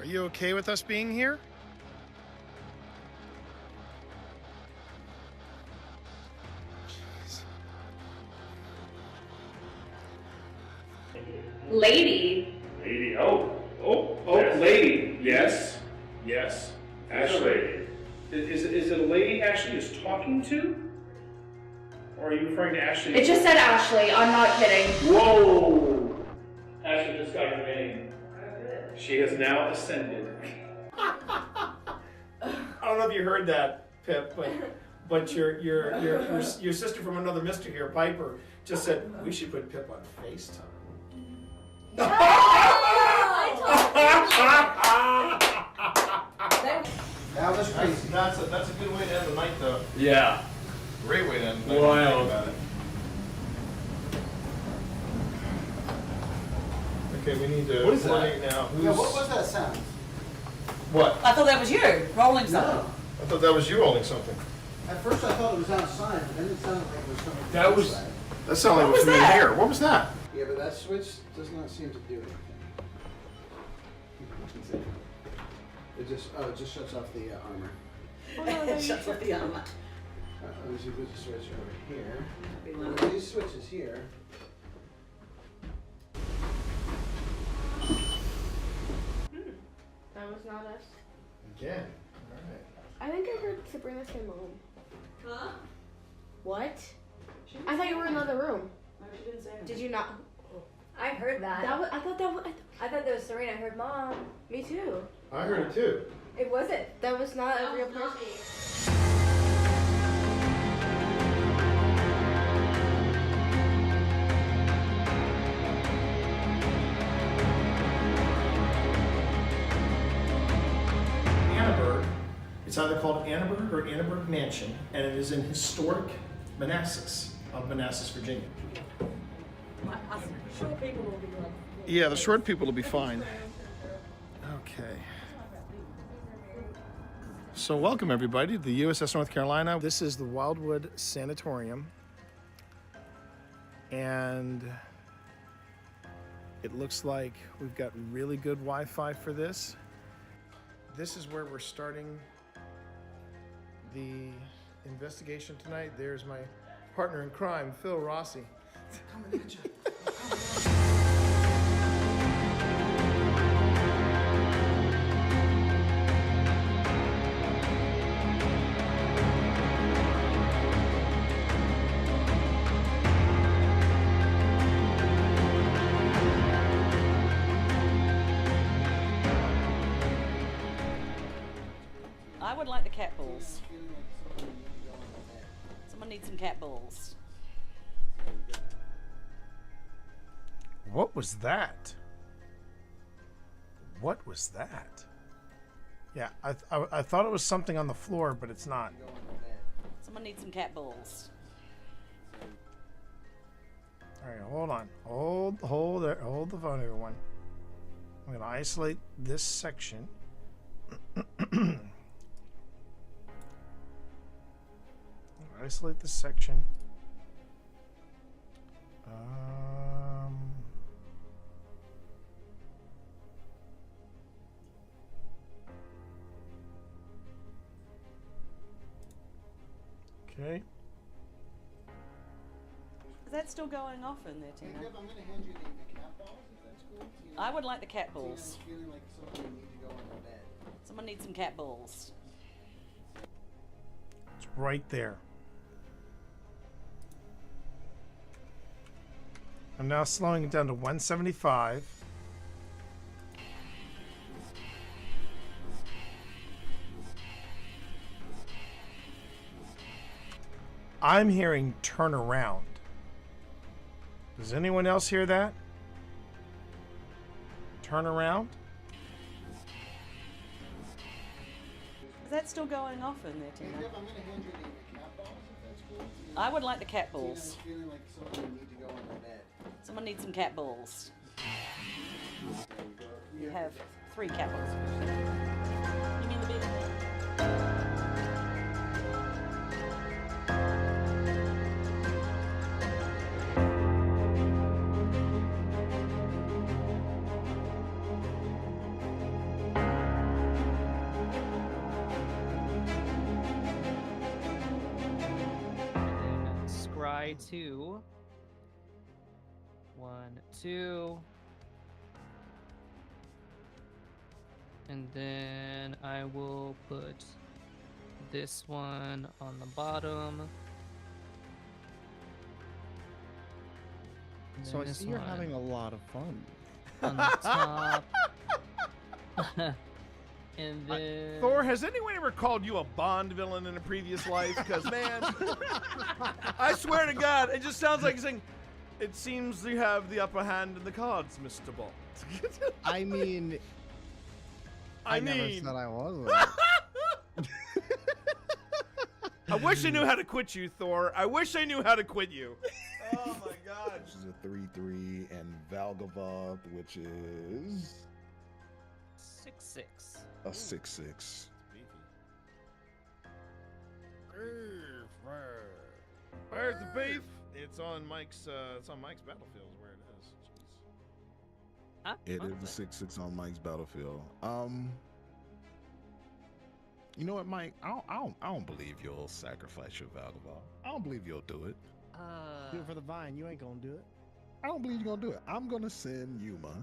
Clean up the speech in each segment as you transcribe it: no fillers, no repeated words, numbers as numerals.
you okay with us being here? Lady. Lady, lady. Yes. Ashley. Is it a lady Ashley is talking to? Or are you referring to Ashley? It just said Ashley, I'm not kidding. Whoa! Ashley just got her name. She has now ascended. I don't know if you heard that, Pip, but your sister from another mister here, Piper, just said we should put Pip on FaceTime. That was crazy. That's a good way to end the night, though. Yeah. Great way to end the night. Wild. About it. Okay, we need to What is that? coordinate now. Yeah, what was that sound? What? I thought that was you rolling something. No. I thought that was you rolling something. At first I thought it was outside, but then it sounded like it was coming from That was- inside. That sounded like it was from in here. What was that? Yeah, but that switch does not seem to do anything. It just shuts off the armor. It shuts off the armor. Let me see if there's a switch over here. One of these switches here. That was not us. Again. All right. I think I heard Sabrina say mom. Huh? What? I thought you were in another room. No, she didn't say anything. Did you not? I heard that. I thought that was. I thought that was Serena. I heard mom. Me too. I heard it too. It wasn't. That was not a real person. Annaberg. It's either called Annaberg or Annaberg Mansion, and it is in historic Manassas, of Manassas, Virginia. Short people will be like. Yeah, the short people will be fine. Okay. So welcome everybody to the USS North Carolina. This is the Wildwood Sanatorium. And it looks like we've got really good Wi-Fi for this. This is where we're starting the investigation tonight. There's my partner in crime, Phil Rossi. Coming at you. I would like the cat balls. Someone needs some cat balls. What was that? What was that? Yeah, I thought it was something on the floor, but it's not. Someone needs some cat balls. All right, hold on. Hold the phone, everyone. I'm going to isolate this section. Isolate this section. Okay. Is that still going off in there, Tina? I'm going to hand you the cat balls, if that's cool. I would like the cat balls. Feeling like something you need to go on the bed. Someone needs some cat balls. It's right there. I'm now slowing it down to 175. I'm hearing turn around. Does anyone else hear that? Turn around? Is that still going off in there, Tina? I'm going to hand you the cat balls, if that's cool. I would like the cat balls. Feeling like something you need to go on the bed. Someone needs some cat balls. You have 3 cat balls. You mean the big one? try to 1, 2, and then I will put this one on the bottom. And So I then this see you're one having a lot of fun. on the top. And then Thor, has anyone ever called you a Bond villain in a previous life? Because, man, I swear to God, it just sounds like saying, it seems you have the upper hand in the cards, Mr. Bond. I mean, I never said I wasn't. I wish I knew how to quit you, Thor. I wish I knew how to quit you. Oh, my God. Which is a 3/3, and Valgavoth, which is 6/6. a 6/6. Where's the beef? It's on Mike's battlefield is where it is. Jeez. Huh? It is a 6/6 on Mike's battlefield. You know what, Mike? I don't believe you'll sacrifice your Valgavoth. I don't believe you'll do it. Do it for the vine. You ain't gonna do it. I don't believe you're gonna do it. I'm gonna send Yuma.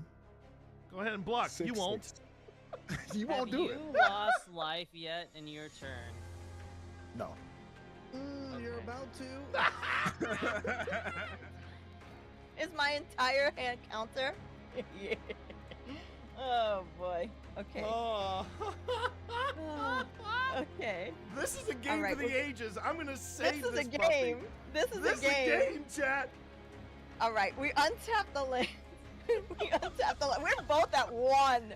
Go ahead and block. You 6/6. won't. You won't do it. Have you lost life yet in your turn? No. You're about to. Is my entire hand counter? Yeah. Oh boy. Okay. Oh. Okay. This is a game All right, for the well, ages. I'm gonna save This is a puppy. game. This is This a game. is a game, chat. All right, we untap the land. We untap the land. We're both at 1.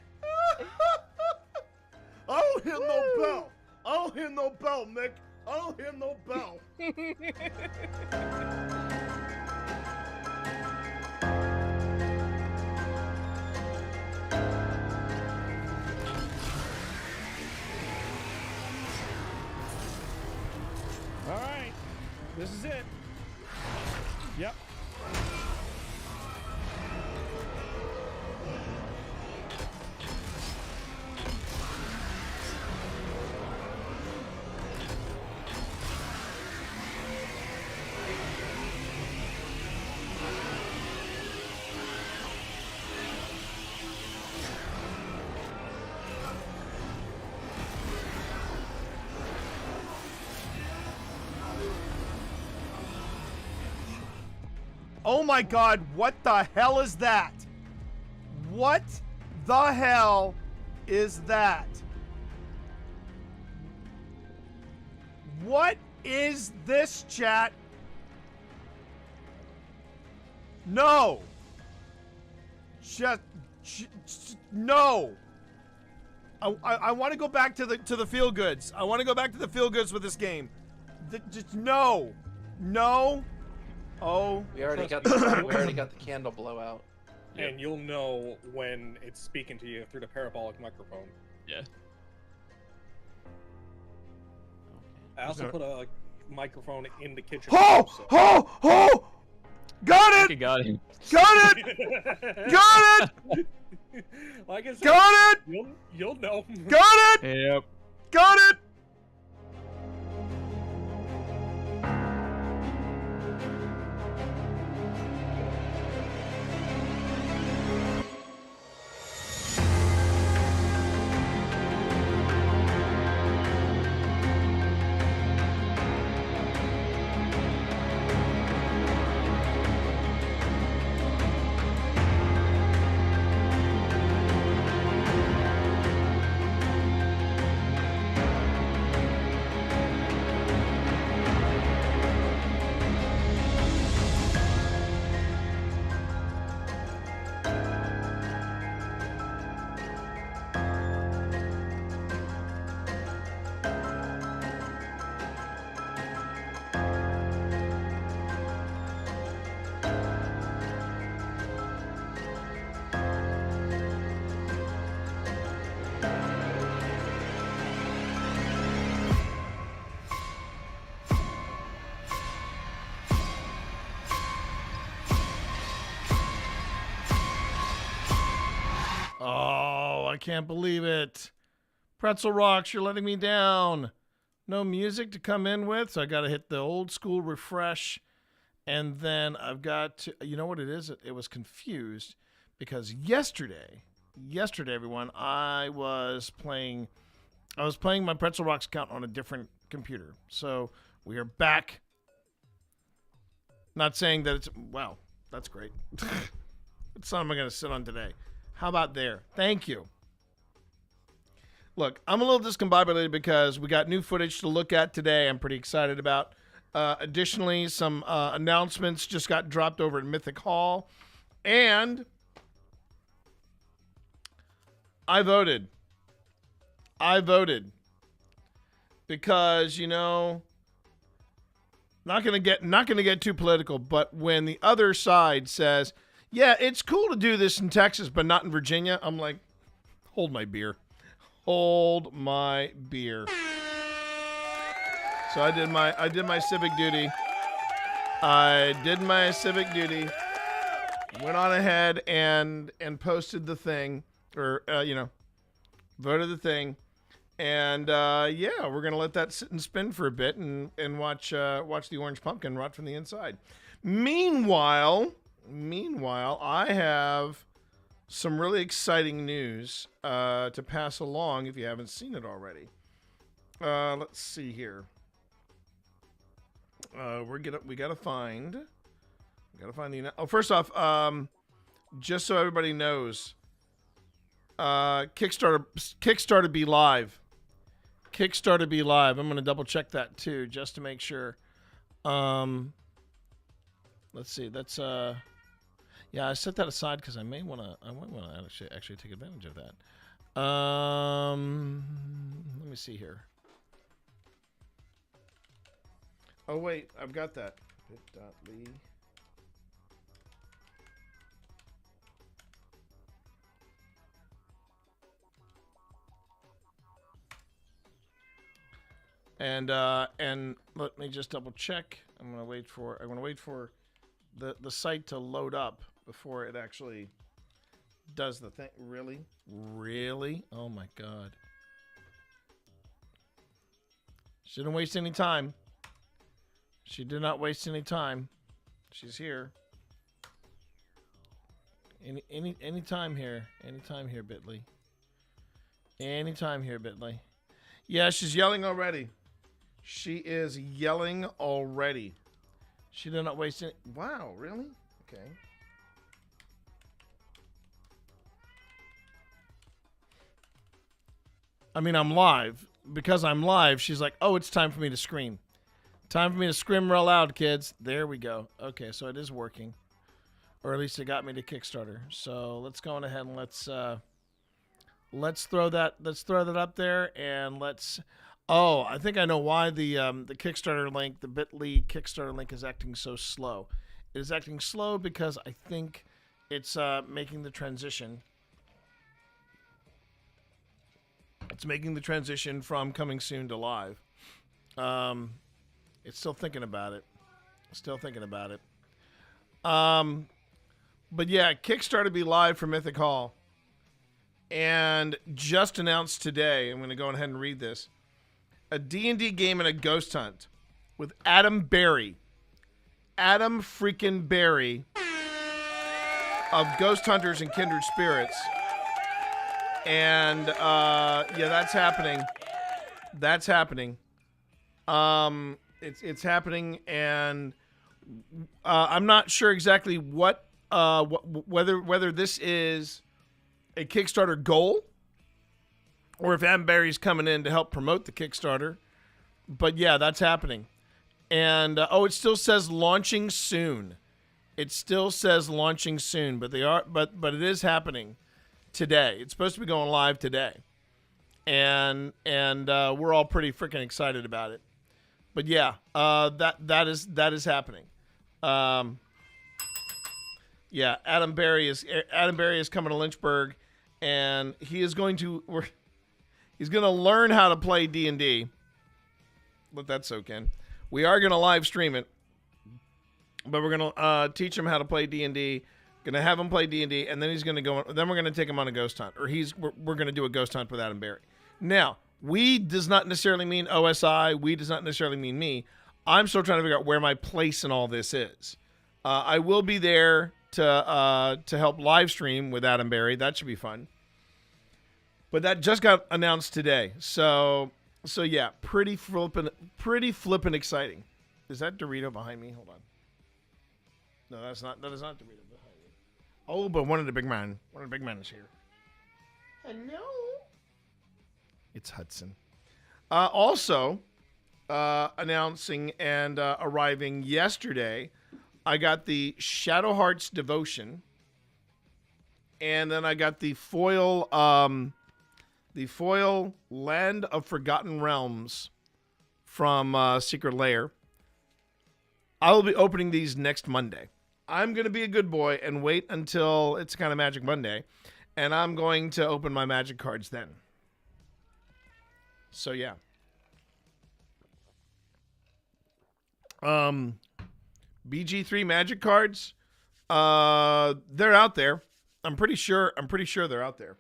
I don't hear no bell. I don't hear no bell, Nick. I don't hear no bell. All right, this is it. Yep. Oh my God, what the hell is that? What the hell is that? What is this, chat? No. Just no. I want to go back to the feel goods. I want to go back to the feel goods with this game. Just no. No. Oh, we already got the candle blowout. And you'll know when it's speaking to you through the parabolic microphone. Yeah. I also put a microphone in the kitchen. Oh! Got it! Got him. Got it! Got it! Like I said, got it! You'll know. Got it! Yep. Got it! Oh, I can't believe it. Pretzel Rocks, you're letting me down. No music to come in with, so I gotta hit the old school refresh And then I've got to, you know what it is? It was confused because yesterday, everyone, I was playing my Pretzel Rocks account on a different computer. So we are back. Not saying that it's, wow, that's great. What son am I going to sit on today? How about there? Thank you. Look, I'm a little discombobulated because we got new footage to look at today I'm pretty excited about. Additionally, some announcements just got dropped over at Mythic Hall. And I voted. Because, not gonna get too political, but when the other side says, yeah, it's cool to do this in Texas, but not in Virginia, I'm like, hold my beer. Hold my beer. So I did my civic duty. Went on ahead and posted the thing, or voted the thing, and we're gonna let that sit and spin for a bit and watch the orange pumpkin rot from the inside. Meanwhile, I have some really exciting news to pass along if you haven't seen it already. Let's see here. We gotta find the. Oh, first off, just so everybody knows, Kickstarter be live. I'm gonna double check that too, just to make sure. Let's see. That's yeah, I set that aside because I might wanna actually take advantage of that. Let me see here. Oh wait, I've got that. Bit.ly. And let me just double check. I'm gonna wait for the site to load up before it actually does the thing. Really? Oh my god. She didn't waste any time. She did not waste any time. She's here. Any time here. Anytime here, Bitly. Anytime here, Bitly. Yeah, she's yelling already. She is yelling already. She did not waste any. Wow, really? Okay. I mean, I'm live. Because I'm live, she's like, oh, it's time for me to scream. Time for me to scream real loud, kids. There we go. Okay, so it is working. Or at least it got me to Kickstarter. So let's go on ahead and let's throw that up there, and let's. Oh, I think I know why the Kickstarter link, the Bitly Kickstarter link, is acting so slow. It is acting slow because I think it's making the transition. It's making the transition from coming soon to live. It's still thinking about it. But yeah, Kickstarter be live for Mythic Hall. And just announced today, I'm going to go ahead and read this. A D&D game and a ghost hunt with Adam Berry. Adam freaking Berry of Ghost Hunters and Kindred Spirits. And yeah, that's happening. It's happening, and I'm not sure exactly whether this is a Kickstarter goal or if Adam Berry's coming in to help promote the Kickstarter. But yeah, that's happening. And it still says launching soon. But it is happening today. It's supposed to be going live today. And we're all pretty freaking excited about it. But yeah, that is happening. Yeah, Adam Berry is coming to Lynchburg, and he's going to learn how to play D&D. Let that soak in. We are going to live stream it, but we're going to teach him how to play D&D. Going to have him play D&D, and then he's going to go. Then we're going to take him on a ghost hunt, or we're going to do a ghost hunt with Adam Berry. Now, we does not necessarily mean OSI. We does not necessarily mean me. I'm still trying to figure out where my place in all this is. I will be there to help live stream with Adam Berry. That should be fun. But that just got announced today. So yeah, pretty flippin' exciting. Is that Dorito behind me? Hold on. No, that is not Dorito behind me. Oh, but one of the big men is here. Hello. It's Hudson. Also, announcing and arriving yesterday, I got the Shadow Hearts Devotion, and then I got the foil Land of Forgotten Realms from Secret Lair. I will be opening these next Monday. I'm going to be a good boy and wait until it's kind of Magic Monday, and I'm going to open my Magic cards then. So yeah. BG3 Magic cards, they're out there. I'm pretty sure they're out there.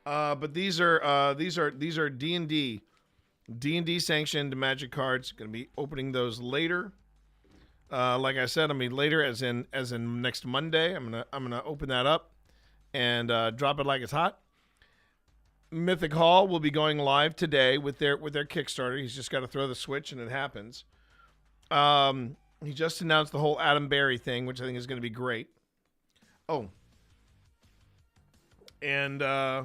But these are D&D sanctioned Magic cards. Going to be opening those later. Like I said, later as in next Monday. I'm gonna open that up and drop it like it's hot. Mythic Hall will be going live today with their Kickstarter. He's just got to throw the switch and it happens. He just announced the whole Adam Berry thing, which I think is going to be great. Oh, and I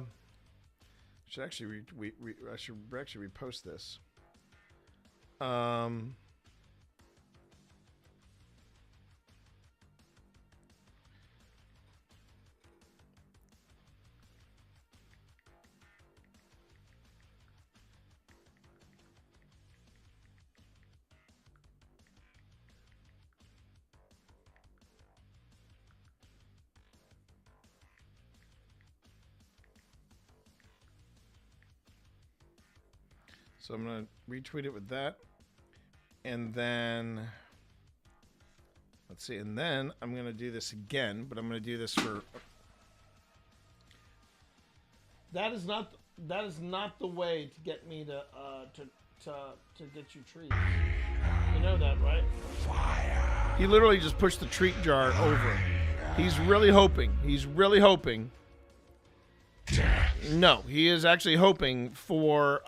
should actually repost this. So I'm going to retweet it with that. And then, let's see. And then I'm going to do this again, but I'm going to do this for... That is not the way to get me to get you treats. You know that, right? He literally just pushed the treat jar over. He's really hoping. No, he is actually hoping for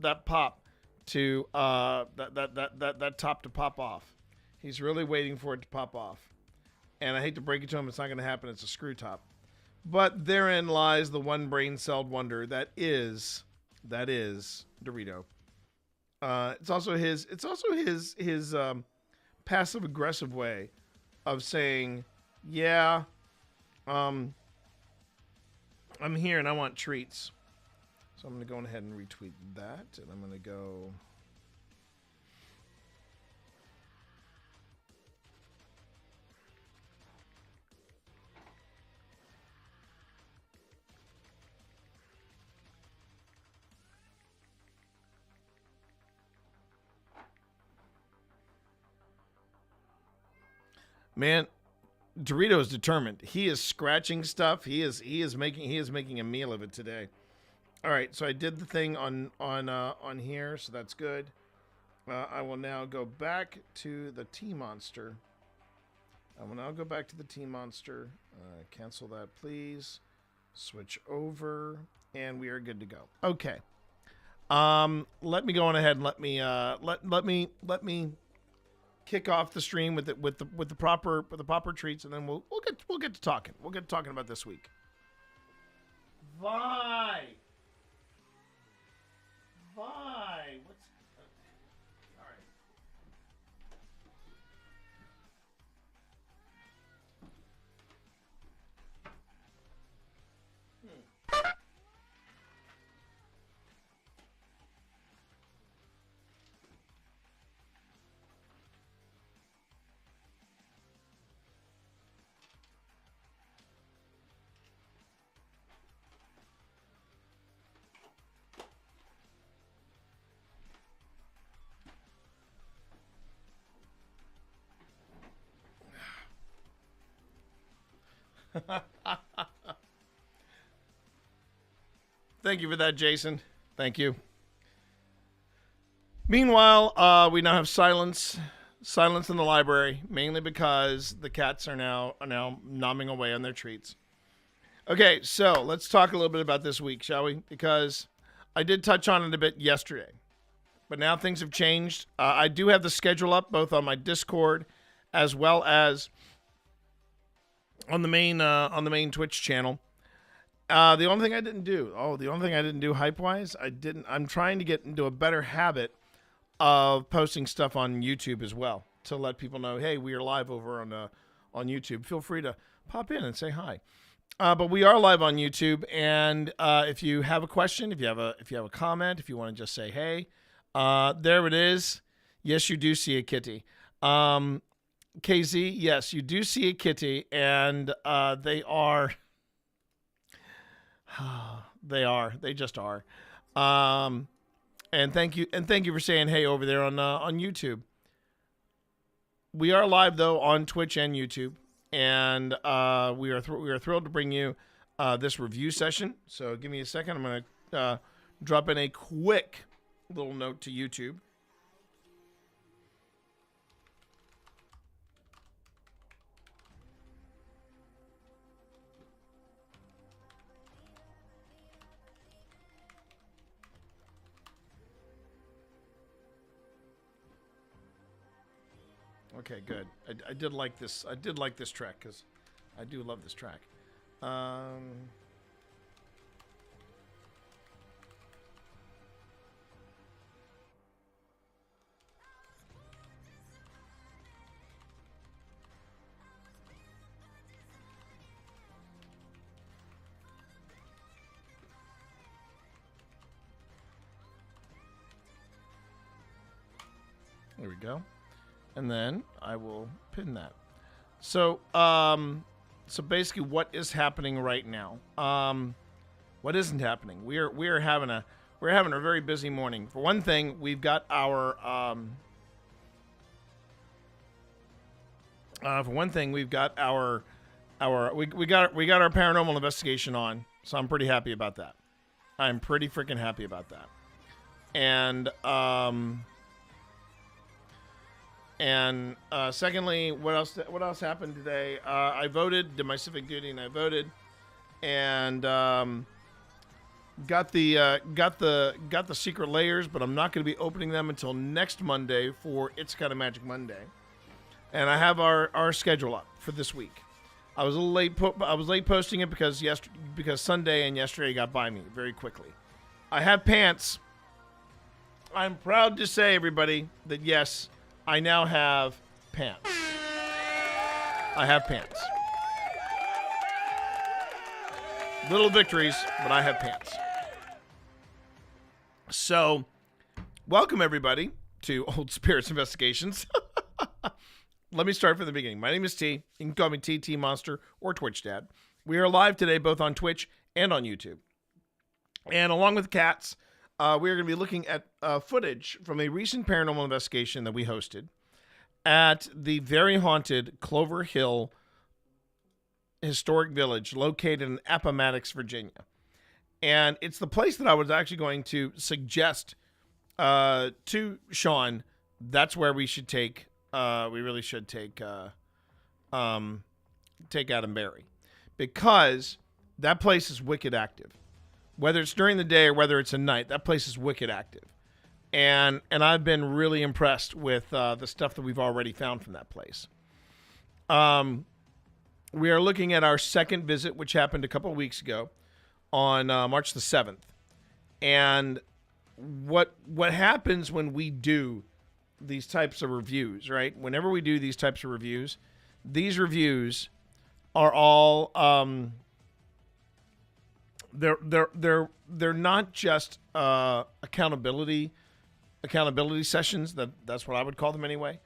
that pop to that top to pop off. He's really waiting for it to pop off. And I hate to break it to him, it's not going to happen. It's a screw top. But therein lies the one brain-celled wonder that is Dorito. It's also his passive aggressive way of saying, yeah, I'm here and I want treats. So I'm going to go ahead and retweet that, and I'm going to go... Man, Dorito is determined. He is scratching stuff. He is making a meal of it today. All right, so I did the thing on here, so that's good. I will now go back to the Tea Monster. Cancel that, please. Switch over, and we are good to go. Okay. Let me go on ahead and let me kick off the stream with the proper treats, and then we'll get to talking. We'll get to talking about this week. Vi. What's all right? Thank you for that, Jason. Thank you. Meanwhile, we now have silence in the library, mainly because the cats are now nomming away on their treats. Okay, so let's talk a little bit about this week, shall we? Because I did touch on it a bit yesterday, but now things have changed. I do have the schedule up both on my Discord as well as on the main Twitch channel. The only thing I didn't do hype-wise, I'm trying to get into a better habit of posting stuff on YouTube as well to let people know, hey, we are live over on YouTube. Feel free to pop in and say hi. But we are live on YouTube, and if you have a question, if you have a comment, if you want to just say hey, there it is. Yes, you do see a kitty. KZ, yes, you do see a kitty, and they are. They just are. And thank you for saying hey over there on YouTube. We are live though on Twitch and YouTube. And we are thrilled to bring you this review session. So give me a second. I'm going to drop in a quick little note to YouTube. Okay, good. I did like this. I did like this track because I do love this track. There we go. And then I will pin that. So, so basically, what is happening right now? What isn't happening? We're having a very busy morning. For one thing, we've got our we got our paranormal investigation on. So I'm pretty happy about that. I'm pretty freaking happy about that. And secondly, what else happened today? I voted, did my civic duty, and I voted, and got the secret layers, but I'm not going to be opening them until next Monday for It's Kinda Magic Monday. And I have our schedule up for this week. I was a little late. I was late posting it because Sunday and yesterday got by me very quickly. I have pants. I'm proud to say, everybody, that yes, I now have pants. I have pants. Little victories, but I have pants. So, welcome everybody to Old Spirits Investigations. Let me start from the beginning. My name is T. You can call me TT Monster or Twitch Dad. We are live today both on Twitch and on YouTube. And along with cats, we are going to be looking at footage from a recent paranormal investigation that we hosted at the very haunted Clover Hill Historic Village located in Appomattox, Virginia. And it's the place that I was actually going to suggest to Sean, that's where we should take, we really should take Adam Berry. Because that place is wicked active. Whether it's during the day or whether it's at night, that place is wicked active. And I've been really impressed with the stuff that we've already found from that place. We are looking at our second visit, which happened a couple of weeks ago on March the 7th. And what happens when we do these types of reviews, right? Whenever we do these types of reviews, these reviews are all they're not just accountability sessions. That's what I would call them anyway.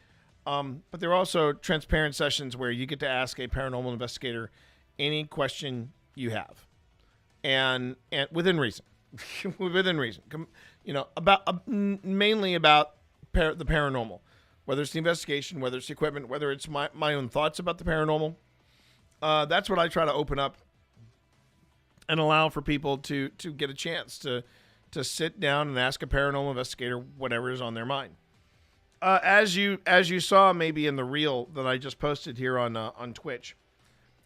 But they're also transparent sessions where you get to ask a paranormal investigator any question you have, and within reason, within reason. About mainly about the paranormal, whether it's the investigation, whether it's the equipment, whether it's my own thoughts about the paranormal. That's what I try to open up and allow for people to get a chance to to sit down and ask a paranormal investigator whatever is on their mind. As you saw maybe in the reel that I just posted here on Twitch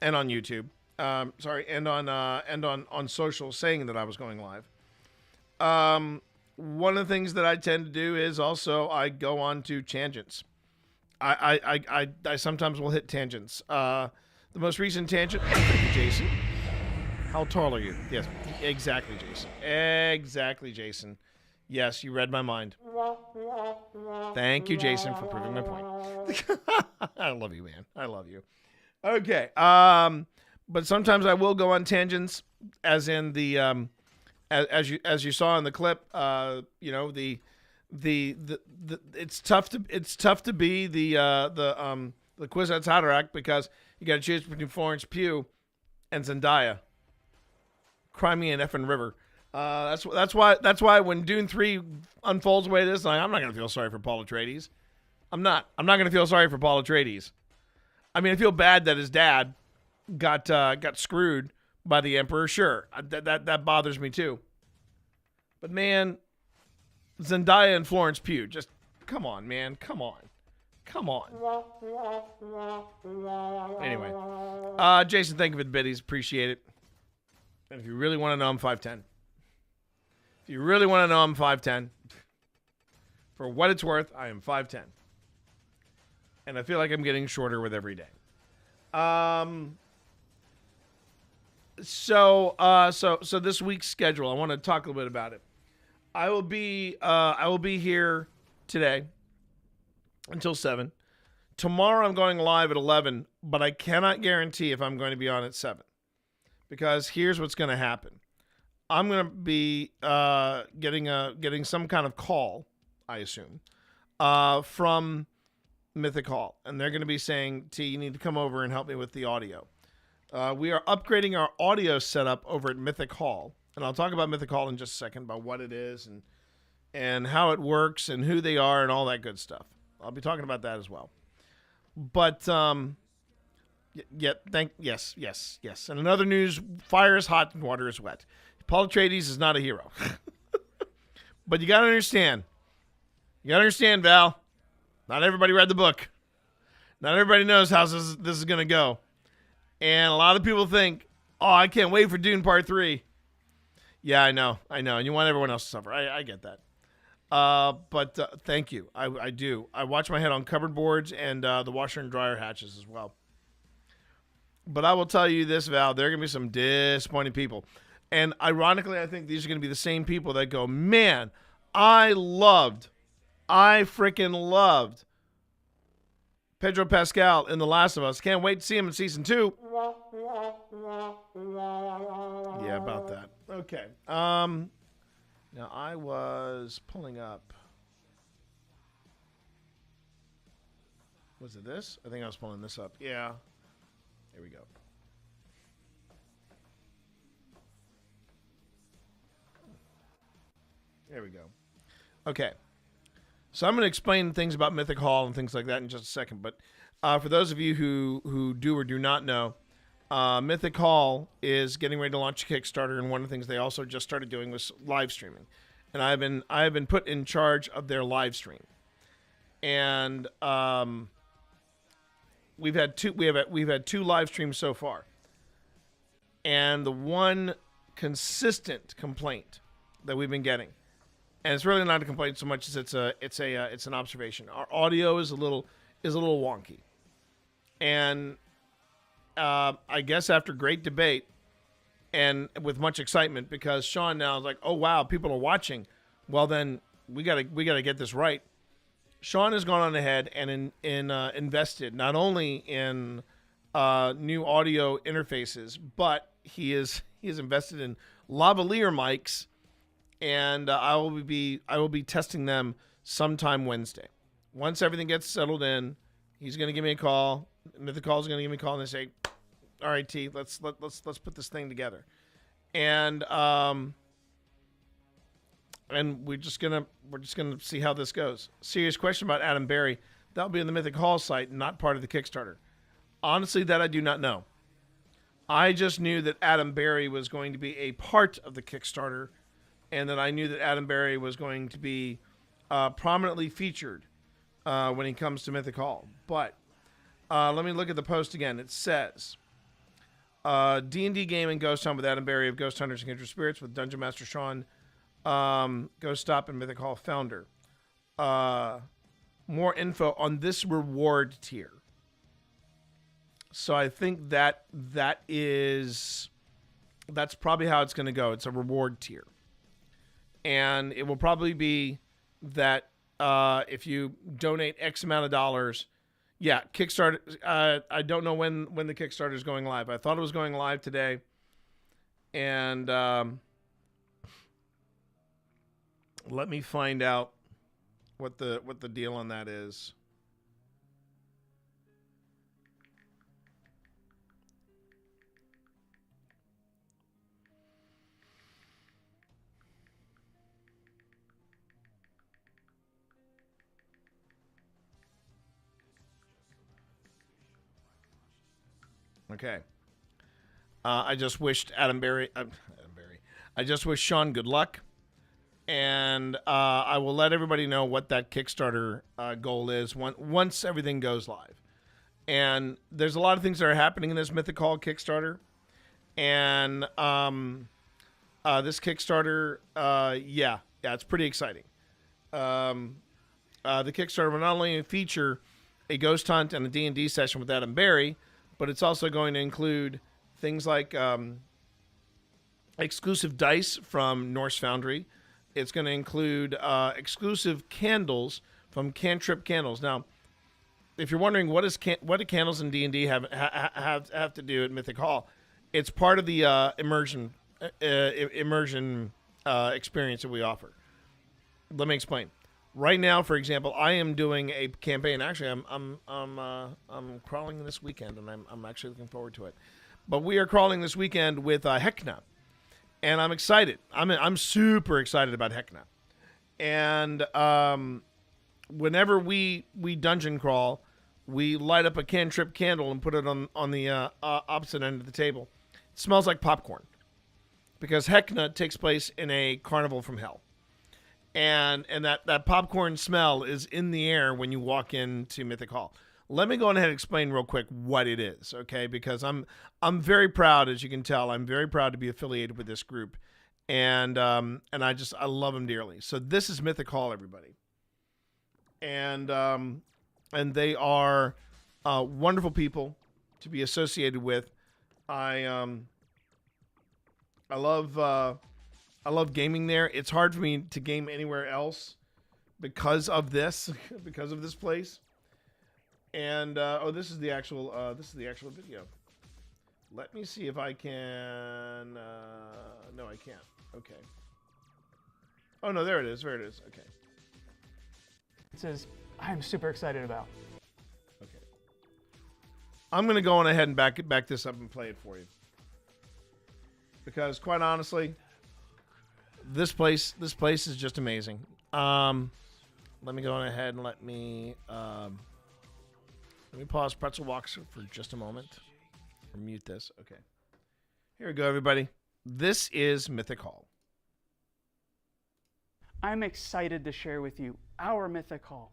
and on YouTube, and on social, saying that I was going live. One of the things that I tend to do is also I go on to tangents. I sometimes will hit tangents. The most recent tangent, Jason. How tall are you? Yes, exactly, Jason. Exactly, Jason. Yes, you read my mind. Thank you, Jason, for proving my point. I love you, man. I love you. Okay. But sometimes I will go on tangents, as in the as you saw in the clip. You know, the it's tough to be the Kwisatz Haderach, because you got to choose between Florence Pugh and Zendaya. Cry me an effing river. That's why when Dune 3 unfolds the way it is, I'm not gonna feel sorry for Paul Atreides. I'm not gonna feel sorry for Paul Atreides. I mean, I feel bad that his dad got screwed by the Emperor. Sure, that bothers me too. But man, Zendaya and Florence Pugh, just come on, man, come on. Anyway, Jason, thank you for the biddies, appreciate it. And if you really want to know, I'm 5'10". If you really want to know, I'm 5'10". For what it's worth, I am 5'10". And I feel like I'm getting shorter with every day. So this week's schedule, I want to talk a little bit about it. I will be here today until 7. Tomorrow I'm going live at 11, but I cannot guarantee if I'm going to be on at 7. Because here's what's going to happen. I'm going to be getting some kind of call, I assume, from Mythic Hall. And they're going to be saying, T, you need to come over and help me with the audio. We are upgrading our audio setup over at Mythic Hall. And I'll talk about Mythic Hall in just a second, about what it is and how it works and who they are and all that good stuff. I'll be talking about that as well. But yes. And in other news, fire is hot and water is wet. Paul Atreides is not a hero. But you got to understand. Val. Not everybody read the book. Not everybody knows how this is going to go. And a lot of people think, oh, I can't wait for Dune Part 3. Yeah, I know. And you want everyone else to suffer. I get that. But thank you. I do. I watch my head on cupboard boards and the washer and dryer hatches as well. But I will tell you this, Val, there are going to be some disappointed people. And ironically, I think these are going to be the same people that go, man, I freaking loved Pedro Pascal in The Last of Us. Can't wait to see him in season 2. Yeah, about that. Okay. Now I was pulling up. Was it this? I think I was pulling this up. Yeah. Here we go. There we go. Okay. So I'm going to explain things about Mythic Hall and things like that in just a second. But for those of you who do or do not know, Mythic Hall is getting ready to launch a Kickstarter, and one of the things they also just started doing was live streaming. And I have been put in charge of their live stream. And we've had two live streams so far. And the one consistent complaint that we've been getting, and it's really not a complaint so much as it's an observation. Our audio is a little wonky, and I guess after great debate and with much excitement, because Sean now is like, oh wow, people are watching. Well then we gotta get this right. Sean has gone on ahead and invested not only in new audio interfaces, but he has invested in lavalier mics. And I will be testing them sometime Wednesday. Once everything gets settled in, he's going to give me a call. Mythic Hall is going to give me a call and they say, "All right, T, let's put this thing together." And we're just gonna see how this goes. Serious question about Adam Berry. That'll be on the Mythic Hall site, not part of the Kickstarter. Honestly, that I do not know. I just knew that Adam Berry was going to be a part of the Kickstarter and that I knew that Adam Berry was going to be prominently featured when he comes to Mythic Hall. But let me look at the post again. It says, D&D game and Ghost Hunt with Adam Berry of Ghost Hunters and Kindred Spirits with Dungeon Master Sean, Ghost Stop and Mythic Hall founder. More info on this reward tier. So I think that's probably how it's going to go. It's a reward tier. And it will probably be that if you donate X amount of dollars, yeah, Kickstarter. I don't know when the Kickstarter is going live. I thought it was going live today. And let me find out what the deal on that is. Okay. I just wished Adam Berry. I just wish Sean good luck. And I will let everybody know what that Kickstarter goal is once everything goes live. And there's a lot of things that are happening in this Mythic Hall Kickstarter. And this Kickstarter, yeah, it's pretty exciting. The Kickstarter will not only feature a Ghost Hunt and a D&D session with Adam Berry, but it's also going to include things like exclusive dice from Norse Foundry. It's going to include exclusive candles from Cantrip Candles. Now, if you're wondering what do candles in D&D have to do at Mythic Hall, it's part of the immersion experience that we offer. Let me explain. Right now, for example, I am doing a campaign. Actually, I'm crawling this weekend, and I'm actually looking forward to it. But we are crawling this weekend with Hekna, and I'm excited. I'm super excited about Hekna. And whenever we dungeon crawl, we light up a Cantrip candle and put it on the opposite end of the table. It smells like popcorn because Hekna takes place in a carnival from hell. And that popcorn smell is in the air when you walk into Mythic Hall. Let me go ahead and explain real quick what it is, okay? Because I'm very proud, as you can tell, I'm very proud to be affiliated with this group, and I love them dearly. So this is Mythic Hall, everybody, and they are wonderful people to be associated with. I love gaming there. It's hard for me to game anywhere else because of this place. And this is the actual video. Let me see if I can. No, I can't. Okay. Oh no, there it is. Okay. It says I'm super excited about. Okay. I'm gonna go on ahead and back this up and play it for you. Because quite honestly, this place is just amazing. Let me go on ahead and let me pause Pretzel Walks for just a moment. Or mute this. Okay. Here we go, everybody. This is Mythic Hall. I'm excited to share with you our Mythic Hall,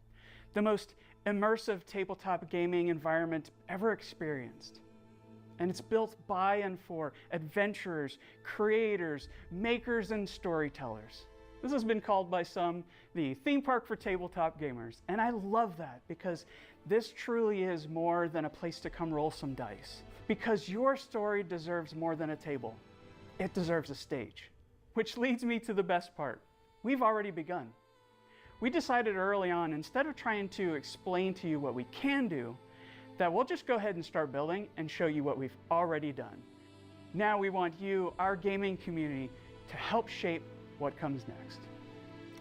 the most immersive tabletop gaming environment ever experienced. And it's built by and for adventurers, creators, makers, and storytellers. This has been called by some the theme park for tabletop gamers. And I love that because this truly is more than a place to come roll some dice. Because your story deserves more than a table. It deserves a stage. Which leads me to the best part. We've already begun. We decided early on, instead of trying to explain to you what we can do, that we'll just go ahead and start building and show you what we've already done. Now we want you, our gaming community, to help shape what comes next.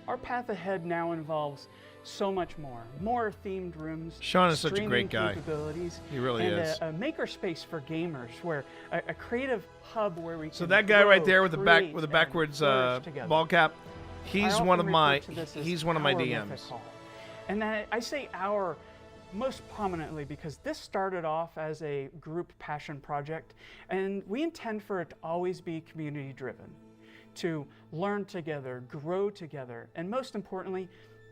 Our path ahead now involves so much more themed rooms, Sean is such a great guy. Capabilities, He really and is. a maker space for gamers, where a creative hub where we So can that guy grow, right there with the create, backwards and flourish together. ball cap, I he's often one of refer my to this as he's one of my our DMs. Mythic Hall. And I say our most prominently because this started off as a group passion project, and we intend for it to always be community driven. to learn together, grow together, and most importantly,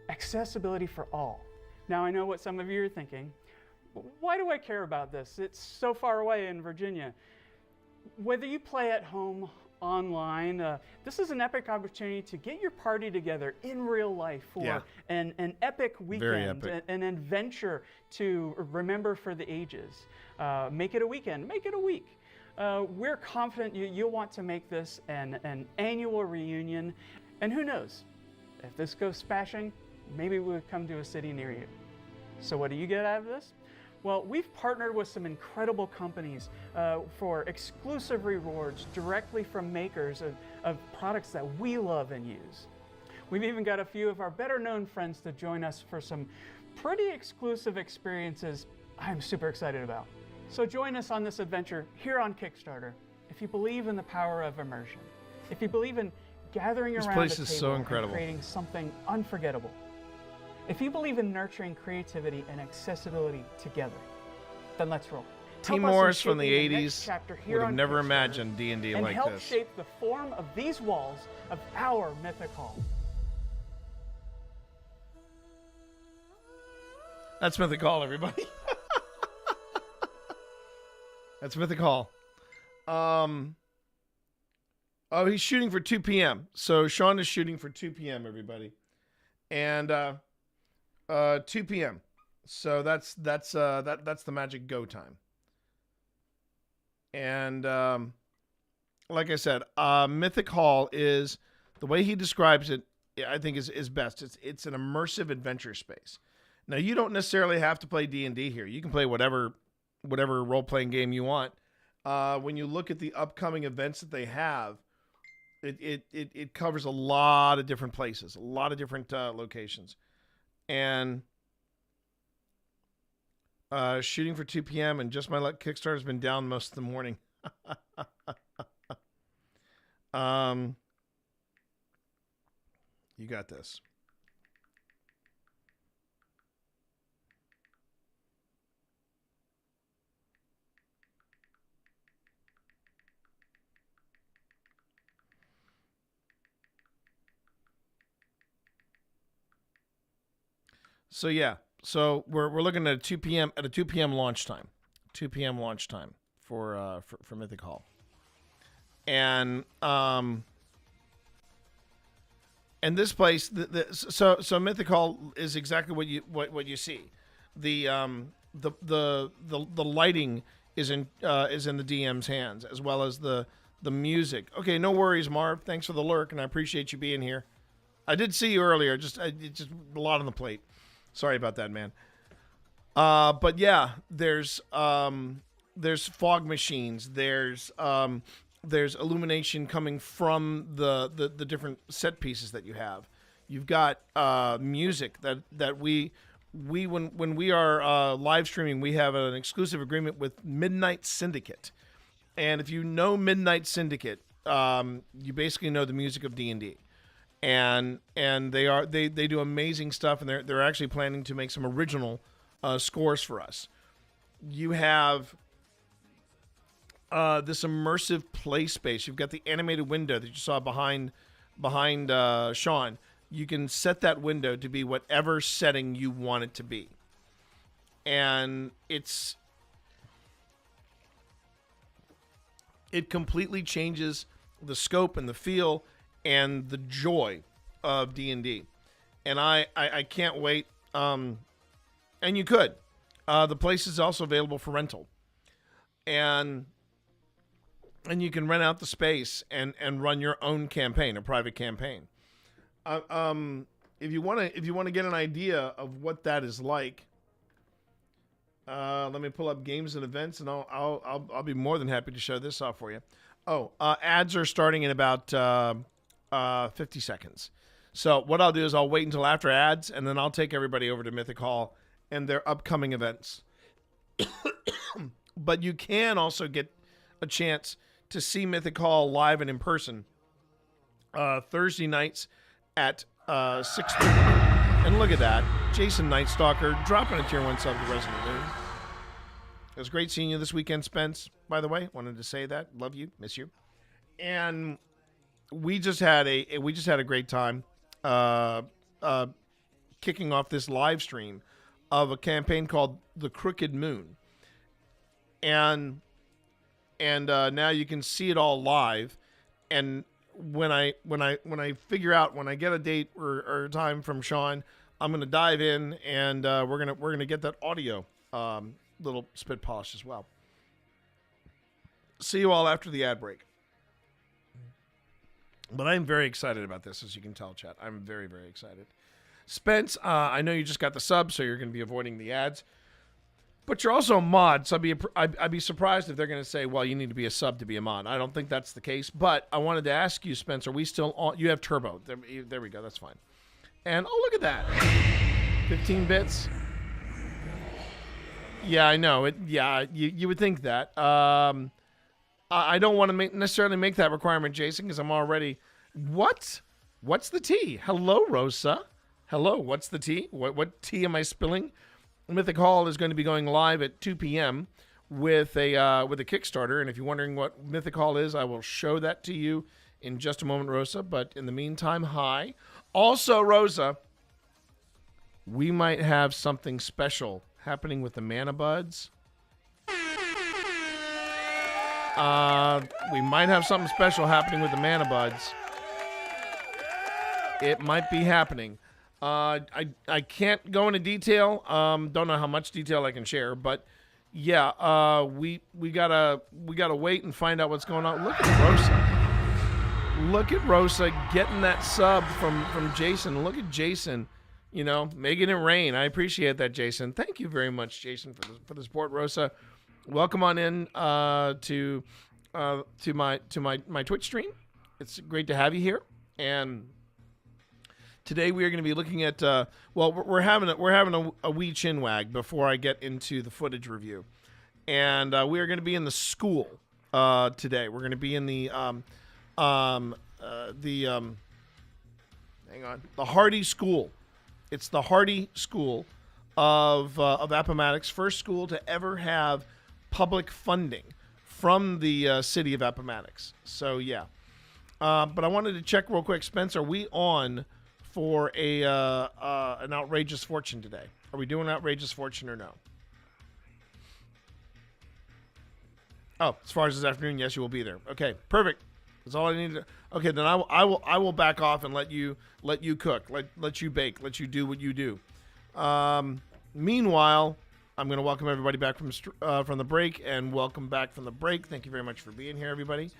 accessibility for all. Now I know what some of you are thinking. Why do I care about this? It's so far away in Virginia. Whether you play at home, online, this is an epic opportunity to get your party together in real life for an epic weekend, an adventure to remember for the ages. Make it a weekend, make it a week. We're confident you'll want to make this an annual reunion, and who knows, if this goes smashing, maybe we'll come to a city near you. So what do you get out of this? Well, we've partnered with some incredible companies for exclusive rewards directly from makers of products that we love and use. We've even got a few of our better known friends to join us for some pretty exclusive experiences I'm super excited about. So join us on this adventure here on Kickstarter if you believe in the power of immersion, if you believe in gathering around place the is table so and incredible. creating something unforgettable. If you believe in nurturing creativity and accessibility together, then let's roll. T. Help us in Morris from the shaping next 80s chapter here would have on never Kickstarter imagined D&D and like help this. shape the form of these walls of our Mythic Hall. That's Mythic Hall, everybody. That's Mythic Hall. Oh, he's shooting for 2 p.m. So Sean is shooting for 2 p.m., everybody. And 2 p.m. So that's the magic go time. And like I said, Mythic Hall is, the way he describes it, I think is best. It's an immersive adventure space. Now, you don't necessarily have to play D&D here. You can play whatever role-playing game you want. When you look at the upcoming events that they have, it covers a lot of different places, a lot of different locations. And shooting for 2 p.m. and just my luck, Kickstarter's been down most of the morning. You got this. So yeah, so we're looking at a 2 p.m. launch time, 2 p.m. launch time for Mythic Hall, and this place, so Mythic Hall is exactly what you see. The lighting is in the DM's hands, as well as the music. Okay, no worries, Marv. Thanks for the lurk, and I appreciate you being here. I did see you earlier. Just a lot on the plate. Sorry about that, man. But yeah, there's fog machines. There's illumination coming from the different set pieces that you have. You've got music that we when we are live streaming, we have an exclusive agreement with Midnight Syndicate. And if you know Midnight Syndicate, you basically know the music of D&D. And they do amazing stuff, and they're actually planning to make some original scores for us. You have this immersive play space. You've got the animated window that you saw behind Sean. You can set that window to be whatever setting you want it to be, and it completely changes the scope and the feel and the joy of D&D. And I can't wait. And you could. The place is also available for rental. And you can rent out the space and run your own campaign, a private campaign. If you want to get an idea of what that is like, let me pull up games and events, and I'll be more than happy to show this off for you. Ads are starting in about 50 seconds. So what I'll do is I'll wait until after ads, and then I'll take everybody over to Mythic Hall and their upcoming events. But you can also get a chance to see Mythic Hall live and in person Thursday nights at 6:30. And look at that. Jason Nightstalker dropping a tier 1 sub to Resident Evil. It was great seeing you this weekend, Spence, by the way. Wanted to say that. Love you. Miss you. And we just had a great time kicking off this live stream of a campaign called The Crooked Moon. And now you can see it all live. And when I figure out, when I get a date or time from Sean, I'm gonna dive in and we're gonna get that audio little spit polish as well. See you all after the ad break. But I'm very excited about this, as you can tell, chat. I'm very, very excited. Spence, I know you just got the sub, so you're going to be avoiding the ads. But you're also a mod, so I'd be surprised if they're going to say, well, you need to be a sub to be a mod. I don't think that's the case. But I wanted to ask you, Spence, are we still on? You have turbo. There we go. That's fine. And, oh, look at that. 15 bits. Yeah, I know. You would think that. I don't want to necessarily make that requirement, Jason, because I'm already... What? What's the tea? Hello, Rosa. Hello, what's the tea? What tea am I spilling? Mythic Hall is going to be going live at 2 p.m. with a Kickstarter, and if you're wondering what Mythic Hall is, I will show that to you in just a moment, Rosa. But in the meantime, hi. Also, Rosa, we might have something special happening with the Mana Buds. We might have something special happening with the Mana Buds. It might be happening. I can't go into detail. Don't know how much detail I can share, but yeah, we gotta wait and find out what's going on. Look at Rosa. Look at Rosa getting that sub from Jason. Look at Jason, making it rain. I appreciate that, Jason. Thank you very much, Jason, for the support, Rosa. Welcome on in to my Twitch stream. It's great to have you here. And today we are going to be looking at we're having a wee chin wag before I get into the footage review. And we are going to be in the school today. We're going to be in the Hardy School. It's the Hardy School of Appomattox, first school to ever have public funding from the city of Appomattox. So yeah, but I wanted to check real quick, Spence. Are we on for an outrageous fortune today? Are we doing outrageous fortune or no? Oh, as far as this afternoon, yes, you will be there. Okay, perfect. That's all I need to. Okay, then I will back off and let you cook, let you bake, let you do what you do. Meanwhile, I'm going to welcome everybody back from the break, and welcome back from the break. Thank you very much for being here, everybody.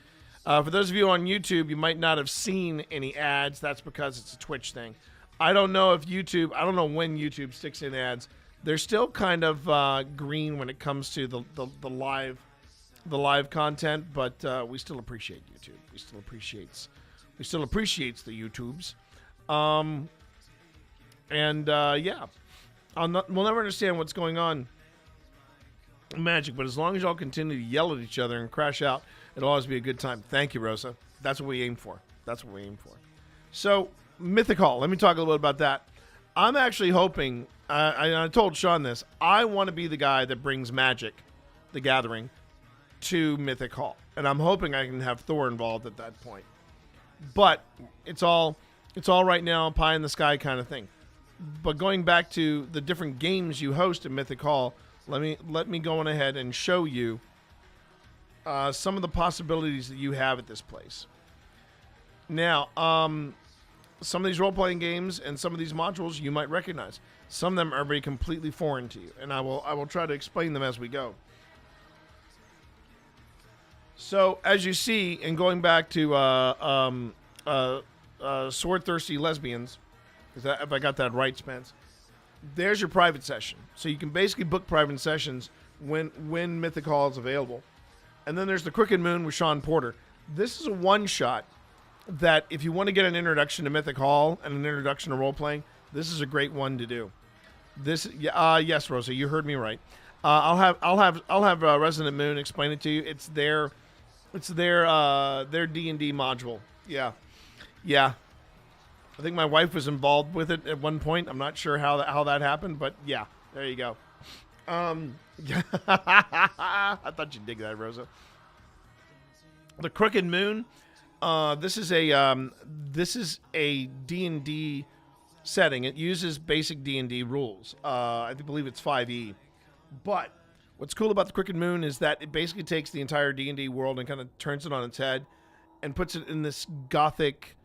For those of you on YouTube, you might not have seen any ads. That's because it's a Twitch thing. I don't know when YouTube sticks in ads. They're still kind of green when it comes to the live content, but we still appreciate YouTube. We still appreciates the YouTubes. Yeah. We'll never understand what's going on in Magic, but as long as y'all continue to yell at each other and crash out, it'll always be a good time. Thank you, Rosa. That's what we aim for. So, Mythic Hall. Let me talk a little bit about that. I'm actually hoping, I told Sean this, I want to be the guy that brings Magic, the Gathering, to Mythic Hall. And I'm hoping I can have Thor involved at that point. But it's all right now, pie in the sky kind of thing. But going back to the different games you host at Mythic Hall, let me go on ahead and show you some of the possibilities that you have at this place. Now, some of these role-playing games and some of these modules you might recognize. Some of them are very completely foreign to you, and I will try to explain them as we go. So, as you see, and going back to Sword-Thirsty Lesbians, if I got that right, Spence, there's your private session. So you can basically book private sessions when Mythic Hall is available. And then there's the Crooked Moon with Sean Porter. This is a one-shot that if you want to get an introduction to Mythic Hall and an introduction to role-playing, this is a great one to do. Yes, Rosa, you heard me right. I'll have Resident Moon explain it to you. It's their D&D module. Yeah. I think my wife was involved with it at one point. I'm not sure how that happened, but yeah, there you go. I thought you'd dig that, Rosa. The Crooked Moon. This is a D&D setting. It uses basic D&D rules. I believe it's 5e. But what's cool about the Crooked Moon is that it basically takes the entire D&D world and kind of turns it on its head and puts it in this gothic,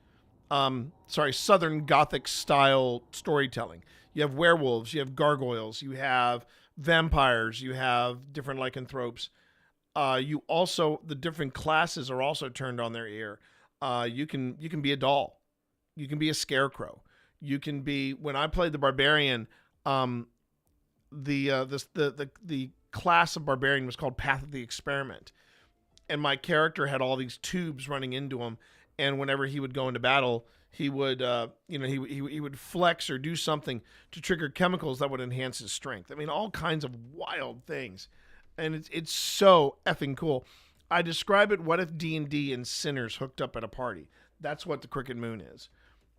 Southern Gothic style storytelling. You have werewolves, you have gargoyles, you have vampires, you have different lycanthropes. You also, the different classes are also turned on their ear. You can be a doll, you can be a scarecrow, you can be. When I played the barbarian, the class of barbarian was called Path of the Experiment, and my character had all these tubes running into him, and whenever he would go into battle, he would he would flex or do something to trigger chemicals that would enhance his strength. I mean, all kinds of wild things. And it's so effing cool. I describe it, what if D&D and sinners hooked up at a party? That's what the Crooked Moon is.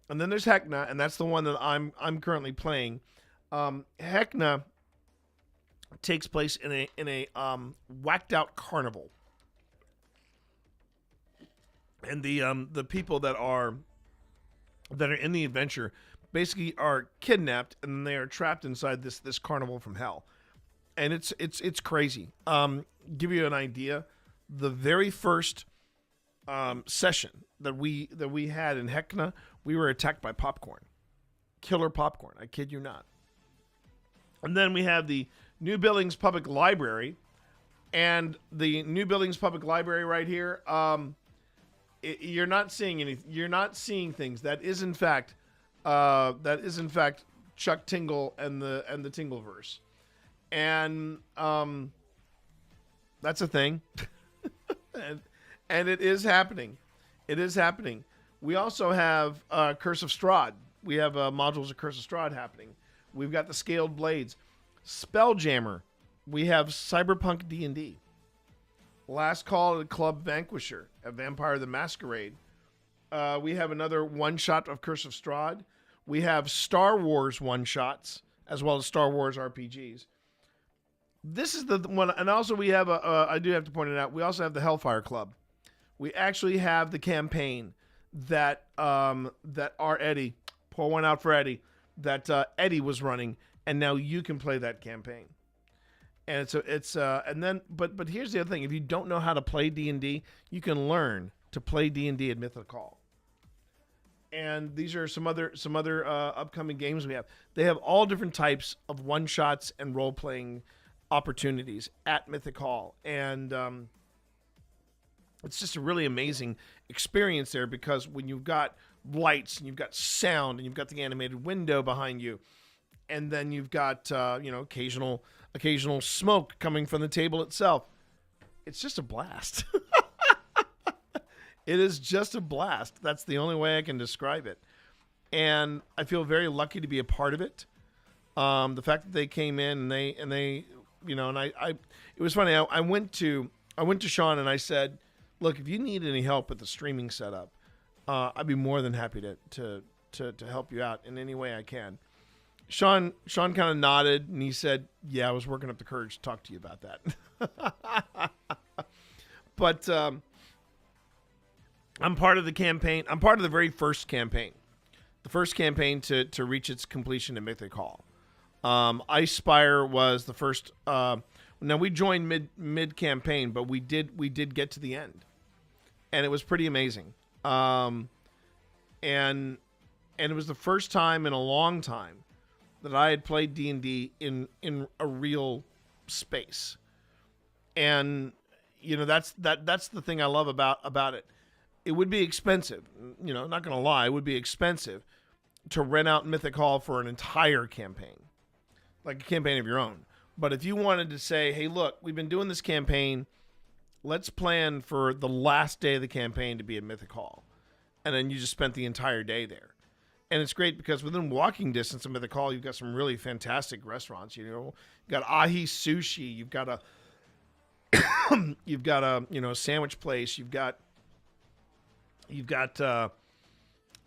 And then there's Hecna, and that's the one that I'm currently playing. Hecna takes place in a whacked out carnival. And the people that are in the adventure basically are kidnapped, and they are trapped inside this carnival from hell. And it's crazy. Give you an idea, the very first session that we had in Hecna, we were attacked by popcorn, killer popcorn. I kid you not. And then we have the New Billings Public Library, and the New Billings Public Library right here. You're not seeing anything. You're not seeing things. That is in fact Chuck Tingle and the Tingleverse. And that's a thing. and it is happening. It is happening. We also have Curse of Strahd. We have modules of Curse of Strahd happening. We've got the Scaled Blades. Spelljammer. We have Cyberpunk D&D. Last Call of the Club Vanquisher. A Vampire the Masquerade. We have another one-shot of Curse of Strahd. We have Star Wars one-shots, as well as Star Wars RPGs. This is the one, and also we have I do have to point it out, we also have the Hellfire Club. We actually have the campaign that our Eddie, pour one out for Eddie, that Eddie was running, and now you can play that campaign. And but here's the other thing: if you don't know how to play D&D, you can learn to play D&D at Mythic Hall. And these are some other upcoming games we have. They have all different types of one shots and role playing opportunities at Mythic Hall, and it's just a really amazing experience there, because when you've got lights and you've got sound and you've got the animated window behind you, and then you've got occasional smoke coming from the table itself, it's just a blast. It is just a blast. That's the only way I can describe it, and I feel very lucky to be a part of it. The fact that they came in and they it was funny. I went to Sean and I said, look, if you need any help with the streaming setup, I'd be more than happy to help you out in any way I can. Sean kind of nodded and he said, yeah, I was working up the courage to talk to you about that. But I'm part of the campaign. I'm part of the very first campaign. The first campaign to reach its completion in Mythic Hall. Ice Spire was the first. Now we joined mid campaign, but we did get to the end, and it was pretty amazing. And it was the first time in a long time that I had played D&D in a real space, and that's the thing I love about it. It would be expensive, not gonna lie, it would be expensive to rent out Mythic Hall for an entire campaign. Like a campaign of your own. But if you wanted to say, hey, look, we've been doing this campaign, let's plan for the last day of the campaign to be at Mythic Hall. And then you just spent the entire day there. And it's great because within walking distance of Mythic Hall, you've got some really fantastic restaurants. You've got Ahi Sushi, you've got a sandwich place, you've got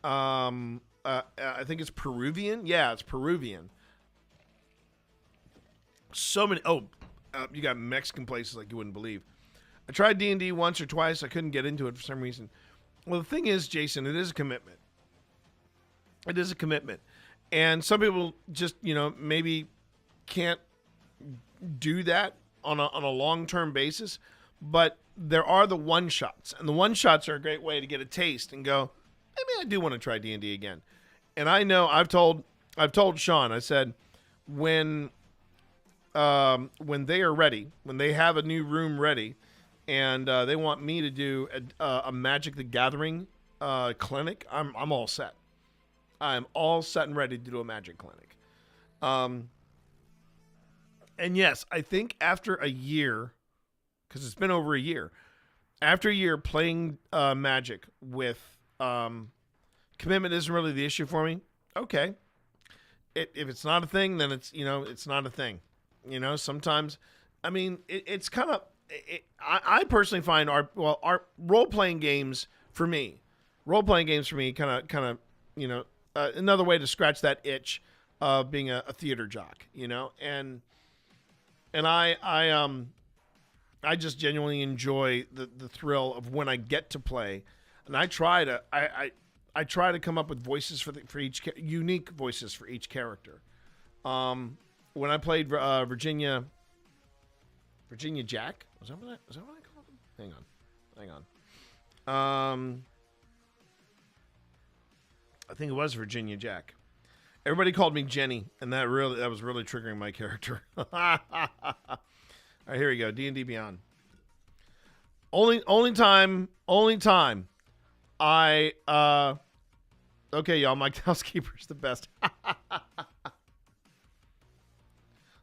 I think it's Peruvian. Yeah, it's Peruvian. So many. You got Mexican places like you wouldn't believe. I tried D&D once or twice. I couldn't get into it for some reason. Well, the thing is, Jason, it is a commitment. It is a commitment. And some people just, maybe can't do that on a long-term basis. But there are the one-shots. And the one-shots are a great way to get a taste and go, maybe I do want to try D&D again. And I know I've told Sean, I said, when they are ready, when they have a new room ready, and they want me to do a Magic the Gathering clinic, I'm all set. I'm all set and ready to do a Magic clinic. And yes, I think after a year, because it's been over a year, after a year playing Magic with commitment isn't really the issue for me. Okay, if it's not a thing, then it's not a thing. Sometimes, I mean, it's kind of. I personally find our role-playing games for me kind of another way to scratch that itch of being a theater jock, and I just genuinely enjoy the thrill of when I get to play, and I try to come up with voices for each unique voices for each character. When I played Virginia Jack, was that what I called him? Hang on. I think it was Virginia Jack. Everybody called me Jenny, and that was really triggering my character. All right, here we go. D&D Beyond. Only time I okay, y'all, Mike Housekeeper's the best.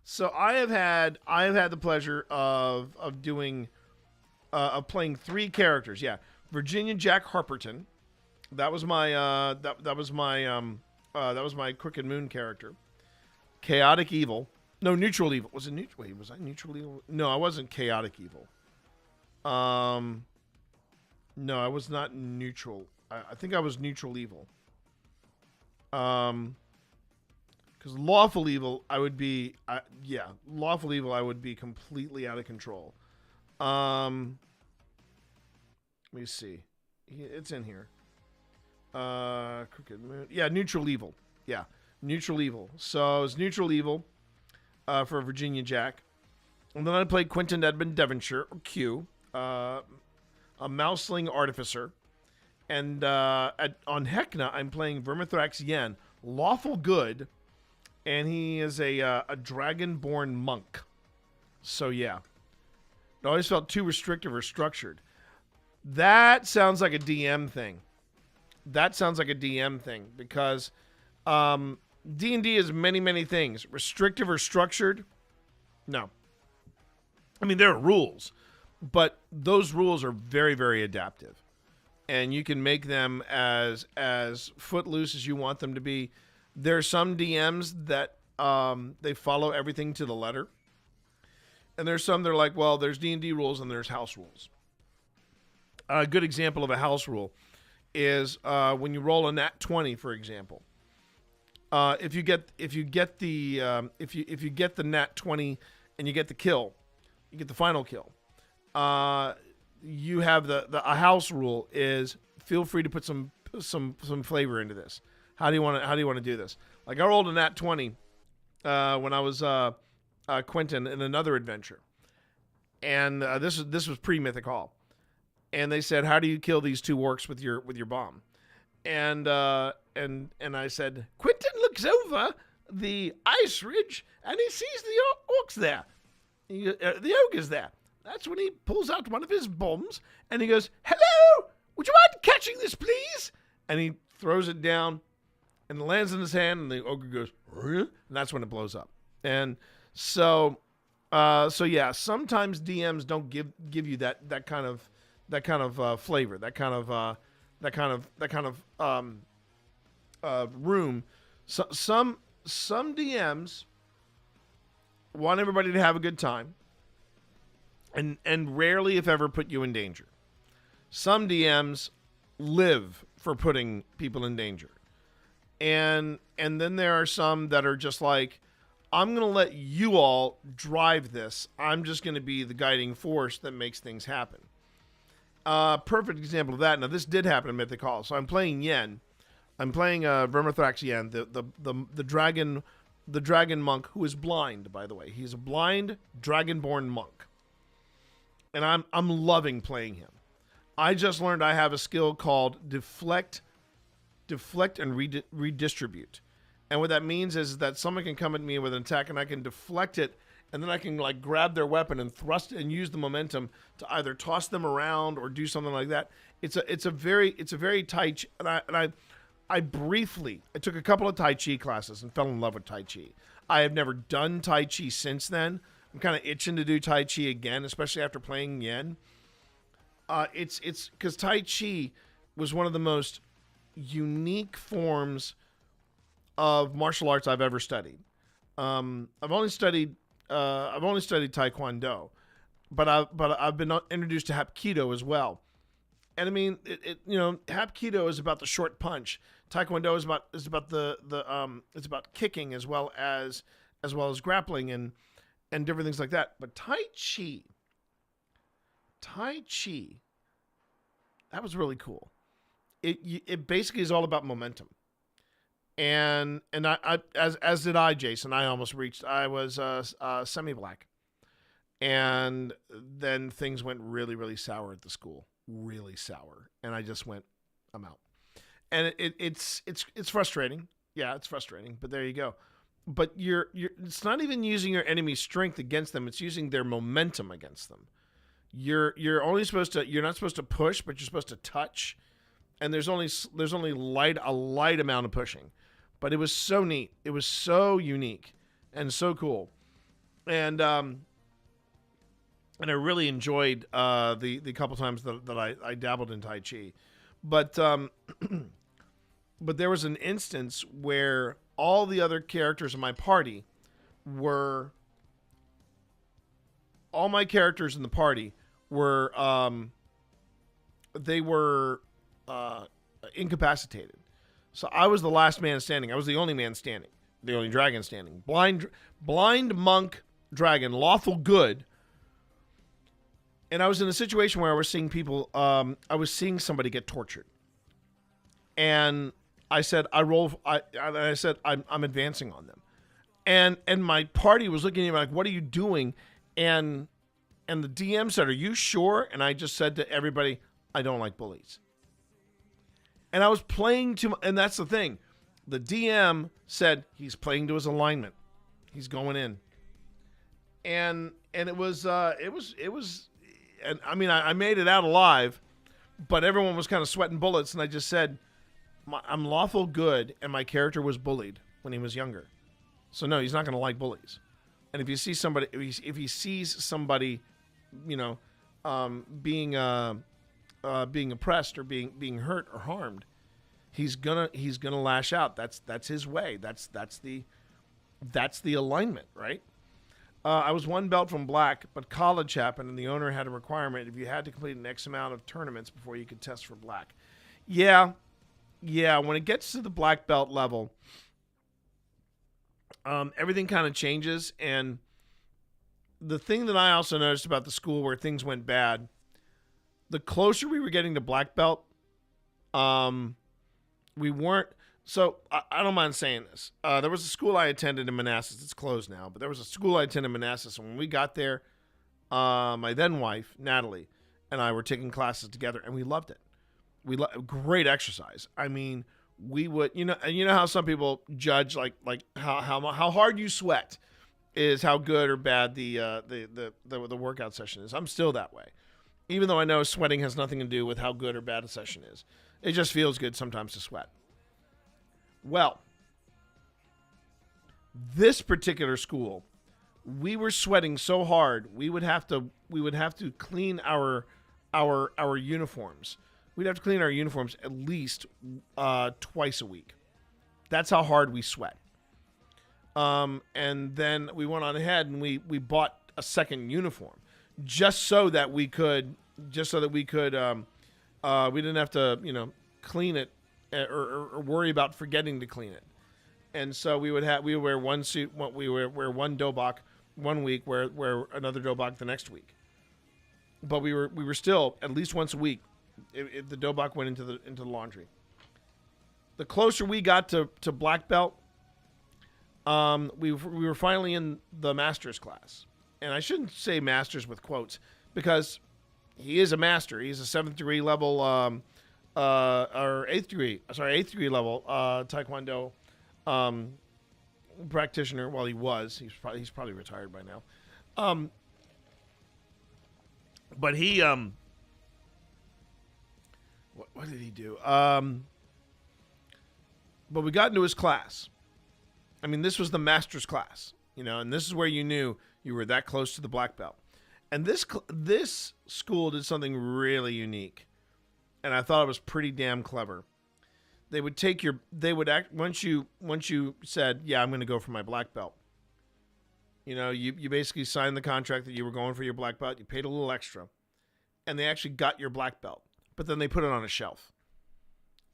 So I have had the pleasure of doing of playing 3 characters. Yeah, Virginia Jack Harperton. That was my that was my Crooked Moon character. Chaotic Evil. No, Neutral Evil. Was it neutral? Wait, was I Neutral Evil? No, I wasn't Chaotic Evil. No, I was not neutral. I think I was Neutral Evil. Because Lawful Evil, I would be, Lawful Evil, I would be completely out of control. Let me see. It's in here. Crooked Moon. Yeah, Neutral Evil. Yeah, Neutral Evil. So it's Neutral Evil for Virginia Jack. And then I played Quentin Edmund Devonshire, or Q, a Mouseling Artificer. And on Hekna, I'm playing Vermithrax Yen, Lawful Good, and he is a Dragonborn monk. So yeah, it always felt too restrictive or structured. That sounds like a DM thing. Because D&D is many things. Restrictive or structured? No. I mean, there are rules, but those rules are very, very adaptive. And you can make them as footloose as you want them to be. There are some DMs that they follow everything to the letter. And there's some that are like, well, there's D&D rules and there's house rules. A good example of a house rule is when you roll a nat 20, for example. If you get the nat 20 and you get the kill, you get the final kill. You have a house rule is feel free to put some flavor into this. How do you want to do this? Like I rolled a nat 20 when I was Quentin in another adventure, and this was pre-Mythic Hall, and they said, how do you kill these 2 orcs with your bomb? And I said, Quentin looks over the ice ridge and he sees the orcs there. The ogres there. That's when he pulls out one of his bombs and he goes, hello, would you mind catching this, please? And he throws it down and it lands in his hand and the ogre goes, and that's when it blows up. And so yeah, sometimes DMs don't give you that kind of flavor, that kind of room. So, some DMs want everybody to have a good time, and rarely, if ever, put you in danger. Some DMs live for putting people in danger, and then there are some that are just like, I'm going to let you all drive this. I'm just going to be the guiding force that makes things happen. Perfect example of that. Now, this did happen in Mythic Hall. So I'm playing Yen. I'm playing Vermithrax Yen, the dragon monk who is blind, by the way. He's a blind dragonborn monk. And I'm loving playing him. I just learned I have a skill called deflect and redistribute. And what that means is that someone can come at me with an attack and I can deflect it, and then I can like grab their weapon and thrust it and use the momentum to either toss them around or do something like that. It's a very Tai Chi, and I took a couple of Tai Chi classes and fell in love with Tai Chi. I have never done Tai Chi since then. I'm kind of itching to do Tai Chi again, especially after playing Yen. It's because Tai Chi was one of the most unique forms of martial arts I've ever studied. I've only studied Taekwondo, but I've been introduced to Hapkido as well. And I mean, Hapkido is about the short punch. Taekwondo is about kicking as well as grappling and different things like that. But Tai Chi, that was really cool. It basically is all about momentum. And I as did I, Jason. I almost reached. I was semi-black, and then things went really, really sour at the school. Really sour, and I just went, I'm out. And it's frustrating. Yeah, it's frustrating. But there you go. But it's not even using your enemy's strength against them. It's using their momentum against them. You're not supposed to push, but you're supposed to touch. And there's only a light amount of pushing. But it was so neat. It was so unique and so cool. And I really enjoyed the couple times that I dabbled in Tai Chi. But there was an instance where all the other characters in my party were incapacitated. So I was the last man standing. I was the only man standing, the only dragon standing. Blind monk dragon, lawful good. And I was in a situation where I was seeing people. I was seeing somebody get tortured, and I said, I'm advancing on them, and my party was looking at me like, "What are you doing?" And the DM said, "Are you sure?" And I just said to everybody, "I don't like bullies." And I was playing and that's the thing. The DM said he's playing to his alignment. He's going in. And it was, and I mean, I made it out alive, but everyone was kind of sweating bullets. And I just said, I'm lawful good. And my character was bullied when he was younger. So no, he's not going to like bullies. And if he sees somebody, being oppressed or being hurt or harmed, he's gonna lash out. That's his way. That's the alignment, right? I was one belt from black, but college happened, and the owner had a requirement if you had to complete an X amount of tournaments before you could test for black. Yeah. When it gets to the black belt level, everything kind of changes. And the thing that I also noticed about the school where things went bad, the closer we were getting to black belt, we weren't. So I don't mind saying this. There was a school I attended in Manassas. It's closed now, but there was a school I attended in Manassas. And when we got there, my then wife, Natalie, and I were taking classes together, and we loved it. Great exercise. I mean, we would, and you know how some people judge like how hard you sweat is how good or bad the workout session is. I'm still that way. Even though I know sweating has nothing to do with how good or bad a session is. It just feels good sometimes to sweat. Well, this particular school, we were sweating so hard, we would have to clean our uniforms. We'd have to clean our uniforms at least twice a week. That's how hard we sweat. And then we went on ahead and we bought a second uniform. Just so that we could, we didn't have to, clean it or worry about forgetting to clean it. And so we would wear one suit, we would wear one dobak one week, wear another dobak the next week. but we were still at least once a week. If the dobok went into the laundry. The closer we got to black belt, we were finally in the master's class, and I shouldn't say masters with quotes because he is a master. He's a 7th degree level, or 8th degree level Taekwondo practitioner. Well, he was. He's probably retired by now. But he what did he do? But we got into his class. I mean, this was the master's class, and this is where you knew you were that close to the black belt. And this school did something really unique, and I thought it was pretty damn clever. They would once you said, yeah, I'm going to go for my black belt. You basically signed the contract that you were going for your black belt. You paid a little extra, and they actually got your black belt. But then they put it on a shelf,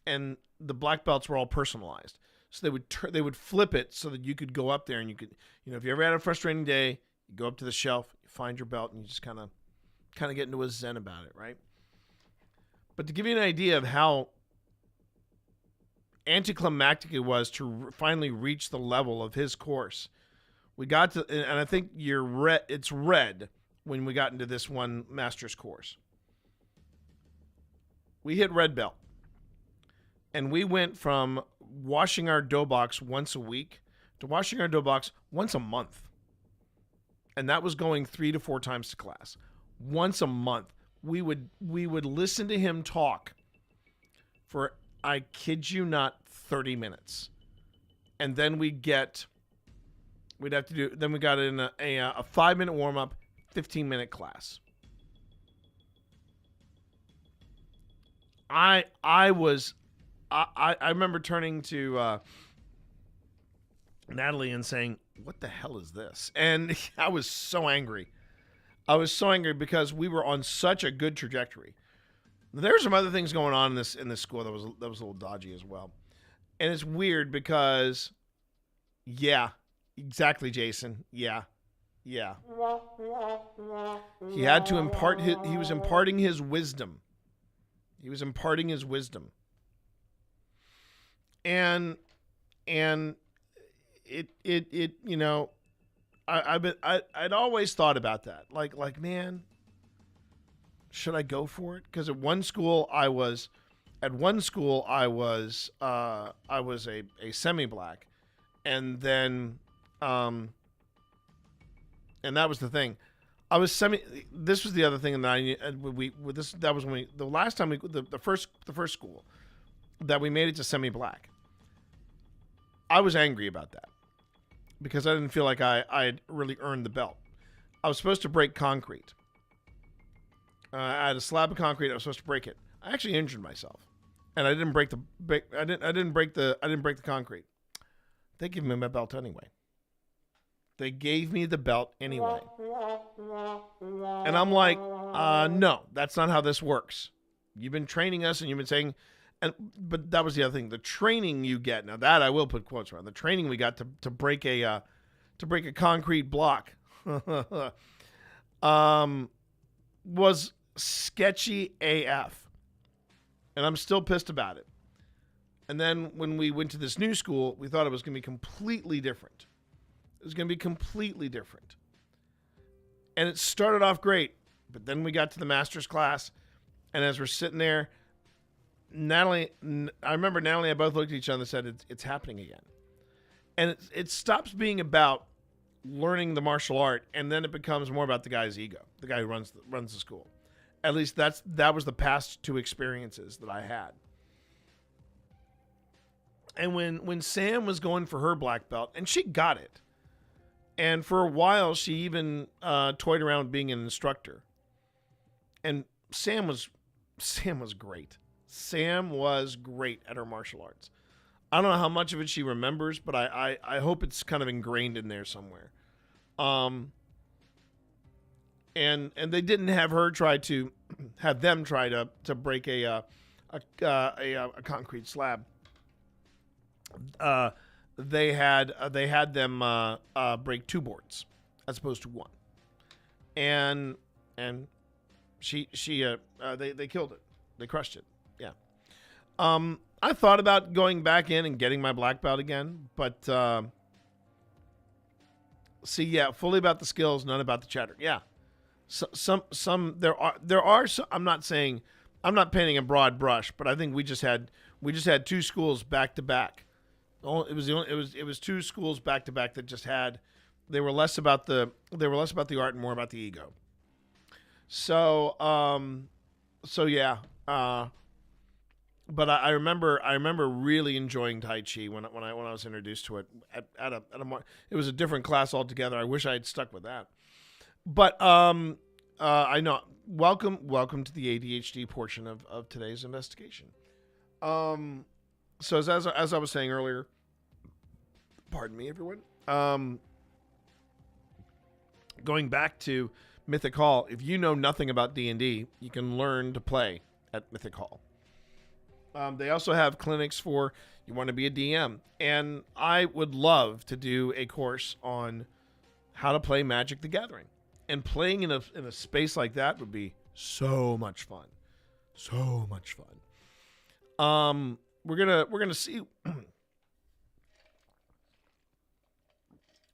and the black belts were all personalized. So they would flip it so that you could go up there and you could, if you ever had a frustrating day, you go up to the shelf, you find your belt, and you just kind of get into a zen about it, right? But to give you an idea of how anticlimactic it was to finally reach the level of his course, we got to, and I think it's red when we got into this one master's course. We hit red belt. And we went from washing our doboks once a week to washing our doboks once a month. And that was going 3 to 4 times to class. Once a month. We would listen to him talk for, I kid you not, 30 minutes. And then we got in a 5-minute warm-up, 15-minute class. I remember turning to Natalie and saying, what the hell is this? And I was so angry. I was so angry because we were on such a good trajectory. There were some other things going on in this school that was a little dodgy as well. And it's weird because, yeah, exactly, Jason. Yeah. He had to impart he was imparting his wisdom. And it I'd always thought about that. Like, man, should I go for it? Because at one school I was a semi-black, and then and that was the thing. I was This was the other thing that that was when the last time the first school that we made it to semi-black. I was angry about that because I didn't feel like I had really earned the belt. I was supposed to break concrete. I had a slab of concrete. I was supposed to break it. I actually injured myself, and I didn't break the concrete. They gave me my belt anyway. And I'm like, no, that's not how this works. You've been training us, and you've been saying, but that was the other thing. The training you get, now that I will put quotes around, the training we got to break a concrete block was sketchy AF. And I'm still pissed about it. And then when we went to this new school, we thought it was going to be completely different. It was going to be completely different. And it started off great. But then we got to the master's class. And as we're sitting there, I remember Natalie and I both looked at each other and said, it's happening again. And it stops being about learning the martial art, and then it becomes more about the guy's ego, the guy who runs the school. At least that was the past 2 experiences that I had. And when Sam was going for her black belt, and she got it, and for a while she even toyed around with being an instructor. And Sam was great. Sam was great at her martial arts. I don't know how much of it she remembers, but I hope it's kind of ingrained in there somewhere. And they didn't have them try to break a concrete slab. They had them break 2 boards as opposed to 1, and they killed it. They crushed it. Yeah. I thought about going back in and getting my black belt again, but fully about the skills, none about the chatter. Yeah. Some there are some, I'm not painting a broad brush, but I think we just had 2 schools back to back. It was 2 schools back to back that just had, they were less about the art and more about the ego. So yeah. But I remember really enjoying Tai Chi when I was introduced to it it was a different class altogether. I wish I had stuck with that. But I know. Welcome to the ADHD portion of today's investigation. So as I was saying earlier, pardon me, everyone. Going back to Mythic Hall, if you know nothing about D&D, you can learn to play at Mythic Hall. They also have clinics for you want to be a DM, and I would love to do a course on how to play Magic the Gathering. And playing in a space like that would be so much fun. So much fun. We're gonna see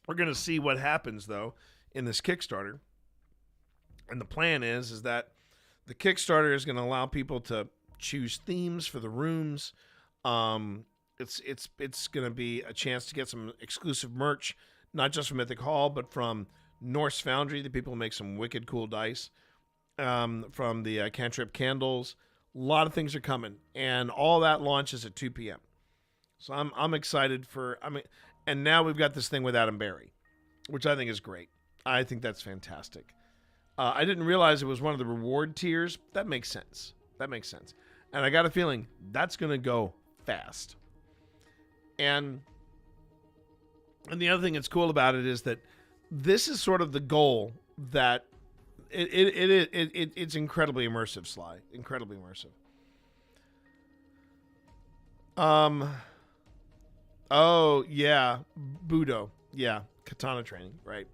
we're gonna see what happens though in this Kickstarter. And the plan is that the Kickstarter is gonna allow people to choose themes for the rooms. It's gonna be a chance to get some exclusive merch, not just from Mythic Hall, but from Norse Foundry. The people make some wicked cool dice. From the Cantrip candles, a lot of things are coming, and all that launches at 2 p.m. So I'm excited and now we've got this thing with Adam Berry, which I think is great. I think that's fantastic. I didn't realize it was one of the reward tiers. That makes sense. And I got a feeling that's going to go fast. And the other thing that's cool about it is that this is sort of the goal that it's incredibly immersive, Sly. Incredibly immersive. Oh yeah, Budo. Yeah, katana training, right?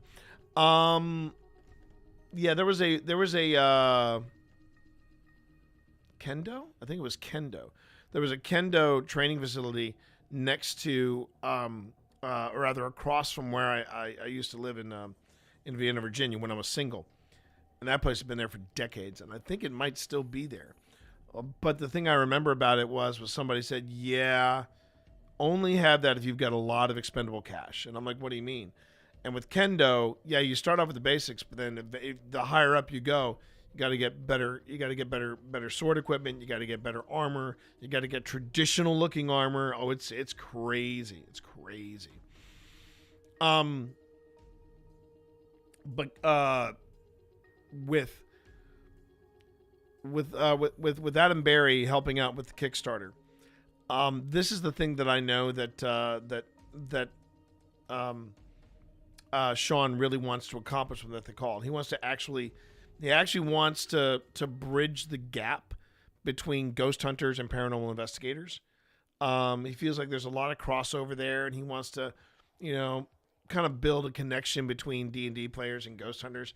Yeah, there was a Kendo? I think it was Kendo. There was a Kendo training facility next to, or rather across from where I used to live in Vienna, Virginia when I was single. And that place had been there for decades, and I think it might still be there. But the thing I remember about it was somebody said, yeah, only have that if you've got a lot of expendable cash. And I'm like, what do you mean? And with Kendo, yeah, you start off with the basics, but then the higher up you go, you got to get better. You got to get better sword equipment. You got to get better armor. You got to get traditional looking armor. Oh, it's crazy. It's crazy. But with Adam Berry helping out with the Kickstarter, this is the thing that I know that Sean really wants to accomplish with the call. He actually wants to bridge the gap between ghost hunters and paranormal investigators. He feels like there's a lot of crossover there, and he wants to, kind of build a connection between D&D players and ghost hunters.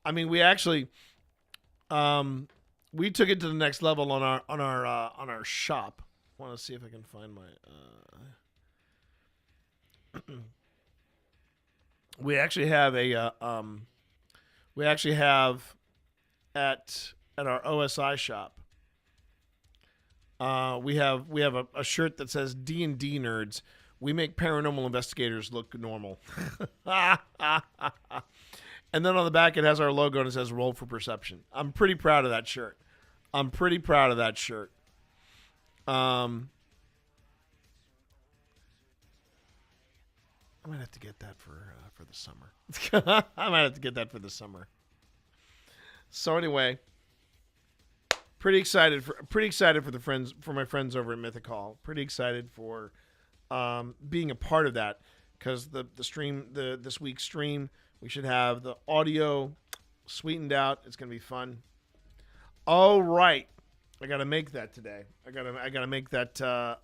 I mean, we actually we took it to the next level on our shop. I want to see if I can find my we actually have at our OSI shop. We have a shirt that says D&D nerds. We make paranormal investigators look normal. And then on the back it has our logo and it says roll for perception. I'm pretty proud of that shirt. I might have to get that for the summer. I might have to get that for the summer. So anyway, pretty excited for my friends over at Mythic Hall. Pretty excited for being a part of that, because the stream, this week's stream, we should have the audio sweetened out. It's gonna be fun. All right, I gotta make that today. I gotta make that. I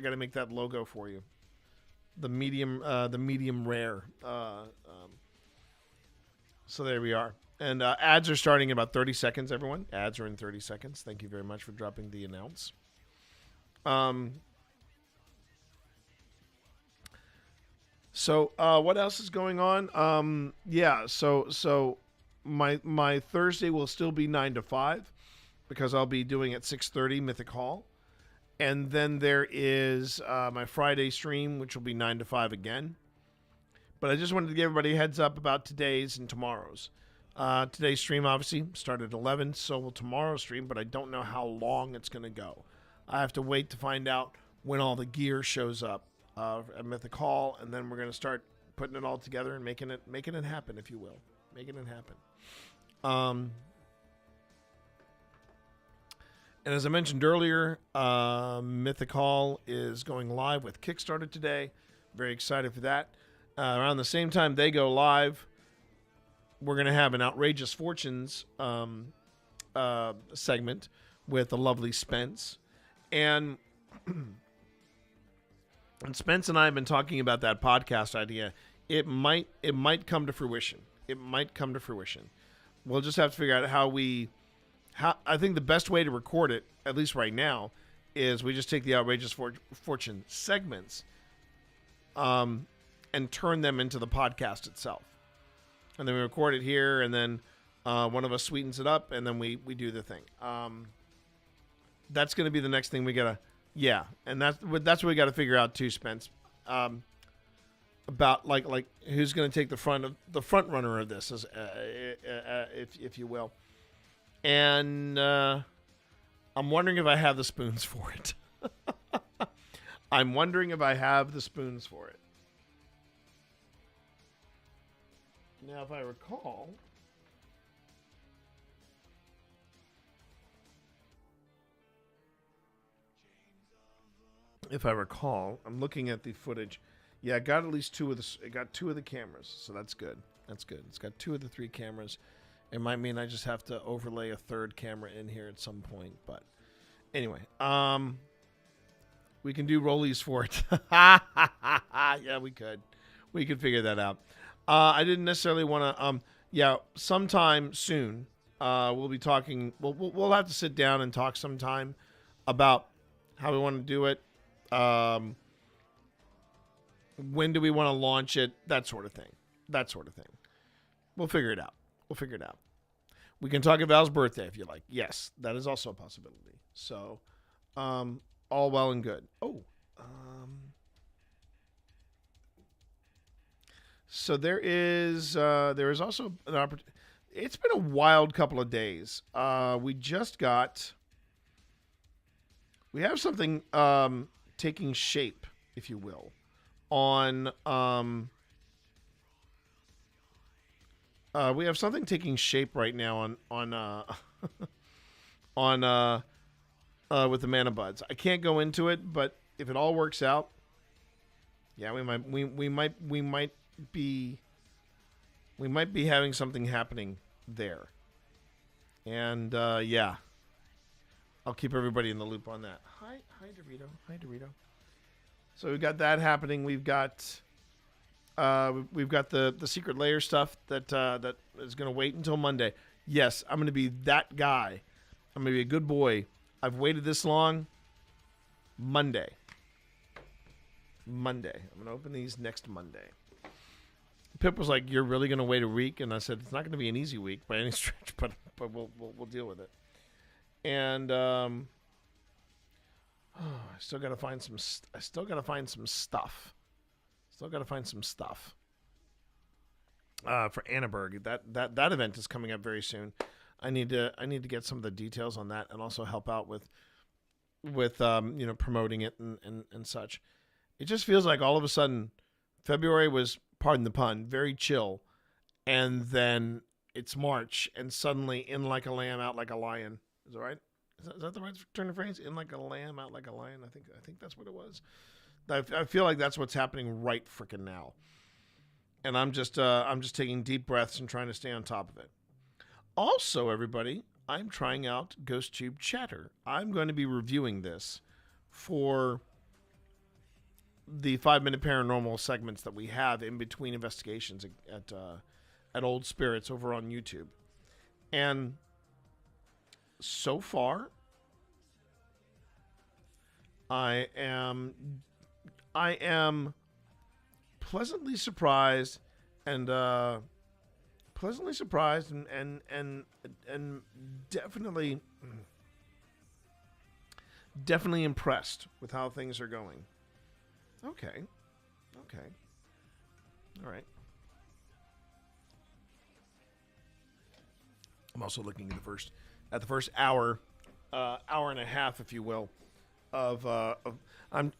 gotta make that logo for you. The medium rare. So there we are. And ads are starting in about 30 seconds, everyone. Ads are in 30 seconds. Thank you very much for dropping the announce. So what else is going on? Yeah, so my Thursday will still be 9 to 5 because I'll be doing at 6:30 Mythic Hall. And then there is my Friday stream, which will be 9 to 5 again. But I just wanted to give everybody a heads up about today's and tomorrow's. Today's stream obviously started at 11, so will tomorrow's stream, but I don't know how long it's going to go. I have to wait to find out when all the gear shows up at Mythic Hall, and then we're going to start putting it all together and making it happen, if you will. Making it happen. And as I mentioned earlier, Mythic Hall is going live with Kickstarter today. Very excited for that. Around the same time they go live, we're going to have an Outrageous Fortunes segment with the lovely Spence. And Spence and I have been talking about that podcast idea. It might come to fruition. It might come to fruition. We'll just have to figure out how I think the best way to record it, at least right now, is we just take the Outrageous Fortune segments and turn them into the podcast itself. And then we record it here, and then one of us sweetens it up, and then we do the thing. That's going to be the next thing we got to... Yeah, and that's what we got to figure out too, Spence. About like who's going to take the front runner of this, if you will. And I'm wondering if I have the spoons for it. I'm wondering if I have the spoons for it. Now, if I recall, I'm looking at the footage. Yeah, I got at least two of the cameras, so that's good. That's good. It's got 2 of the 3 cameras. It might mean I just have to overlay a 3rd camera in here at some point, but anyway, we can do rollies for it. Yeah, we could figure that out. I didn't necessarily want to. Sometime soon, we'll be talking. We'll have to sit down and talk sometime about how we want to do it. When do we want to launch it? That sort of thing. We'll figure it out. We can talk about Val's birthday if you like. Yes, that is also a possibility. So, all well and good. So there is also an opportunity. It's been a wild couple of days. We have something taking shape, if you will, on we have something taking shape right now on with the Mana Buds. I can't go into it, but if it all works out, yeah, we might be having something happening there. And yeah, I'll keep everybody in the loop on that. Hi Dorito. So we've got that happening. We've got the secret layer stuff that is going to wait until Monday. Yes, I'm going to be that guy. I'm going to be a good boy. I've waited this long. Monday. I'm going to open these next Monday. Pip was like, "You're really going to wait a week?" And I said, "It's not going to be an easy week by any stretch, but we'll deal with it." And I still got to find some stuff. For Annaberg. That event is coming up very soon. I need to get some of the details on that and also help out with promoting it and such. It just feels like all of a sudden February was, pardon the pun, very chill, and then it's March and suddenly in like a lamb, out like a lion. Is that right? Is that the right turn of phrase? In like a lamb, out like a lion. I think that's what it was. I feel like that's what's happening right frickin' now. And I'm just taking deep breaths and trying to stay on top of it. Also, everybody, I'm trying out GhostTube Chatter. I'm going to be reviewing this for the 5-minute paranormal segments that we have in between investigations at Old Spirits over on YouTube. And so far, I am pleasantly surprised and definitely impressed with how things are going. Okay. All right. I'm also looking at the first hour and a half, if you will, of I'm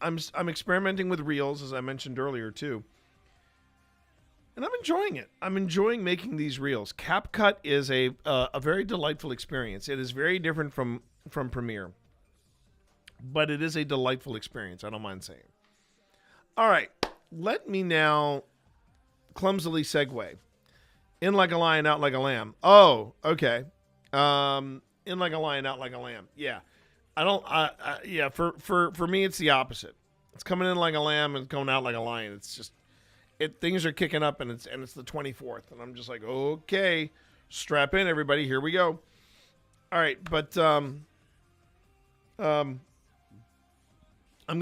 experimenting with reels, as I mentioned earlier too, and I'm enjoying it. I'm enjoying making these reels. CapCut is a very delightful experience. It is very different from Premiere, but it is a delightful experience. I don't mind saying. All right, let me now clumsily segue. In like a lion, out like a lamb. Oh, okay. In like a lion, out like a lamb. Yeah. Yeah, for me it's the opposite. It's coming in like a lamb and going out like a lion. It's just things are kicking up and it's the 24th and I'm just like, "Okay, strap in everybody. Here we go." All right, but I'm going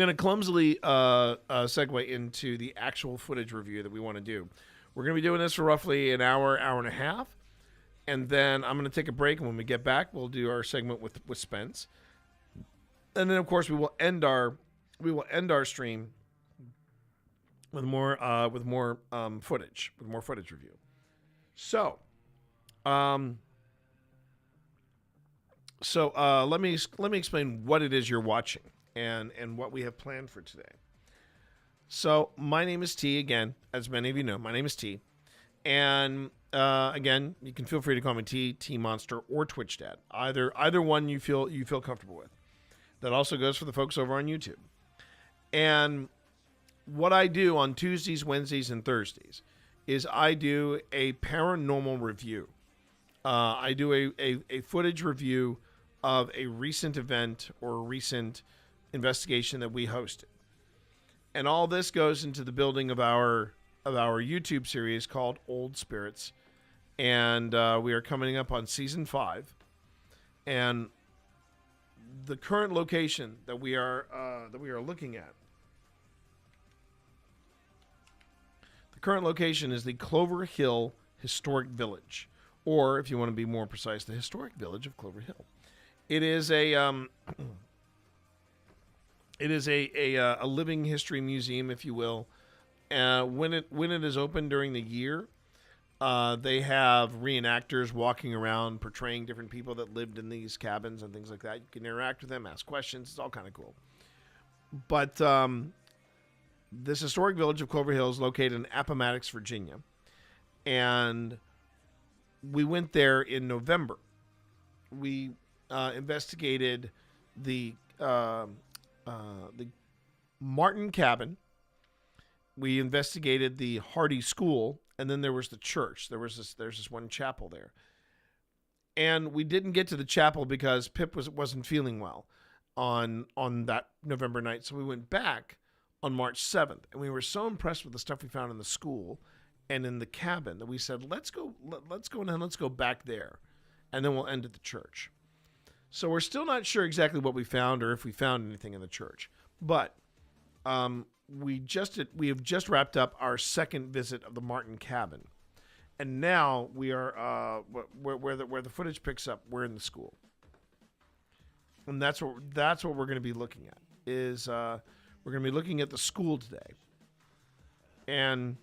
to clumsily segue into the actual footage review that we want to do. We're going to be doing this for roughly an hour and a half. And then I'm going to take a break. And when we get back, we'll do our segment with Spence. And then, of course, we will end our stream with more footage review. So, let me explain what it is you're watching and what we have planned for today. So my name is T, again, as many of you know. My name is T. And again, you can feel free to call me T Monster, or Twitch Dad. Either one you feel comfortable with. That also goes for the folks over on YouTube. And what I do on Tuesdays, Wednesdays, and Thursdays is I do a paranormal review. I do a footage review of a recent event or a recent investigation that we hosted. And all this goes into the building of our YouTube series called Old Spirits, and we are coming up on season 5. And the current location that we are looking at, the current location is the Clover Hill Historic Village, or if you want to be more precise, the historic village of Clover Hill. It is a living history museum, if you will. When it is open during the year, they have reenactors walking around portraying different people that lived in these cabins and things like that. You can interact with them, ask questions. It's all kind of cool. But this historic village of Clover Hill is located in Appomattox, Virginia. And we went there in November. We investigated the Martin Cabin. We investigated the Hardy School, and then there was the church. There's this one chapel there. And we didn't get to the chapel because Pip wasn't feeling well on that November night. So we went back on March 7th, and we were so impressed with the stuff we found in the school and in the cabin that we said, let's go back there, and then we'll end at the church. So we're still not sure exactly what we found or if we found anything in the church, but we have just wrapped up our second visit of the Martin Cabin, and now we are where the footage picks up. We're in the school, and that's what we're going to be looking at. We're going to be looking at the school today, and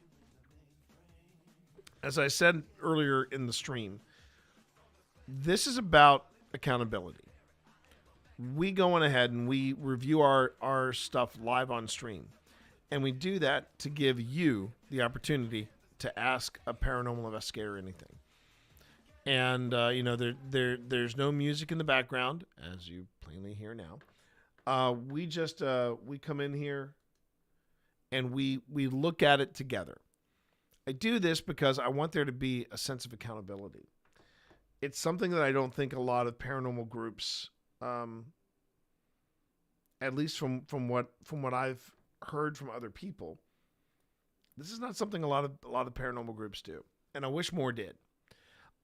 as I said earlier in the stream, this is about accountability. We go on ahead and we review our stuff live on stream. And we do that to give you the opportunity to ask a paranormal investigator anything. And, there's no music in the background, as you plainly hear now. We come in here and we look at it together. I do this because I want there to be a sense of accountability. It's something that I don't think a lot of paranormal groups, at least from what I've heard from other people, this is not something a lot of paranormal groups do. and I wish more did.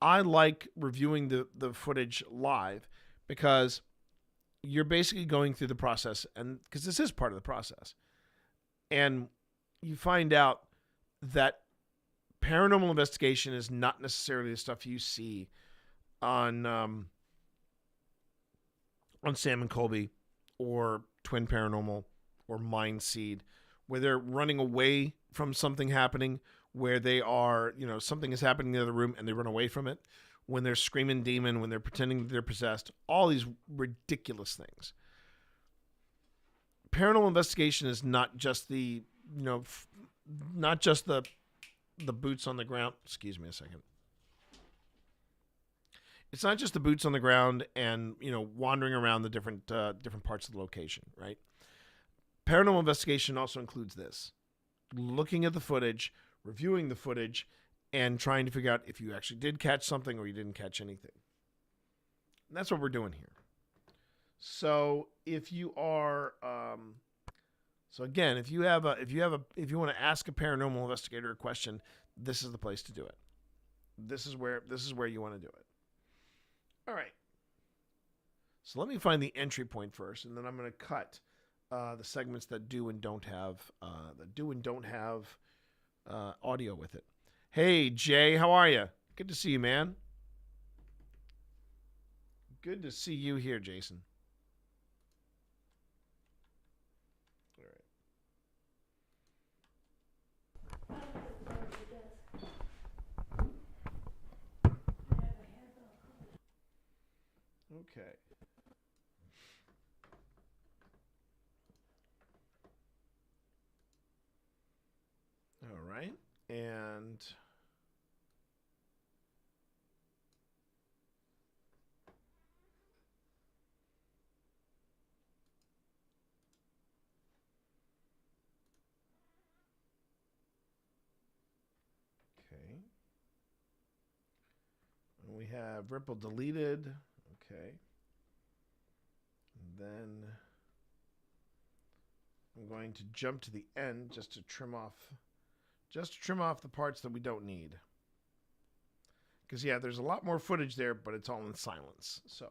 I like reviewing the footage live because you're basically going through the process, and because this is part of the process, and you find out that paranormal investigation is not necessarily the stuff you see on Sam and Colby or Twin Paranormal or Mind Seed, where they're running away from something happening, where they are, something is happening in the other room and they run away from it, when they're screaming demon, when they're pretending that they're possessed, all these ridiculous things. Paranormal investigation is not just the, not just the boots on the ground. Excuse me a second. It's not just the boots on the ground and, wandering around the different parts of the location, right? Paranormal investigation also includes this. Looking at the footage, reviewing the footage, and trying to figure out if you actually did catch something or you didn't catch anything. And that's what we're doing here. So if you are, if you want to ask a paranormal investigator a question, this is the place to do it. This is where you want to do it. All right. So let me find the entry point first, and then I'm going to cut the segments that do and don't have audio with it. Hey, Jay, how are you? Good to see you, man. Good to see you here, Jason. All right. Okay. All right. And okay. And we have Ripple deleted. Okay. And then I'm going to jump to the end just to trim off the parts that we don't need. Because, yeah, there's a lot more footage there, but it's all in silence. So,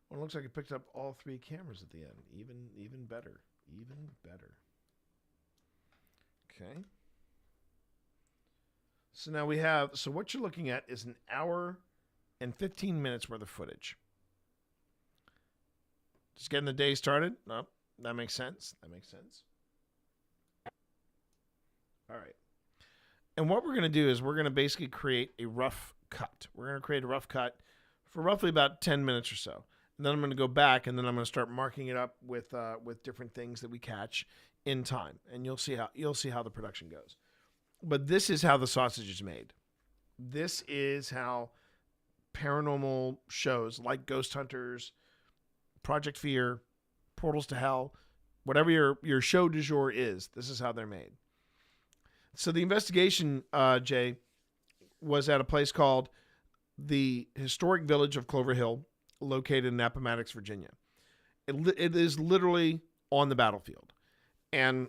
well, it looks like it picked up all three cameras at the end. Even better. Even better. Okay. So now so what you're looking at is an hour and 15 minutes worth of footage. Just getting the day started? No, that makes sense. All right. And what we're going to do is we're going to basically create a rough cut. We're going to create a rough cut for roughly about 10 minutes or so. And then I'm going to go back and then I'm going to start marking it up with different things that we catch in time. And you'll see how the production goes. But this is how the sausage is made. This is how paranormal shows like Ghost Hunters, Project Fear, Portals to Hell, whatever your show du jour is, this is how they're made. So the investigation, Jay, was at a place called the Historic Village of Clover Hill, located in Appomattox, Virginia. It is literally on the battlefield. And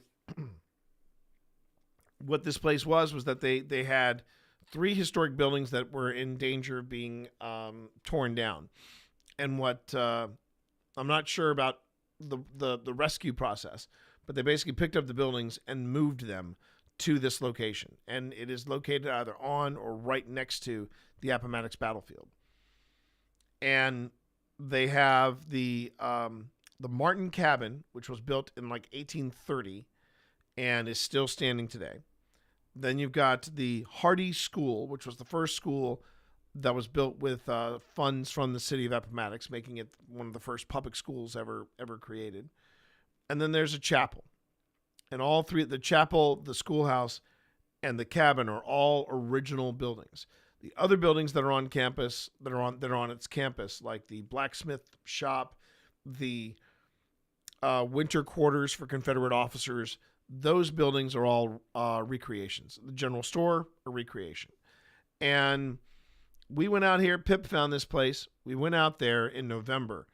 what this place was that they had 3 historic buildings that were in danger of being torn down. And what I'm not sure about the rescue process, but they basically picked up the buildings and moved them to this location. And it is located either on or right next to the Appomattox battlefield. And they have the Martin Cabin, which was built in like 1830 and is still standing today. Then you've got the Hardy School, which was the first school that was built with funds from the city of Appomattox, making it one of the first public schools ever created. And then there's a chapel. And all three, the chapel, the schoolhouse, and the cabin are all original buildings. The other buildings that are on campus, that are on its campus, like the blacksmith shop, the winter quarters for Confederate officers, those buildings are all recreations. The general store, a recreation. And we went out here. Pip found this place. We went out there in November,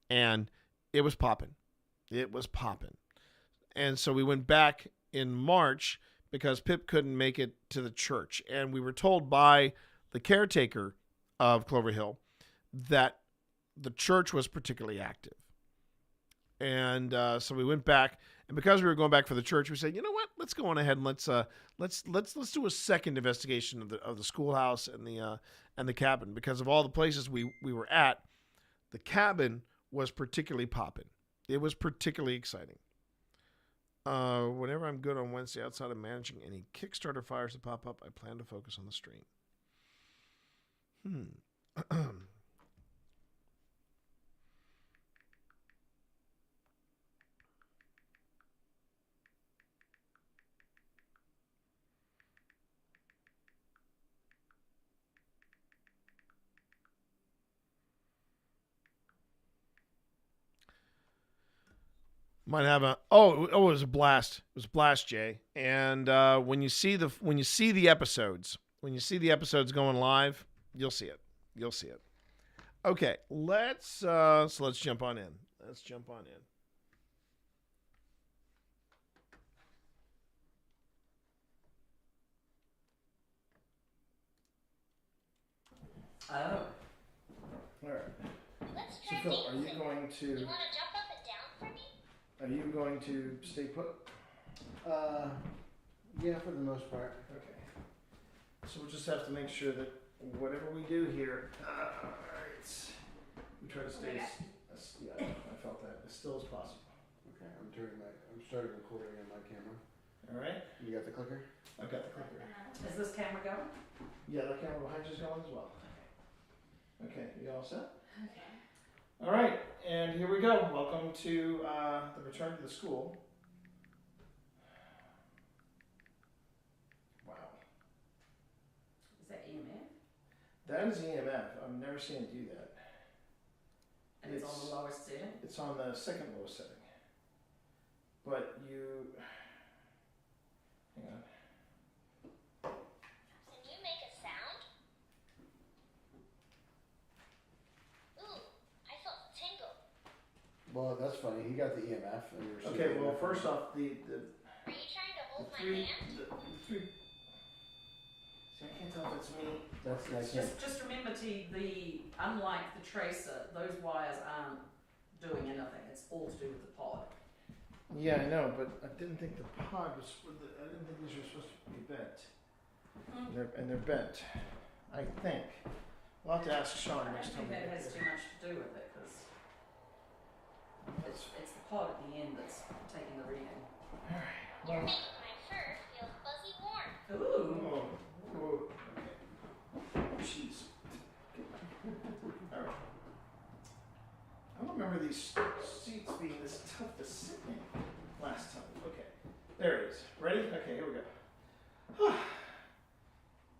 and it was popping. It was popping. And so we went back in March because Pip couldn't make it to the church. And we were told by the caretaker of Clover Hill that the church was particularly active. And so we went back, and because we were going back for the church, we said, you know what? Let's go on ahead and let's do a second investigation of the schoolhouse and the cabin, because of all the places we were at. The cabin was particularly popping. It was particularly exciting. Whenever I'm good on Wednesday, outside of managing any Kickstarter fires that pop up, I plan to focus on the stream. Might have a it was a blast. It was a blast, Jay. And when you see the episodes going live, you'll see it. You'll see it. Okay, let's jump on in. Let's jump on in. Oh. All right. Let's So try Phil, are you dancing. going to? You want to jump up and down for me? Are you going to stay put? Yeah, for the most part. Okay. So we'll just have to make sure that whatever we do here, we try to stay I felt that, as still as possible. Okay, I'm starting recording on my camera. All right. You got the clicker? I've got the clicker. Is this camera going? Yeah, the camera behind you's going as well. Okay, you all set? Okay. All right, and here we go. Welcome to the return to the school. Wow. Is that EMF? That is EMF. I've never seen it do that. And it's on the lowest setting? It's on the second lowest setting. But you... Hang on. Can you make a sound? Ooh, I felt a tingle. Well, that's funny. He got the EMF. And you were Okay, seeing well, EMF. first off, Are you trying to hold my hand? the three... See, I can't tell if it's me. Just remember, unlike the tracer, those wires aren't doing anything. It's all to do with the pod. Yeah, I know, but I didn't think the pod was... I didn't think these were supposed to be bent. And they're bent. I think. We'll have to ask Sean I next time. don't think that has too much to do with it, because it's the pod at the end that's taking the reading. You're making my fur feel fuzzy warm. Ooh. Whoa. Okay. Jeez. All right. I don't remember these seats being this tough to sit in last time. Okay. There it is. Ready? Okay, here we go.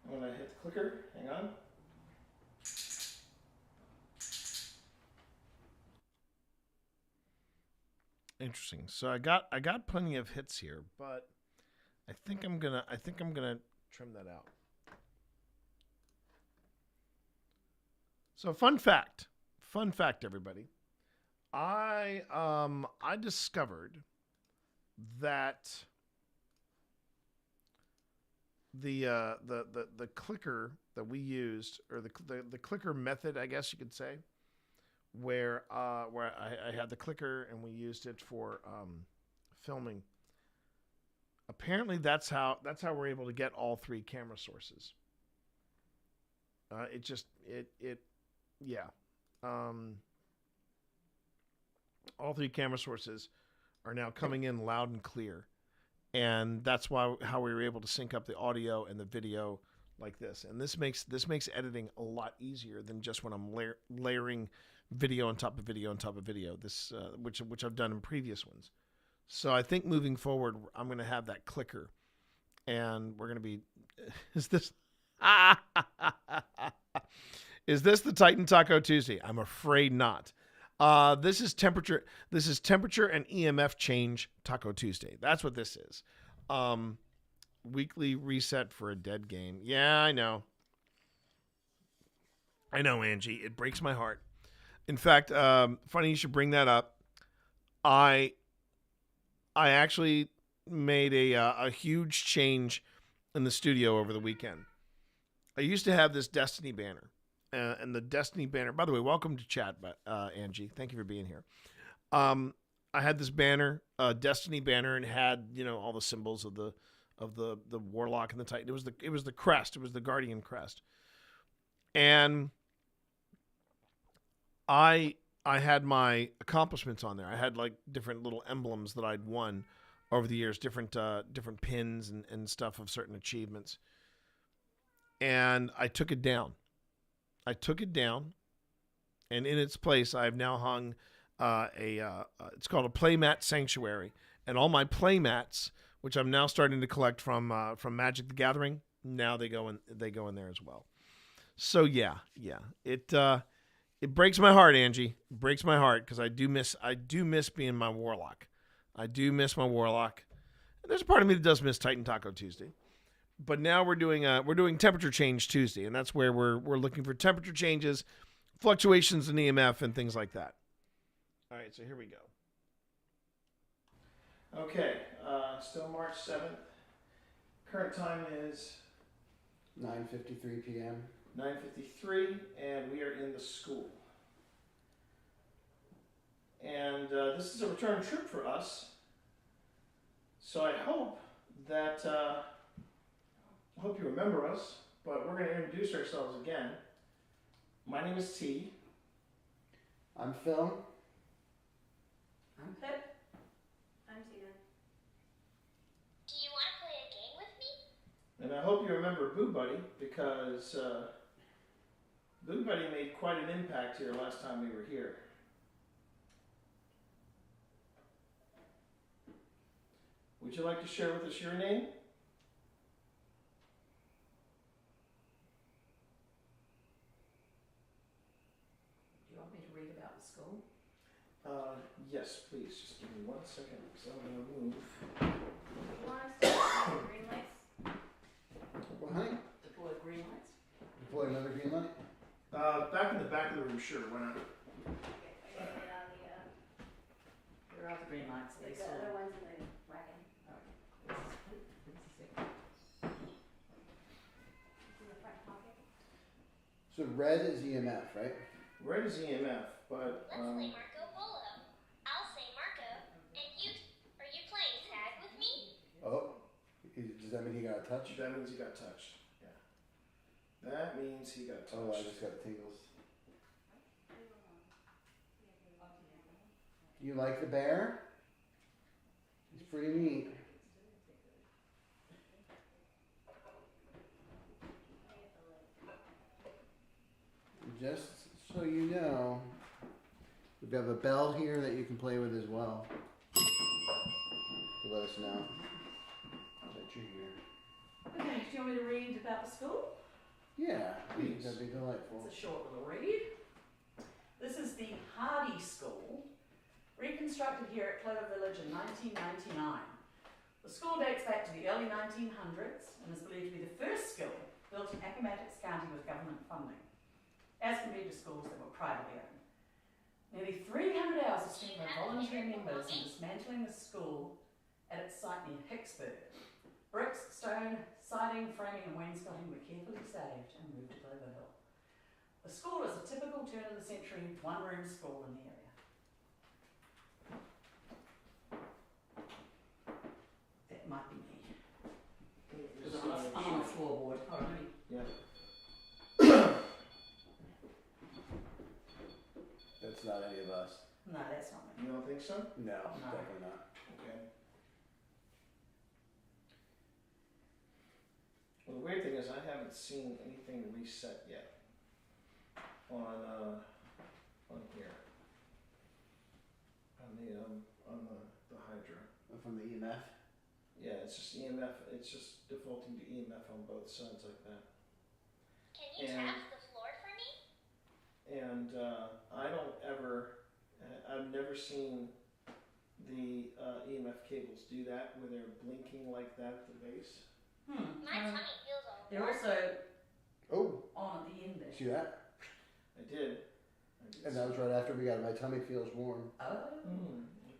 I'm going to hit the clicker. Hang on. Interesting. So I got plenty of hits here, but I think I'm gonna trim that out. So fun fact, everybody. I discovered that the clicker that we used, or the clicker method, I guess you could say, where I had the clicker and we used it for filming. Apparently, that's how we're able to get all three camera sources. All three camera sources are now coming in loud and clear, and that's how we were able to sync up the audio and the video like this. And this makes editing a lot easier than just when I'm layering video on top of video on top of video. This which I've done in previous ones. So I think moving forward, I'm going to have that clicker, and we're going to be. Is this the Titan Taco Tuesday? I'm afraid not. This is temperature and EMF change Taco Tuesday. That's what this is. Weekly reset for a dead game. Yeah, I know. I know, Angie. It breaks my heart. In fact, funny you should bring that up. I actually made a huge change in the studio over the weekend. I used to have this Destiny banner, and the Destiny banner. By the way, welcome to chat, Angie. Thank you for being here. I had this banner, Destiny banner, and had all the symbols of the Warlock and the Titan. It was the crest. It was the Guardian crest, and I had my accomplishments on there. I had like different little emblems that I'd won over the years, different pins and stuff of certain achievements. And I took it down. And in its place, I've now hung it's called a playmat sanctuary, and all my playmats, which I'm now starting to collect from Magic the Gathering, now they go in there as well. So yeah, it breaks my heart, Angie. It breaks my heart because I do miss being my Warlock. I do miss my Warlock. And there's a part of me that does miss Titan Taco Tuesday. But now we're doing temperature change Tuesday, and that's where we're looking for temperature changes, fluctuations in EMF, and things like that. All right, so here we go. Okay, still March 7th. Current time is 9:53 p.m. 9:53, and we are in the school. And this is a return trip for us. So I hope that I hope you remember us, but we're going to introduce ourselves again. My name is T. I'm Phil. I'm Pip. I'm Tina. Do you want to play a game with me? And I hope you remember Boo Buddy, because Boo Buddy made quite an impact here last time we were here. Would you like to share with us your name? Do you want me to read about the school? Yes, please. Just give me 1 second, because I'm going to move. You want us to deploy green lights? Well, honey, Deploy green lights? deploy another green light. Back in the back of the room, sure. Why not? Okay, I gotta get out the, Where are the green lights? They the saw. other ones in the wagon. In the front pocket. So red is EMF, right? Red is EMF, but Let's play Marco Polo. I'll say Marco, and are you playing tag with me? Oh, does that mean he got a touch? that means he got touched. Yeah. That means he got touched. Oh, I just got tingles. Do you like the bear? He's pretty neat. Just so you know, we have a bell here that you can play with as well. To let us know that you're here. Okay, do you want me to read about the school? Yeah, Please. that'd be delightful. It's a short little read. This is the Hardy School, reconstructed here at Clover Village in 1999. The school dates back to the early 1900s and is believed to be the first school built in Appomattox County with government funding, as compared to schools that were privately owned. Nearly 300 hours are spent by volunteer members in dismantling the school at its site near Hicksburg. Bricks, stone, siding, framing and wainscoting were carefully saved and moved to Clover Hill. The school is a typical turn-of-the-century one-room school in the area. That might be me. Because I'm on a floorboard. Oh, really? Yeah. That's not any of us. No, that's not me. You don't think so? No, definitely not. Okay. Well, the weird thing is I haven't seen anything reset yet on here. On the Hydra. From the EMF? Yeah, it's just EMF. It's just defaulting to EMF on both sides like that. Can you tap the floor for me? And I've never seen the EMF cables do that, where they're blinking like that at the base. My tummy feels all They're also Oh, on at the end there. see that? I did. And that was right after we got it. My tummy feels warm. Oh.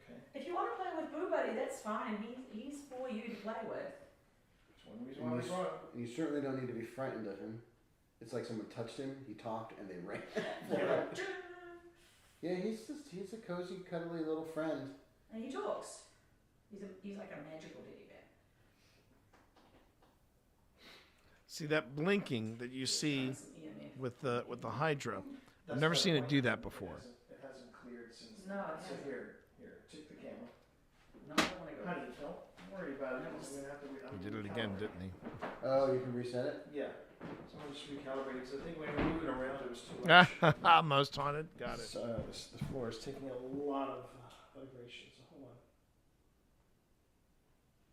Okay. If you want to play with Boo Buddy, that's fine. He's for you to play with. That's one reason why we saw it. And you certainly don't need to be frightened of him. It's like someone touched him, he talked, and they ran. Yeah, he's a cozy, cuddly little friend. And he talks. He's like a magical teddy bear. See that blinking that you see with the Hydra? I've never seen it do that before. It hasn't cleared since. No, it So hasn't. here, take the camera. No, I don't want to go. Honey, don't worry about it. I'm gonna have to He I'm did it gonna again, calibrate. didn't he? Oh, you can reset it? Yeah. So I'm just recalibrating because I think when we were moving around, it was too much. Most haunted. Got it. The floor is taking a lot of vibration. So hold on.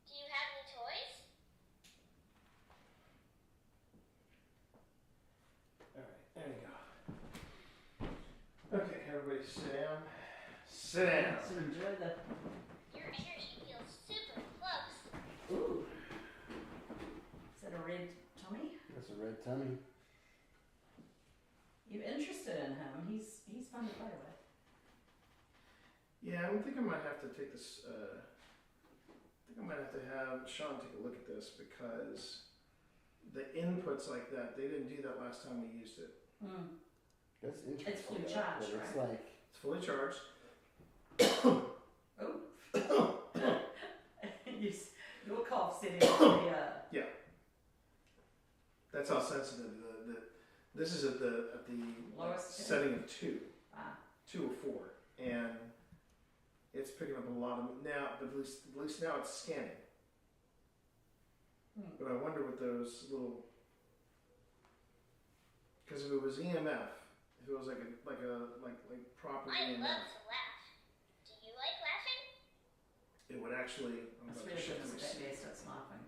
Do you have any toys? All right, there you go. Okay, everybody, sit down. Sit down. So enjoy the. Your energy feels super close. Ooh. Is that a red tummy? That's a red tummy. You're interested in him. He's fun to play with. Yeah, I think I might have to take this. I think I might have to have Sean take a look at this because the inputs like that, they didn't do that last time we used it. That's interesting. It's fully charged, It's right? like It's fully charged. Oh. Your cough setting is the. Yeah. That's how sensitive this is at the Lowest setting of 2. Ah. 2 or 4, and it's picking up a lot of now. But at least now it's scanning. But I wonder what those little, because if it was EMF, if it was like proper I EMF, love to laugh. Do you like laughing? it would actually. I'm That's about to really shift good this. that bear starts laughing.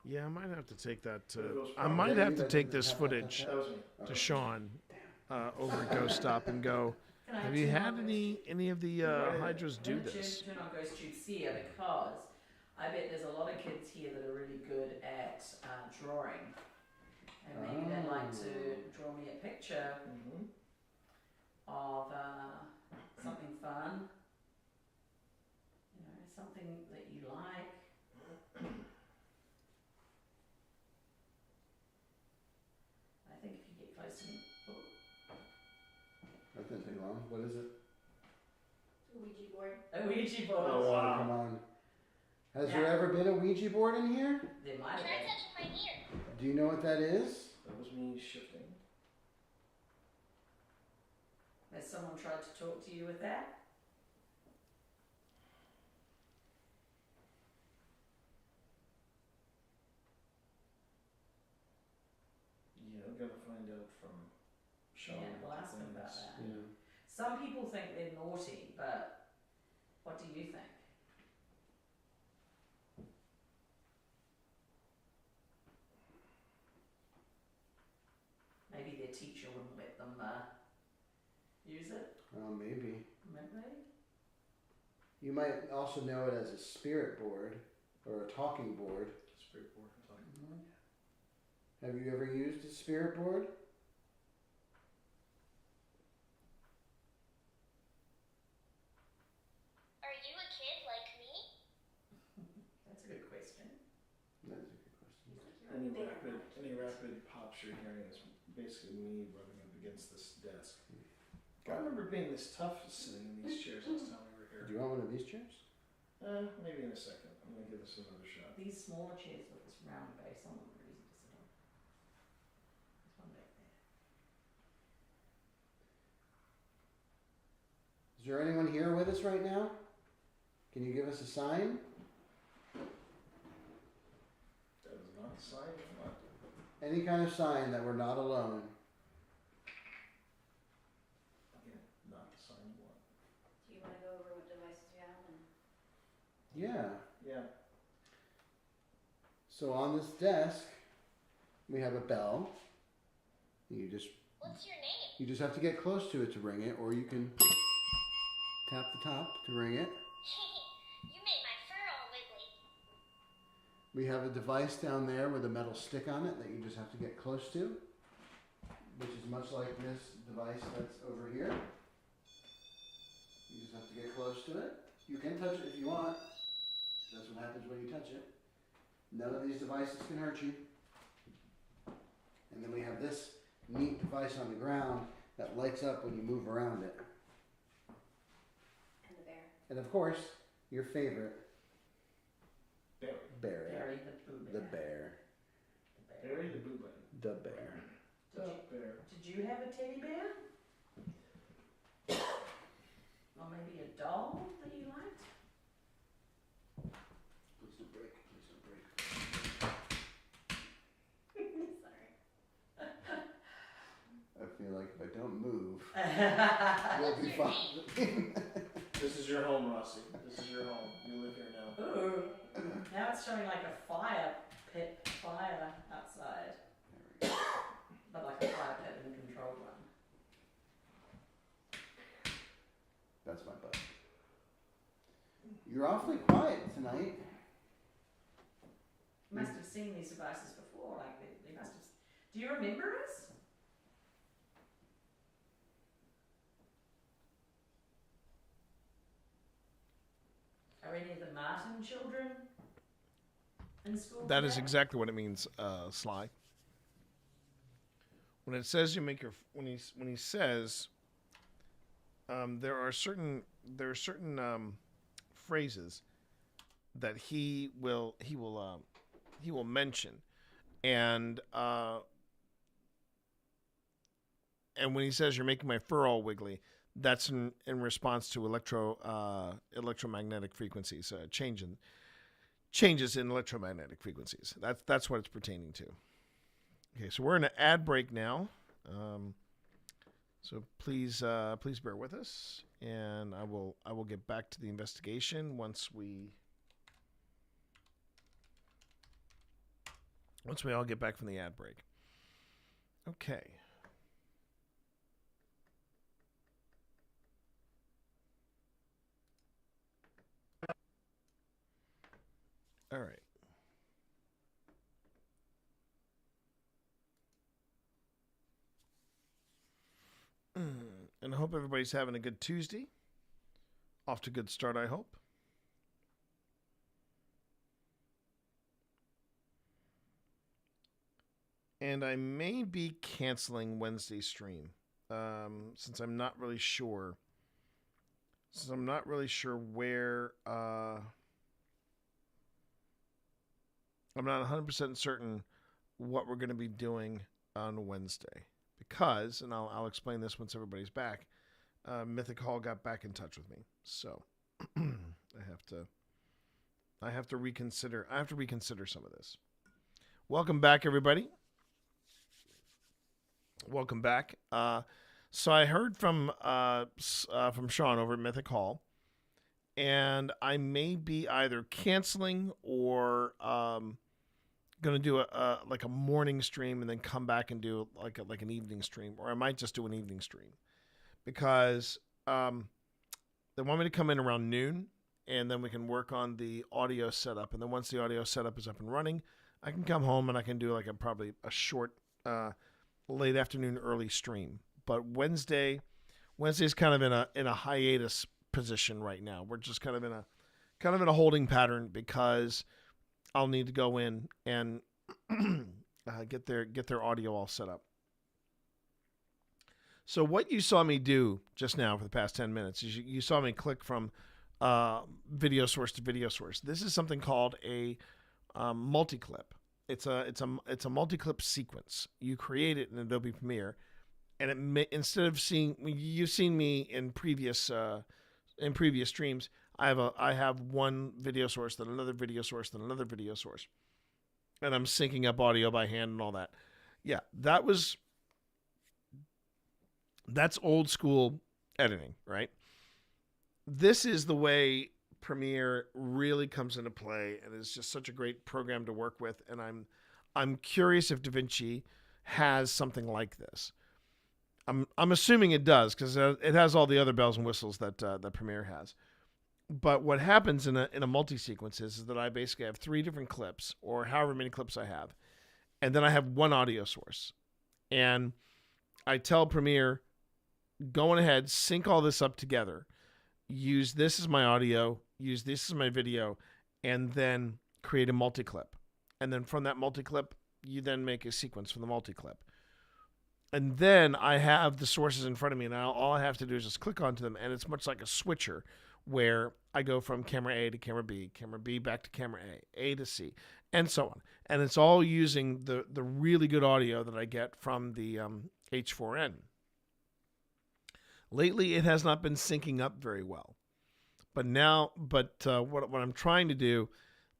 Yeah, I might have to take that. Those I might have to problems. take this footage That was me. to Sean over at Ghost Stop and go. Can I Have you turn had on any of the Hydras do I'm gonna this? Turn on Ghost Tube here because I bet there's a lot of kids here that are really good at drawing. And maybe they'd like to draw me a picture of something fun. You know, something that you like. I think if you get close to me. Oh. That didn't take long. What is it? Ouija board. A Ouija board. Oh, wow. Come on. Has there ever been a Ouija board in here? There might have Try been. touching my ear. Do you know what that is? That was me shifting. Has someone tried to talk to you with that? Yeah, I'm gonna find out from Sean. Yeah, we'll what ask the him thing about is. that. Yeah. Some people think they're naughty, but what do you think? Maybe their teacher wouldn't let them use it. Maybe. Maybe. You might also know it as a spirit board or a talking board. Spirit board, talking. Have you ever used a spirit board? Are you a kid like me? That's a good question. That is a good question. Any rapid pops you're hearing is basically me rubbing up against this desk. I remember being this tough sitting in these chairs last time we were here. Do you want one of these chairs? Maybe in a second. I'm gonna give this another shot. These smaller chairs with this round base on them are easy to sit on. There's one back there. Is there anyone here with us right now? Can you give us a sign? That is not a sign of what? Any kind of sign that we're not alone. Again, not a sign of what? Do you want to go over what devices you have? And Yeah. Yeah. So on this desk, we have a bell. What's your name? You just have to get close to it to ring it, or you can tap the top to ring it. You made my fur all wiggly. We have a device down there with a metal stick on it that you just have to get close to, which is much like this device that's over here. You just have to get close to it. You can touch it if you want. That's what happens when you touch it. None of these devices can hurt you. And then we have this neat device on the ground that lights up when you move around it. And the bear. And of course, your favorite, Barry. Barry. The The bear. Barry the Boo Bunny. The bear. Bear. Did you have a teddy bear? Or maybe a doll that you liked? Please don't break. Please don't break. Sorry. I feel like if I don't move, What's we'll be your fine. This is your home, Rossi. This is your home. You live here now. Ooh. Now it's showing like a fire outside. But like a fire pit in a controlled one. That's my butt. You're awfully quiet tonight. You must have seen these devices before, like they must have. Do you remember us? Are any of the Martin children in school? That is today? exactly what it means, Sly. When it says you make your when he says there are certain phrases that he will mention, and when he says you're making my fur all wiggly, that's in response to electromagnetic frequencies, changes in electromagnetic frequencies. That's what it's pertaining to. Okay, so we're in an ad break now. So please bear with us, and I will get back to the investigation once we all get back from the ad break. Okay. All right. And I hope everybody's having a good Tuesday. Off to a good start, I hope. And I may be canceling Wednesday's stream, since I'm not really sure. Since I'm not really sure where. I'm not 100% certain what we're going to be doing on Wednesday. Because, and I'll explain this once everybody's back, Mythic Hall got back in touch with me. So I have to reconsider some of this. Welcome back, everybody. Welcome back. So I heard from Sean over at Mythic Hall, and I may be either canceling or going to do a morning stream and then come back and do like an evening stream, or I might just do an evening stream because they want me to come in around noon, and then we can work on the audio setup, and then once the audio setup is up and running, I can come home and I can do probably a short late afternoon early stream. But Wednesday's kind of in a hiatus position right now. We're just kind of in a holding pattern because I'll need to go in and get their audio all set up. So what you saw me do just now for the past 10 minutes is you saw me click from video source to video source. This is something called a multi-clip. It's a multi-clip sequence. You create it in Adobe Premiere, and instead of you've seen me in previous streams. I have one video source, then another video source, then another video source. And I'm syncing up audio by hand and all that. Yeah, that's old school editing, right? This is the way Premiere really comes into play, and is just such a great program to work with. And I'm curious if DaVinci has something like this. I'm assuming it does, because it has all the other bells and whistles that Premiere has. But what happens in a multi-sequence is that I basically have 3 different clips, or however many clips I have, and then I have one audio source. And I tell Premiere, go on ahead, sync all this up together. Use this as my audio, use this as my video, and then create a multi-clip. And then from that multi-clip, you then make a sequence from the multi-clip. And then I have the sources in front of me, and all I have to do is just click onto them, and it's much like a switcher where I go from camera A to camera B back to camera A to C, and so on. And it's all using the really good audio that I get from the H4n. Lately, it has not been syncing up very well. But what I'm trying to do,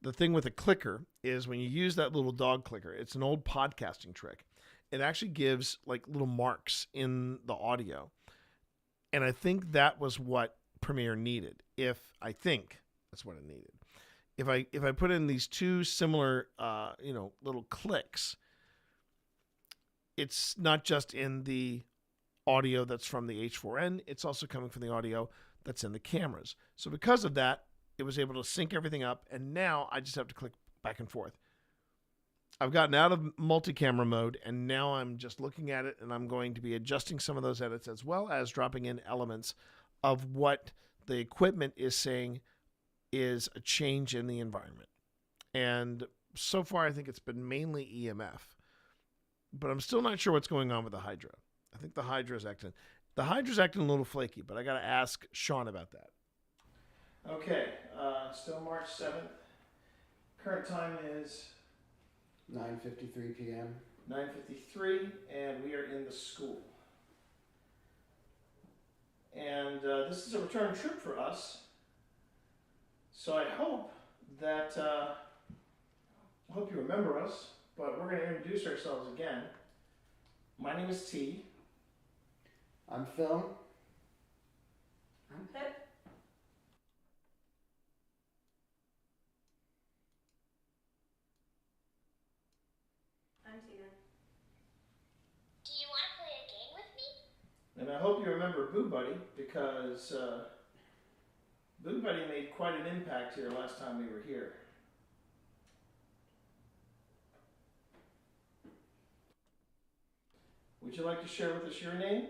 the thing with a clicker is when you use that little dog clicker, it's an old podcasting trick. It actually gives like little marks in the audio. And I think that was what Premiere needed. I think that's what it needed. If I put in these 2 similar little clicks, it's not just in the audio that's from the H4n, it's also coming from the audio that's in the cameras. So because of that, it was able to sync everything up, and now I just have to click back and forth. I've gotten out of multi-camera mode, and now I'm just looking at it, and I'm going to be adjusting some of those edits as well as dropping in elements of what the equipment is saying is a change in the environment. And so far, I think it's been mainly EMF. But I'm still not sure what's going on with the Hydra. I think the Hydra's acting a little flaky, but I got to ask Sean about that. Okay, still March 7th. Current time is 9:53 p.m. 9:53, and we are in the school. And this is a return trip for us. So I hope that, I hope you remember us, but we're going to introduce ourselves again. My name is T. I'm Phil. I'm Pip. I'm Tina. Do you want to play a game with me? And I hope you remember Boo Buddy, because Boo Buddy made quite an impact here last time we were here. Would you like to share with us your name?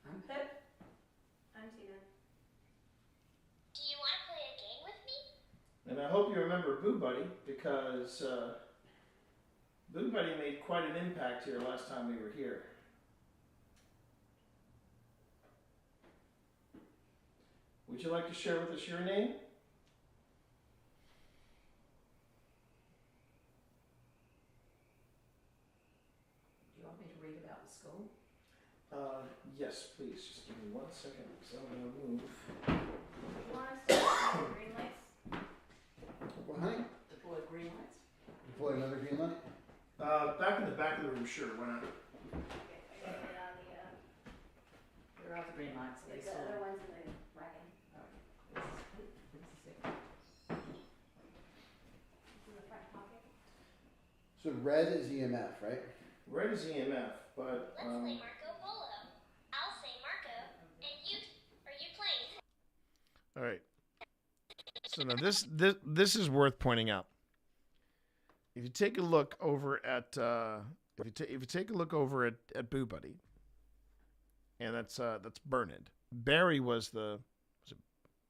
I'm Pip. I'm Tina. Do you want to play a game with me? And I hope you remember Boo Buddy, because Boo Buddy made quite an impact here last time we were here. Would you like to share with us your name? Do you want me to read about the school? Yes, please. Just give me 1 second, because I'm going to move. You want us to deploy green lights? Well, honey, Deploy green lights? deploy another green light. Back in the back of the room, sure. Why not? Okay, I gotta get on the, Where are the green lights? Are they the still? other ones in the wagon. It's in the front pocket. So red is EMF, right? Red is EMF, but Let's play Marco Polo. I'll say Marco, and you playing? all right. So now this is worth pointing out. If you take a look over at if you take a look over at Boo Buddy, and that's Bernard. Barry was it,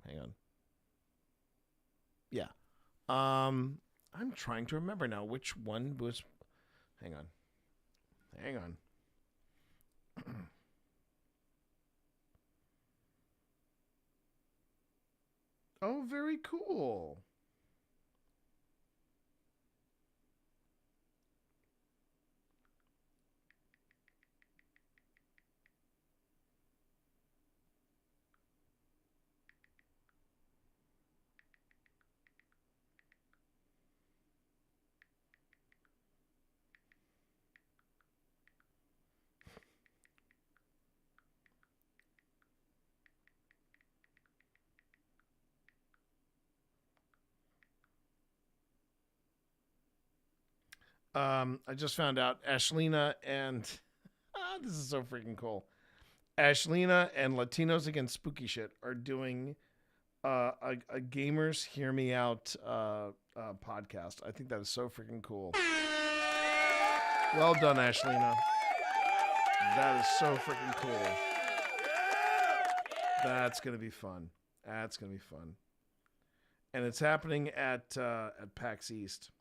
hang on. Yeah. I'm trying to remember now which one was. Hang on. Oh, very cool. I just found out Ashlina and this is so freaking cool. Ashlina and Latinos Against Spooky Shit are doing a Gamers Hear Me Out podcast. I think that is so freaking cool. Well done, Ashlina. That is so freaking cool. That's gonna be fun. That's gonna be fun. And it's happening at PAX East.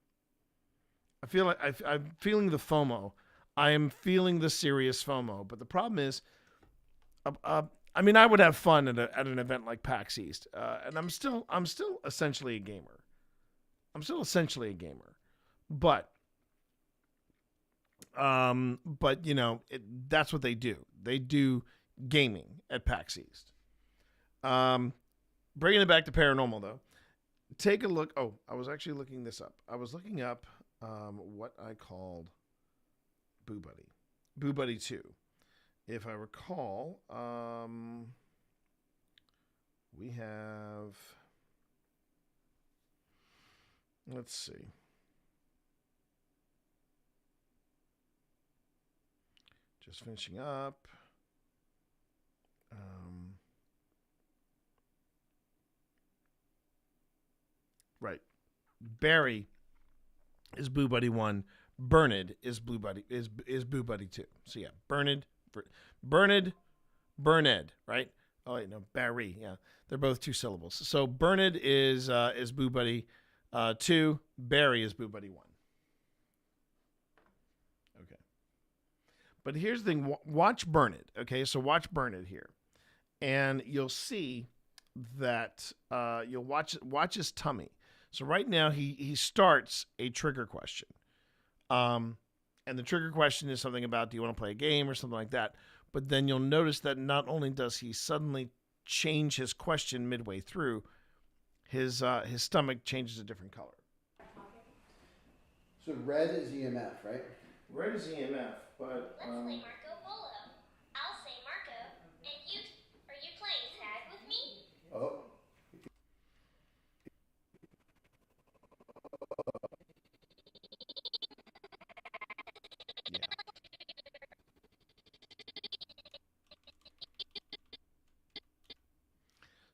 I feel like I'm feeling the FOMO. I am feeling the serious FOMO. But the problem is, I mean, I would have fun at an event like PAX East, and I'm still essentially a gamer. But you know, that's what they do. They do gaming at PAX East. Bringing it back to paranormal though, take a look. Oh, I was actually looking this up. I was looking up what I called Boo Buddy. Boo Buddy 2. If I recall, we have, let's see. Just finishing up. Right. Barry is Boo Buddy 1. Bernard is Boo Buddy 2. So yeah, Bernard, right? Oh wait, no, Barry. Yeah, they're both 2 syllables. So Bernard is Boo Buddy 2. Barry is Boo Buddy 1. Okay. But here's the thing. Watch Bernard. Okay, so watch Bernard here, and you'll see that you'll watch his tummy. So right now he starts a trigger question. And the trigger question is something about, do you want to play a game or something like that? But then you'll notice that not only does he suddenly change his question midway through, his stomach changes a different color. So red is EMF, right? Red is EMF, but Let's play Marco Polo. I'll say Marco, and you. Are you playing tag with me? Oh.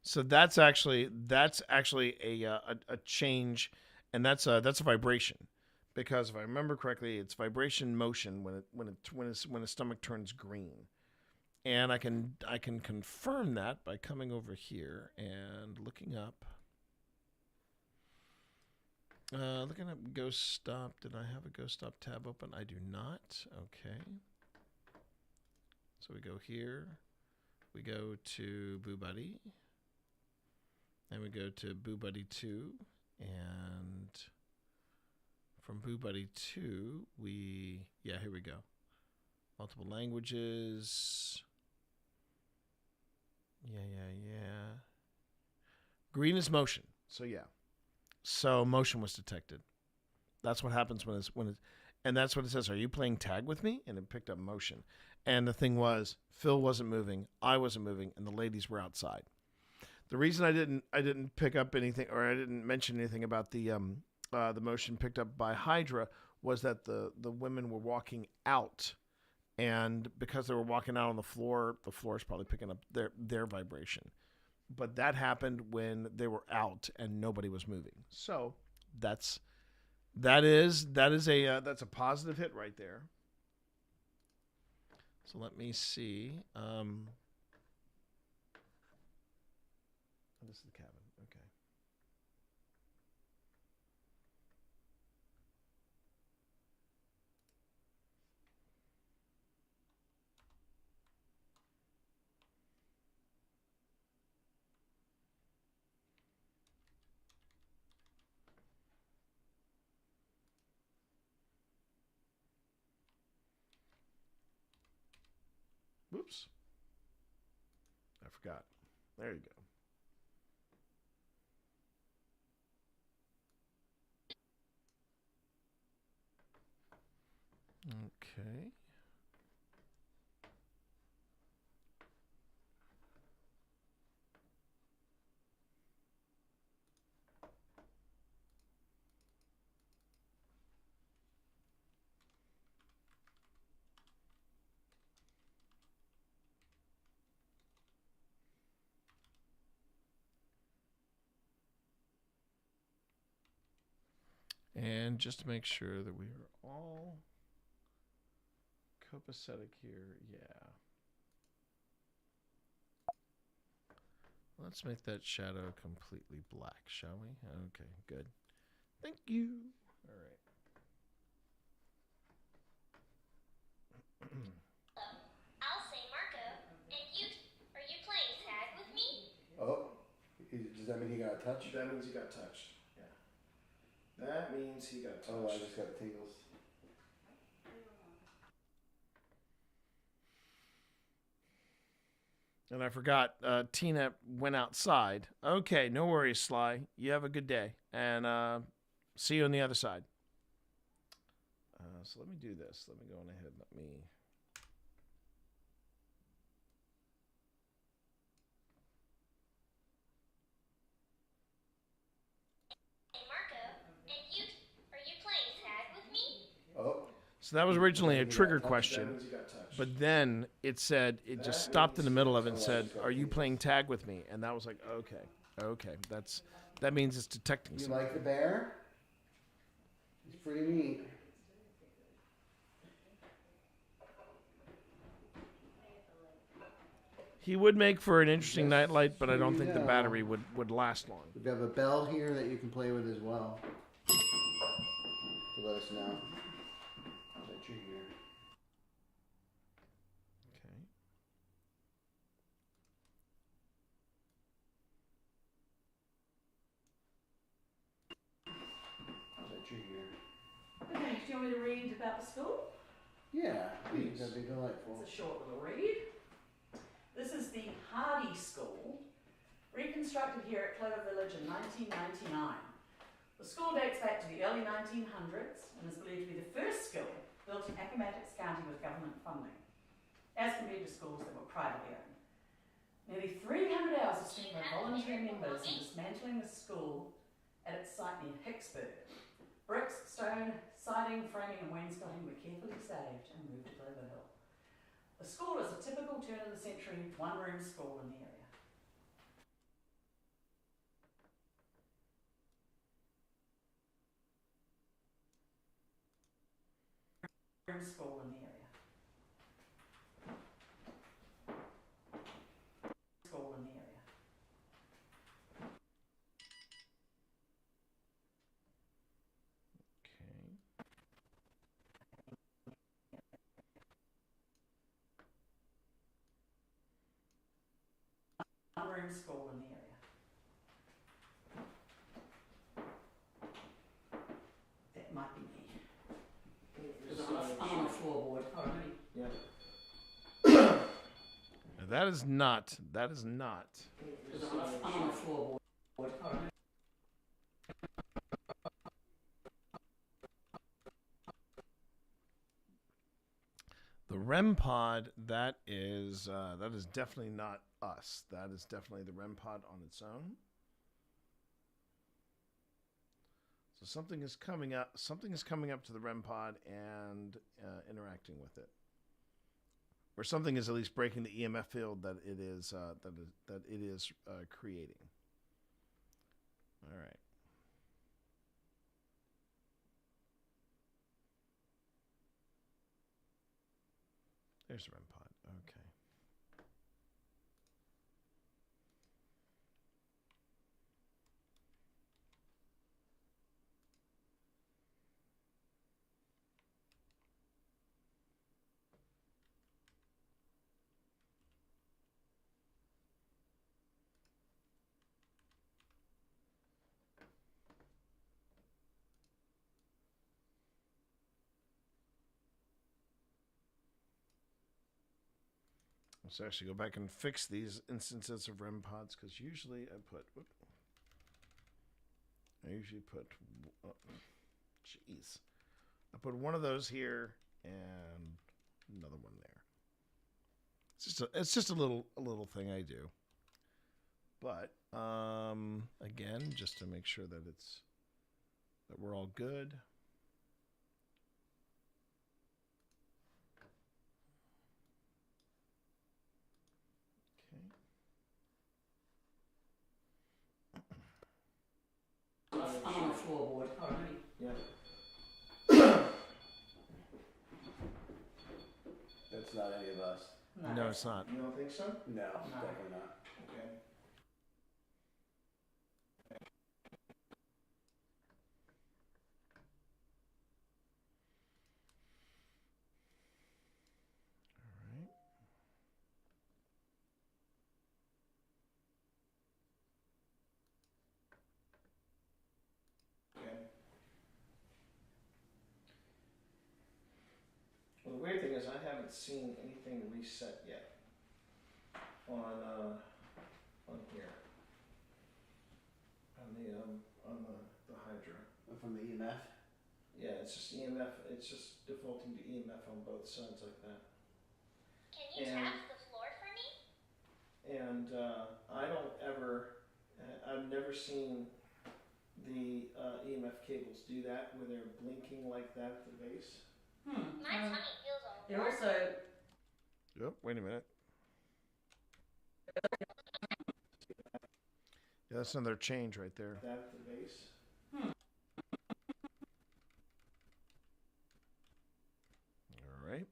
So that's actually a change, and that's a vibration, because if I remember correctly, it's vibration motion when a stomach turns green, and I can confirm that by coming over here and looking up Ghost Stop. Did I have a Ghost Stop tab open? I do not. Okay. So we go here, we go to Boo Buddy. And we go to Boo Buddy 2, and from Boo Buddy 2, here we go. Multiple languages. Yeah. Green is motion. So yeah. So motion was detected. That's what happens when it's and that's what it says. Are you playing tag with me? And it picked up motion. And the thing was, Phil wasn't moving, I wasn't moving, and the ladies were outside. The reason I didn't pick up anything, or I didn't mention anything about the motion picked up by Hydra, was that the women were walking out, and because they were walking out on the floor is probably picking up their vibration. But that happened when they were out and nobody was moving. So that's a positive hit right there. So let me see. This is the cabin. Whoops. I forgot. There you go. Okay. And just to make sure that we are all copacetic here, yeah. Let's make that shadow completely black, shall we? Okay, good. Thank you. All right. I'll say Marco, and you, are you playing tag with me? Oh, does that mean he got touched? That means he got touched. Yeah. That means he got touched. Oh, I just got tingles. And I forgot, Tina went outside. Okay, no worries, Sly. You have a good day. And see you on the other side. So let me do this. Let me go on ahead. Let me... Hey Marco, and you, are you playing tag with me? Oh. So that was originally a trigger question. But then it said, it just stopped in the middle of it and said, are you playing tag with me? And that was like, okay. That means it's detecting You something. like the bear? He's pretty neat. He would make for an interesting nightlight, but I don't think the battery would last long. We have a bell here that you can play with as well. To let us know that you're here. Okay. That you're here. Okay, do you want me to read about the school? Yeah, please. That'd be delightful. It's a short little read. This is the Hardy School, reconstructed here at Clover Village in 1999. The school dates back to the early 1900s and is believed to be the first school built in Appomattox County with government funding, as compared to schools that were privately owned. Nearly 300 hours are spent by volunteer members in dismantling the school at its site near Hicksburg. Bricks, stone, siding, framing and wainscoting were carefully saved and moved to Clover Hill. The school is a typical turn-of-the-century one-room school in the area. School in the area. School in the area. One-room school in the area. That might be me. I'm on the floorboard. Yeah. That is not. That is not. I'm on the floorboard. The REM pod, that is definitely not us. That is definitely the REM pod on its own. So something is coming up. Something is coming up to the REM pod and interacting with it, or something is at least breaking the EMF field that it is creating. All right. There's the REM pod. Okay. Let's actually go back and fix these instances of REM pods, because usually I usually put, jeez, I put one of those here and another one there. It's just a little thing I do. But again, just to make sure that we're all good. I'm on the floorboard. Yeah. not any of us. No, it's not. You don't think so? No, definitely not. Okay. Well, the weird thing is I haven't seen anything reset yet on here on the Hydra. From the EMF? Yeah, it's just EMF. It's just defaulting to EMF on both sides like that. Can you tap the floor for me? And I don't ever. I've never seen the EMF cables do that where they're blinking like that at the base. My tummy feels all They're also. Yep. Wait a minute. Yeah, that's another change right there. That at the base. All right.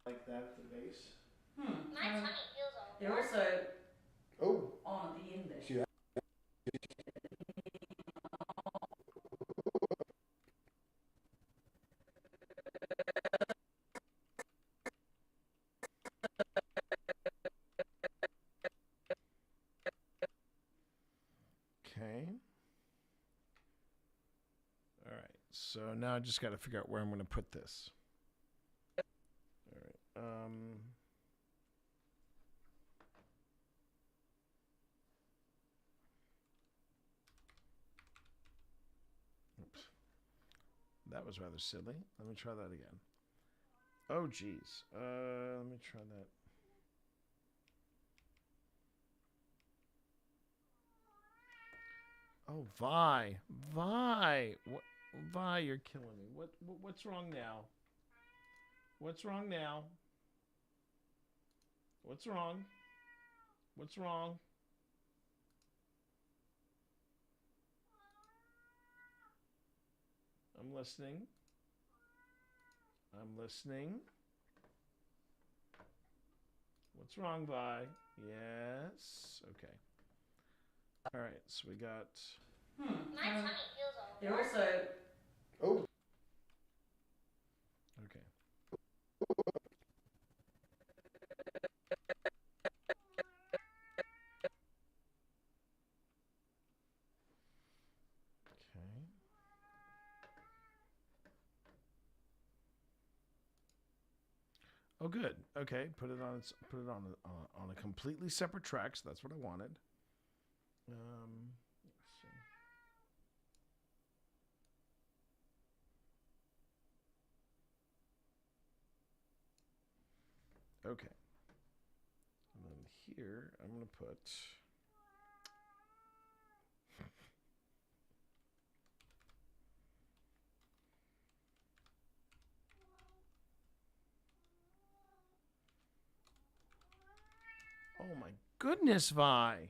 Like that at the base. My tummy feels all They're also. Oh. On at the end there. See that? Okay. All right. So now I just got to figure out where I'm going to put this. All right. Oops. That was rather silly. Let me try that again. Oh, geez. Let me try that. Oh, Vi. What? Vi, you're killing me. What's wrong now? What's wrong now? What's wrong? What's wrong? I'm listening. I'm listening. What's wrong, Vi? Yes. Okay. All right. So we got. My tummy feels all They're also. Oh. Okay. Okay. Oh, good. Okay, put it on a completely separate track. So that's what I wanted. Let's see. Okay. And then here I'm going to put. Oh my goodness, Vi.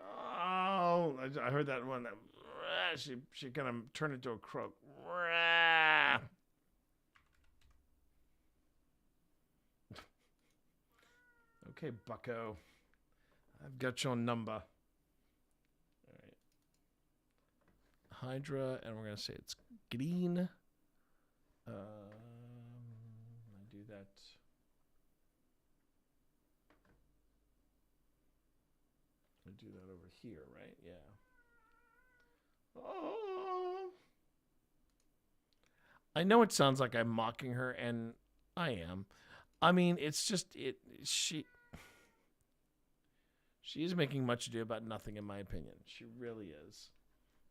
Oh, I heard that one. She kind of turned into a croak. Okay, bucko. I've got your number. All right. Hydra, and we're going to say it's green. I do that. I do that over here, right? Yeah. Oh. I know it sounds like I'm mocking her, and I am. I mean, it's just she is making much ado about nothing, in my opinion. She really is.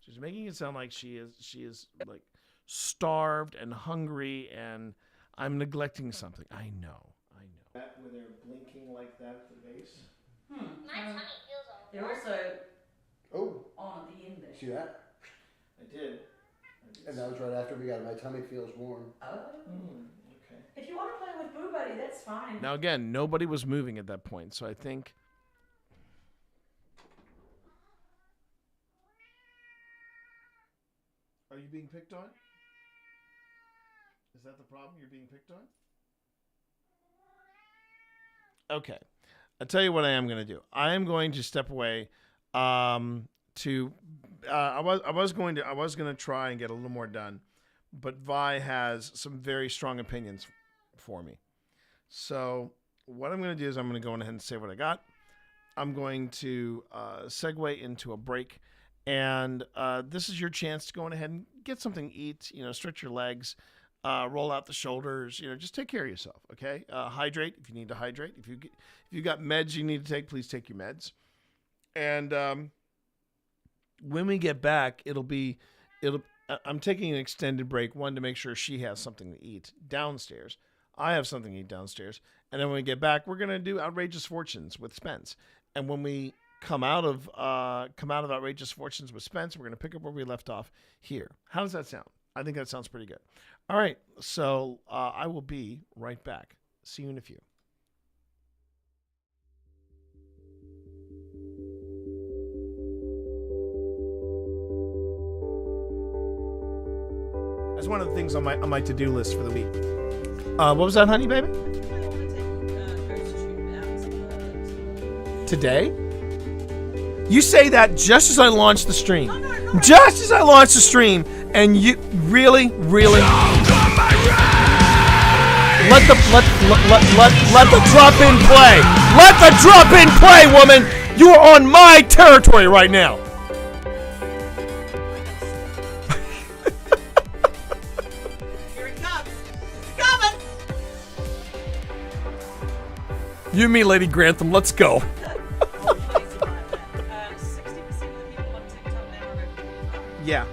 She's making it sound like she is like starved and hungry, and I'm neglecting something. I know. That where they're blinking like that at the base. My tummy feels all They're also Oh, on at the end there. see that? I did. And that was right after we got it. My tummy feels warm. Oh. Okay. If you want to play with Boo Buddy, that's fine. Now again, nobody was moving at that point, so I think. Are you being picked on? Is that the problem? You're being picked on? Okay. I'll tell you what I am going to do. I am going to step away I was going to try and get a little more done, but Vi has some very strong opinions for me. So what I'm going to do is I'm going to go ahead and say what I got. I'm going to segue into a break, and this is your chance to go on ahead and get something to eat. Stretch your legs, roll out the shoulders. Just take care of yourself. Okay, hydrate if you need to hydrate. If you got meds you need to take, please take your meds. And when we get back, I'm taking an extended break. One, to make sure she has something to eat downstairs. I have something to eat downstairs. And then when we get back, we're going to do Outrageous Fortunes with Spence. And when we come out of Outrageous Fortunes with Spence, we're going to pick up where we left off here. How does that sound? I think that sounds pretty good. All right. So I will be right back. See you in a few. That's one of the things on my to-do list for the week. What was that, honey, baby? Today? You say that just as I launch the stream. Just as I launch the stream, and you really let the drop in play. Let the drop in play, woman. You are on my territory right now. You and me, Lady Grantham, let's go. Yeah,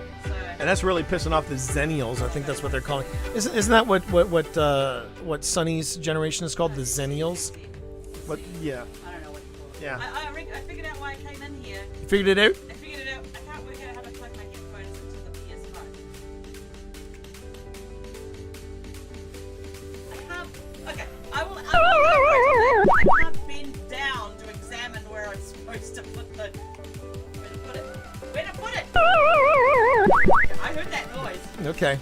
and that's really pissing off the Zennials. I think that's what they're calling. Isn't that what Sonny's generation is called? The Zennials. What? Yeah. I don't know what. Yeah. I figured out why I came in here. You figured it out? I figured it out. I can't work out how to plug my headphones into the PS5. I can't. Okay, I will. I can't bend down to examine where I'm supposed to put the. Where to put it? I heard that noise. Okay.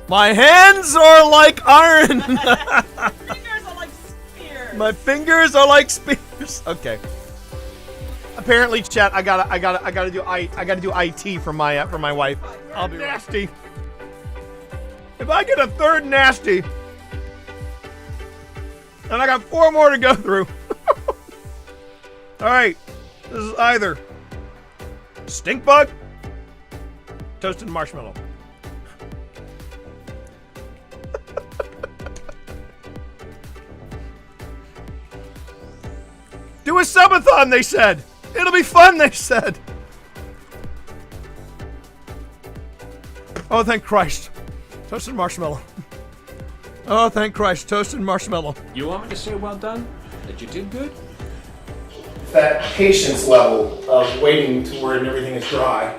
My hands are like iron. Fingers are like spears. My fingers are like spears. Okay. Apparently, chat. I gotta do IT for my wife. I'll be nasty. If I get a third nasty, and I got 4 more to go through. All right, this is either stink bug, toasted marshmallow. Do a subathon, they said. It'll be fun, they said. Oh, thank Christ. Toasted marshmallow. Oh, thank Christ. Toasted marshmallow. You want me to say well done? That you did good? That patience level of waiting to where everything is dry.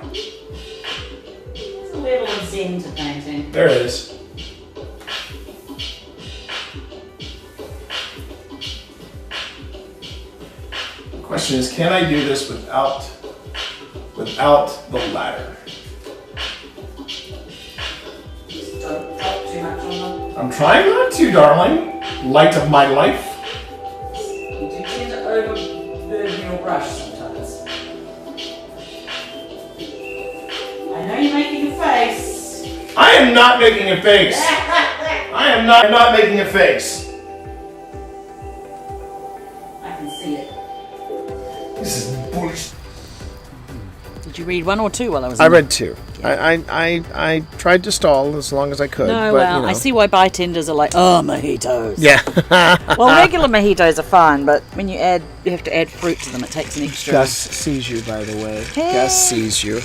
There's a level of zen to painting. There it is. The question is, can I do this without the ladder? Don't drop too much on them. I'm trying not to, darling. Light of my life. You do tend to overburden your brush sometimes. I know you're making a face. I am not making a face. I am not making a face. I can see it. This is bullshit. Did you read 1 or 2 while I was I read 2. I tried to stall as long as I could. No, but, well, I see why bartenders are like, oh, mojitos. Yeah. Well, regular mojitos are fine, but when you have to add fruit to them, it takes an extra. Gus sees you, by the way. Hey. Gus sees you.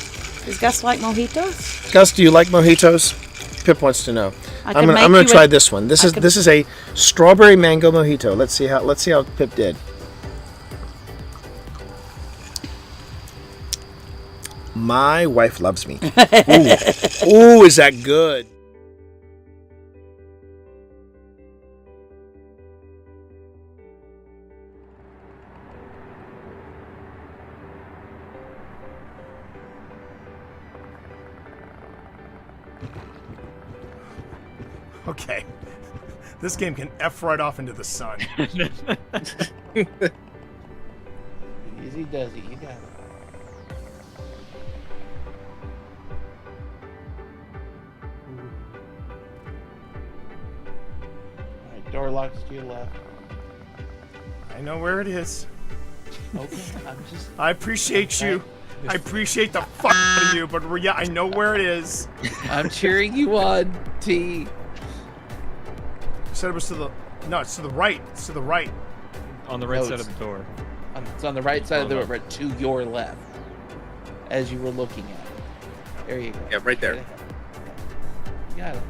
Does Gus like mojitos? Gus, do you like mojitos? Pip wants to know. I I'm can make gonna you try a- this one. This I is can- this is a strawberry mango mojito. Let's see how Pip did. My wife loves me. Ooh, ooh, is that good? Okay. This game can F right off into the sun. Easy does it. You got it. Alright, door locks to your left. I know where it is. Okay, I'm just. I appreciate you. I appreciate the fuck out of you, but yeah, I know where it is. I'm cheering you on, T. You said it was to the. No, it's to the right. It's to the right. On the right No, side it's- of the door. It's on the right side of the Oh, door, but to your left. As you were looking at it. There you go. Yeah, right there. You got it.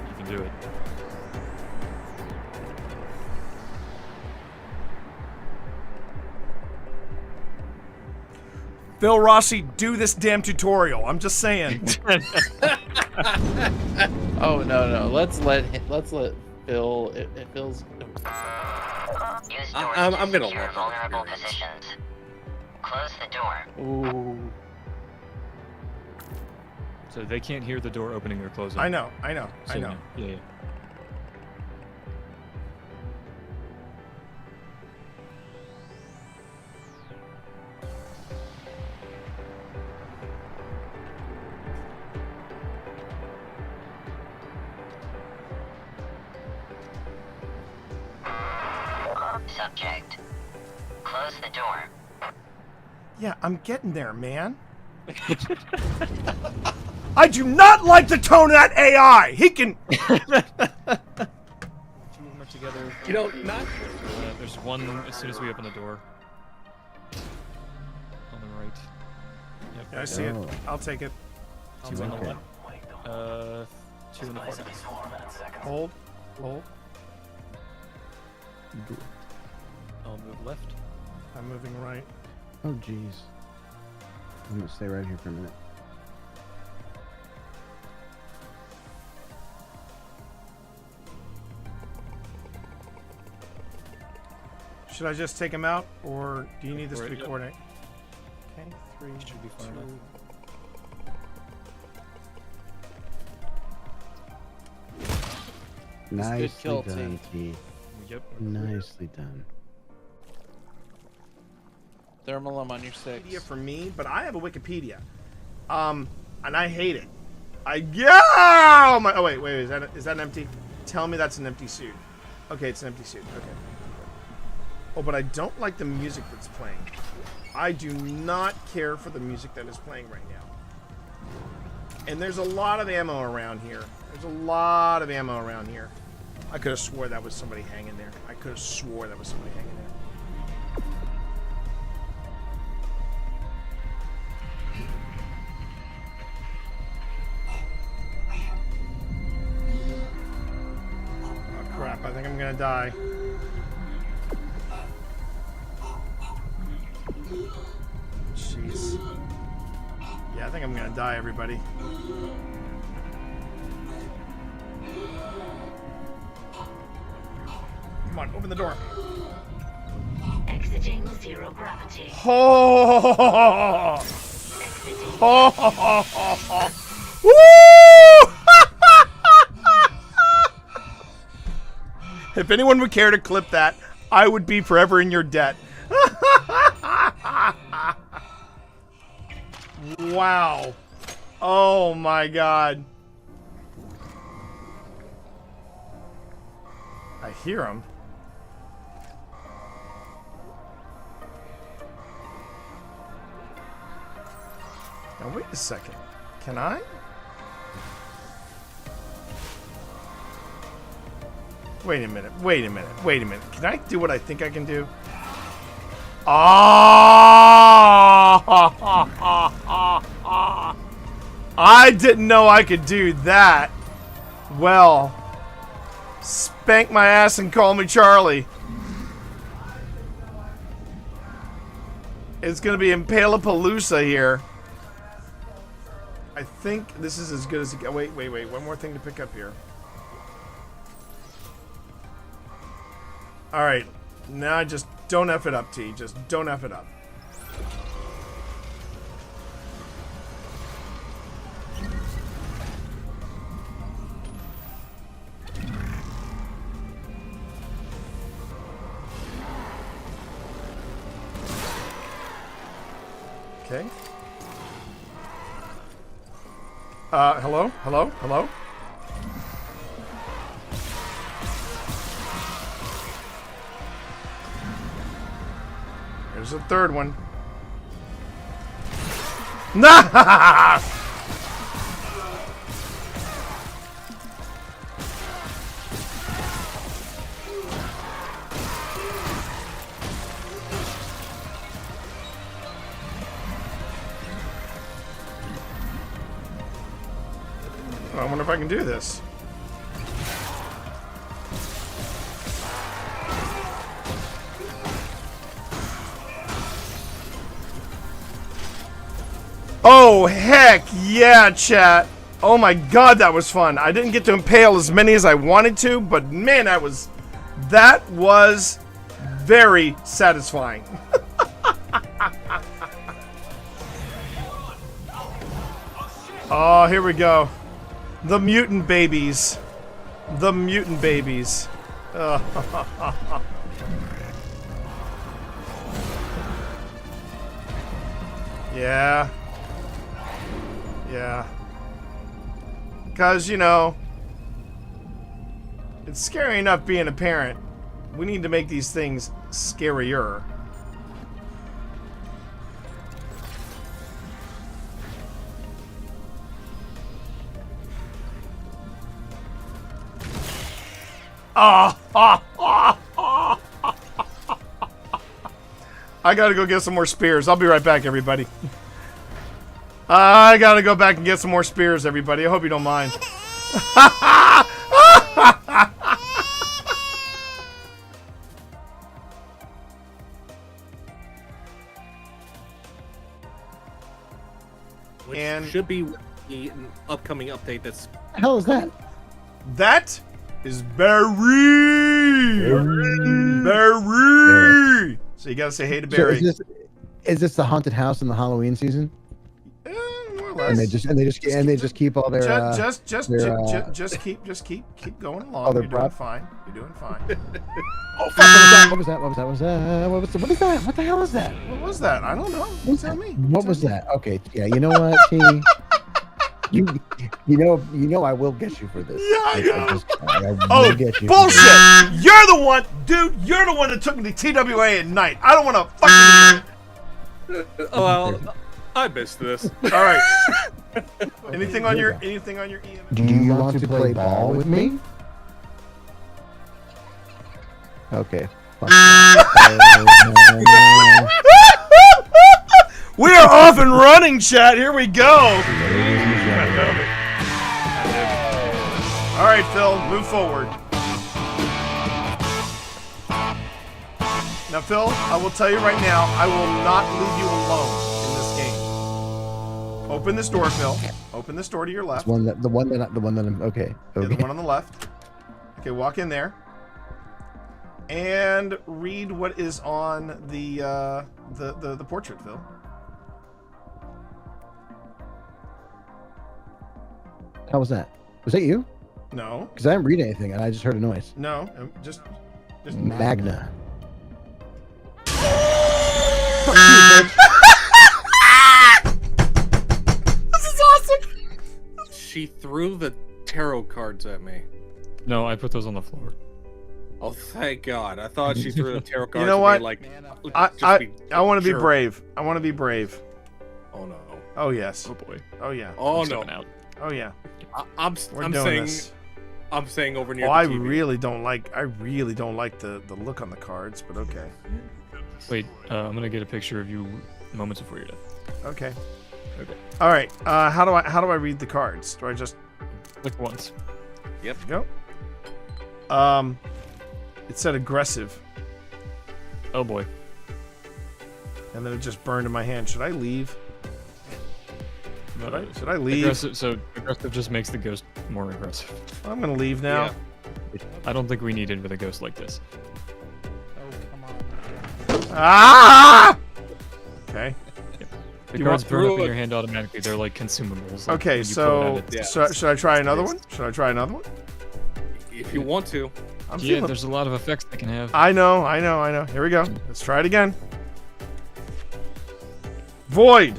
You can do it. Phil Rossi, do this damn tutorial. I'm just saying. Oh no! Let's let Phil. It feels. I'm gonna Secure love vulnerable positions. Close the door. Ooh. So they can't hear the door opening or closing. I know. So, I know. Yeah. Subject. Close the door. Yeah, I'm getting there, man. I do not like the tone of that AI. He can. Two of them are together. You know, not. There's one as soon as we open the door. On the right. Yep. Yeah, I see it. I'll take it. Two on the left. Two in the far. Hold. Hold. I'll move left. I'm moving right. Oh, jeez. I'm gonna stay right here for a minute. Should I just take him out, or do you need this to be Yep. coordinated? Okay, 3 Should be far 2. enough. Nicely kill, done, T. Yep. Nicely done. Thermal, I'm on your 6. Wikipedia for me, but I have a Wikipedia, and I hate it. Oh my! Oh wait, is that an empty? Tell me that's an empty suit. Okay, it's an empty suit. Okay. Oh, but I don't like the music that's playing. I do not care for the music that is playing right now. And there's a lot of ammo around here. There's a lot of ammo around here. I could have swore that was somebody hanging there. I could have swore that was somebody hanging there. Oh crap, I think I'm gonna die. Jeez. Yeah, I think I'm gonna die, everybody. Come on, open the door. Exiting zero gravity. Oh! Woo! If anyone would care to clip that, I would be forever in your debt. Wow. Oh my god. I hear him. Now wait a second. Can I? Wait a minute. Can I do what I think I can do? I didn't know I could do that. Well, spank my ass and call me Charlie. It's gonna be Impalapalooza here. I think this is as good as it gets. Wait. One more thing to pick up here. Alright. Now just don't F it up, T. Just don't F it up. Okay. Hello? Hello? Hello? There's a third one. Nah! I wonder if I can do this. Oh, heck yeah, chat. Oh my god, that was fun. I didn't get to impale as many as I wanted to, but man, that was very satisfying. Oh, here we go. The mutant babies. The mutant babies. Yeah. Yeah. Because, you know, it's scary enough being a parent. We need to make these things scarier. I gotta go get some more spears. I'll be right back, everybody. I gotta go back and get some more spears, everybody. I hope you don't mind. Which And should be the upcoming update that's... The hell is that? That is Barry. Barry. So you gotta say hey to Barry. So is this the haunted house in the Halloween season? More or less. And they just keep all their just keep going along. You're doing fine. You're doing fine. Oh fuck! What was that? What is that? What the hell is that? What was that? I don't know. You tell me. What was that? Okay, yeah. You know what, T? You know I will get you for this. Yeah, I will get you bullshit! You're the one, dude. You're the one that took me to TWA at night. I don't want to fucking. Oh, well, I missed this. All right. Anything on your EM? Do you want to play ball with me? Okay. Fuck that. We are off and running, chat. Here we go. All right, Phil, move forward. Now, Phil, I will tell you right now, I will not leave you alone in this game. Open this door, Phil. Open this door to your left. The one that I'm okay. Yeah, the one on the left. Okay, walk in there. And read what is on the portrait, Phil. How was that? Was that you? No. Because I didn't read anything and I just heard a noise. No, just Magna. Fuck you, bitch. This is awesome. She threw the tarot cards at me. No, I put those on the floor. Oh, thank God. I thought she threw the tarot cards You know at what? me like... I want to be brave. I want to be brave. Oh, no. Oh, yes. Oh, boy. Oh, yeah. Oh, no. Out. Oh, yeah. I'm saying over near the I TV. really don't like the look on the cards, but okay. Wait, I'm gonna get a picture of you moments before your death. Okay. Okay. All right. How do I read the cards? Do I just click once? Yep. Go. It said aggressive. Oh boy. And then it just burned in my hand. Should I leave? Should I leave? Aggressive just makes the ghost more aggressive. I'm gonna leave now. Yeah. I don't think we need it with a ghost like this. Ah! Okay. The You cards want- burn up in your hand automatically. They're like consumables. Like, Okay, when you pull it so out, it's- should I try another one? Should I try another one? If you want to. I'm yeah, feeling- there's a lot of effects they can have. I know. Here we go. Let's try it again. Void.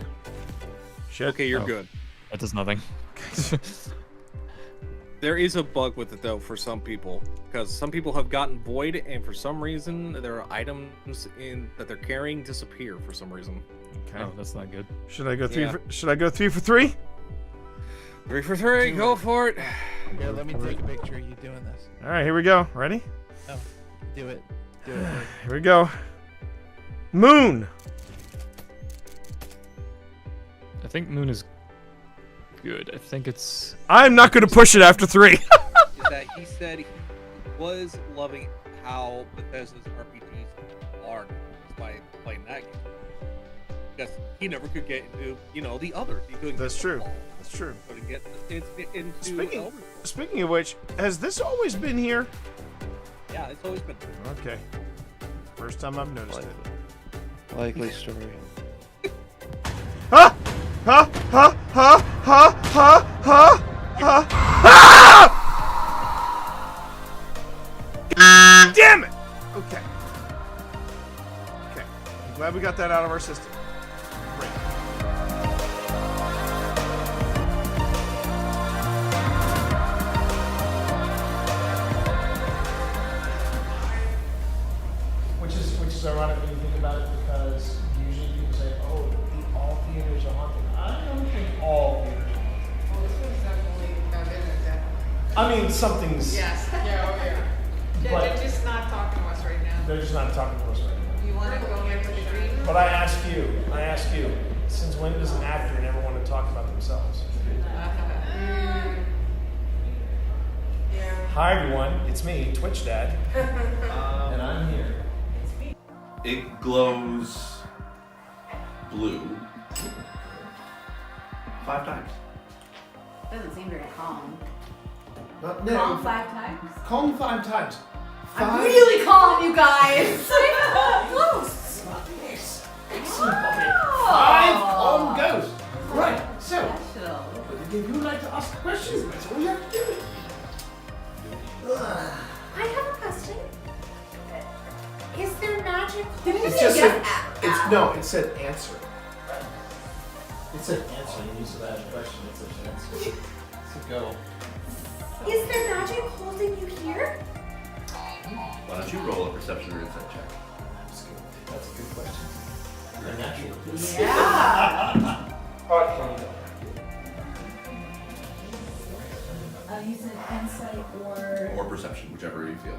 Shit. Okay, you're Oh, good. That does nothing. There is a bug with it though for some people, because some people have gotten void, and for some reason there are items that they're carrying disappear for some reason. Okay. Oh, that's not good. Should I go three? Yeah. Should I go 3 for 3? 3 for 3, go for it. Here, let me take a picture of you doing this. All right, here we go. Ready? Oh, do it. Do it. Rick. Here we go. Moon. I think Moon is good. I think it's. I'm not going to push it after 3. Is that he said he was loving how Bethesda's RPGs are by playing that game. Because he never could get into, the others. He couldn't. That's true. That's true. Couldn't get into Speaking of which, has this always been here? Yeah, it's always been. Okay. First time I've noticed it. Likely story. Ha! Ha! Ha! Ha! Ha! Ha! Ha! Ha! Damn it! Okay. Okay. I'm glad we got that out of our system. Great. Which is ironic when you think about it, because usually people say, "Oh, all theaters are haunted." I don't think all theaters are haunted. Well, this one's definitely got in it, definitely. I mean, something's. Yes. Yeah, oh yeah. But- They're just not talking to us right now. They're just not talking to us right now. You want to go next to the green room? But I ask you, since when does an actor never want to talk about themselves? Yeah. Hi everyone, it's me, Twitch Dad, and I'm here. It glows blue 5 times. Doesn't seem very calm. But Calm 5 times? Calm 5 times. I'm really calm, you guys. Close. Yes. Excellent. Okay. 5 calm goes. Right. So, Special. if you like to ask questions, that's all you have to do. I have a question. Is there magic? It's just it said answer. It said answer. You used to ask a question. It said answer. So go. Is there magic holding you here? Why don't you roll a perception or insight check? That's a good question. You're a natural. Yeah. You said insight or Perception, whichever you feel.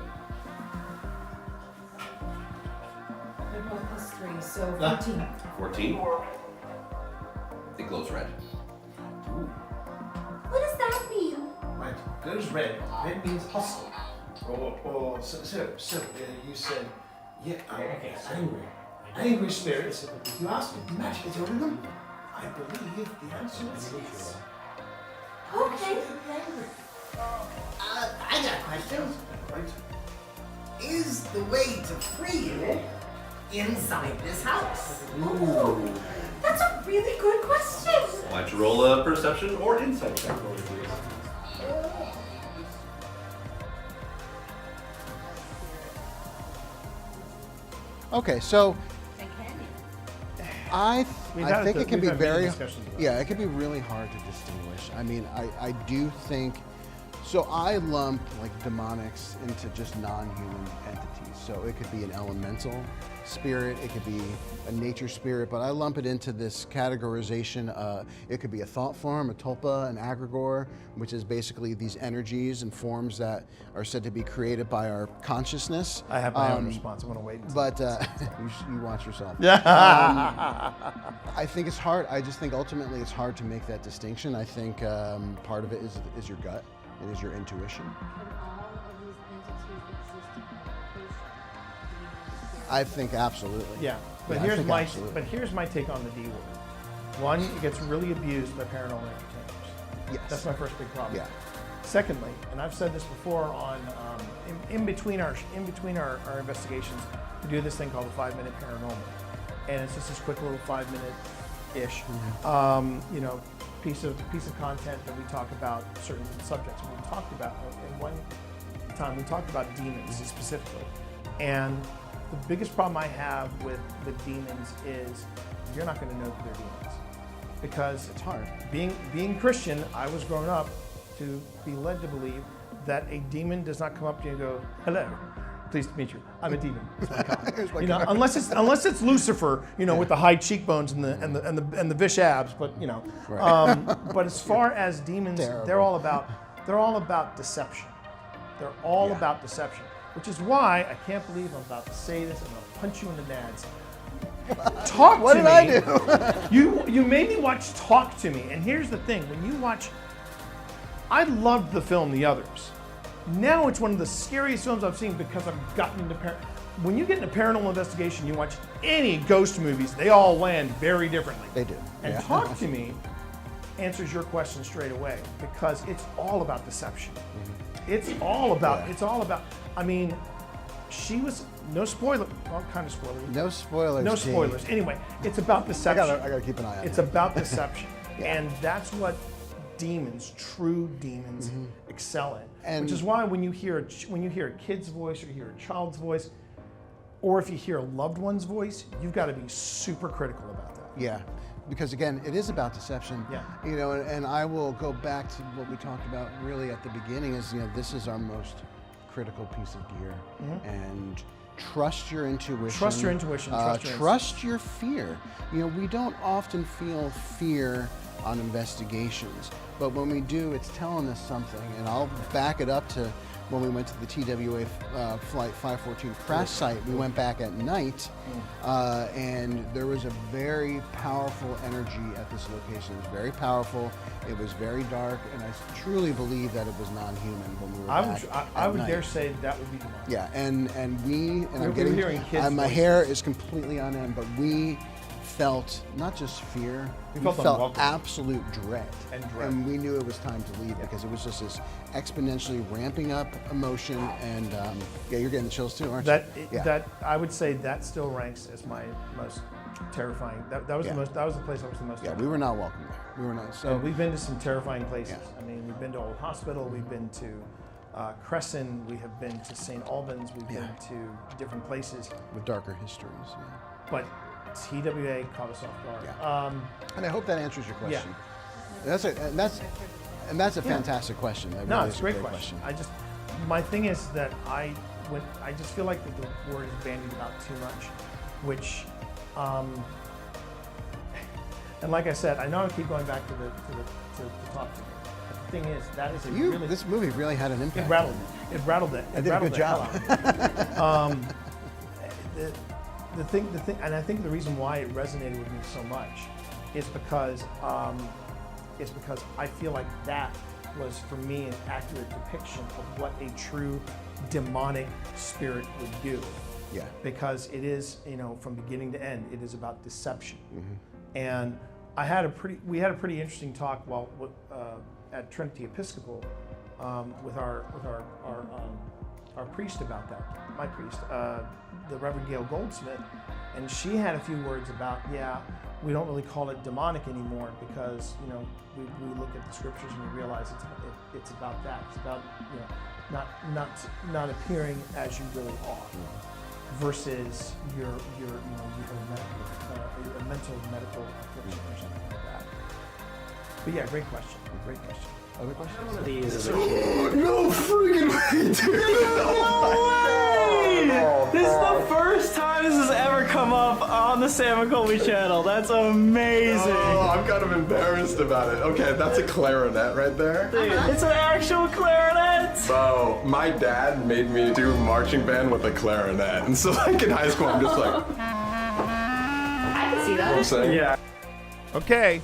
they're both plus 3, so 14. 14. It glows red. What does that mean? Right. Goes red. Red means hostile. So you said, yeah, okay, angry spirits. You asked me, magic is your rhythm. I believe the answer is yes. Okay. I got a question. Is the way to free you inside this house? Ooh. That's a really good question. Why don't you roll a perception or insight check for me, please? Okay, so I think it can be very, discussions about yeah, it can be really hard to distinguish. I mean, I do think So I lump like demonics into just non-human entities. So it could be an elemental spirit, it could be a nature spirit, but I lump it into this categorization. It could be a thought form, a tulpa, an egregore, which is basically these energies and forms that are said to be created by our consciousness. I have my own response. I'm going to wait until But you watch yourself. I think it's hard. I just think ultimately it's hard to make that distinction. I think part of it is your gut. It is your intuition. I think absolutely. Yeah, but here's my take on the D word. One, it gets really abused by paranormal entertainers. Yes, that's my first big problem. Yeah. Secondly, and I've said this before on in between our investigations, we do this thing called the 5-minute paranormal, and it's just this quick little 5-minute-ish, piece of content that we talk about certain subjects. And we talked about in one time we talked about demons specifically, and the biggest problem I have with demons is you're not going to know that they're demons because it's hard. Being Christian, I was grown up to be led to believe that a demon does not come up to you and go, "Hello, pleased to meet you. I'm a demon." Unless it's Lucifer, with the high cheekbones and the Vish abs. But Right. but as far as demons, they're all about deception. They're all about deception, which is why I can't believe I'm about to say this. I'm going to punch you in the nads. Talk to me. What did I do? You made me watch Talk to Me, and here's the thing: when you watch, I loved the film The Others. Now it's one of the scariest films I've seen because I've gotten into when you get into paranormal investigation, you watch any ghost movies, they all land very differently. They do. And Talk to Me answers your question straight away because it's all about deception. Mm-hmm. It's all about. I mean, she was no spoiler. Well, kind of spoiler. No spoilers. No spoilers. Anyway, it's about deception. I gotta keep an eye on it. It's about deception, and that's what demons, true demons, excel in. Which is why when you hear a kid's voice or you hear a child's voice, or if you hear a loved one's voice, you've got to be super critical about that. Yeah, because again, it is about deception. Yeah. And I will go back to what we talked about really at the beginning is, this is our most critical piece of gear. And trust your intuition. Trust your intuition. Trust your fear. We don't often feel fear on investigations, but when we do, it's telling us something. And I'll back it up to when we went to the TWA Flight 514 crash site. We went back at night, and there was a very powerful energy at this location. It was very powerful. It was very dark, and I truly believe that it was non-human when we were back. I would dare say that would be demonic. Yeah, and I'm getting hearing kids' my voices. hair is completely on end, but we felt not just fear, we felt unwelcome. absolute dread. And we knew it was time to leave because it was just this exponentially ramping up emotion. And you're getting the chills too, aren't you? That I would say that still ranks as my most terrifying. That was the place I was the most. Yeah, we were not welcome there. We were not. So and we've been to some terrifying places. I mean, we've been to Old Hospital. We've been to Crescent. We have been to St. Albans. We've been to different places with darker histories. Yeah. But TWA caught us off guard. Yeah. And I hope that answers your question. Yeah. That's a fantastic question. That No, really it's is a great question. My thing is that I just feel like that the word is bandied about too much, which, and like I said, I know I keep going back to Talk to Me. But the thing is, that is this movie really had an impact. It rattled it. I did a good job. The thing, and I think the reason why it resonated with me so much is because I feel like that was for me an accurate depiction of what a true demonic spirit would do. Yeah. Because it is, from beginning to end, it is about deception. And we had a pretty interesting talk at Trinity Episcopal with our priest about that. My priest, the Reverend Gail Goldsmith, and she had a few words about, we don't really call it demonic anymore because we look at the scriptures and we realize it's about that. It's about not appearing as you really are, versus you have a mental medical affliction or something like that. But yeah, great question. Great question. Other questions? One of these as a kid. No freaking way, dude! This is the first time this has ever come up on the Sam McColby channel. That's amazing. Oh, I'm kind of embarrassed about it. Okay, that's a clarinet right there. It's an actual clarinet. Bro, my dad made me do marching band with a clarinet. And so like in high school, I'm just like, I can see you know what I'm that. saying? Yeah. Okay.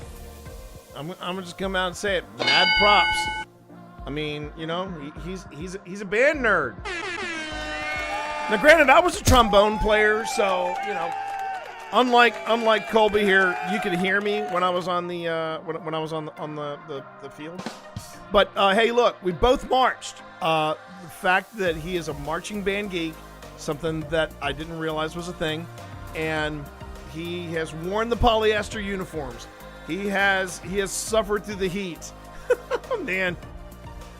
I'm gonna just come out and say it. Mad props. I mean, you know, he's a band nerd. Now, granted, I was a trombone player, so you know, unlike Colby here, you could hear me when I was on the when I was on the field. But hey, look, we both marched. The fact that he is a marching band geek, something that I didn't realize was a thing, and he has worn the polyester uniforms. He has suffered through the heat.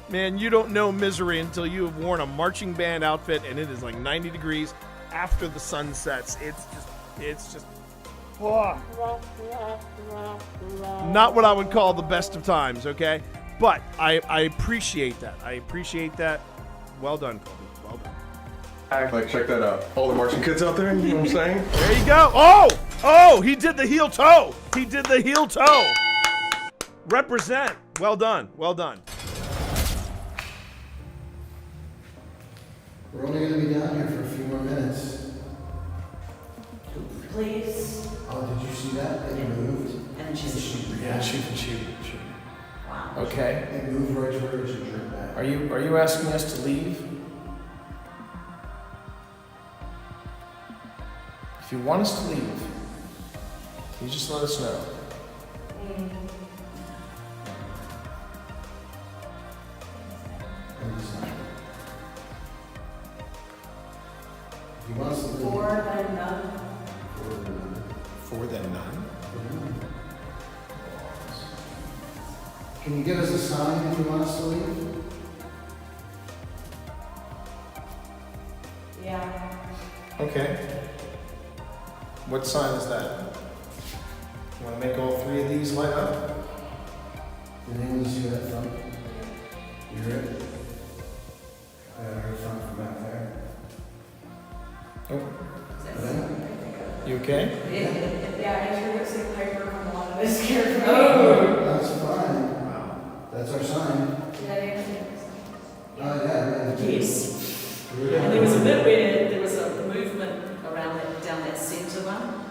Man, you don't know misery until you have worn a marching band outfit and it is like 90 degrees after the sun sets. It's just not what I would call the best of times, okay? But I appreciate that. I appreciate that. Well done, Colby. Well done. Like, check that out. All the marching kids out there, you know what I'm saying? There you go. Oh, he did the heel toe. He did the heel toe. Represent. Well done. Well done. We're only going to be down here for a few more minutes. Please. Oh, did you see that? It moved. And she's Yeah, shoot. wow. Okay. It moved right to where it should drink back. Are you asking us to leave? If you want us to leave, you just let us know. If you want us to leave. Four, then none. For then none. Can you give us a sign if you want us to leave? Yeah. Okay. What sign is that? You want to make all three of these light up? Did anyone see that front? You heard it? I heard front from back there. Oh. You okay? Yeah, I heard it say Piper come along. I was scared for That's fine. That's our sign. Yeah. Yes. And there was a bit where there was a movement around that, down that centre one,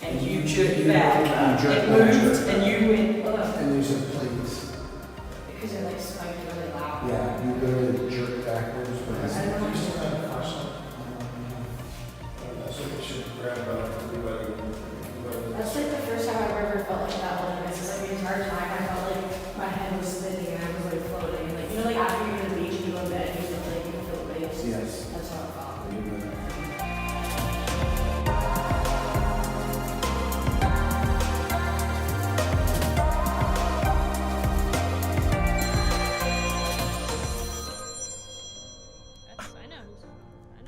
and you jerked back. It moved, and you went, ugh. And you said please. Because it like smoked really loud. Yeah, you literally jerked backwards. I don't know. That's like the first time I've ever felt like that one. It's like the entire time I felt like my head was spinning and I was like floating. Like, you know, like after you're in the beach and you go to bed and you feel like you can feel the waves. Yes. That's how it felt.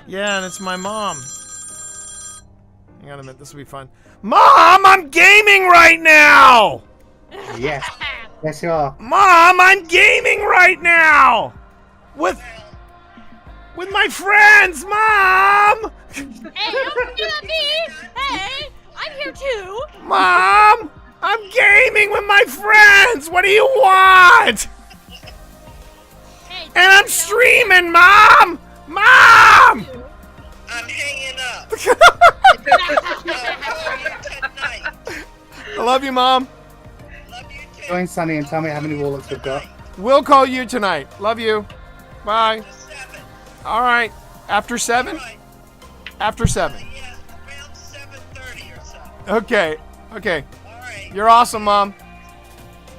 Yeah, and it's my mom. Hang on a minute, this will be fun. Mom, I'm gaming right now! Yes. Yes, you are. Mom, I'm gaming right now! With my friends, Mom! Hey, don't do that, me! Hey, I'm here too! Mom! I'm gaming with my friends! What do you want? Hey, and I'm streaming, Mom! Mom! I'm hanging up. I love you, Mom. Join Sunny and tell me how many wallets we've got. We'll call you tonight. Love you. Bye. All right. After 7? After 7. Yeah, around 7:30 or so. Okay. Okay. All right. You're awesome, Mom.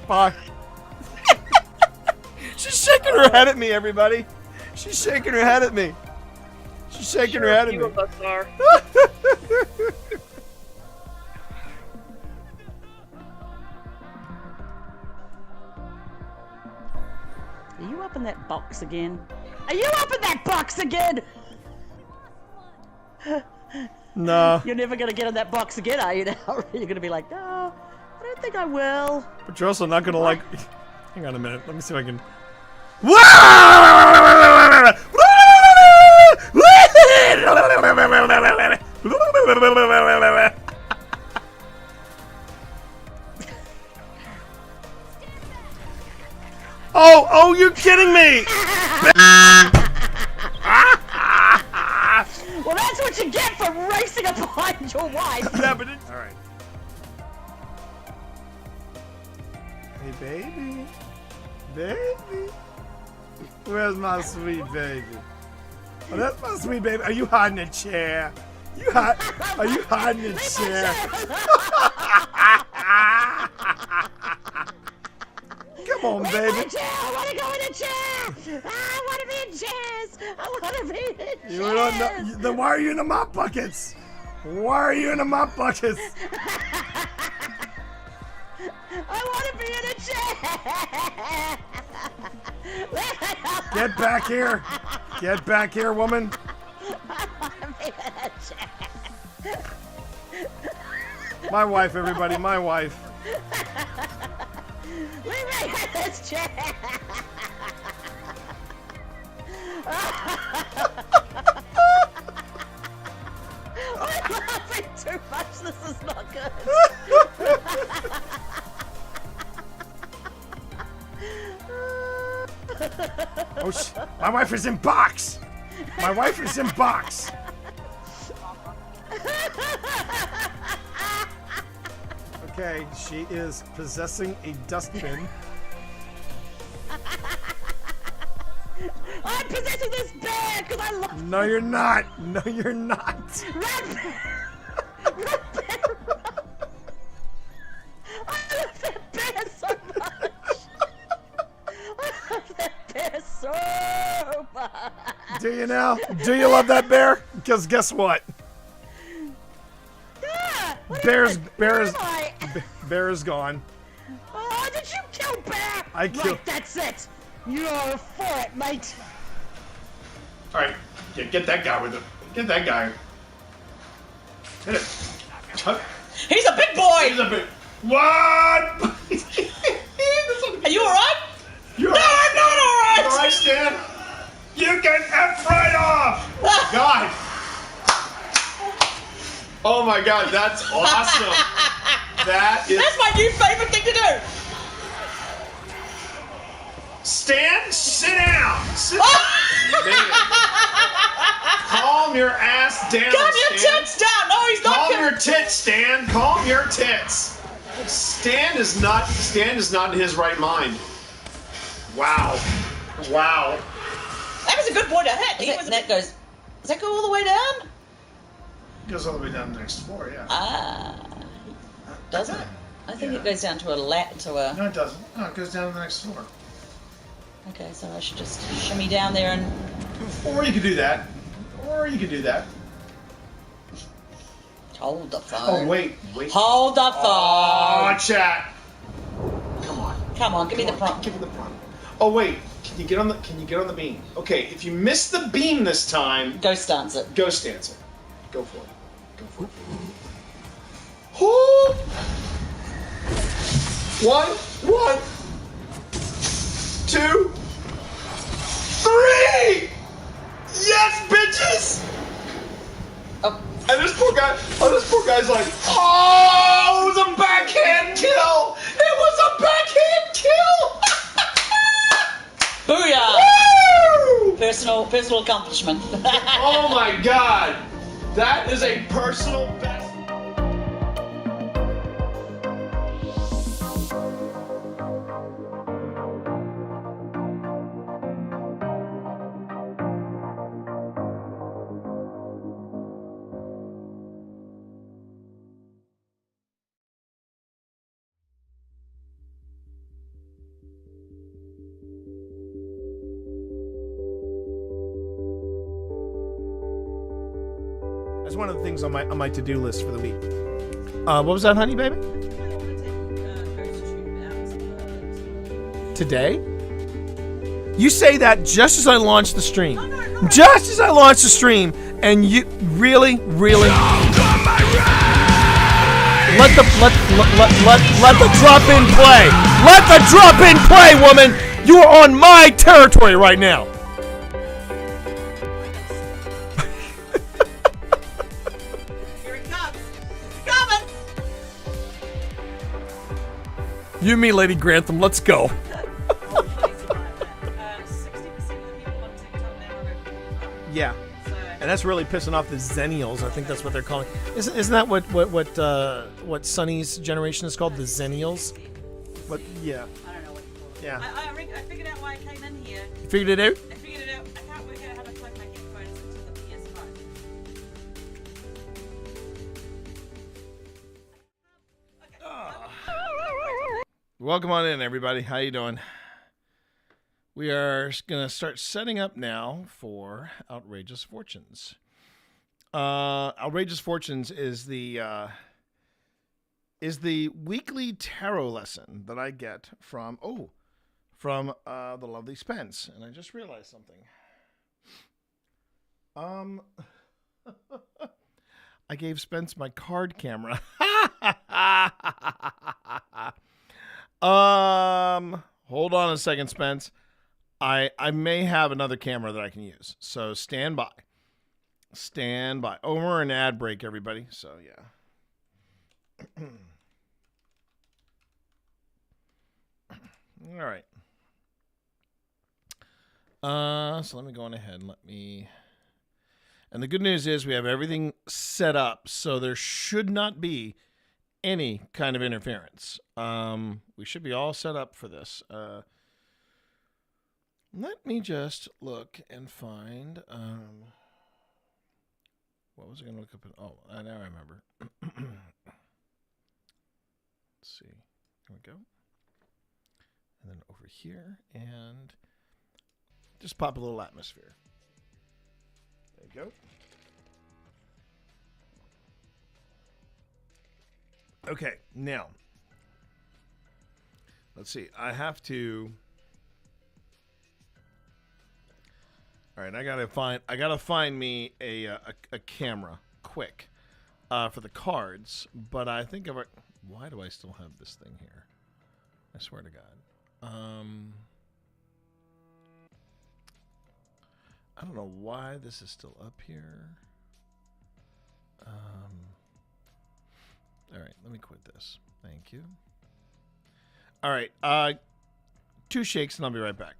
Bye. She's shaking her head at me, everybody. She's shaking her head at me. She's shaking her head at me. Of us are. Are you up in that box again? Are you up in that box again? No. You're never gonna get in that box again, are you now? You're gonna be like, no, I don't think I will. But you're also not gonna like. Hang on a minute. Let me see if I can. Oh, you're kidding me! Well, that's what you get for racing upon your wife. Yeah, but it's... All right. Hey, baby. Baby. Where's my sweet baby? Oh, that's my sweet baby. Are you hiding in a chair? Are you hiding in a chair? Come on, baby. I want to go in a chair. I want to be in chairs. I want to be in chairs. You don't know, then why are you in the mop buckets? Why are you in the mop buckets? I want to be in a chair. Get back here. Get back here, woman. I want to be in a chair. My wife, everybody, my wife. Leave me in this chair. I'm laughing too much. This is not good. Oh, my wife is in box. My wife is in box. Okay, she is possessing a dustbin. I'm possessing this bear because I love. No, you're not. No, you're not. Red bear. Red bear. I love that bear so much. I love that bear so much. Do you now? Do you love that bear? Because guess what? Yeah. Bear is gone. Oh, did you kill Bear? I killed. Right, that's it. You're for it, mate. All right, yeah, get that guy with it. Get that guy. Hit it. He's a big boy. He's a big. What? Are you all right? You're no, I'm not all right. All right, Stan. You can F right off. God. Oh my God, that's awesome. That's my new favorite thing to do. Stan, sit down. Sit down. Calm your ass down. Calm your tits down. No, he's not. Calm your tits, Stan. Calm your tits. Stan is not in his right mind. Wow. Wow. That was a good boy to hit. That goes. Does that go all the way down? Goes all the way down the next floor, yeah. Does it? I think it goes down to a No, it doesn't. No, it goes down to the next floor. Okay, so I should just shimmy down there and. Or you could do that. Hold the phone. Oh wait. Hold the phone. Oh, chat. Come on, give me the prompt. Give me the prompt. Oh wait. Can you get on the beam? Okay, if you miss the beam this time, Ghost dance it. Go for it. Oh. 1, 2, 3! Yes, bitches! Oh. And this poor guy's like, oh, it was a backhand kill! It was a backhand kill! Booyah! Woo! Personal accomplishment. Oh my God! That is a personal best. That's one of the things on my to-do list for the week. What was that, honey, baby? Today? You say that just as I launch the stream. Just as I launch the stream, and you really. Let the drop in play. Let the drop in play, woman. You are on my territory right now. Here it comes. It's coming. You and me, Lady Grantham. Let's go. 60% of the people on TikTok now are Yeah. And that's really pissing off the Zennials. I think that's what they're calling. Isn't that what Sonny's generation is called? The Zennials. What? Yeah. I don't know what you call it. Yeah. I figured out why I came in here. You figured it out? I figured it out. I can't work out how to plug my headphones into the PS5. Welcome on in, everybody. How you doing? We are going to start setting up now for Outrageous Fortunes. Outrageous Fortunes is the weekly tarot lesson that I get from the lovely Spence. And I just realized something. I gave Spence my card camera. Hold on a second, Spence. I may have another camera that I can use. So stand by. Stand by. Oh, we're an ad break, everybody. So yeah. All right. So let me go on ahead and and the good news is we have everything set up, so there should not be any kind of interference. We should be all set up for this. Let me just look and find, what was I going to look up? Now I remember. Let's see. Here we go. And then over here, and just pop a little atmosphere. There you go. Okay, now, let's see. I have to. All right, I gotta find me a camera quick for the cards. But I think why do I still have this thing here? I swear to God. I don't know why this is still up here. All right, let me quit this. Thank you. All right, 2 shakes and I'll be right back.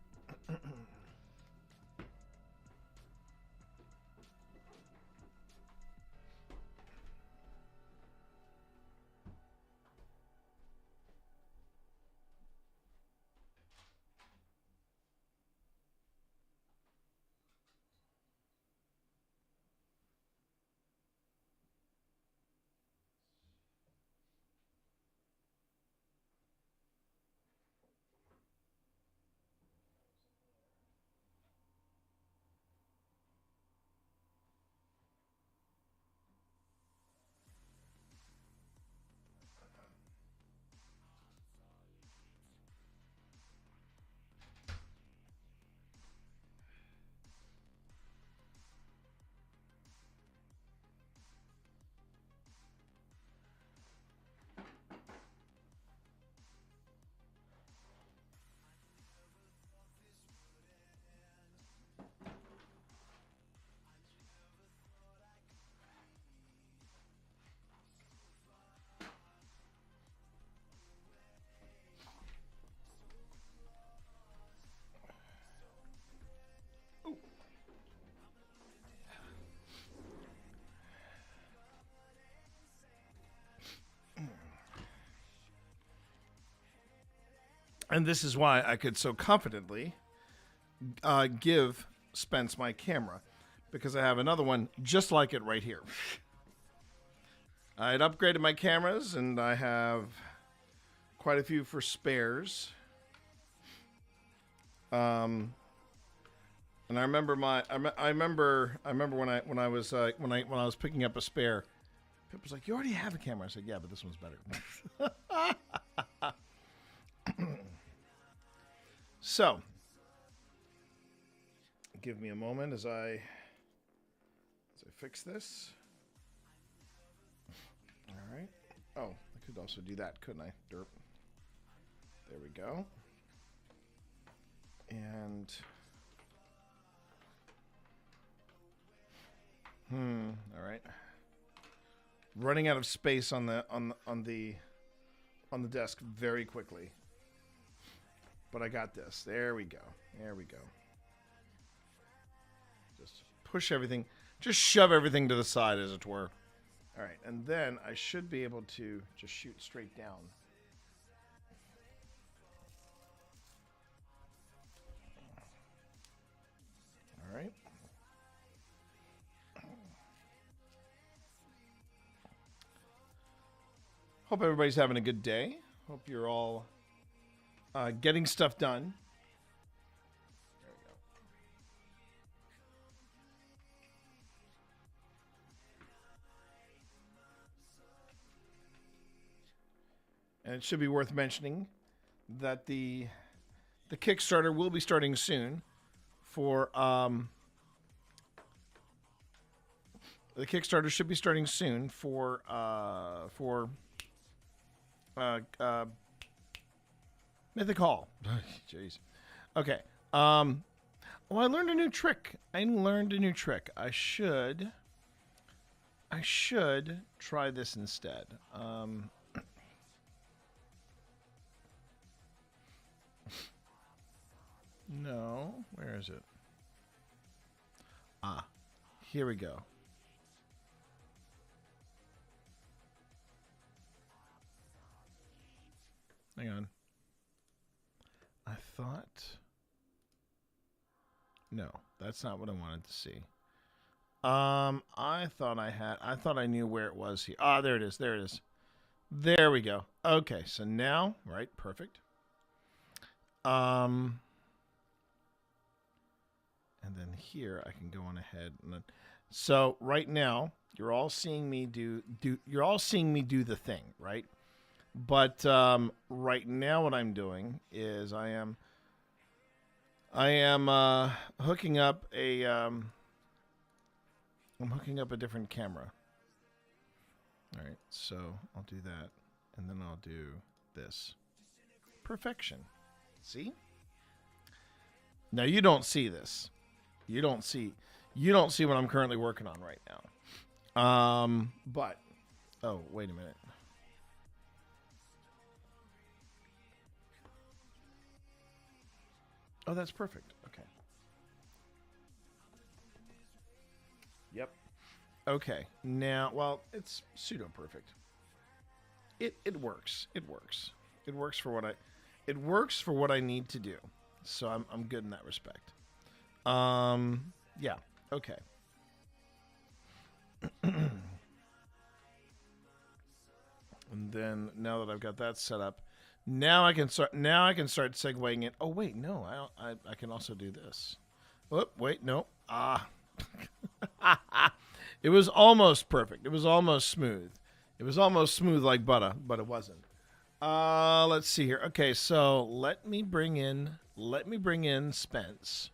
And this is why I could so confidently give Spence my camera, because I have another one just like it right here. I had upgraded my cameras, and I have quite a few for spares. And I remember I remember when I was picking up a spare, Pip was like, "You already have a camera." I said, "Yeah, but this one's better." So, give me a moment as I fix this. All right. Oh, could also do that, couldn't I? Derp. There we go. And all right. Running out of space on the desk very quickly. But I got this. There we go. There we go. Just push everything. Just shove everything to the side, as it were. All right, and then I should be able to just shoot straight down. All right. Hope everybody's having a good day. Hope you're all getting stuff done. There we go. And it should be worth mentioning that the Kickstarter will be starting soon for the Kickstarter should be starting soon for Mythic Hall. Jeez. Okay. Oh, I learned a new trick. I should try this instead. No, where is it? Ah, here we go. Hang on. I thought... No, that's not what I wanted to see. I thought I knew where it was here. Ah, there it is. There we go. Okay, so now, right, perfect. And then here I can go on ahead and then, so right now you're all seeing me do the thing, right? But right now what I'm doing is I am hooking up a different camera. All right, so I'll do that, and then I'll do this. Perfection. See? Now you don't see this. You don't see what I'm currently working on right now. But oh, wait a minute. Oh, that's perfect. Okay. Yep. Okay. Now, well, it's pseudo perfect. It works. It works. It works for what I need to do. So I'm good in that respect. Yeah. Okay. And then now that I've got that set up, now I can start segueing in. Oh wait, no, I can also do this. Oh, wait, no. It was almost perfect. It was almost smooth. It was almost smooth like butter, but it wasn't. Let's see here. Okay, so let me bring in Spence.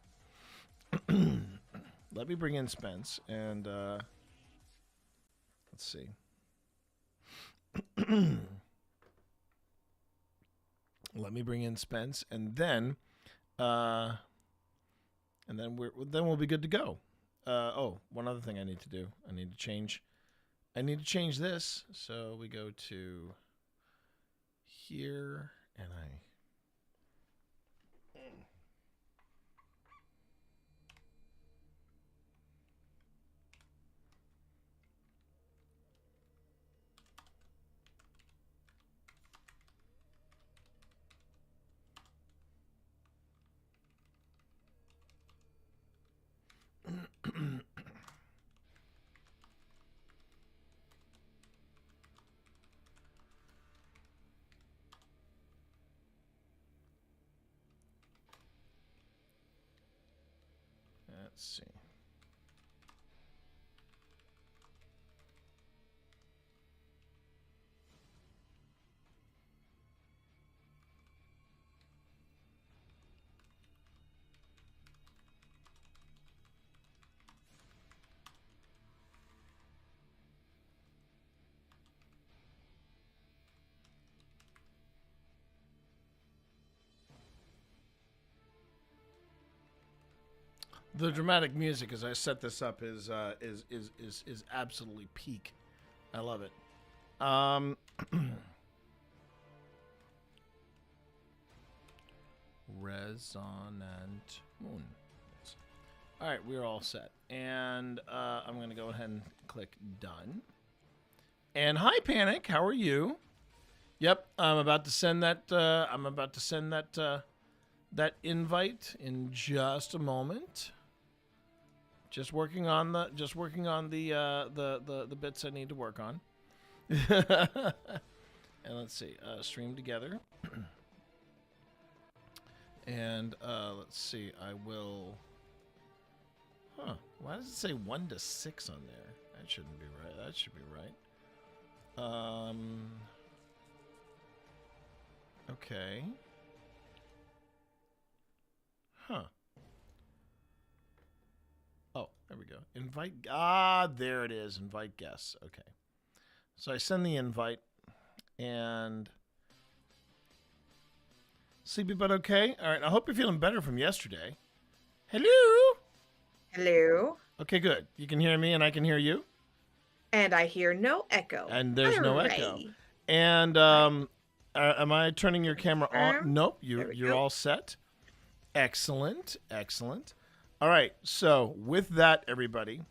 Let me bring in Spence, and let's see. Let me bring in Spence, and then we'll be good to go. Oh, one other thing I need to do. I need to change this. So we go to here, and let's see. The dramatic music as I set this up is absolutely peak. I love it. Resonant moon. All right, we're all set, and I'm gonna go ahead and click done. And hi, Panic. How are you? Yep, I'm about to send that. That invite in just a moment. Just working on the bits I need to work on. And let's see, stream together. And let's see, I will. Huh? Why does it say 1 to 6 on there? That shouldn't be right. That should be right. Okay. Huh. Oh, there we go. Invite. There it is. Invite guests. Okay. So I send the invite, and sleepy but okay. All right. I hope you're feeling better from yesterday. Hello. Hello. Okay, good. You can hear me, and I can hear you. And I hear no echo. And there's no echo. And am I turning your camera on? Nope. You're all set. Excellent. Excellent. All right. So with that, everybody,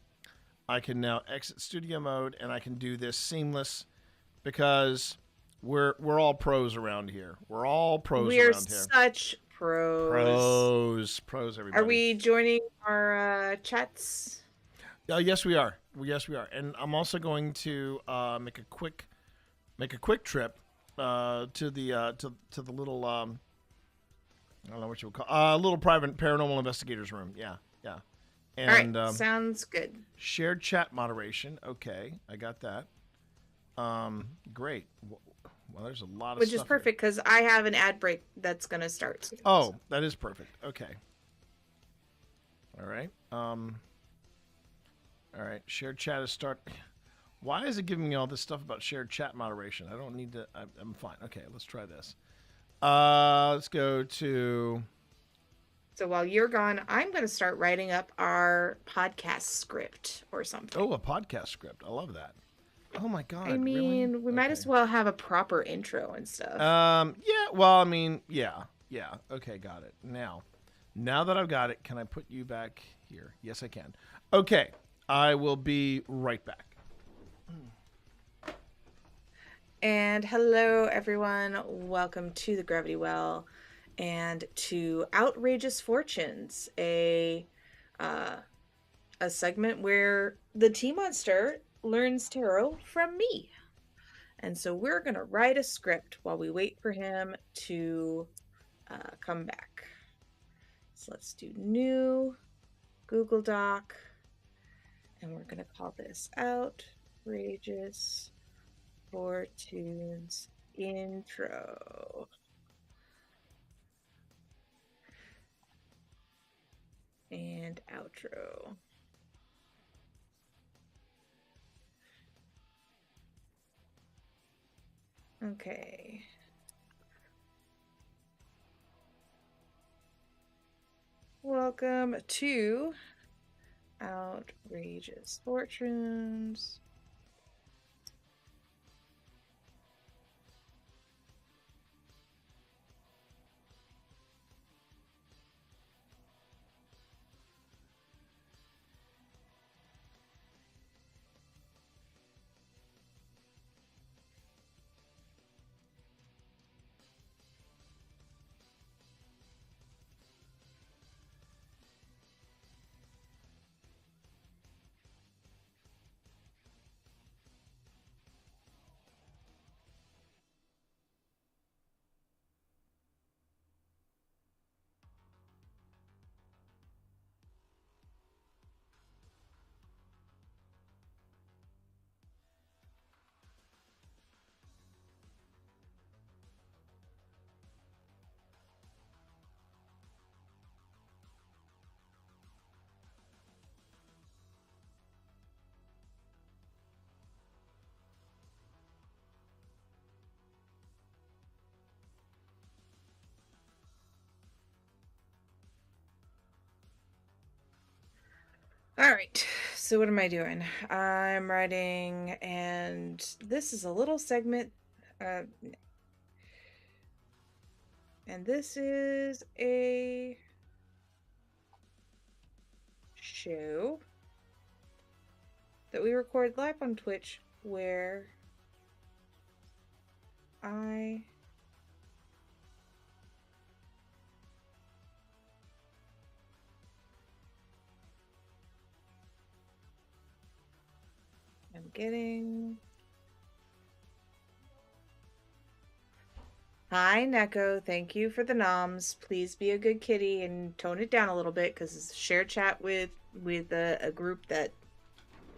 I can now exit studio mode, and I can do this seamless because we're all pros around here. We're all pros around here. We're such pros. Pros, everybody. Are we joining our chats? Yes, we are. Yes, we are. And I'm also going to make a quick trip to the little I don't know what you would call little private paranormal investigators room. Yeah. And, all right, sounds good. Shared chat moderation. Okay, I got that. Great. Well, there's a lot of Which stuff is perfect because I have an ad break that's gonna start soon. Oh, that is perfect. Okay. All right. All right. Shared chat is start. Why is it giving me all this stuff about shared chat moderation? I don't need to. I'm fine. Okay, let's try this. Let's go to. So while you're gone, I'm going to start writing up our podcast script or something. Oh, a podcast script. I love that. Oh my God. I mean, really? we might as well have a proper intro and stuff. Yeah. Well, I mean, yeah. Okay, got it. Now that I've got it, can I put you back here? Yes, I can. Okay, I will be right back. And hello, everyone. Welcome to the Gravity Well and to Outrageous Fortunes, a segment where the Tea Monster learns tarot from me. And so we're going to write a script while we wait for him to come back. So let's do new Google Doc, and we're going to call this Outrageous Fortunes Intro. And outro. Okay. Welcome to Outrageous Fortunes. All right. So what am I doing? I'm writing, and this is a little segment. And this is a show that we record live on Twitch where I am getting. Hi, Neko. Thank you for the noms. Please be a good kitty and tone it down a little bit because it's a shared chat with a group that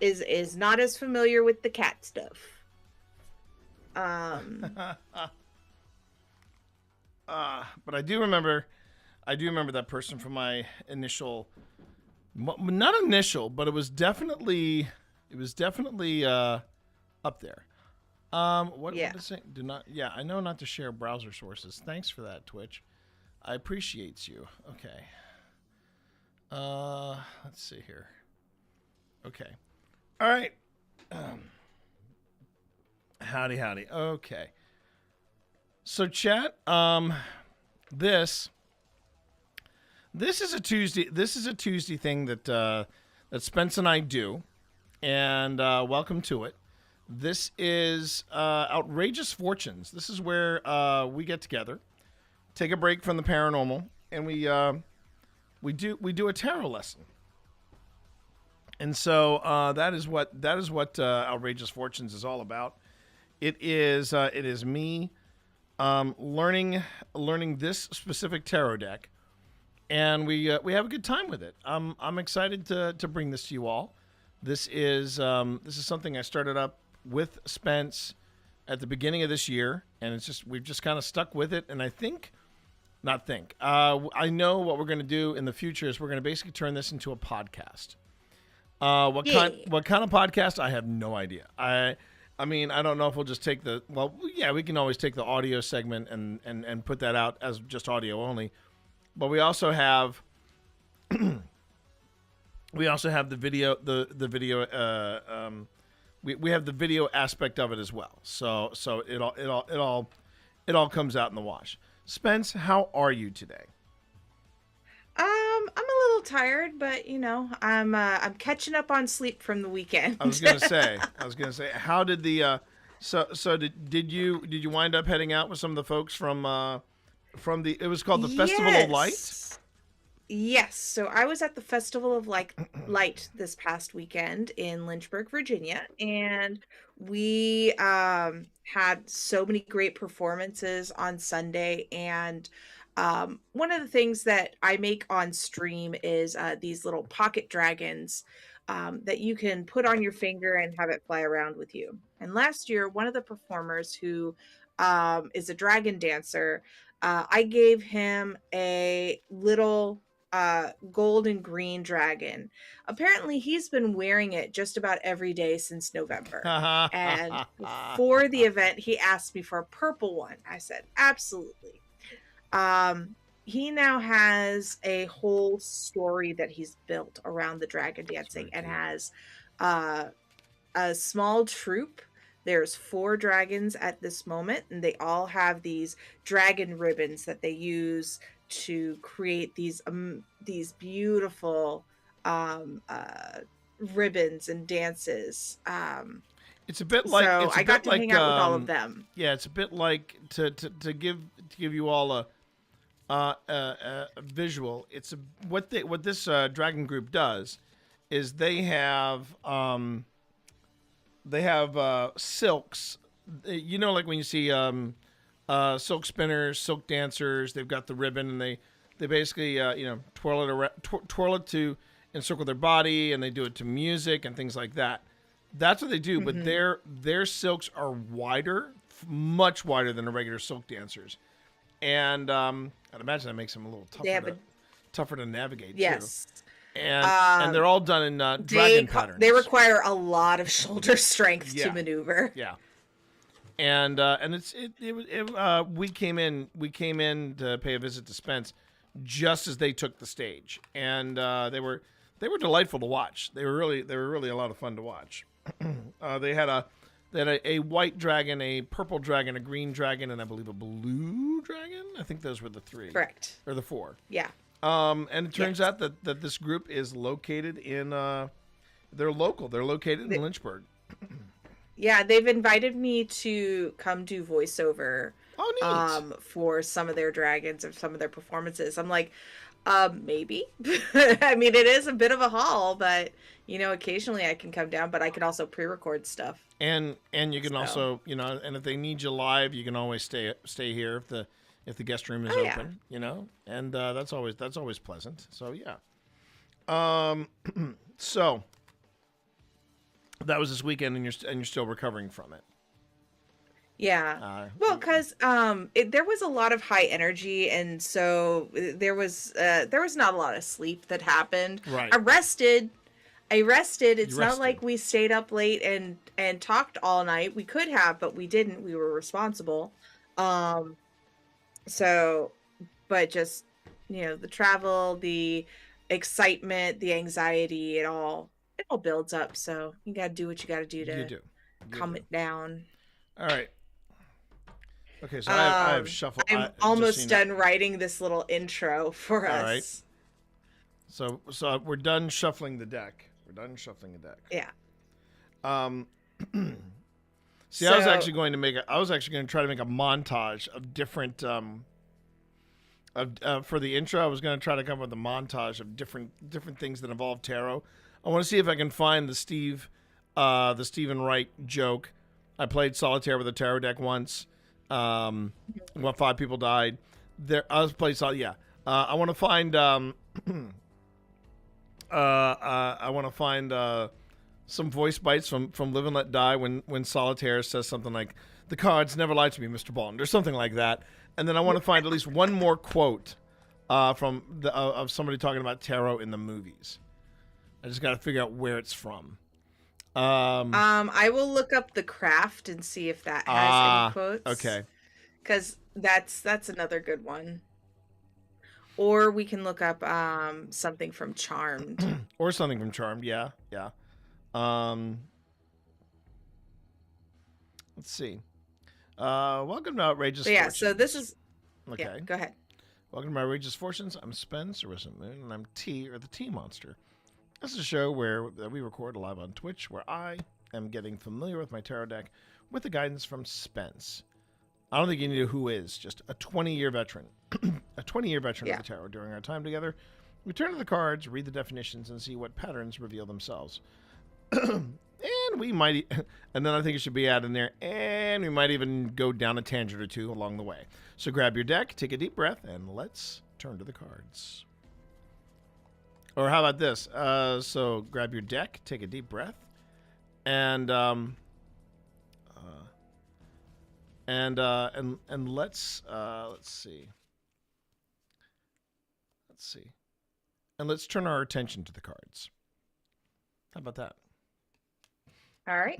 is not as familiar with the cat stuff. But I do remember that person from my initial, not initial, but it was definitely up there. What is it? Do not. Yeah, I know not to share browser sources. Thanks for that, Twitch. I appreciate you. Okay. Let's see here. Okay. All right. Howdy. Okay. So chat, this is a Tuesday. This is a Tuesday thing that Spence and I do, and welcome to it. This is Outrageous Fortunes. This is where we get together, take a break from the paranormal, and we do a tarot lesson. And so that is what Outrageous Fortunes is all about. It is me learning this specific tarot deck, and we have a good time with it. I'm excited to bring this to you all. This is something I started up with Spence at the beginning of this year, and we've just kind of stuck with it. And I know what we're going to do in the future is we're going to basically turn this into a podcast. What kind of podcast? I have no idea. I mean, I don't know if we'll just take we can always take the audio segment and put that out as just audio only. But we also have the video, we have the video aspect of it as well. So it all comes out in the wash. Spence, how are you today? I'm a little tired, but I'm catching up on sleep from the weekend. I was gonna say, how did the did you wind up heading out with some of the folks from it was called the Festival of Light? Yes. So I was at the Festival of Light this past weekend in Lynchburg, Virginia, and we had so many great performances on Sunday. And one of the things that I make on stream is these little pocket dragons that you can put on your finger and have it fly around with you. And last year, one of the performers who is a dragon dancer, I gave him a little gold and green dragon. Apparently he's been wearing it just about every day since November. And for the event, he asked me for a purple one. I said, absolutely. He now has a whole story that he's built around the dragon dancing and has a small troupe. There's 4 dragons at this moment, and they all have these dragon ribbons that they use to create these beautiful ribbons and dances. It's a bit like so I got to hang out with all of them. Yeah, it's a bit like to give you all a visual. It's what this dragon group does is they have silks. Like when you see silk spinners, silk dancers, they've got the ribbon and they basically twirl it to encircle their body, and they do it to music and things like that. That's what they do, but their silks are wider, much wider than the regular silk dancers, and I'd imagine that makes them a little tougher to navigate. Yes. Too. And they're all done in dragon patterns. They require a lot of shoulder strength to maneuver. Yeah. And we came in to pay a visit to Spence just as they took the stage, and they were They were delightful to watch. They were really a lot of fun to watch. They had a white dragon, a purple dragon, a green dragon, and I believe a blue dragon. I think those were the 3. Correct. Or the 4. Yeah. And it turns out that this group is located in they're local. They're located in Lynchburg. Yeah, they've invited me to come do voiceover for some of their dragons or some of their performances. I'm like, maybe. I mean, it is a bit of a haul, but occasionally I can come down, but I can also pre-record stuff. And you can also, and if they need you live, you can always stay here if the guest room is open, and that's always pleasant. So yeah. So that was this weekend, and you're still recovering from it. Yeah. Well, because there was a lot of high energy, and so there was not a lot of sleep that happened. Right. I rested. It's not rested. like we stayed up late and talked all night. We could have, but we didn't. We were responsible. So, but just the travel, the excitement, the anxiety, it all builds up. So you got to do what you got to do to calm it down. All right. Okay, so I have shuffled. I'm almost done writing this little intro for us. All right. So we're done shuffling the deck. Yeah. See, I was actually going to try to make a montage of different for the intro. I was going to try to come up with a montage of different things that involve tarot. I want to see if I can find the Stephen Wright joke. I played solitaire with a tarot deck once. 5 people died. I was playing solitaire. Yeah. I want to find. I want to find some voice bites from Live and Let Die when solitaire says something like, "The cards never lied to me, Mr. Bond," or something like that. And then I want to find at least one more quote of somebody talking about tarot in the movies. I just got to figure out where it's from. I will look up The Craft and see if that has any quotes. Okay. Because that's another good one. Or we can look up something from Charmed. Yeah. Let's see. Welcome to Outrageous Fortunes. So this is... Okay. Yeah, go ahead. Welcome to my Outrageous Fortunes. I'm Spence, Arisen Moon, and I'm T, or the T Monster. This is a show where we record live on Twitch, where I am getting familiar with my tarot deck with the guidance from Spence. I don't think you need a who is, just a 20-year veteran. A 20-year veteran of the tarot. During our time together, we turn to the cards, read the definitions, and see what patterns reveal themselves. And we might, and then I think it should be added in there, and we might even go down a tangent or two along the way. So grab your deck, take a deep breath, and let's turn to the cards. Or how about this? So grab your deck, take a deep breath, and let's see. And let's turn our attention to the cards. How about that? All right.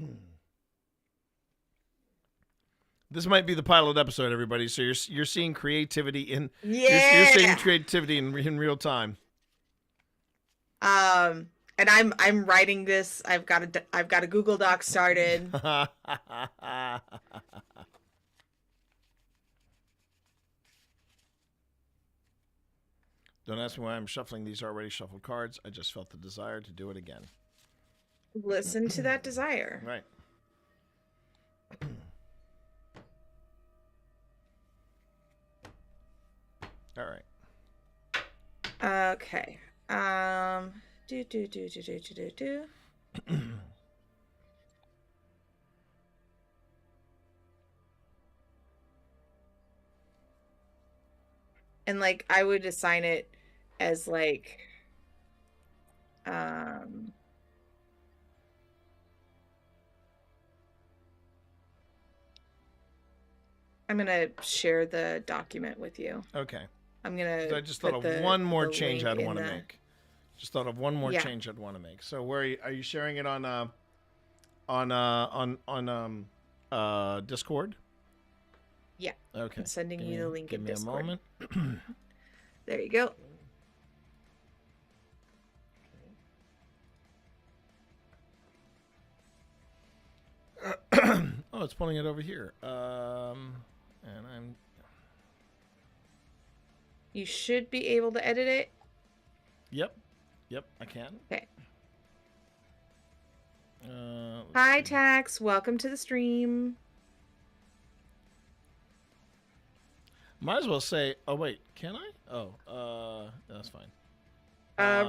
This might be the pilot episode, everybody. So you're seeing creativity in you're seeing creativity in real time. And I'm writing this. I've got a Google Doc started. Don't ask me why I'm shuffling these already shuffled cards. I just felt the desire to do it again. Listen to that desire. Right. All right. Okay. Do. And like I would assign it as like I'm gonna share the document with you. Okay. I'm gonna. I just thought of one more change I'd want to make. Just thought of one more change I'd want to make. So where are you sharing it on Discord? Yeah. Okay. I'm sending you the link in Discord. Give me a moment. There you go. Oh, it's pulling it over here. And I'm. You should be able to edit it. Yep. Yep, I can. Okay. Let's Hi, see. Tax. Welcome to the stream. Might as well say. Oh wait, can I? Oh, that's fine.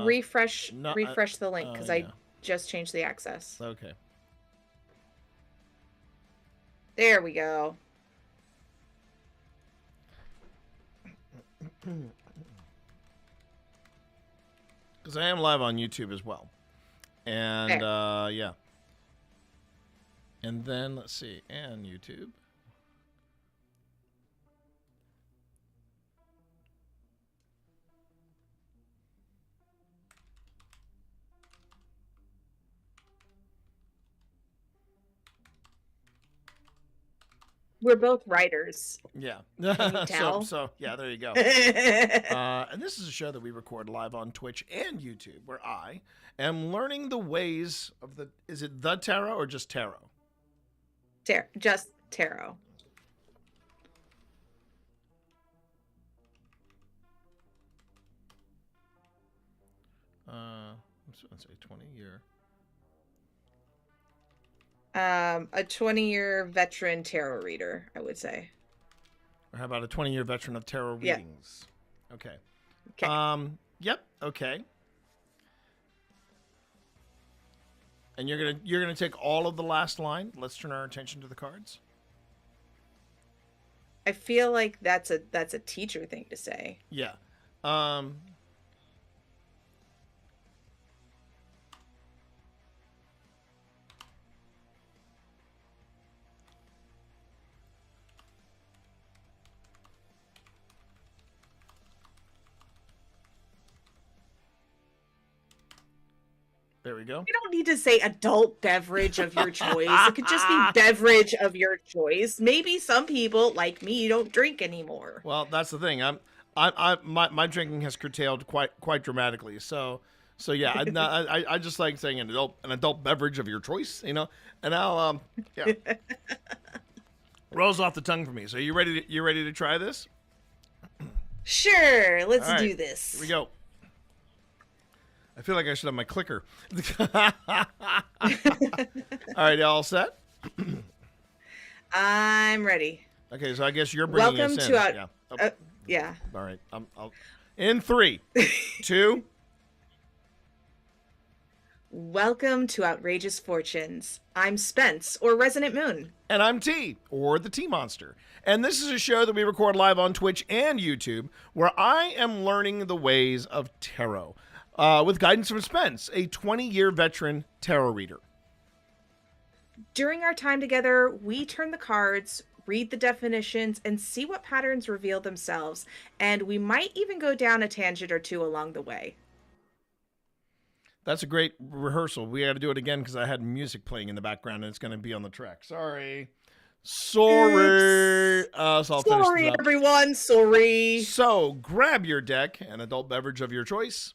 Refresh no, the link because I yeah. just changed the access. Okay. There we go. Because I am live on YouTube as well. And, yeah. And then, let's see, and YouTube. We're both writers. Yeah. Can you tell? So, yeah, there you go. And this is a show that we record live on Twitch and YouTube, where I am learning the ways of the. Is it the tarot or just tarot? Just tarot. I'm just going to say 20-year. A 20-year veteran tarot reader, I would say. Or how about a 20-year veteran of tarot Yeah. readings? Okay. Okay. Yep. Okay. And you're gonna take all of the last line. Let's turn our attention to the cards. I feel like that's a teacher thing to say. Yeah. There we go. You don't need to say adult beverage of your choice. It could just be beverage of your choice. Maybe some people, like me, don't drink anymore. Well, that's the thing. My drinking has curtailed quite dramatically. So yeah, I just like saying an adult beverage of your choice, you know. And I'll yeah. Rolls off the tongue for me. So you ready to try this? Sure, let's All right, do this. Here we go. I feel like I should have my clicker. All right, all set? I'm ready. Okay, so I guess you're bringing Welcome us in. to our. Yeah. Yeah. All right. I'll in 3, 2. Welcome to Outrageous Fortunes. I'm Spence, or Resonant Moon. And I'm T, or the T Monster. And this is a show that we record live on Twitch and YouTube, where I am learning the ways of tarot. With guidance from Spence, a 20-year veteran tarot reader. During our time together, we turn the cards, read the definitions, and see what patterns reveal themselves. And we might even go down a tangent or two along the way. That's a great rehearsal. We got to do it again because I had music playing in the background and it's going to be on the track. Sorry. So I'll finish this up. Everyone. Sorry. So grab your deck, an adult beverage of your choice.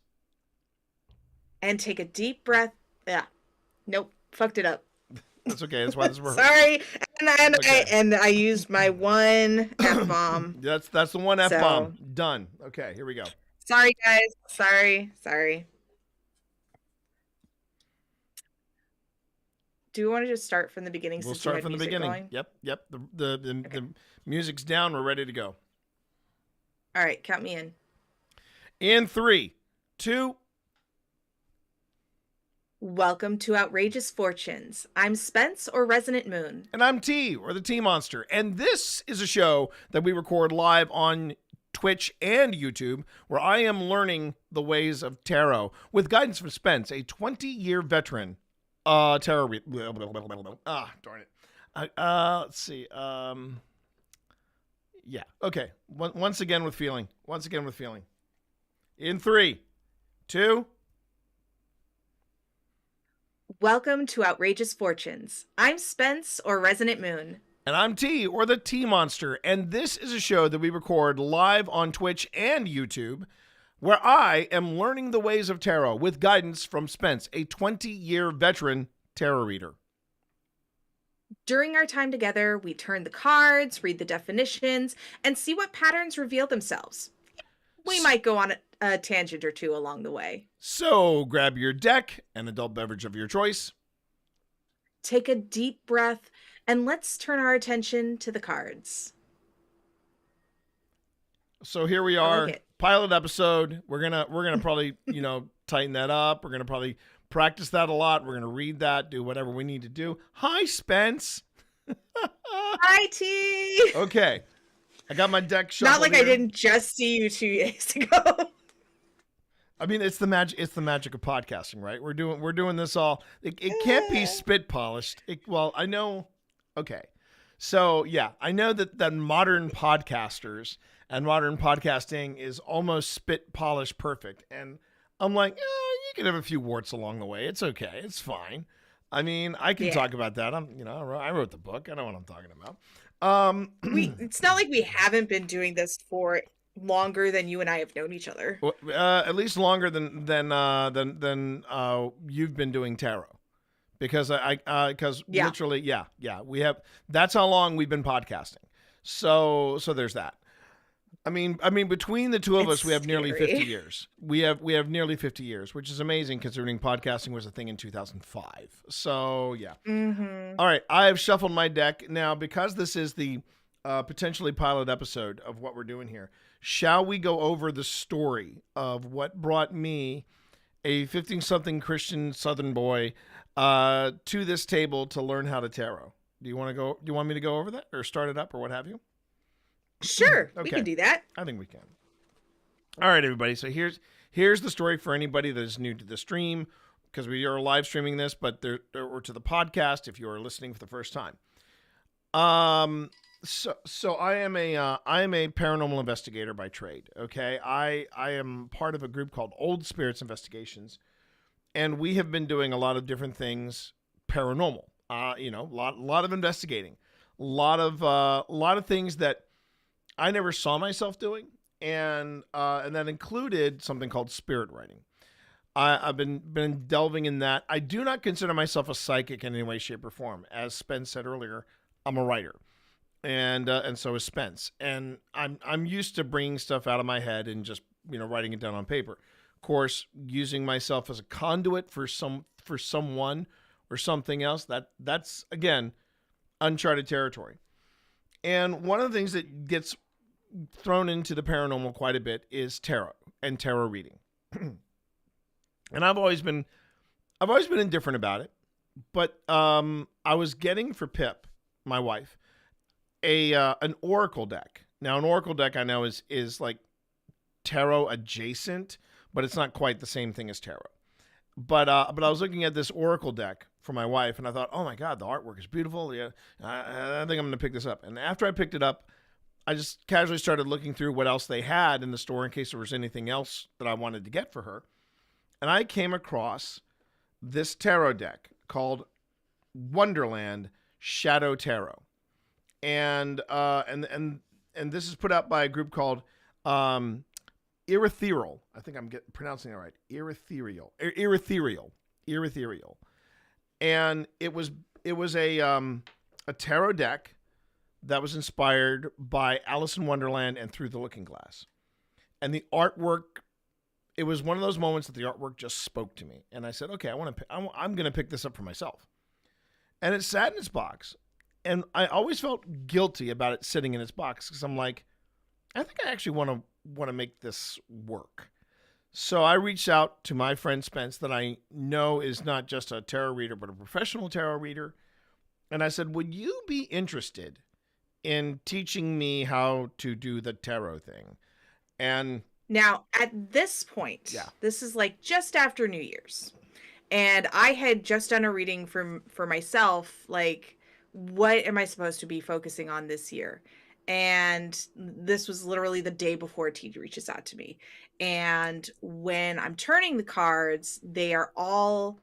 And take a deep breath. Yeah. Nope. Fucked it up. That's okay. That's why this is Sorry. And I used my one F-bomb. That's the one F-bomb. Done. Okay, here we go. Sorry, guys. Sorry. Do we want to just start from the beginning? We'll since start you had from the music beginning. going? Yep. The music's down. We're ready to go. All right, count me in. In 3, 2. Welcome to Outrageous Fortunes. I'm Spence, or Resonant Moon. And I'm T, or the T Monster. And this is a show that we record live on Twitch and YouTube, where I am learning the ways of tarot with guidance from Spence, a 20-year veteran tarot reader. Darn it. Let's see. Yeah. Okay. Once again with feeling. In 3, 2. Welcome to Outrageous Fortunes. I'm Spence, or Resonant Moon. And I'm T, or the T Monster. And this is a show that we record live on Twitch and YouTube, where I am learning the ways of tarot with guidance from Spence, a 20-year veteran tarot reader. During our time together, we turn the cards, read the definitions, and see what patterns reveal themselves. We might go on a tangent or two along the way. So grab your deck and adult beverage of your choice. Take a deep breath, and let's turn our attention to the cards. So here we are, pilot episode. We're gonna probably tighten that up. We're gonna probably practice that a lot. We're gonna read that, do whatever we need to do. Hi, Spence. Hi, T. Okay, I got my deck shuffled. Not like here. I didn't just see you 2 days ago. I mean, it's the magic. It's the magic of podcasting, right? We're doing this all. It can't be spit polished. Well, I know. Okay, so yeah, I know that modern podcasters and modern podcasting is almost spit polished perfect, and I'm like, you can have a few warts along the way. It's okay. It's fine. I mean, I can talk about that. I wrote the book. I know what I'm talking about. It's not like we haven't been doing this for longer than you and I have known each other. At least longer than you've been doing tarot, because literally we have. That's how long we've been podcasting. So there's that. I mean, between the two of us, we have nearly 50 years. We have nearly 50 years, which is amazing considering podcasting was a thing in 2005. So yeah. Mm-hmm. All right, I have shuffled my deck now because this is the potentially pilot episode of what we're doing here. Shall we go over the story of what brought me, a 50-something Christian Southern boy, to this table to learn how to tarot? Do you want me to go over that or start it up or what have you? Sure, Okay. we can do that. I think we can. All right, everybody. So here's the story for anybody that is new to the stream, because we are live streaming this, but or to the podcast if you are listening for the first time. So I am a paranormal investigator by trade. Okay, I am part of a group called Old Spirits Investigations, and we have been doing a lot of different things paranormal. A lot of investigating, a lot of things that I never saw myself doing, and that included something called spirit writing. I've been delving in that. I do not consider myself a psychic in any way, shape, or form. As Spence said earlier, I'm a writer, and so is Spence. And I'm used to bringing stuff out of my head and just writing it down on paper. Of course, using myself as a conduit for someone or something else, that's again uncharted territory. And one of the things that gets thrown into the paranormal quite a bit is tarot and tarot reading. And I've always been indifferent about it, but I was getting for Pip, my wife, an oracle deck. Now, an oracle deck I know is like tarot adjacent, but it's not quite the same thing as tarot. But I was looking at this oracle deck for my wife, and I thought, oh my God, the artwork is beautiful. Yeah, I think I'm going to pick this up. And after I picked it up, I just casually started looking through what else they had in the store in case there was anything else that I wanted to get for her. And I came across this tarot deck called Wonderland Shadow Tarot. And this is put out by a group called Ethereal. I think I'm pronouncing it right. Ethereal. And it was a tarot deck that was inspired by Alice in Wonderland and Through the Looking Glass. And the artwork, it was one of those moments that the artwork just spoke to me. And I said, okay, I'm going to pick this up for myself. And it sat in its box. And I always felt guilty about it sitting in its box because I'm like, I think I actually want to make this work. So I reached out to my friend Spence that I know is not just a tarot reader, but a professional tarot reader. And I said, would you be interested in teaching me how to do the tarot thing? And now at this point, this is like just after New Year's. And I had just done a reading for myself, like, what am I supposed to be focusing on this year? And this was literally the day before T reaches out to me. And when I'm turning the cards, they are all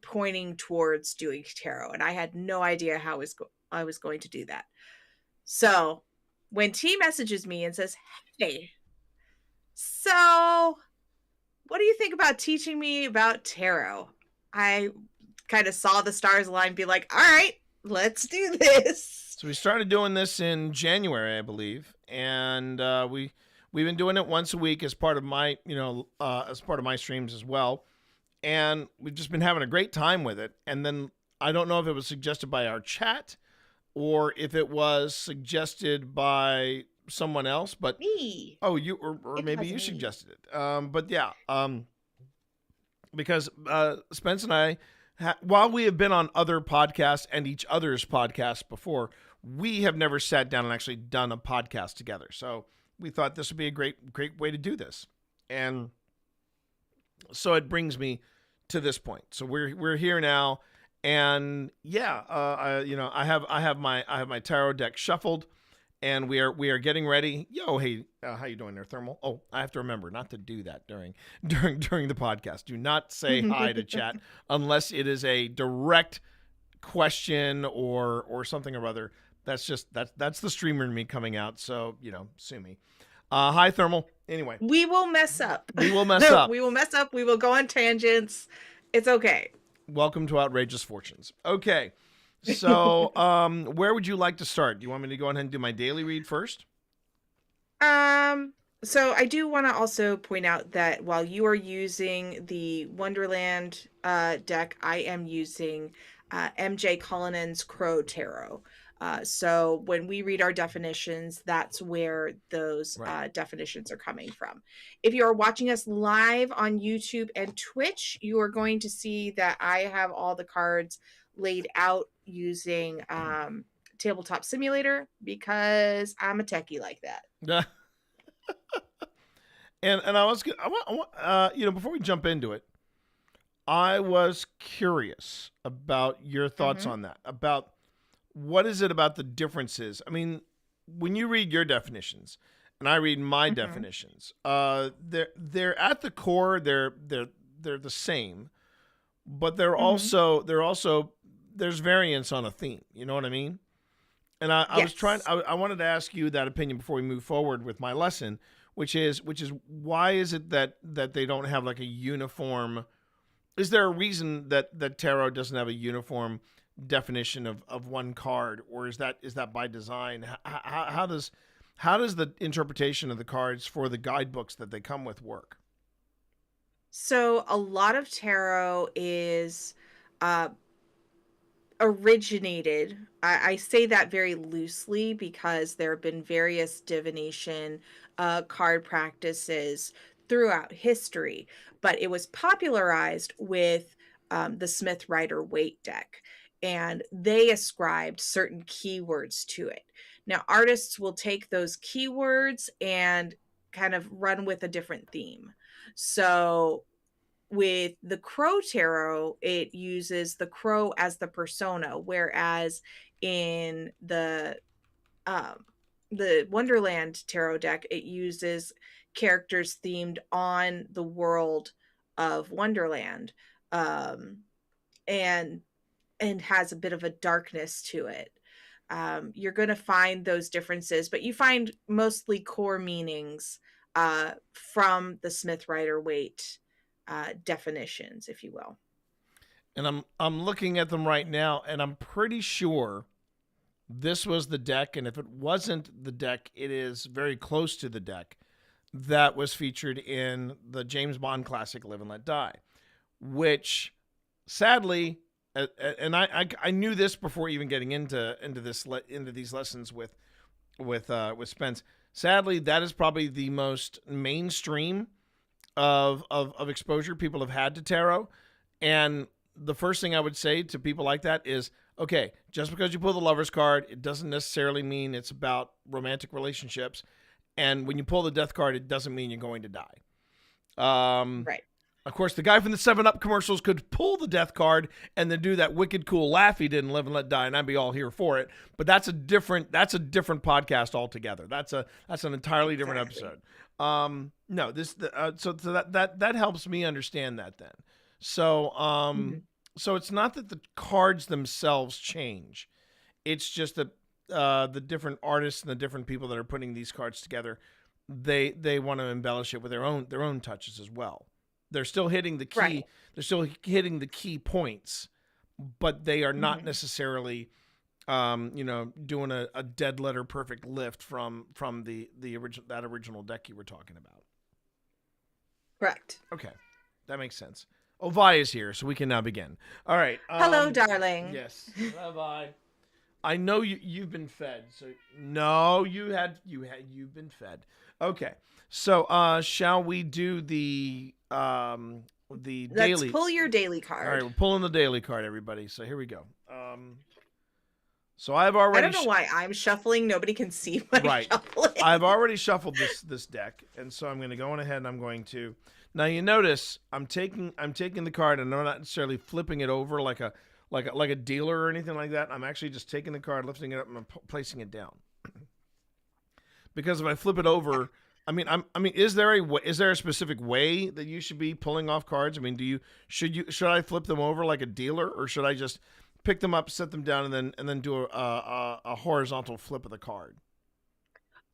pointing towards doing tarot. And I had no idea how I was going to do that. So when T messages me and says, hey, so what do you think about teaching me about tarot? I kind of saw the stars align and be like, all right, let's do this. So we started doing this in January, I believe, and we've been doing it once a week as part of my as part of my streams as well, and we've just been having a great time with it. And then I don't know if it was suggested by our chat or if it was suggested by someone else, but me. Oh, you or maybe you suggested it. But yeah, because Spence and I, while we have been on other podcasts and each other's podcasts before, we have never sat down and actually done a podcast together. So we thought this would be a great way to do this, and so it brings me to this point. So we're here now, and yeah, I have my tarot deck shuffled. And we are getting ready. Yo, hey, how you doing there, Thermal? Oh, I have to remember not to do that during the podcast. Do not say hi to chat unless it is a direct question or something or other. That's the streamer in me coming out. So sue me. Hi, Thermal. Anyway, we will mess up. We will mess up. We will mess up. We will go on tangents. It's okay. Welcome to Outrageous Fortunes. Okay. So, where would you like to start? Do you want me to go ahead and do my daily read first? So I do want to also point out that while you are using the Wonderland deck, I am using MJ Cullinan's Crow Tarot. So when we read our definitions, that's where those definitions are coming from. If you are watching us live on YouTube and Twitch, you are going to see that I have all the cards laid out using Tabletop Simulator because I'm a techie like that. and I want before we jump into it, I was curious about your thoughts on that. About what is it about the differences? I mean, when you read your definitions and I read my definitions, they're at the core, they're the same, but they're also there's variance on a theme. You know what I mean? And I wanted to ask you that opinion before we move forward with my lesson, which is why is it that they don't have like a uniform? Is there a reason that tarot doesn't have a uniform definition of one card, or is that by design? How does the interpretation of the cards for the guidebooks that they come with work? So a lot of tarot is originated. I say that very loosely because there have been various divination card practices throughout history, but it was popularized with the Smith Rider-Waite deck, and they ascribed certain keywords to it. Now, artists will take those keywords and kind of run with a different theme. So with the Crow Tarot, it uses the crow as the persona, whereas in the Wonderland Tarot deck, it uses characters themed on the world of Wonderland, and has a bit of a darkness to it. You're going to find those differences, but you find mostly core meanings from the Smith Rider-Waite definitions, if you will. And I'm looking at them right now, and I'm pretty sure this was the deck, and if it wasn't the deck, it is very close to the deck that was featured in the James Bond classic Live and Let Die, which sadly, and I knew this before even getting into these lessons with Spence. Sadly, that is probably the most mainstream of exposure people have had to tarot. And the first thing I would say to people like that is, okay, just because you pull the Lover's card, it doesn't necessarily mean it's about romantic relationships. And when you pull the Death card, it doesn't mean you're going to die. Right. Of course, the guy from the 7-Up commercials could pull the Death card and then do that wicked cool laugh he did in Live and Let Die, and I'd be all here for it. But that's a different podcast altogether. That's an entirely different episode. No, so that helps me understand that then. So so it's not that the cards themselves change. It's just that the different artists and the different people that are putting these cards together, they want to embellish it with their own touches as well. They're still hitting the key. Right. They're still hitting the key points, but they are not necessarily doing a dead letter perfect lift from the original deck you were talking about. Correct. Okay, that makes sense. Vi is here, so we can now begin. All right. Hello, darling. Yes. Bye-bye. I know you've been fed. So no, you've been fed. Okay. So shall we do the daily? Let's pull your daily card. All right, we're pulling the daily card, everybody. So here we go. So I've already. I don't know why I'm shuffling. Nobody can see my shuffling. I've already shuffled this deck, and so I'm going to go on ahead and I'm going to. Now you notice I'm taking the card and I'm not necessarily flipping it over like a dealer or anything like that. I'm actually just taking the card, lifting it up, and placing it down. Because if I flip it over, is there a specific way that you should be pulling off cards? I mean, should I flip them over like a dealer, or should I just pick them up, set them down, and then do a horizontal flip of the card?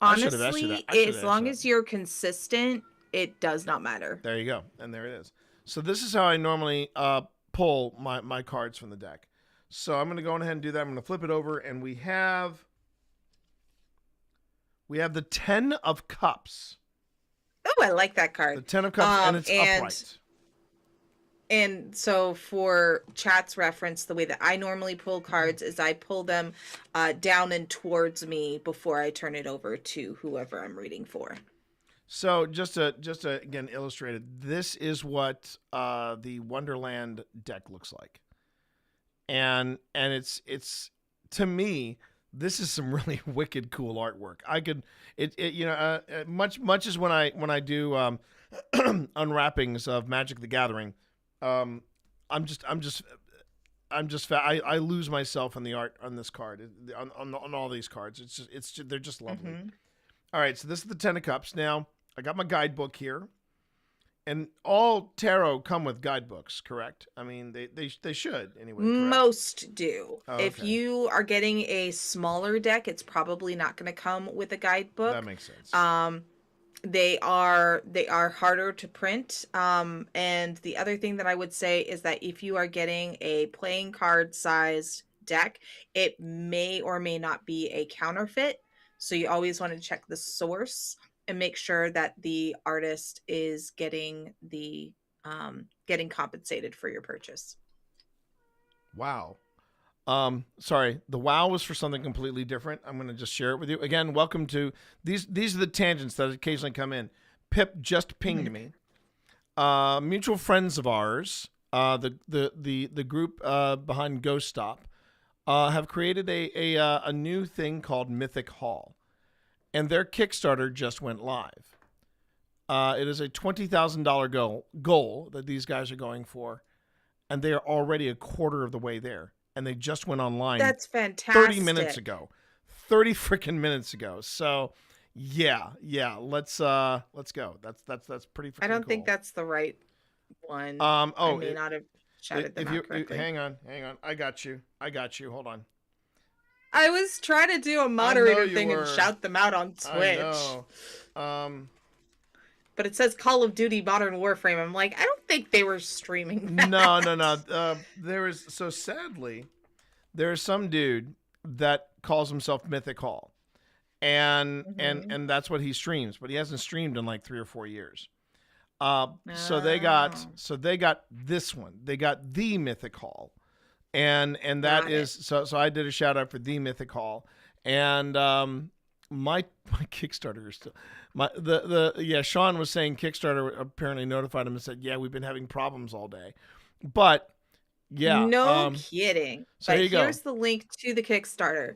Honestly, as long as you're consistent, it does not matter. There you go, and there it is. So this is how I normally pull my cards from the deck. So I'm going to go ahead and do that. I'm going to flip it over, and we have the 10 of Cups. Oh, I like that card. The 10 of Cups, and it's upright. And so for chat's reference, the way that I normally pull cards is I pull them down and towards me before I turn it over to whoever I'm reading for. So just to again illustrate it, this is what the Wonderland deck looks like, and it's to me, this is some really wicked cool artwork. I could much as when I do unwrappings of Magic the Gathering, I lose myself in the art on this card, on all these cards. They're just lovely. Mm-hmm. All right, so this is the 10 of Cups. Now I got my guidebook here, and all tarot come with guidebooks, correct? I mean, they should anyway. Correct? Most do. Oh, if okay. you are getting a smaller deck, it's probably not going to come with a guidebook. That makes sense. They are harder to print. And the other thing that I would say is that if you are getting a playing card sized deck, it may or may not be a counterfeit. So you always want to check the source and make sure that the artist is getting compensated for your purchase. Wow. Sorry, the wow was for something completely different. I'm going to just share it with you. Again, welcome to these are the tangents that occasionally come in. Pip just pinged me. Mutual friends of ours, the group behind Ghost Stop, have created a new thing called Mythic Hall. And their Kickstarter just went live. It is a $20,000 goal that these guys are going for, and they are already a quarter of the way there. And they just went online. That's fantastic. 30 minutes ago. 30 freaking minutes ago. So, yeah, let's go. That's pretty freaking cool. I don't think that's the right one. I may not have shouted them out correctly. Hang on. I got you. Hold on. I was trying to do a moderator thing and shout them out on Twitch. I know. But it says Call of Duty Modern Warframe. I'm like, I don't think they were streaming that. No. Sadly, there is some dude that calls himself Mythic Hall. And that's what he streams, but he hasn't streamed in like 3 or 4 years. So they got this one. They got the Mythic Hall. And that is so I did a shout out for the Mythic Hall, and my Kickstarter is still Sean was saying Kickstarter apparently notified him and said, yeah, we've been having problems all day, but yeah, no kidding. So but here you go. Here's the link to the Kickstarter,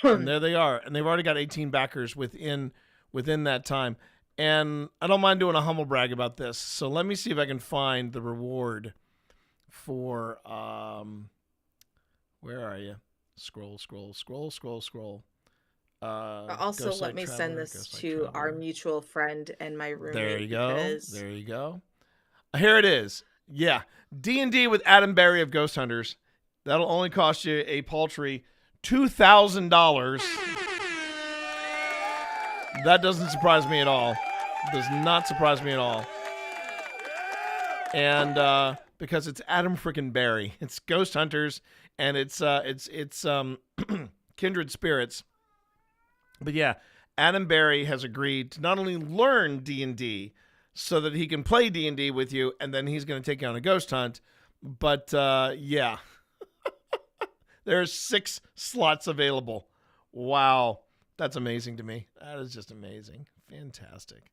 and there they are, and they've already got 18 backers within that time, and I don't mind doing a humble brag about this. So let me see if I can find the reward. For where are you? Scroll. Also, let me send this to our mutual friend and my roommate. There you go. Here it is. Yeah, D&D with Adam Berry of Ghost Hunters. That'll only cost you a paltry $2,000. That doesn't surprise me at all. Does not surprise me at all. And because it's Adam frickin' Barry. It's Ghost Hunters, and it's Kindred Spirits. But yeah, Adam Barry has agreed to not only learn D&D so that he can play D&D with you, and then he's going to take you on a ghost hunt. But yeah, there's 6 slots available. Wow, that's amazing to me. That is just amazing. Fantastic.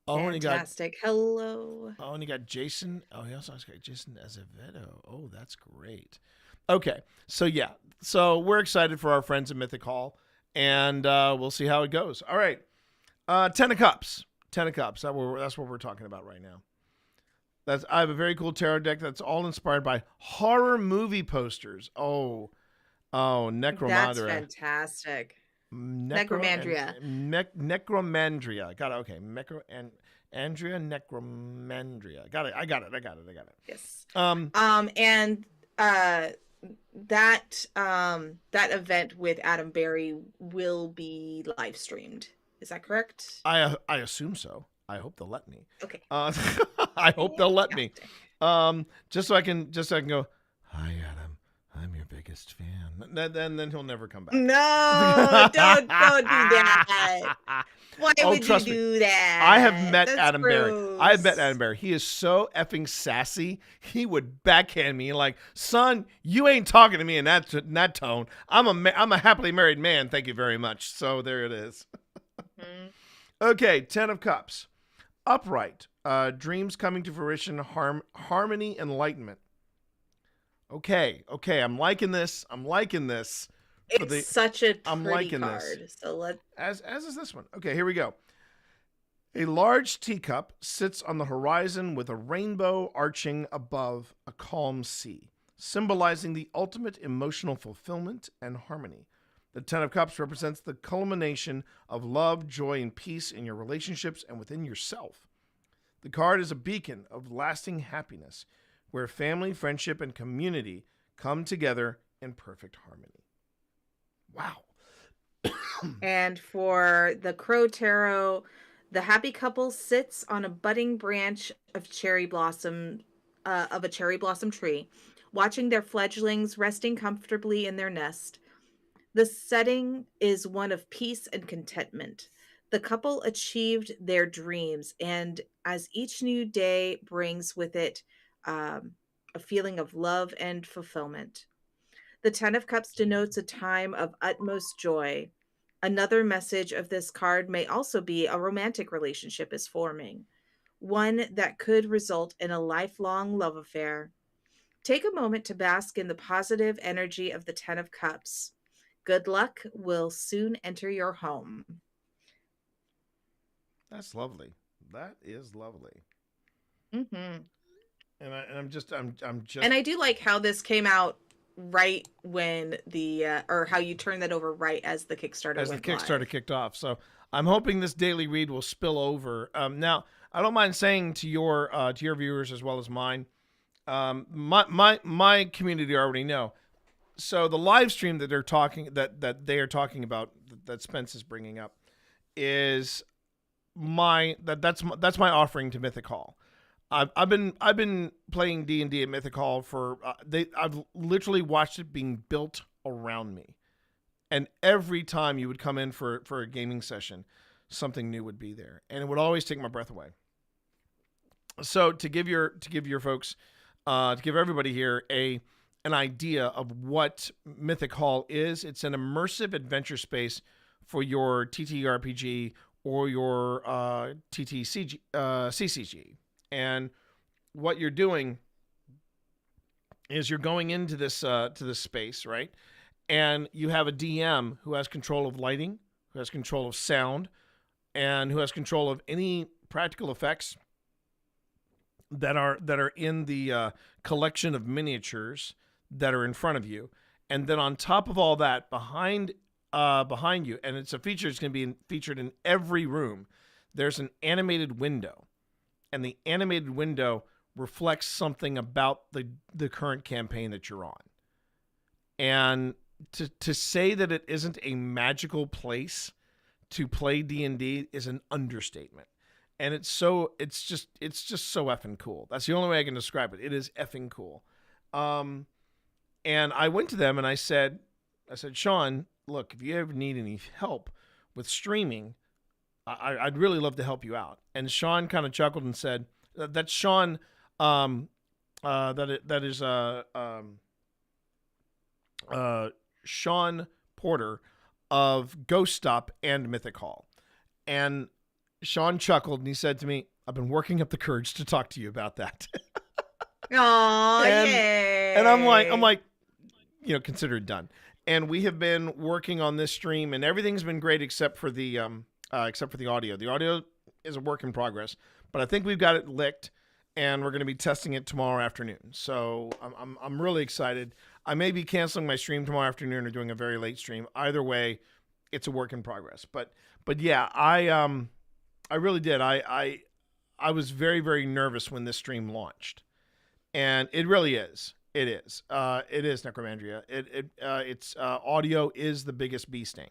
Fantastic. Hello. And he got Jason. Oh, he also got Jason Azevedo. Oh, that's great. Okay, so yeah, so we're excited for our friends at Mythic Hall, and we'll see how it goes. All right, 10 of Cups. 10 of Cups. That's what we're talking about right now. I have a very cool tarot deck that's all inspired by horror movie posters. Oh, Necromandria. That's fantastic. Necromandria. Necromandria. Got it. Okay. Andrea Necromandria. Got it. I got it. Yes. And that event with Adam Barry will be live streamed. Is that correct? I assume so. I hope they'll let me. Okay. I hope they'll let me. Just so I can go, "Hi Adam, I'm your biggest fan." Then he'll never come back. No, don't do that. Why would you do that? I have met That's Adam gross. Barry. I have met Adam Barry. He is so effing sassy. He would backhand me like, "Son, you ain't talking to me in that tone. I'm a happily married man. Thank you very much." So there it is. Mm-hmm. Okay, 10 of Cups. Upright. Dreams coming to fruition. Harmony, enlightenment. Okay. I'm liking this. It's such a pretty liking card. this. So As is this one. Okay, here we go. A large teacup sits on the horizon with a rainbow arching above a calm sea, symbolizing the ultimate emotional fulfillment and harmony. The 10 of Cups represents the culmination of love, joy, and peace in your relationships and within yourself. The card is a beacon of lasting happiness, where family, friendship, and community come together in perfect harmony. Wow. And for the Crow Tarot, the happy couple sits on a budding branch of a cherry blossom tree, watching their fledglings resting comfortably in their nest. The setting is one of peace and contentment. The couple achieved their dreams, and as each new day brings with it a feeling of love and fulfillment. The 10 of Cups denotes a time of utmost joy. Another message of this card may also be a romantic relationship is forming, one that could result in a lifelong love affair. Take a moment to bask in the positive energy of the 10 of Cups. Good luck will soon enter your home. That's lovely. That is lovely. Mm-hmm. And I'm just. And I do like how this came out right when or how you turned that over right as the Kickstarter kicked off. So I'm hoping this daily read will spill over. Now I don't mind saying to your viewers as well as mine, my community already know. So the live stream that they are talking about that Spence is bringing up is that's my offering to Mythic Hall. I've been playing D&D at Mythic Hall for I've literally watched it being built around me, and every time you would come in for a gaming session, something new would be there, and it would always take my breath away. So to give your folks, to give everybody here an idea of what Mythic Hall is, it's an immersive adventure space for your TTRPG or your CCG. And what you're doing is you're going into this space, right? And you have a DM who has control of lighting, who has control of sound, and who has control of any practical effects that are in the collection of miniatures that are in front of you. And then on top of all that, behind you, and it's a feature that's going to be featured in every room, there's an animated window. And the animated window reflects something about the current campaign that you're on. And to say that it isn't a magical place to play D&D is an understatement. and it's just so effing cool. That's the only way I can describe it. It is effing cool. And I went to them and I said, Sean, look, if you ever need any help with streaming, I'd really love to help you out. And Sean kind of chuckled and said, "That's Sean. That is Sean Porter of Ghost Stop and Mythic Hall." And Sean chuckled and he said to me, "I've been working up the courage to talk to you about that." Aw, and, yay. and I'm like, consider it done. And we have been working on this stream, and everything's been great except for the audio. The audio is a work in progress, but I think we've got it licked, and we're going to be testing it tomorrow afternoon. So I'm really excited. I may be canceling my stream tomorrow afternoon or doing a very late stream. Either way, it's a work in progress. But yeah, I really did. I was very, very nervous when this stream launched, and it really is. It is. It is, Necromandria. It's audio is the biggest bee sting.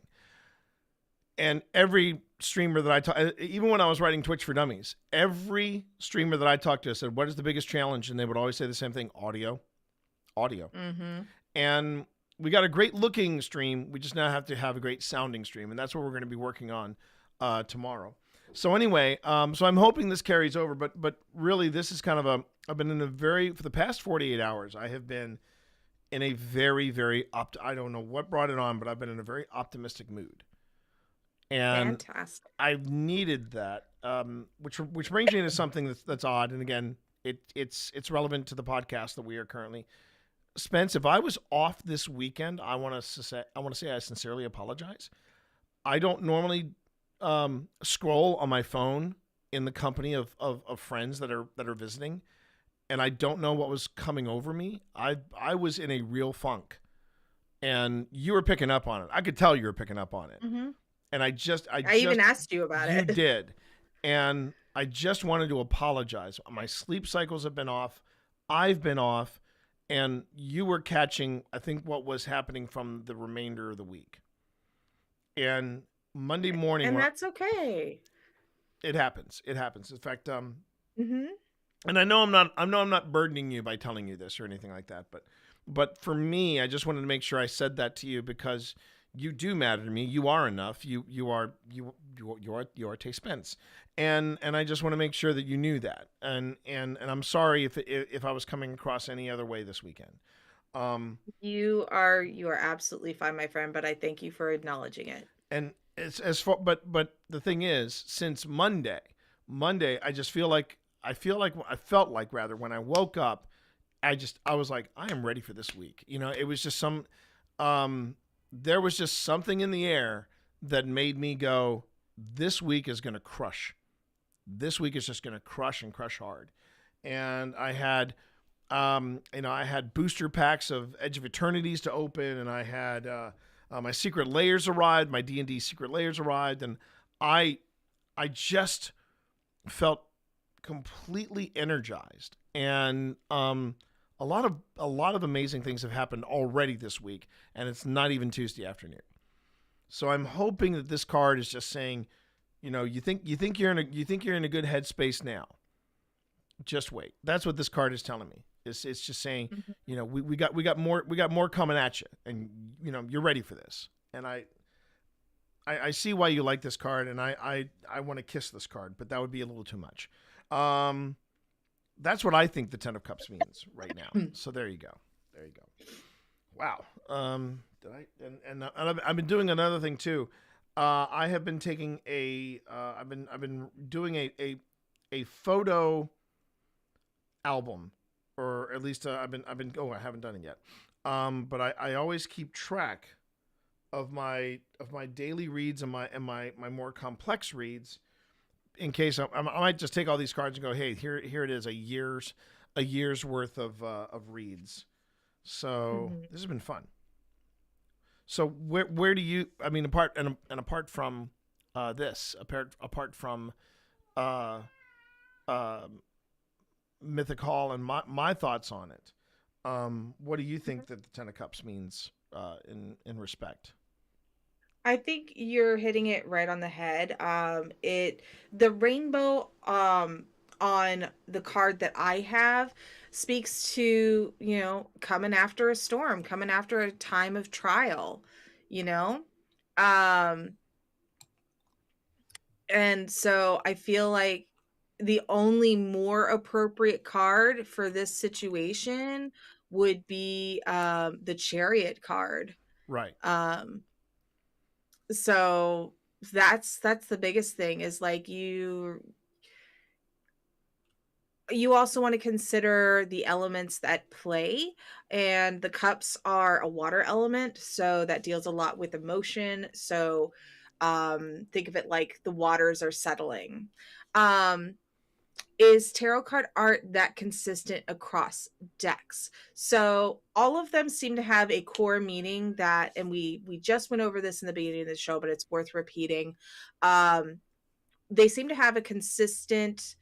And every streamer that I talk, even when I was writing Twitch for Dummies, every streamer that I talked to said, "What is the biggest challenge?" And they would always say the same thing: audio. Mm-hmm. And we got a great looking stream. We just now have to have a great sounding stream, and that's what we're going to be working on tomorrow. So anyway, so I'm hoping this carries over, but really this is kind of I've been for the past 48 hours, I have been in a very, very I don't know what brought it on, but I've been in a very optimistic mood. And fantastic. I've needed that, which brings me into something that's odd. And again, it's relevant to the podcast that we are currently. Spence, if I was off this weekend, I want to say I sincerely apologize. I don't normally scroll on my phone in the company of friends that are visiting, and I don't know what was coming over me. I was in a real funk, and you were picking up on it. I could tell you were picking up on it. Mm-hmm. And I even asked you about it. You did. And I just wanted to apologize. My sleep cycles have been off. I've been off. And you were catching, I think, what was happening from the remainder of the week. And Monday morning. And that's okay. It happens. It happens. In fact, mm-hmm. And I know I'm not burdening you by telling you this or anything like that. But for me, I just wanted to make sure I said that to you because you do matter to me. You are enough. You are Tay Spence, and I just want to make sure that you knew that. And I'm sorry if I was coming across any other way this weekend. You are absolutely fine, my friend. But I thank you for acknowledging it. And it's as far, but the thing is, since Monday, I just felt like when I woke up, I was like, I am ready for this week. It was just there was just something in the air that made me go, this week is going to crush. This week is just going to crush and crush hard. And I had, I had booster packs of Edge of Eternities to open, and I had my secret layers arrived, my D&D secret layers arrived, and I just felt completely energized. And a lot of amazing things have happened already this week, and it's not even Tuesday afternoon. So I'm hoping that this card is just saying, you think you're in a good headspace now. Just wait. That's what this card is telling me. It's just saying, mm-hmm. we got more coming at you, and you're ready for this. And I see why you like this card, and I want to kiss this card, but that would be a little too much. That's what I think the Ten of Cups means right now. So there you go. Wow. I've been doing another thing too. I have been taking I've been doing a photo album, or at least I haven't done it yet. But I always keep track of my daily reads and my more complex reads. In case I might just take all these cards and go, hey, here it is, a year's worth of reads. So mm-hmm. This has been fun. So where do you? I mean, apart from this, apart from Mythic Hall and my thoughts on it, what do you think that the Ten of Cups means in respect? I think you're hitting it right on the head. The rainbow on the card that I have speaks to, coming after a storm, coming after a time of trial, you know? Um and so I feel like the only more appropriate card for this situation would be the Chariot card. Right. So that's the biggest thing is like you also want to consider the elements that play, and the cups are a water element, so that deals a lot with emotion. So think of it like the waters are settling. Is tarot card art that consistent across decks? So all of them seem to have a core meaning that, and we just went over this in the beginning of the show, but it's worth repeating. They seem to have a consistent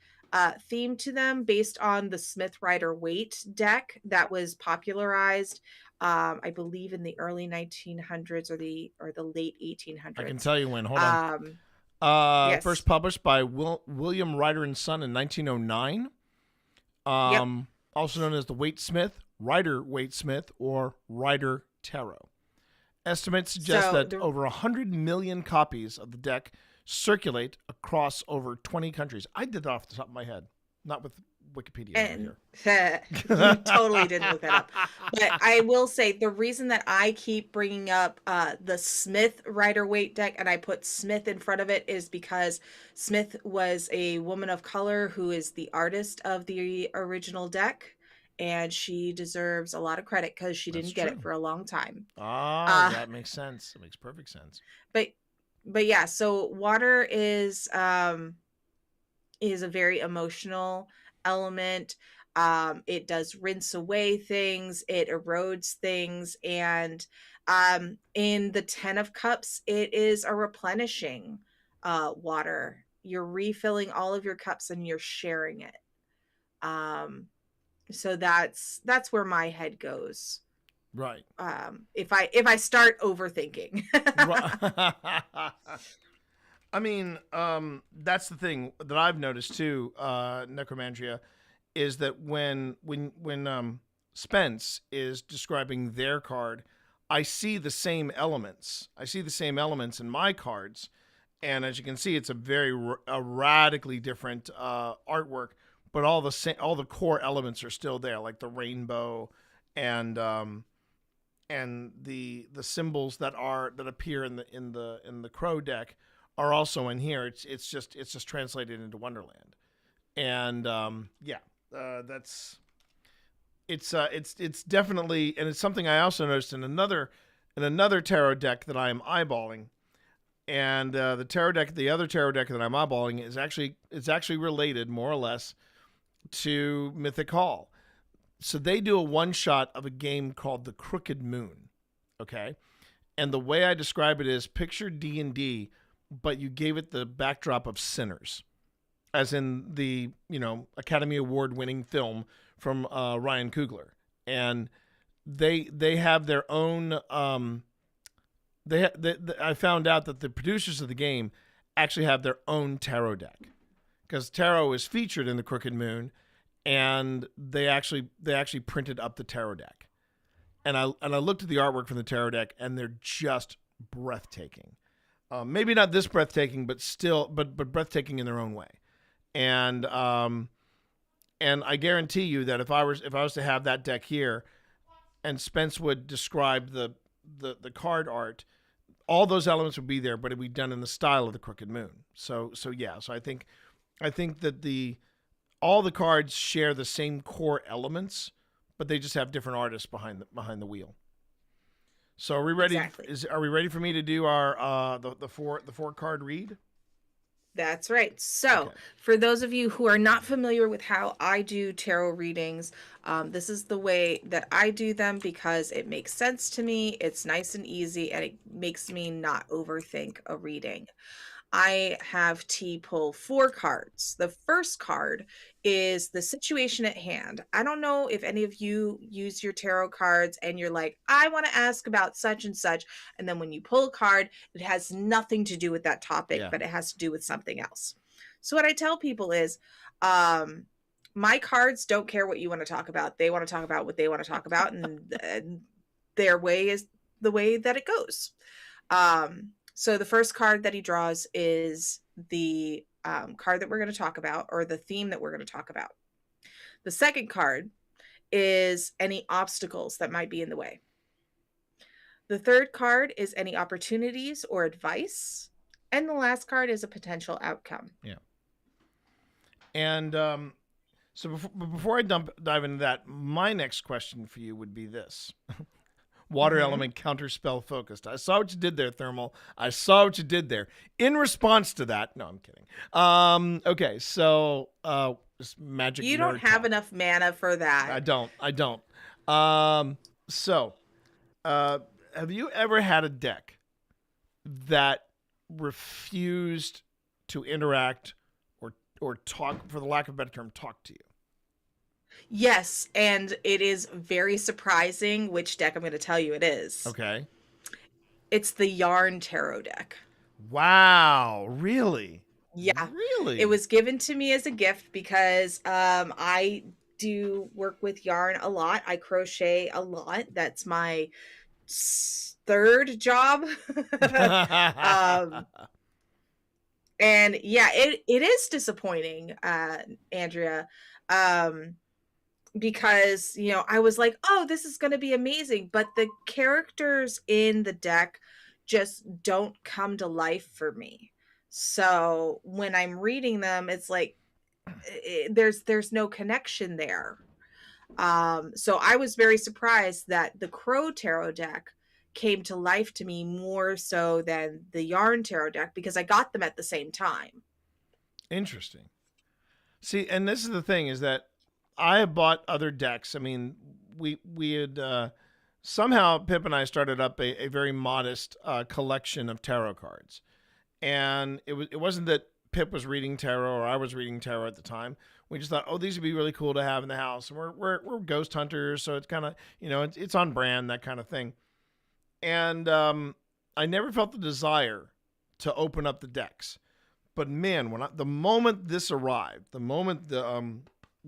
theme to them based on the Smith Rider-Waite deck that was popularized, I believe, in the early 1900s or the late 1800s. I can tell you when. Hold on. Yes. First published by William Rider and Son in 1909. Also known as the Waite Smith, Rider-Waite Smith, or Rider Tarot. Estimates suggest that over 100 million copies of the deck circulate across over 20 countries. I did that off the top of my head, not with Wikipedia And here. you totally didn't look that up. But I will say the reason that I keep bringing up the Smith Rider-Waite deck and I put Smith in front of it is because Smith was a woman of color who is the artist of the original deck, and she deserves a lot of credit because she didn't get it for a long time. That makes sense. It makes perfect sense. But yeah, so water is a very emotional element. It does rinse away things, it erodes things, and in the 10 of Cups, it is a replenishing water. You're refilling all of your cups and you're sharing it. So that's where my head goes. Right. If I start overthinking. I mean, that's the thing that I've noticed too, Necromandria, is that when Spence is describing their card, I see the same elements. I see the same elements in my cards, and as you can see, it's a radically different artwork, but all the core elements are still there, like the rainbow and the symbols that appear in the Crow deck are also in here. It's just translated into Wonderland, and it's definitely, and it's something I also noticed in another tarot deck that I am eyeballing, and the other tarot deck that I'm eyeballing is actually related more or less to Mythic Hall. So they do a one-shot of a game called The Crooked Moon, okay? And the way I describe it is picture D&D, but you gave it the backdrop of Sinners, as in the, Academy Award-winning film from Ryan Coogler. And they have their own... I found out that the producers of the game actually have their own tarot deck, because tarot is featured in The Crooked Moon, and they actually printed up the tarot deck, and I looked at the artwork from the tarot deck, and they're just breathtaking. Maybe not this breathtaking, but still, but breathtaking in their own way. And I guarantee you that if I was to have that deck here, and Spence would describe the card art, all those elements would be there, but it'd be done in the style of the Crooked Moon. So I think that all the cards share the same core elements, but they just have different artists behind the wheel. So are we ready? Exactly. Are we ready for me to do our the four card read? That's right. So, for those of you who are not familiar with how I do tarot readings, this is the way that I do them because it makes sense to me. It's nice and easy, and it makes me not overthink a reading. I have T pull 4 cards. The first card is the situation at hand. I don't know if any of you use your tarot cards and you're like, I want to ask about such and such. And then when you pull a card, it has nothing to do with that topic, but it has to do with something else. So what I tell people is, my cards don't care what you want to talk about. They want to talk about what they want to talk about, and their way is the way that it goes. So the first card that he draws is the card that we're going to talk about, or the theme that we're going to talk about. The second card is any obstacles that might be in the way. The third card is any opportunities or advice. And the last card is a potential outcome. Yeah. And so before I dive into that, my next question for you would be this. Water element counterspell focused. I saw what you did there, Thermal. I saw what you did there. In response to that, no, I'm kidding. Okay, so this magic. You don't have enough mana for that. I don't. So, have you ever had a deck that refused to interact or talk, for the lack of a better term, talk to you? Yes, and it is very surprising which deck I'm going to tell you it is. Okay. It's the Yarn Tarot deck. Wow, really? Yeah. Really? It was given to me as a gift because I do work with yarn a lot. I crochet a lot. That's my third job. And yeah, it is disappointing, Andrea. Because, you know, I was like, oh, this is going to be amazing. But the characters in the deck just don't come to life for me. So when I'm reading them, it's like, there's no connection there. So I was very surprised that the Crow Tarot deck came to life to me more so than the Yarn Tarot deck, because I got them at the same time. Interesting. See, and this is the thing, is that I have bought other decks. I mean, we had somehow Pip and I started up a very modest collection of tarot cards, and it wasn't that Pip was reading tarot or I was reading tarot at the time. We just thought, oh, these would be really cool to have in the house. And we're ghost hunters, so it's kind of, you know, it's on brand, that kind of thing. And I never felt the desire to open up the decks. But man, the moment this arrived, the moment the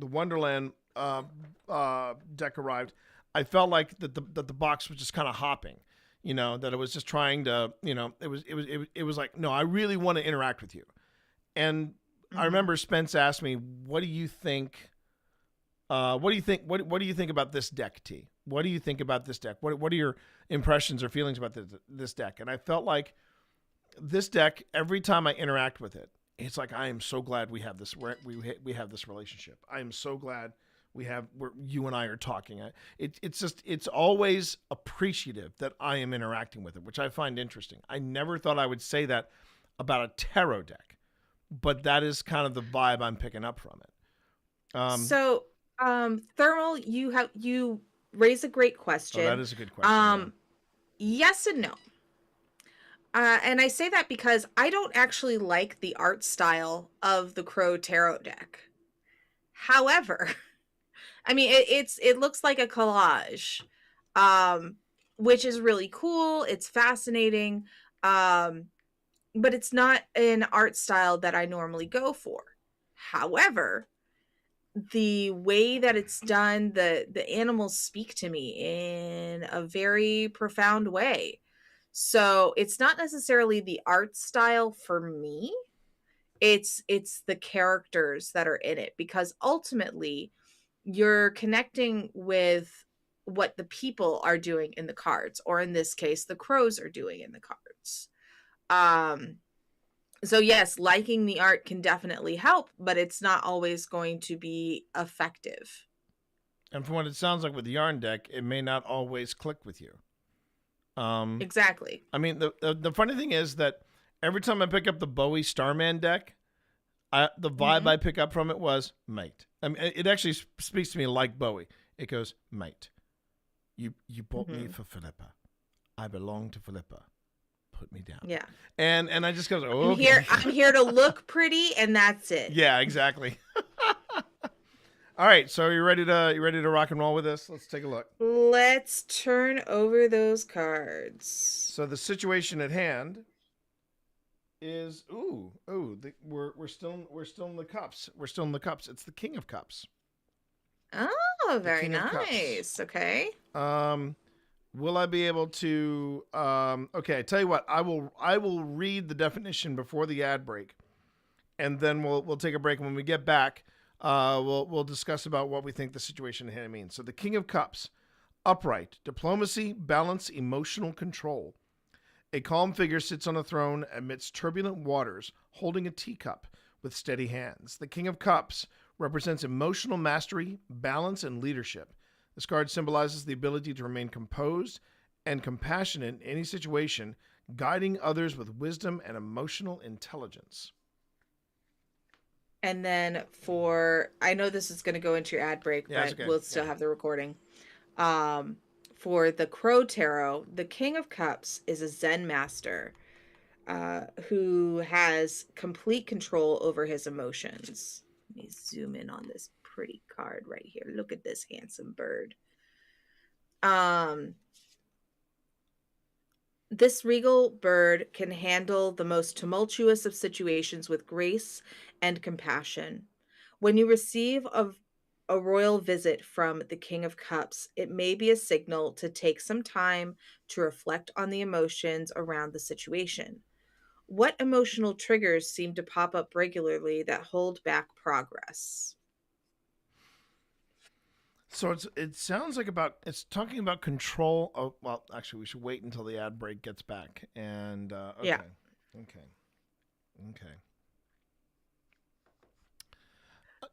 Wonderland deck arrived, I felt like that the box was just kind of hopping, you know, that it was just trying to, you know, it was like, no, I really want to interact with you. And I remember Spence asked me, what do you think about this deck, T? What do you think about this deck? What are your impressions or feelings about this deck? And I felt like this deck, every time I interact with it, it's like, I am so glad we have this. We have this relationship. I am so glad you and I are talking. It's always appreciative that I am interacting with it, which I find interesting. I never thought I would say that about a tarot deck, but that is kind of the vibe I'm picking up from it. Thermal, you raise a great question. Oh, that is a good question. Yes and no. And I say that because I don't actually like the art style of the Crow Tarot deck. However, I mean, it looks like a collage, which is really cool. It's fascinating. But it's not an art style that I normally go for. However, the way that it's done, the animals speak to me in a very profound way. So it's not necessarily the art style for me. It's the characters that are in it, because ultimately you're connecting with what the people are doing in the cards, or in this case, the crows are doing in the cards. So yes, liking the art can definitely help, but it's not always going to be effective. And from what it sounds like with the Yarn deck, it may not always click with you. Exactly. I mean, the funny thing is that every time I pick up the Bowie Starman deck, the vibe I pick up from it was mate. I mean, it actually speaks to me like Bowie. It goes, mate, you bought me for Philippa. I belong to Philippa. put me down. Yeah. And I just go, oh, I'm okay. I'm here to look pretty, and that's it. Yeah, exactly. All right, so you ready to rock and roll with this? Let's take a look. Let's turn over those cards. So the situation at hand is we're still in the cups. We're still in the cups. It's the King of Cups. Oh, very nice. Okay. Will I be able to? Okay, I tell you what. I will read the definition before the ad break, and then we'll take a break. And when we get back, we'll discuss about what we think the situation at hand means. So the King of Cups, upright, diplomacy, balance, emotional control. A calm figure sits on a throne amidst turbulent waters, holding a teacup with steady hands. The King of Cups represents emotional mastery, balance, and leadership. This card symbolizes the ability to remain composed and compassionate in any situation, guiding others with wisdom and emotional intelligence. And then I know this is going to go into your ad break, but we'll still have the recording. For the Crow Tarot, the King of Cups is a Zen master who has complete control over his emotions. Let me zoom in on this pretty card right here. Look at this handsome bird. This regal bird can handle the most tumultuous of situations with grace and compassion. When you receive a royal visit from the King of Cups, it may be a signal to take some time to reflect on the emotions around the situation. What emotional triggers seem to pop up regularly that hold back progress? So it sounds like it's talking about control. Oh, well, actually, we should wait until the ad break gets back. And okay, yeah, okay.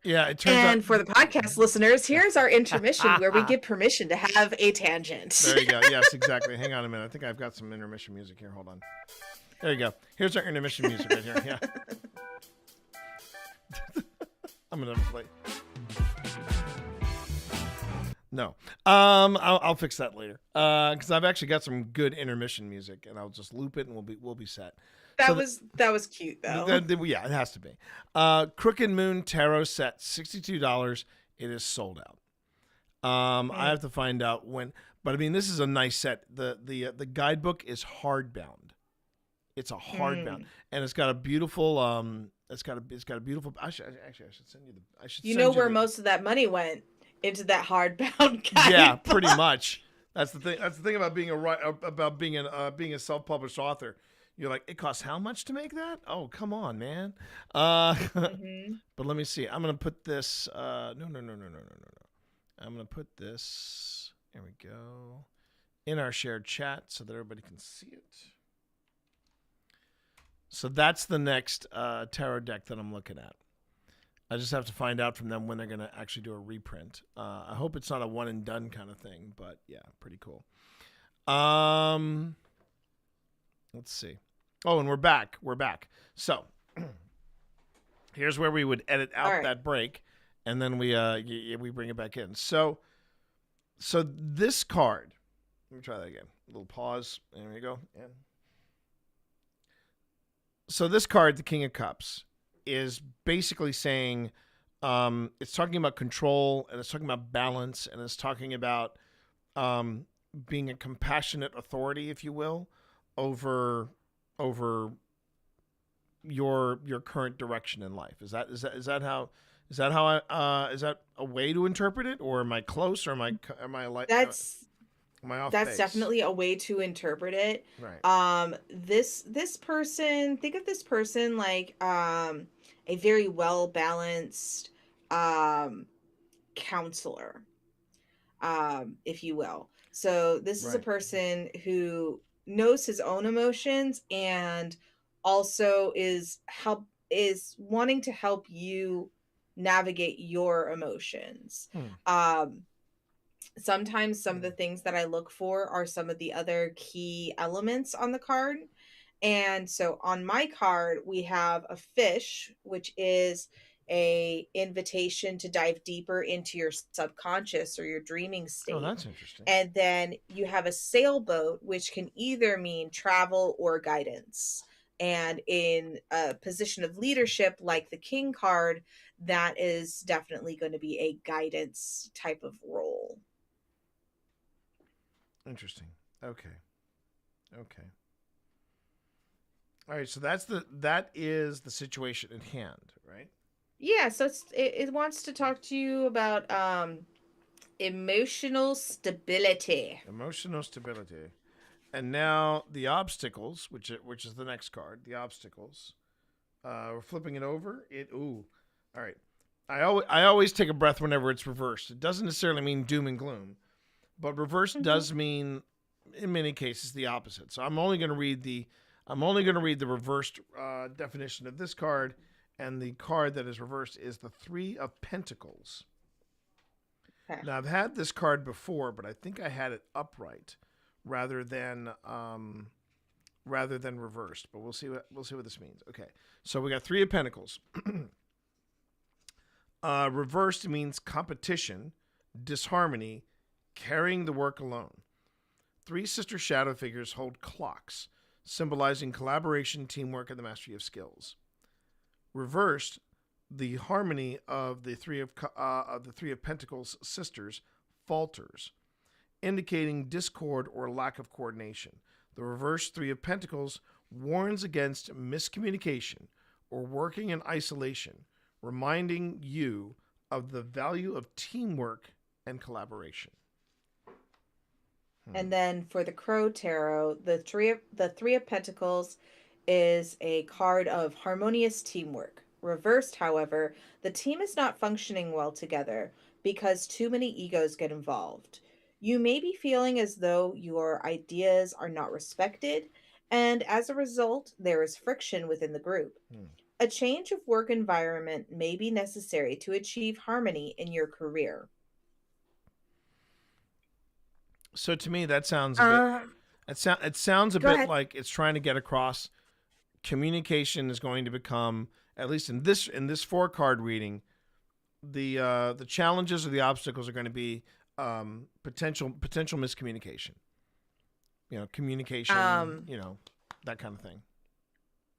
Yeah, it turns out. And for the podcast listeners, here's our intermission where we give permission to have a tangent. There you go. Yes, exactly. Hang on a minute. I think I've got some intermission music here. Hold on. There you go. Here's our intermission music right here. Yeah. I'm gonna play. No. I'll fix that later. Because I've actually got some good intermission music, and I'll just loop it, and we'll be set. That was cute though. Yeah, it has to be. Crooked Moon Tarot set, $62. It is sold out. I have to find out when, but I mean, this is a nice set. The guidebook is hardbound. It's a hardbound, and it's got a beautiful. It's got a beautiful. I should send you the. I should. You know where most of that money went, into that hardbound guidebook. Yeah, pretty much. That's the thing. That's the thing about being a self-published author. You're like, it costs how much to make that? Oh, come on, man. But let me see. I'm gonna put this. No. I'm gonna put this. There we go. In our shared chat so that everybody can see it. So that's the next tarot deck that I'm looking at. I just have to find out from them when they're going to actually do a reprint. I hope it's not a one and done kind of thing, but yeah, pretty cool. Let's see. Oh, and we're back. So here's where we would edit out that break, and then we bring it back in. So this card, let me try that again. A little pause. There we go. Yeah. So this card, the King of Cups, is basically saying it's talking about control, and it's talking about balance, and it's talking about being a compassionate authority, if you will, over your current direction in life. Is that a way to interpret it, or am I close, or am I like that's am I off that's base? Definitely a way to interpret it. Right. This person, think of this person like a very well balanced counselor, if you will. So this is a person who knows his own emotions and also is wanting to help you navigate your emotions. Sometimes some of the things that I look for are some of the other key elements on the card. And so on my card, we have a fish, which is a invitation to dive deeper into your subconscious or your dreaming state. Oh, that's interesting. And then you have a sailboat, which can either mean travel or guidance. And in a position of leadership, like the King card, that is definitely going to be a guidance type of role. Interesting. Okay. All right, so that is the situation at hand, right? Yeah, so it wants to talk to you about emotional stability. Emotional stability. And now the obstacles, which is the next card, the obstacles. We're flipping it over. All right. I always take a breath whenever it's reversed. It doesn't necessarily mean doom and gloom, but reverse does mean, in many cases, the opposite. So I'm only going to read the reversed definition of this card, and the card that is reversed is the Three of Pentacles. Okay. Now I've had this card before, but I think I had it upright rather than reversed. But we'll see what this means. Okay, so we got Three of Pentacles. Reversed means competition, disharmony, carrying the work alone. Three sister shadow figures hold clocks, symbolizing collaboration, teamwork, and the mastery of skills. Reversed, the harmony of the Three of Pentacles sisters falters, indicating discord or lack of coordination. The reversed Three of Pentacles warns against miscommunication or working in isolation, reminding you of the value of teamwork and collaboration. And then for the Crow Tarot, the Three of Pentacles is a card of harmonious teamwork. Reversed, however, the team is not functioning well together because too many egos get involved. You may be feeling as though your ideas are not respected, and as a result, there is friction within the group. A change of work environment may be necessary to achieve harmony in your career. So to me, that sounds a bit. It sounds a bit like it's trying to get across. Communication is going to become, at least in this 4-card reading, the challenges or the obstacles are going to be potential miscommunication. Communication. That kind of thing.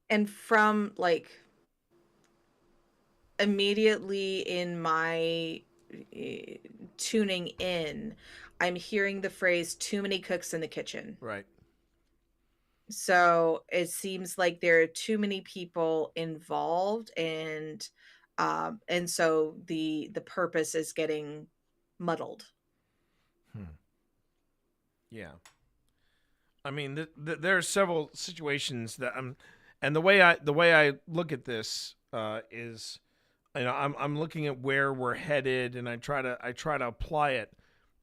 And from immediately in my tuning in, I'm hearing the phrase "too many cooks in the kitchen." Right. So it seems like there are too many people involved, and so the purpose is getting muddled. Yeah. I mean, there are several situations that and the way I look at this is, I'm looking at where we're headed, and I try to apply it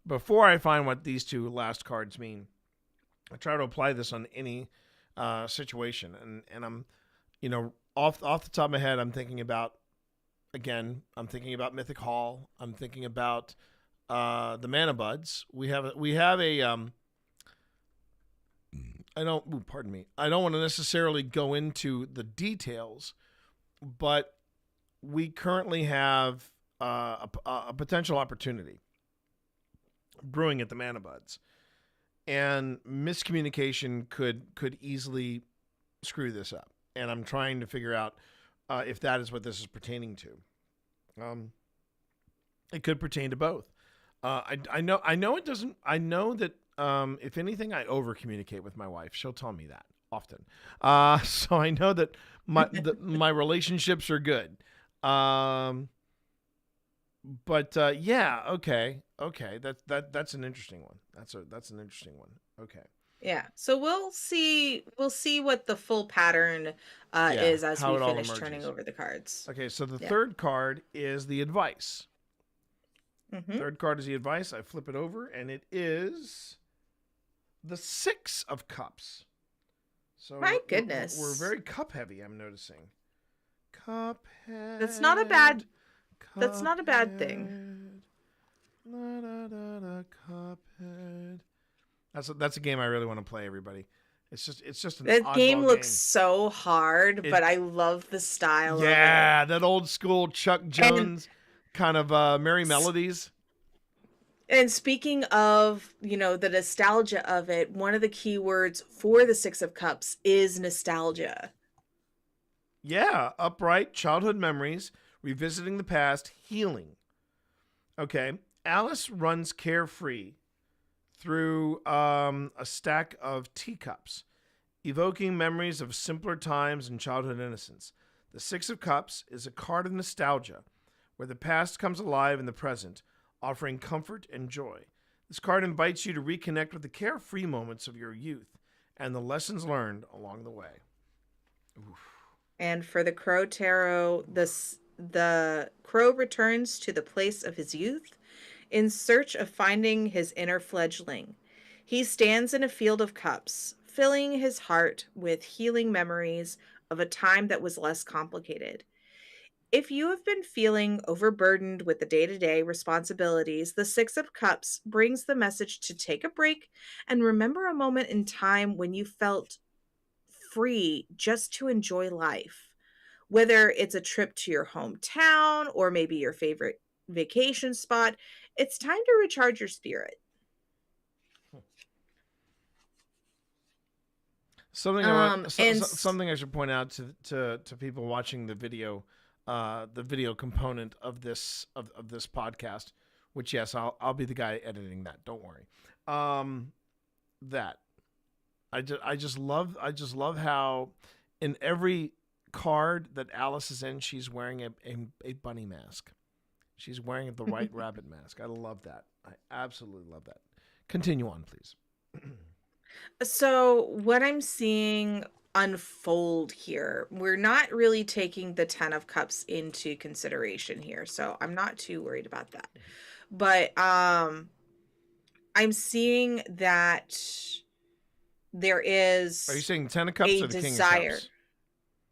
before I find what these two last cards mean. I try to apply this on any situation, and I'm, off the top of my head, I'm thinking about Mythic Hall. I'm thinking about the Mana Buds. We have a I don't want to necessarily go into the details, but we currently have a potential opportunity brewing at the Mana Buds, and miscommunication could easily screw this up. And I'm trying to figure out if that is what this is pertaining to. It could pertain to both. I know it doesn't. I know that if anything, I over communicate with my wife. She'll tell me that often. So I know that my relationships are good. But yeah, okay. That's an interesting one. That's an interesting one. Okay. Yeah. So we'll see what the full pattern is as we finish turning over the cards. Okay, so the third card is the advice. Mm-hmm. Third card is the advice. I flip it over, and it is the Six of Cups. So my goodness, we're very cup heavy. I'm noticing. Cuphead. That's not a bad. That's not a bad thing. Cuphead. That's a game I really want to play, everybody. It's just an That game oddball looks game. so hard, It- but I love the style Yeah, of it. that old school Chuck Jones kind of merry melodies. And speaking of, the nostalgia of it, one of the key words for the Six of Cups is nostalgia. Yeah, upright childhood memories, revisiting the past, healing. Okay, Alice runs carefree through a stack of teacups, evoking memories of simpler times and childhood innocence. The Six of Cups is a card of nostalgia, where the past comes alive in the present, offering comfort and joy. This card invites you to reconnect with the carefree moments of your youth and the lessons learned along the way. Oof. And for the Crow Tarot, the crow returns to the place of his youth in search of finding his inner fledgling. He stands in a field of cups, filling his heart with healing memories of a time that was less complicated. If you have been feeling overburdened with the day-to-day responsibilities, the Six of Cups brings the message to take a break and remember a moment in time when you felt free just to enjoy life. Whether it's a trip to your hometown or maybe your favorite vacation spot, it's time to recharge your spirit. Something And I should point out to people watching the video component of this podcast, which yes, I'll be the guy editing that. Don't worry. That I just love how in every card that Alice is in, she's wearing a bunny mask. She's wearing the white rabbit mask. I love that. I absolutely love that. Continue on, please. So, what I'm seeing unfold here, we're not really taking the 10 of Cups into consideration here, so I'm not too worried about that. But I'm seeing that there is Are you saying 10 of Cups a or the desire. King of Cups?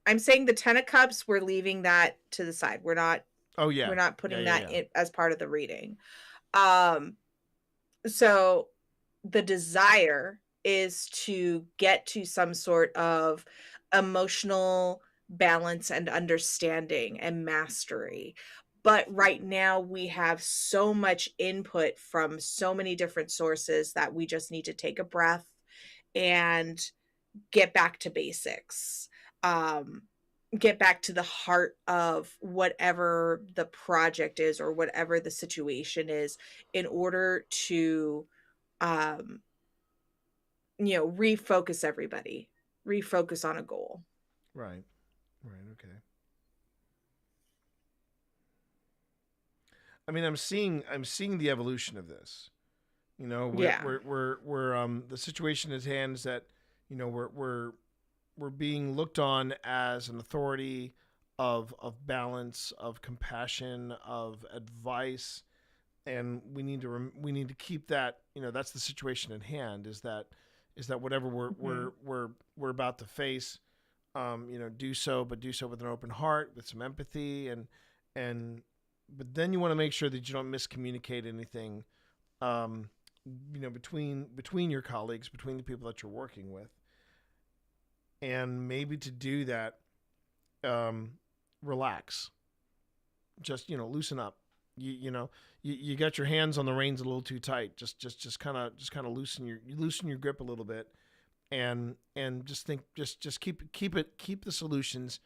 I'm saying the 10 of Cups, we're leaving that to the side. We're not Oh yeah. we're not putting Yeah. that in as part of the reading. So the desire is to get to some sort of emotional balance and understanding and mastery. But right now we have so much input from so many different sources that we just need to take a breath and get back to basics. Get back to the heart of whatever the project is or whatever the situation is in order to refocus everybody, refocus on a goal. Right. Okay. I mean, I'm seeing the evolution of this. We're the situation at hand is that, we're being looked on as an authority of balance, of compassion, of advice, and we need to keep that. That's the situation at hand. Is that whatever we're about to face, do so with an open heart, with some empathy, but then you want to make sure that you don't miscommunicate anything, between your colleagues, between the people that you're working with. And maybe to do that, relax. Just loosen up. You got your hands on the reins a little too tight. Just kind of loosen your grip a little bit, and just think. Just keep the solutions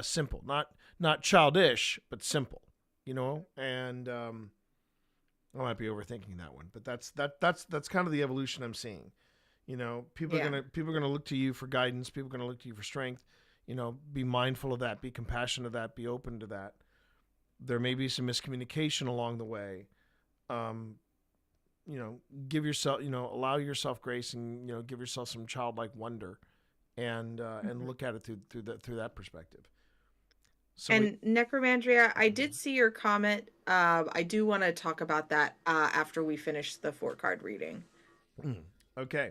simple, not childish, but simple. And I might be overthinking that one, but that's kind of the evolution I'm seeing. People are gonna look to you for guidance. People are gonna look to you for strength. Be mindful of that. Be compassionate of that. Be open to that. There may be some miscommunication along the way. Give yourself, allow yourself grace, and give yourself some childlike wonder, and look at it through that perspective. So Necromandria, I did see your comment. I do want to talk about that after we finish the 4-card reading. Okay.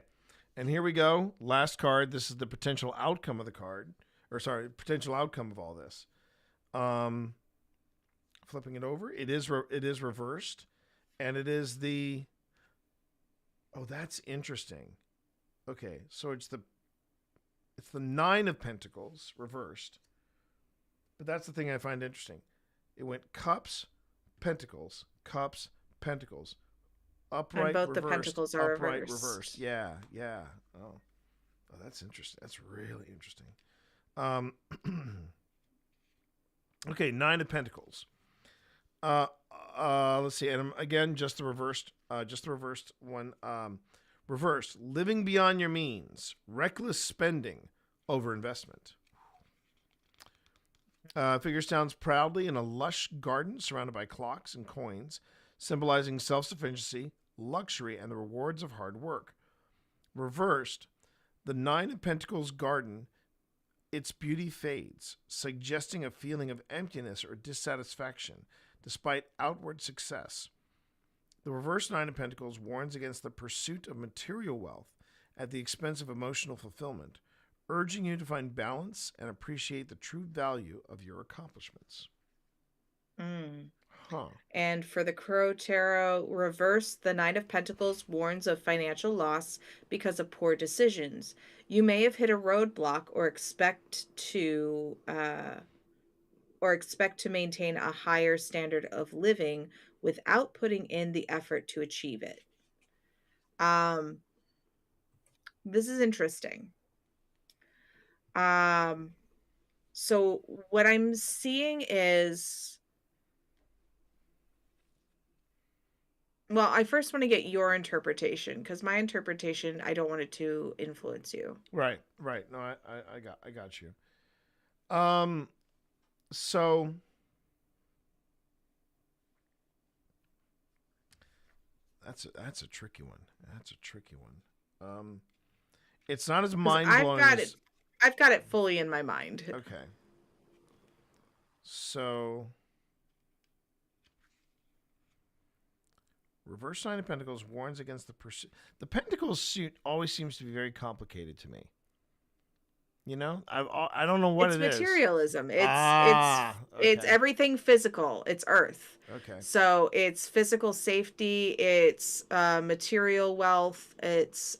And here we go. Last card. This is the potential outcome of the card. Potential outcome of all this. Flipping it over. It is reversed. And it is the... Oh, that's interesting. Okay, so it's the Nine of Pentacles reversed. But that's the thing I find interesting. It went cups, pentacles, And upright, both the reversed, pentacles are upright, reversed. reversed. Yeah, yeah. Oh, that's interesting. That's really interesting. Okay, Nine of Pentacles. Let's see. And again, just the reversed one. Reversed. Living beyond your means. Reckless spending over investment. Figure stands proudly in a lush garden surrounded by clocks and coins, symbolizing self-sufficiency, luxury, and the rewards of hard work. Reversed, the Nine of Pentacles garden, its beauty fades, suggesting a feeling of emptiness or dissatisfaction despite outward success. The reverse Nine of Pentacles warns against the pursuit of material wealth at the expense of emotional fulfillment, urging you to find balance and appreciate the true value of your accomplishments. Huh. And for the Crow Tarot reverse, the Nine of Pentacles warns of financial loss because of poor decisions. You may have hit a roadblock or expect to maintain a higher standard of living without putting in the effort to achieve it. This is interesting. So what I'm seeing is, well, I first want to get your interpretation, because my interpretation, I don't want it to influence you. Right. No, I got you. So that's a tricky one. It's not as mind blowing. I've got it fully in my mind. Okay. So reverse Nine of Pentacles warns against the pursuit. The Pentacles suit always seems to be very complicated to me. You know, I don't know what it is. It's materialism. It's okay. everything physical. It's Earth. Okay. So it's physical safety. It's material wealth. It's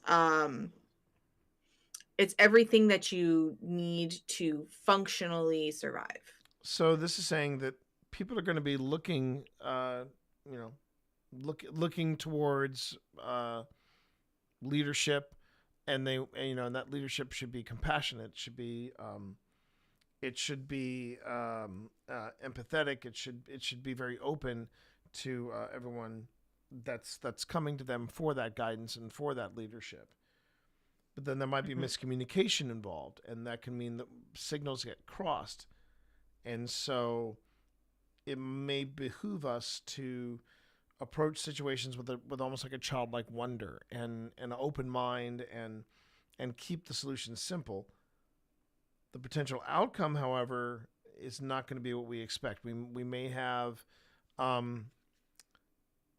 everything that you need to functionally survive. So this is saying that people are going to be looking, looking towards leadership. And and that leadership should be compassionate. It should be empathetic. It should be very open to everyone that's coming to them for that guidance and for that leadership. But then there might be miscommunication involved, and that can mean that signals get crossed. And so it may behoove us to approach situations with almost like a childlike wonder and an open mind and keep the solution simple. The potential outcome, however, is not going to be what we expect. We may have,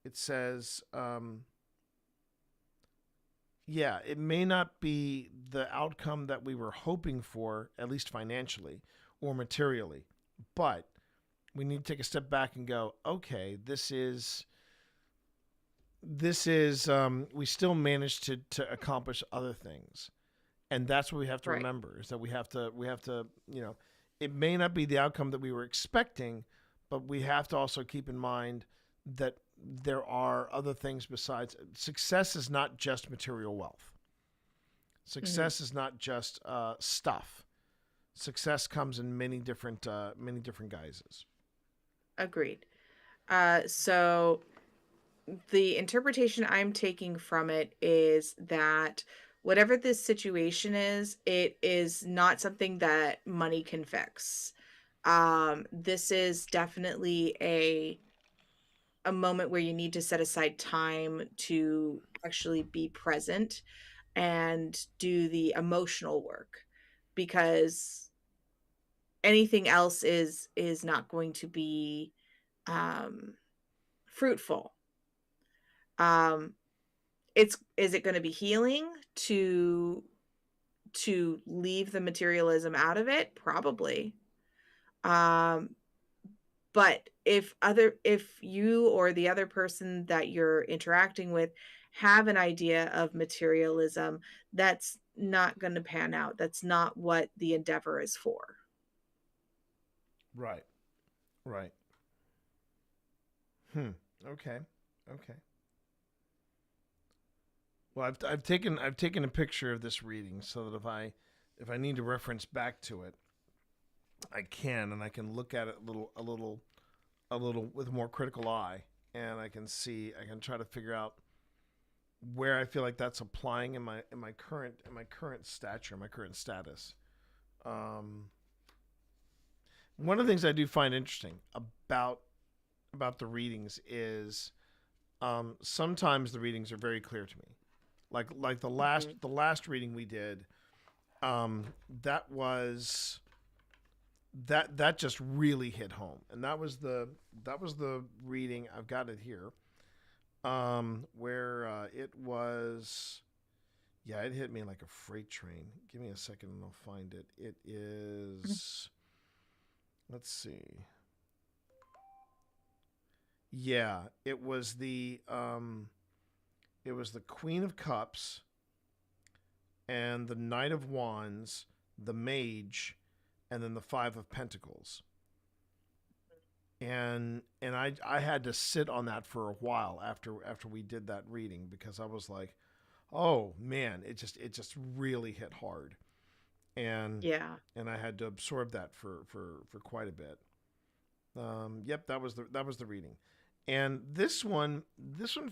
it says, it may not be the outcome that we were hoping for, at least financially or materially, but we need to take a step back and go, okay, this is we still managed to accomplish other things. And that's what we have to remember, is that we have to, it may not be the outcome that we were expecting, but we have to also keep in mind that there are other things besides. Success is not just material wealth. Success is not just stuff. Success comes in many different guises. Agreed. So the interpretation I'm taking from it is that whatever this situation is, it is not something that money can fix. This is definitely a moment where you need to set aside time to actually be present and do the emotional work, because anything else is not going to be fruitful. Is it going to be healing to leave the materialism out of it? Probably. But if you or the other person that you're interacting with have an idea of materialism, that's not going to pan out. That's not what the endeavor is for. Right. Right. Okay. Okay. Well, I've taken a picture of this reading so that if I need to reference back to it, I can, and I can look at it a little with a more critical eye, and I can try to figure out where I feel like that's applying in my current stature, my current status. One of the things I do find interesting about the readings is sometimes the readings are very clear to me. Like the last reading we did, that just really hit home, and that was the reading. I've got it here, where it was, it hit me like a freight train. Give me a second and I'll find it. It is, let's see. Yeah, it was the Queen of Cups and the Knight of Wands, the Mage, and then the Five of Pentacles. And I had to sit on that for a while after we did that reading, because I was like, oh man, it just really hit hard. And I had to absorb that for quite a bit. Yep, that was the reading. And this one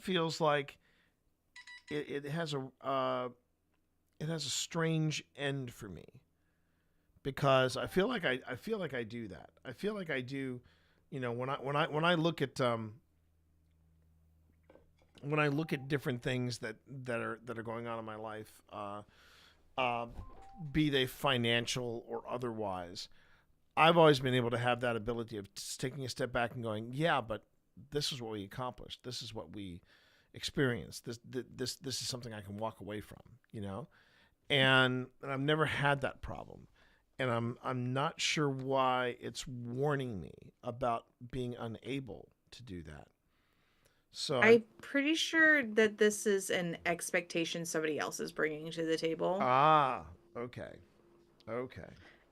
feels like it has a strange end for me, because I feel like I do that. I feel like I do, when I look at different things that are going on in my life, be they financial or otherwise, I've always been able to have that ability of just taking a step back and going, yeah, but this is what we accomplished. This is what we experienced. This is something I can walk away from, and I've never had that problem. And I'm not sure why it's warning me about being unable to do that. So I'm pretty sure that this is an expectation somebody else is bringing to the table. Okay. Okay.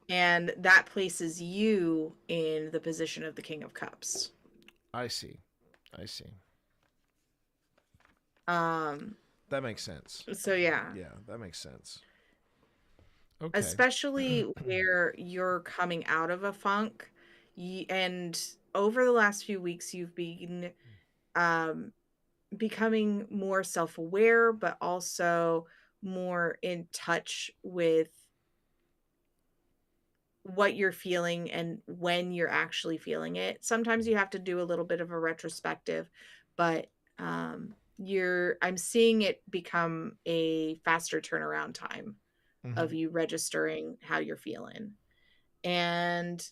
And that places you in the position of the King of Cups. I see. That makes sense. So yeah. Yeah, that makes sense. Okay. Especially where you're coming out of a funk, and over the last few weeks you've been becoming more self-aware, but also more in touch with what you're feeling and when you're actually feeling it. Sometimes you have to do a little bit of a retrospective, but I'm seeing it become a faster turnaround time of you registering how you're feeling. And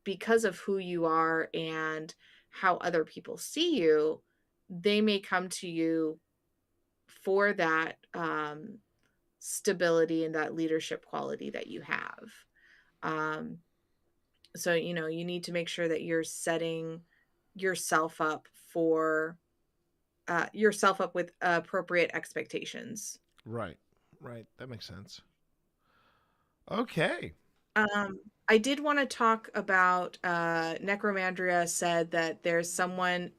because of who you are and how other people see you, they may come to you for that stability and that leadership quality that you have. So, you need to make sure that you're setting yourself up for with appropriate expectations. Right. That makes sense. Okay. I did want to talk about Necromandria said that there's someone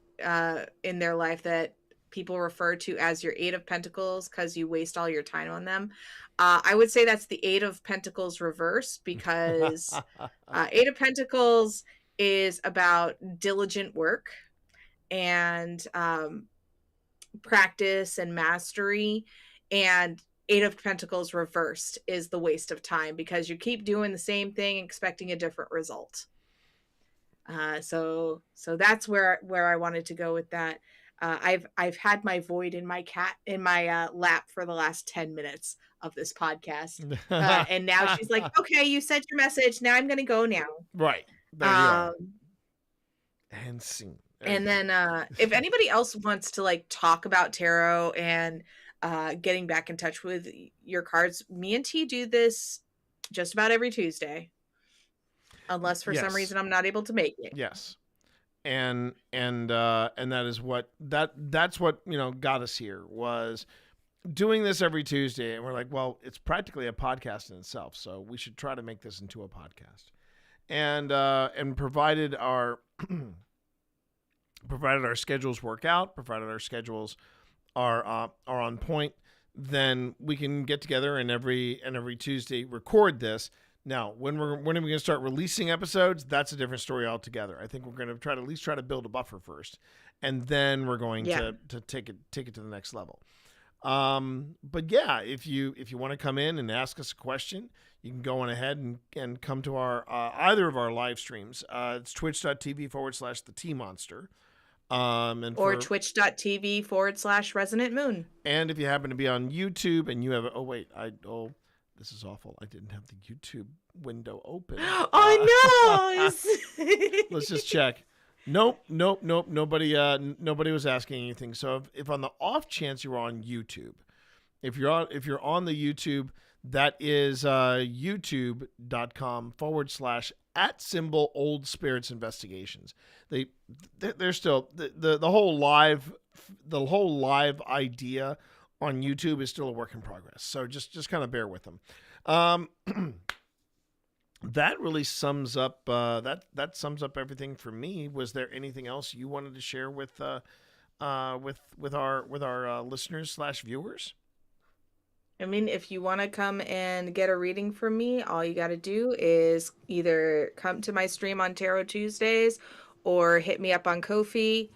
in their life that people refer to as your Eight of Pentacles because you waste all your time on them. I would say that's the Eight of Pentacles reversed, because Eight of Pentacles is about diligent work and practice and mastery, and Eight of Pentacles reversed is the waste of time, because you keep doing the same thing expecting a different result. So that's where I wanted to go with that. I've had my void in my lap for the last 10 minutes of this podcast, and now she's like, "Okay, you said your message. Now I'm going to go now." Right. There you are. And scene. And then if anybody else wants to talk about tarot and getting back in touch with your cards, me and T do this just about every Tuesday, unless for some reason I'm not able to make it. Yes. and that is that's what got us here, was doing this every Tuesday, and we're like, well, it's practically a podcast in itself, so we should try to make this into a podcast. And provided our schedules work out, provided our schedules are on point, then we can get together and every Tuesday record this. Now, when are we going to start releasing episodes? That's a different story altogether. I think we're going to try to build a buffer first, and then we're going to take it to the next level. But yeah, if you want to come in and ask us a question, you can go on ahead and come to our either of our live streams. It's twitch.tv/the or twitch.tv/Resonant Moon. And if you happen to be on YouTube and you have this is awful. I didn't have the YouTube window open. Oh no! Let's just check. Nope. Nobody was asking anything. So if on the off chance you're on YouTube, if you're on the YouTube, that is youtube.com/@old spirits investigations. They're still the whole live idea on YouTube is still a work in progress. So just kind of bear with them. That really sums up that sums up everything for me. Was there anything else you wanted to share with our listeners / viewers? I mean, if you want to come and get a reading from me, all you got to do is either come to my stream on Tarot Tuesdays or hit me up on Ko-fi,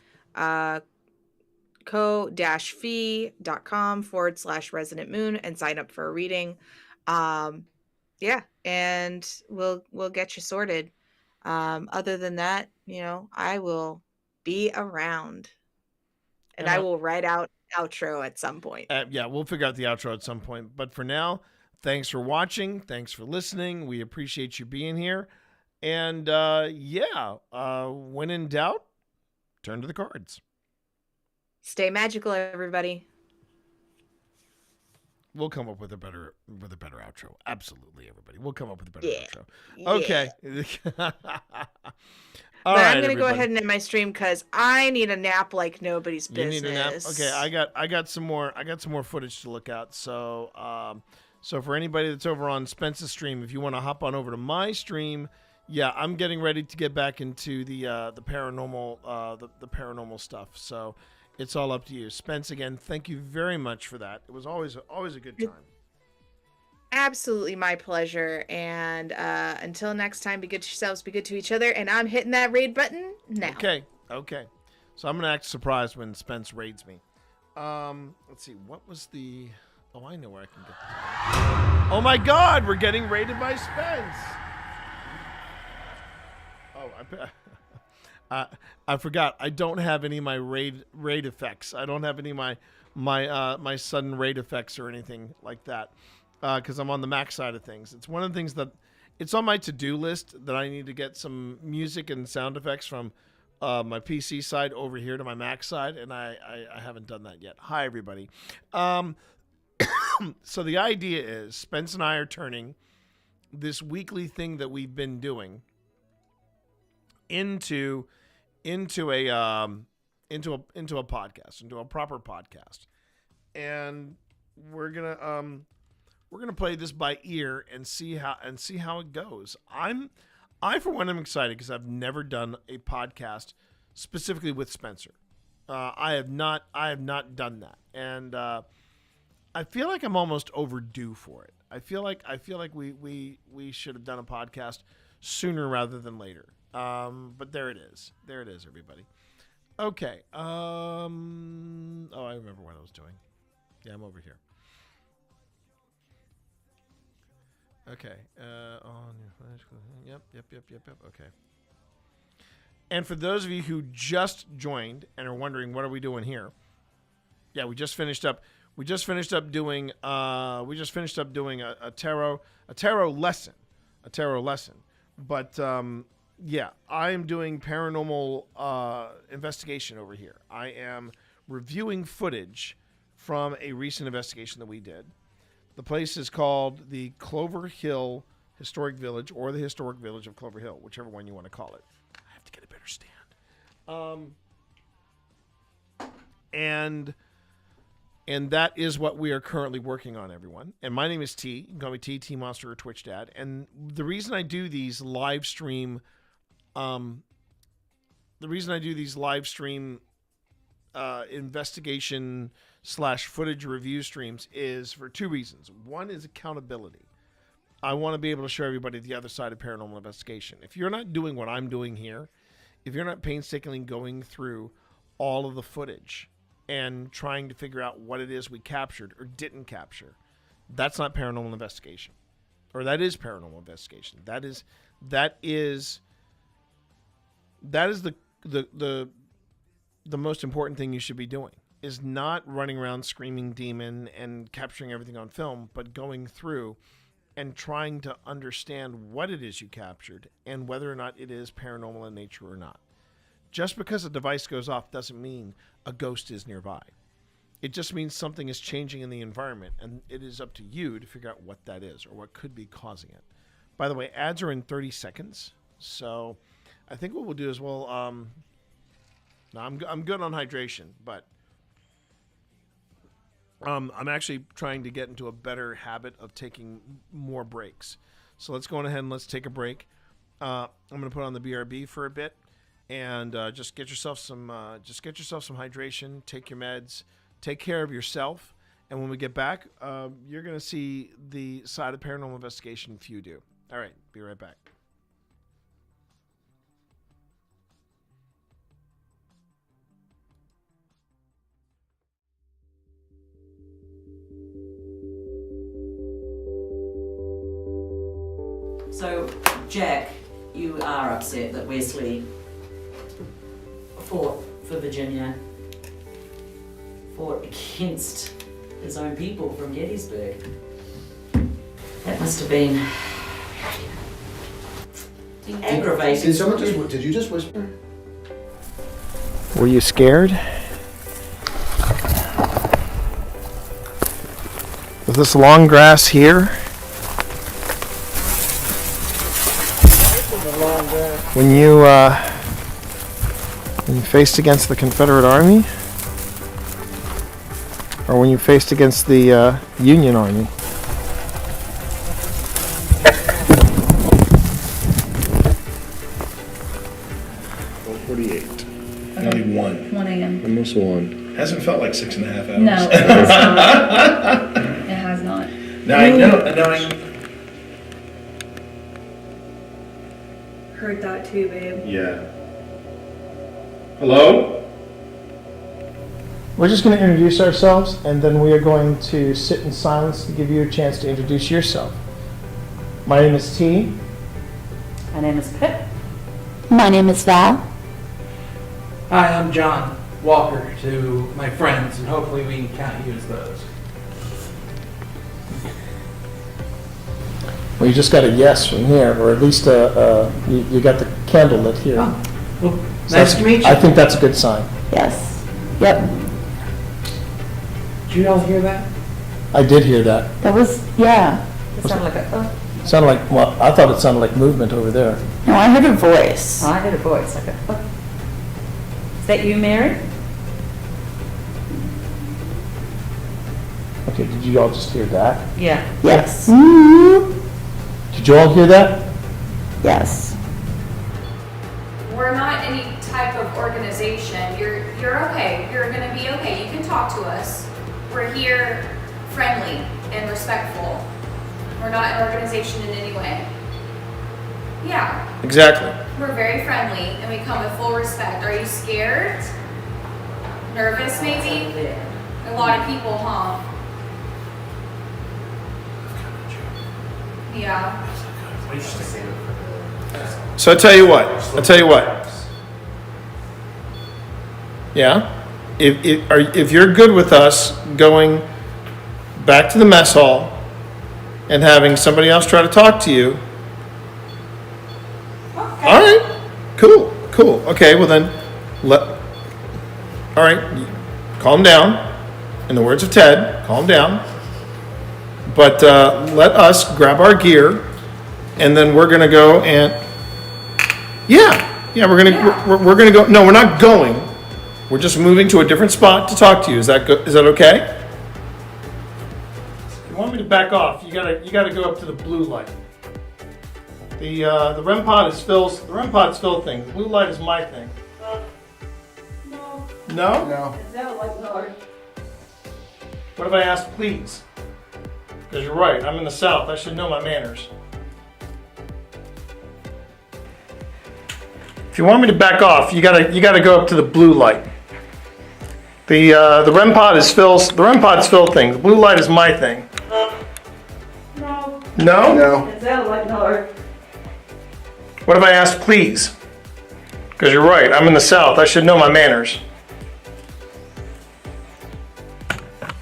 ko-fi.com/Resonant Moon and sign up for a reading. Yeah, and we'll get you sorted. Other than that, I will be around, and I will write out outro at some point. Yeah, we'll figure out the outro at some point. But for now, thanks for watching. Thanks for listening. We appreciate you being here. And when in doubt, turn to the cards. Stay magical, everybody. We'll come up with a better outro. Absolutely, everybody. We'll come up with a better outro. Okay. But I'm going to go ahead and end my stream because I need a nap like nobody's business. You need a nap? Okay, I got some more footage to look at. So so for anybody that's over on Spence's stream, if you want to hop on over to my stream, yeah, I'm getting ready to get back into the paranormal the paranormal stuff. So it's all up to you. Spence, again, thank you very much for that. It was always a good time. Absolutely my pleasure. And until next time, be good to yourselves, be good to each other. And I'm hitting that raid button now. Okay. So I'm going to act surprised when Spence raids me. Let's see. What was the... Oh, I know where I can get this. Oh, my God. We're getting raided by Spence. Oh, I forgot. I don't have any of my raid effects. I don't have any of my sudden raid effects or anything like that. Because I'm on the Mac side of things. It's one of the things that it's on my to-do list that I need to get some music and sound effects from my PC side over here to my Mac side, and I haven't done that yet. Hi, everybody. So the idea is Spence and I are turning this weekly thing that we've been doing into a podcast, into a proper podcast, and we're gonna play this by ear and see how it goes. I for one am excited because I've never done a podcast specifically with Spencer. I have not done that, and I feel like I'm almost overdue for it. I feel like we should have done a podcast sooner rather than later. But there it is, everybody. Okay. Oh, I remember what I was doing. Yeah, I'm over here. Okay. Yep. Okay. And for those of you who just joined and are wondering what are we doing here? Yeah, we just finished up doing a tarot lesson. But yeah, I am doing paranormal investigation over here. I am reviewing footage from a recent investigation that we did. The place is called the Clover Hill Historic Village, or the Historic Village of Clover Hill, whichever one you want to call it. I have to get a better stand. And that is what we are currently working on, everyone. And my name is T. You can call me T Monster or Twitch Dad. And the reason I do these live stream, investigation / footage review streams is for two reasons. One is accountability. I want to be able to show everybody the other side of paranormal investigation. If you're not doing what I'm doing here, if you're not painstakingly going through all of the footage and trying to figure out what it is we captured or didn't capture, that's not paranormal investigation. Or that is paranormal investigation. That is the most important thing you should be doing, is not running around screaming demon and capturing everything on film, but going through and trying to understand what it is you captured and whether or not it is paranormal in nature or not. Just because a device goes off doesn't mean a ghost is nearby. It just means something is changing in the environment, and it is up to you to figure out what that is or what could be causing it. By the way, ads are in 30 seconds, so I think what we'll do is I'm good on hydration, but I'm actually trying to get into a better habit of taking more breaks. So let's go on ahead and let's take a break. I'm going to put on the BRB for a bit, and just get yourself some hydration. Take your meds. Take care of yourself. And when we get back, you're going to see the side of paranormal investigation few do. All right, be right back. So, Jack, you are upset that Wesley fought for Virginia, fought against his own people from Gettysburg. That must have been aggravating. Did you just whisper? Were you scared? With this long grass here? When you faced against the Confederate Army? Or when you faced against the Union Army? 48. Only 1. 1 a.m. Almost 1. Hasn't felt like 6.5 hours. No, it has not. It has not. Now I know. Heard that too, babe. Yeah. Hello? We're just going to introduce ourselves, and then we are going to sit in silence to give you a chance to introduce yourself. My name is T. My name is Pip. My name is Val. Hi, I'm John Walker to my friends, and hopefully we can count you as those. Well, you just got a yes from here, or at least you got the candle lit here. Oh, well, nice to meet you. I think that's a good sign. Yes. Yep. Did you all hear that? I did hear that. That was, yeah. It sounded like a... Sounded like, well, I thought it sounded like movement over there. No, I heard a voice. Oh, I heard a voice. Like a... Is that you, Mary? Okay, did you all just hear that? Yeah. Yes. Did you all hear that? Yes. We're not any type of organization. You're okay. You're gonna be okay. You can talk to us. We're here friendly and respectful. We're not an organization in any way. Yeah. Exactly. We're very friendly and we come with full respect. Are you scared? Nervous maybe? A lot of people, huh? Yeah. So I tell you what. Yeah? If you're good with us going back to the mess hall and having somebody else try to talk to you. Okay. All right. Cool. Okay, well then, all right, calm down. In the words of Ted, calm down. But let us grab our gear, and then we're going to go and, yeah, Yeah, we're gonna go. No, we're not going. We're just moving to a different spot to talk to you. Is that good? Is that okay? If you want me to back off, you gotta go up to the blue light. The REM pod is Phil's. The REM pod's Phil thing. The blue light is my thing. No. No? No. It sounded like no. What if I ask please? Because you're right. I'm in the South. I should know my manners. If you want me to back off, you gotta go up to the blue light. The REM pod is Phil's. The REM pod's Phil thing. The blue light is my thing. No. No? No. It sounded like no. What if I ask please? Because you're right. I'm in the South. I should know my manners.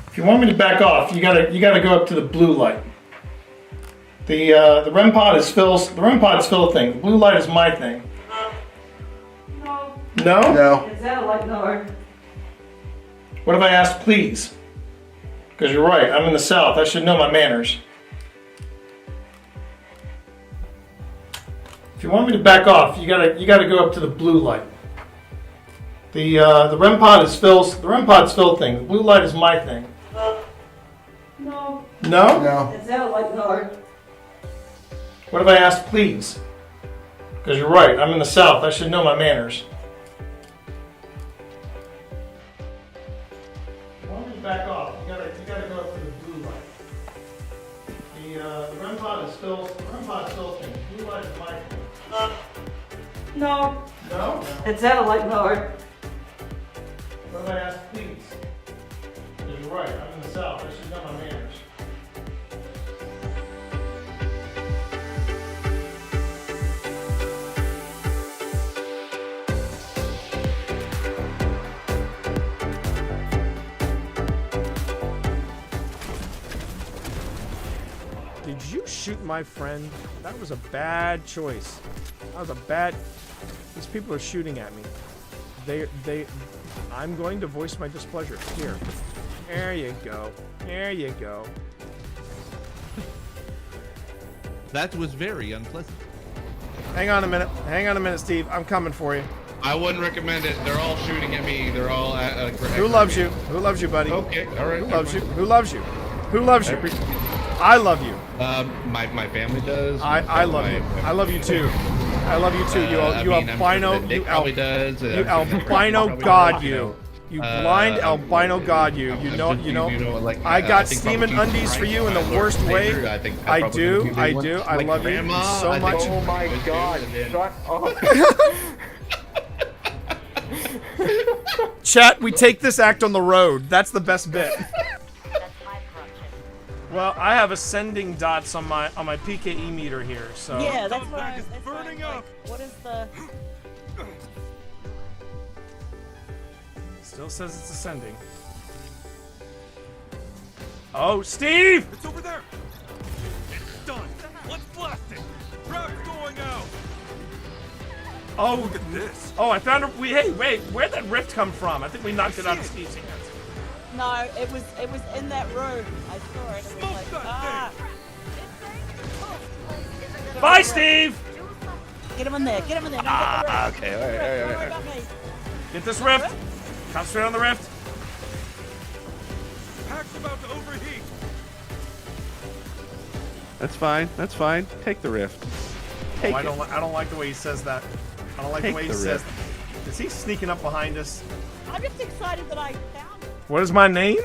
If you want me to back off, you gotta go up to the blue light. The REM pod is Phil's. The REM pod's Phil thing. The blue light is my thing. No. No? No. It sounded like no. What if I ask please? Because you're right. I'm in the South. I should know my manners. If you want me to back off, you gotta go up to the blue light. The REM pod is Phil's. The REM pod's Phil thing. The blue light is my thing. No. No? No. It sounded like no. What if I ask please? Because you're right. I'm in the South. I should know my manners. If you want me to back off, you gotta go up to the blue light. The REM pod is Phil's. The REM pod's Phil thing. The blue light is my thing. No. No? It sounded like no. What if I ask please? Because you're right. I'm in the South. I should know my manners. Did you shoot my friend? That was a bad choice. That was a bad... These people are shooting at me. I'm going to voice my displeasure. Here. There you go. There you go. That was very unpleasant. Hang on a minute. Hang on a minute, Steve. I'm coming for you. I wouldn't recommend it. They're all shooting at me. They're all Who loves you? Who loves you, buddy? Okay, all right. Who loves you? Who loves you? Who loves you? I love you. My family does. I love you. I love you too. I love you too. You albino. You albino god. You. You blind albino god. You. You know. I got steaming undies for you in the worst way. I do. I love you so much. Oh my god! Shut up. Chat, we take this act on the road. That's the best bit. Well, I have ascending dots on my PKE meter here, so. Yeah, that's what I was burning up. What is the? Still says it's ascending. Oh, Steve! It's over there. It's done. Let's blast it. Crowd's going out. Oh, look at this. Oh, I found a. Hey, wait, where'd that rift come from? I think we knocked it out of Steve's hands. No, it was in that room. I saw it. It was like, ah. Bye, Steve. Get him in there. Get him in there. Okay. All right. Don't worry about me. Get this rift. Concentrate on the rift. Pack's about to overheat. That's fine. That's fine. Take the rift. I don't like the way he says that. I don't like the way he says that. Is he sneaking up behind us? I'm just excited that I found it. What is my name?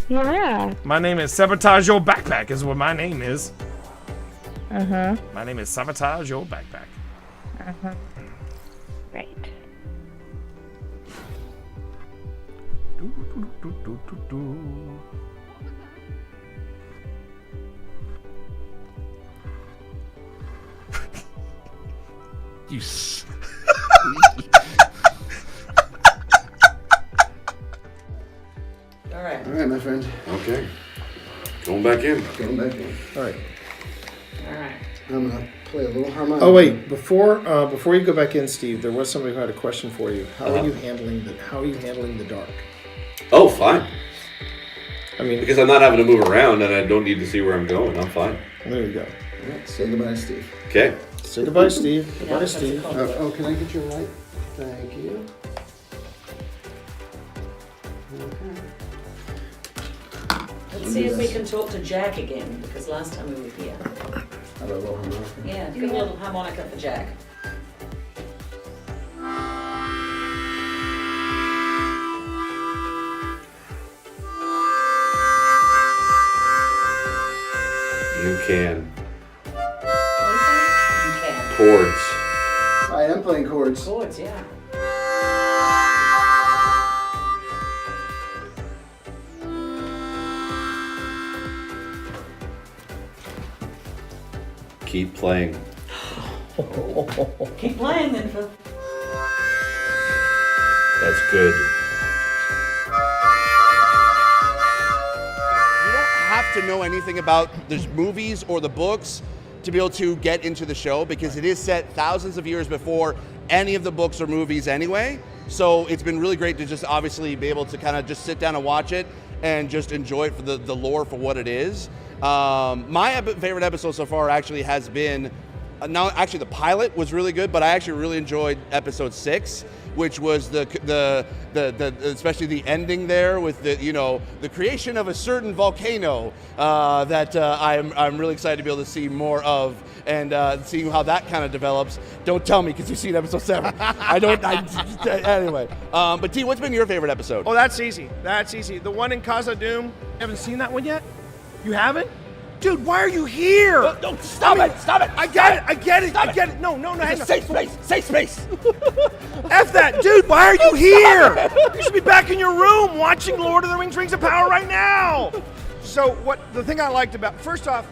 Yeah. My name is Sabotage Your Backpack is what my name is. Uh-huh. My name is Sabotage Your Backpack. Uh-huh. Right. You All right. All right, my friend. Okay. Going back in. Going back in. All right. All right. I'm gonna play a little harmonica. Oh wait, before you go back in, Steve, there was somebody who had a question for you. How are you handling the dark? Oh, fine. I mean, because I'm not having to move around and I don't need to see where I'm going. I'm fine. There you go. Yeah, say goodbye, Steve. Okay. Say goodbye, Steve. Goodbye, Steve. Oh, can I get your light? Thank you. Let's see if we can talk to Jack again, because last time we were here. How about a little harmonica? Yeah, give a little harmonica for Jack. You can. You can. Chords. I am playing chords. Chords, yeah. Keep playing. Keep playing then, Phil. That's good. You don't have to know anything about the movies or the books to be able to get into the show, because it is set thousands of years before any of the books or movies anyway. So it's been really great to just obviously be able to kind of just sit down and watch it and just enjoy it for the lore for what it is. My favorite episode so far actually has been, now actually the pilot was really good, but I actually really enjoyed episode 6, which was the especially the ending there with the creation of a certain volcano that I'm really excited to be able to see more of, and seeing how that kind of develops. Don't tell me, because you've seen episode 7. Anyway. But T, what's been your favorite episode? Oh, that's easy. That's easy. The one in Casa Doom. Haven't seen that one yet? You haven't? Dude, why are you here? No, stop it! Stop it! I get it. No, hang on. Safe space! Safe space! F that, dude, why are you here? You should be back in your room watching Lord of the Rings of Power right now. So the thing I liked about, first off,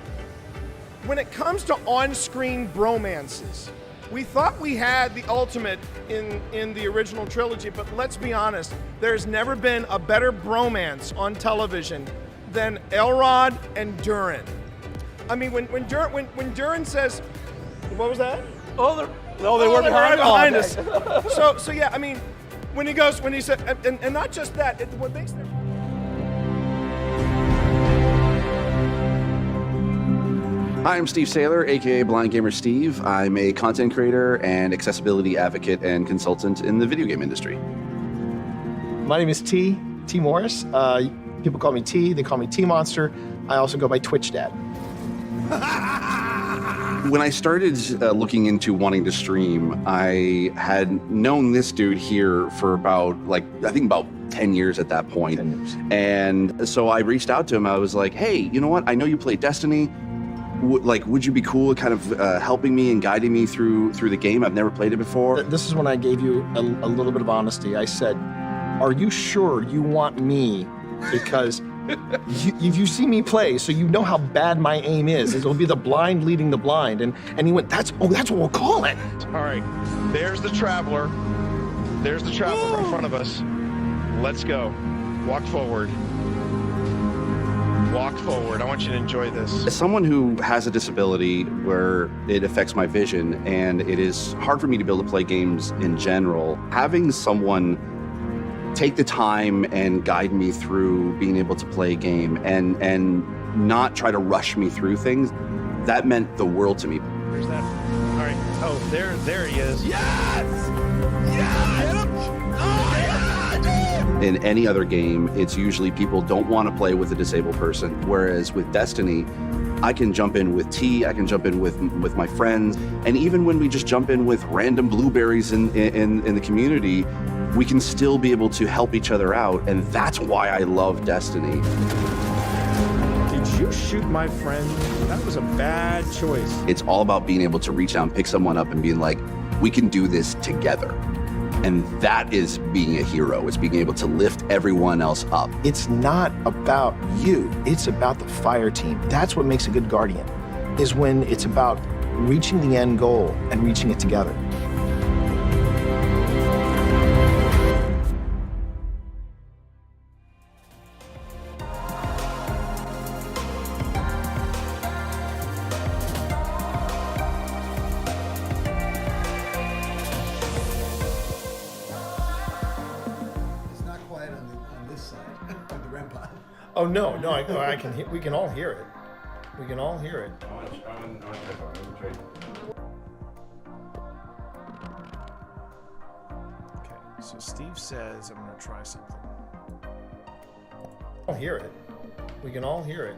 when it comes to on-screen bromances, we thought we had the ultimate in the original trilogy, but let's be honest, there's never been a better bromance on television than Elrod and Durin. I mean, when Durin says, what was that? They were right behind us. So yeah, I mean, when he said, and not just that, what makes them. Hi, I'm Steve Saylor, aka Blind Gamer Steve. I'm a content creator and accessibility advocate and consultant in the video game industry. My name is T Morris. People call me T. They call me T Monster. I also go by Twitch Dad. When I started looking into wanting to stream, I had known this dude here for about, I think about 10 years at that point. 10 years. And so I reached out to him. I was like, hey, you know what? I know you play Destiny. Would you be cool kind of helping me and guiding me through the game? I've never played it before. This is when I gave you a little bit of honesty. I said, are you sure you want me? Because you see me play, so you know how bad my aim is. It'll be the blind leading the blind. And he went, that's what we'll call it. All right, there's the Traveler. There's the Traveler in front of us. Let's go. Walk forward. Walk forward. I want you to enjoy this. As someone who has a disability where it affects my vision, and it is hard for me to be able to play games in general, having someone take the time and guide me through being able to play a game and not try to rush me through things, that meant the world to me. Where's that? All right. Oh, there he is. Yes! Yes! Oh, yeah! In any other game, it's usually people don't want to play with a disabled person, whereas with Destiny, I can jump in with T, I can jump in with my friends, and even when we just jump in with random blueberries in the community, we can still be able to help each other out, and that's why I love Destiny. Did you shoot my friend? That was a bad choice. It's all about being able to reach out and pick someone up and being like, we can do this together. And that is being a hero. It's being able to lift everyone else up. It's not about you. It's about the fire team. That's what makes a good guardian, is when it's about reaching the end goal and reaching it together. Oh no, I can. We can all hear it. We can all hear it. Okay, so Steve says I'm going to try something. I'll hear it. We can all hear it.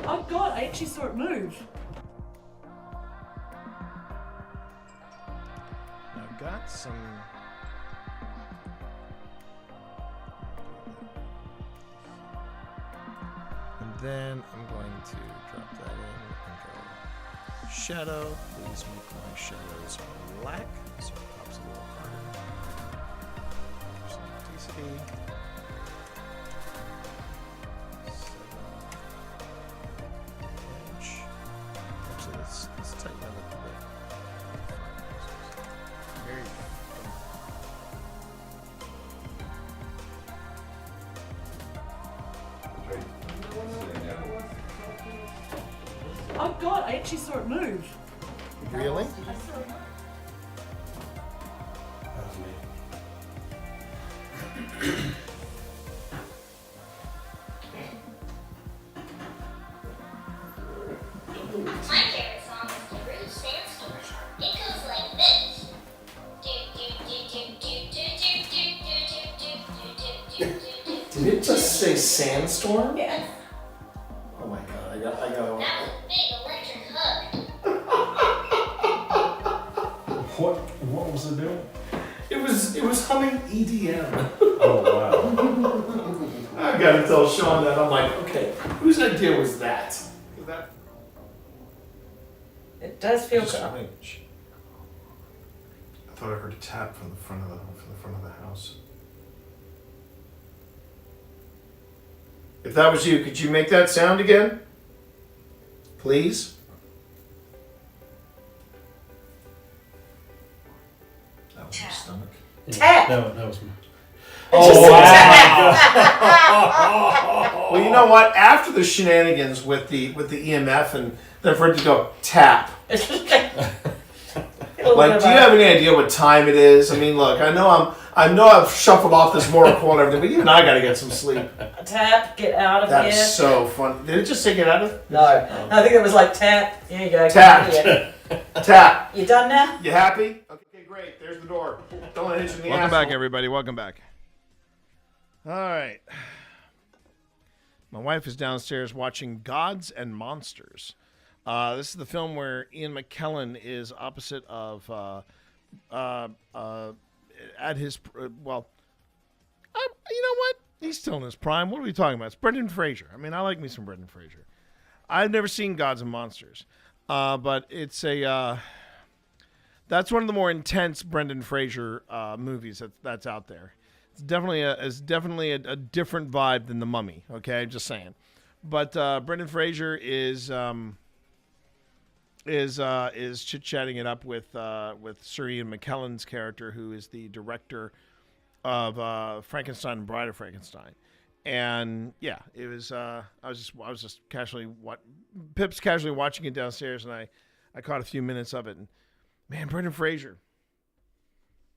Oh God, I actually saw it move. I've got some. And then I'm going to drop that in and go shadow. Please make my shadows black so it pops a little harder. Some intensity. Edge. Actually, let's tighten that up a bit. There you go. Oh God, I actually saw it move. Really? I saw it move. That was me. My favorite song is the Rude Sandstorm. It goes like this. Did it just say sandstorm? Yes. Oh my god, I got That was a big electric hug. What was it doing? It was humming EDM. Oh wow. I gotta tell Sean that. I'm like, okay, whose idea was that? It does feel good. Strange. I thought I heard a tap from the front of the house. If that was you, could you make that sound again? Please? That was my stomach. Tap. No, that was my. Oh, wow. Well, you know what? After the shenanigans with the EMF and then for it to go tap. Like, do you have any idea what time it is? I mean, look, I know I've shuffled off this Mortal Kombat and everything, but even I gotta get some sleep. Tap, get out of here. That's so fun. Did it just say get out of? No, I think it was like tap. Here you go. Tap. Tap. You done now? You happy? Okay, great. There's the door. Don't let it hit you in the Welcome asshole. back, everybody. Welcome back. All right. My wife is downstairs watching Gods and Monsters. This is the film where Ian McKellen is opposite of, at his, you know what? He's still in his prime. What are we talking about? It's Brendan Fraser. I mean, I like me some Brendan Fraser. I've never seen Gods and Monsters, but it's that's one of the more intense Brendan Fraser movies that's out there. It's definitely a different vibe than The Mummy. Okay, just saying. But Brendan Fraser is chit-chatting it up with Sir Ian McKellen's character, who is the director of Frankenstein and Bride of Frankenstein. And yeah, it was I was just casually Pip's casually watching it downstairs, and I caught a few minutes of it, and man, Brendan Fraser,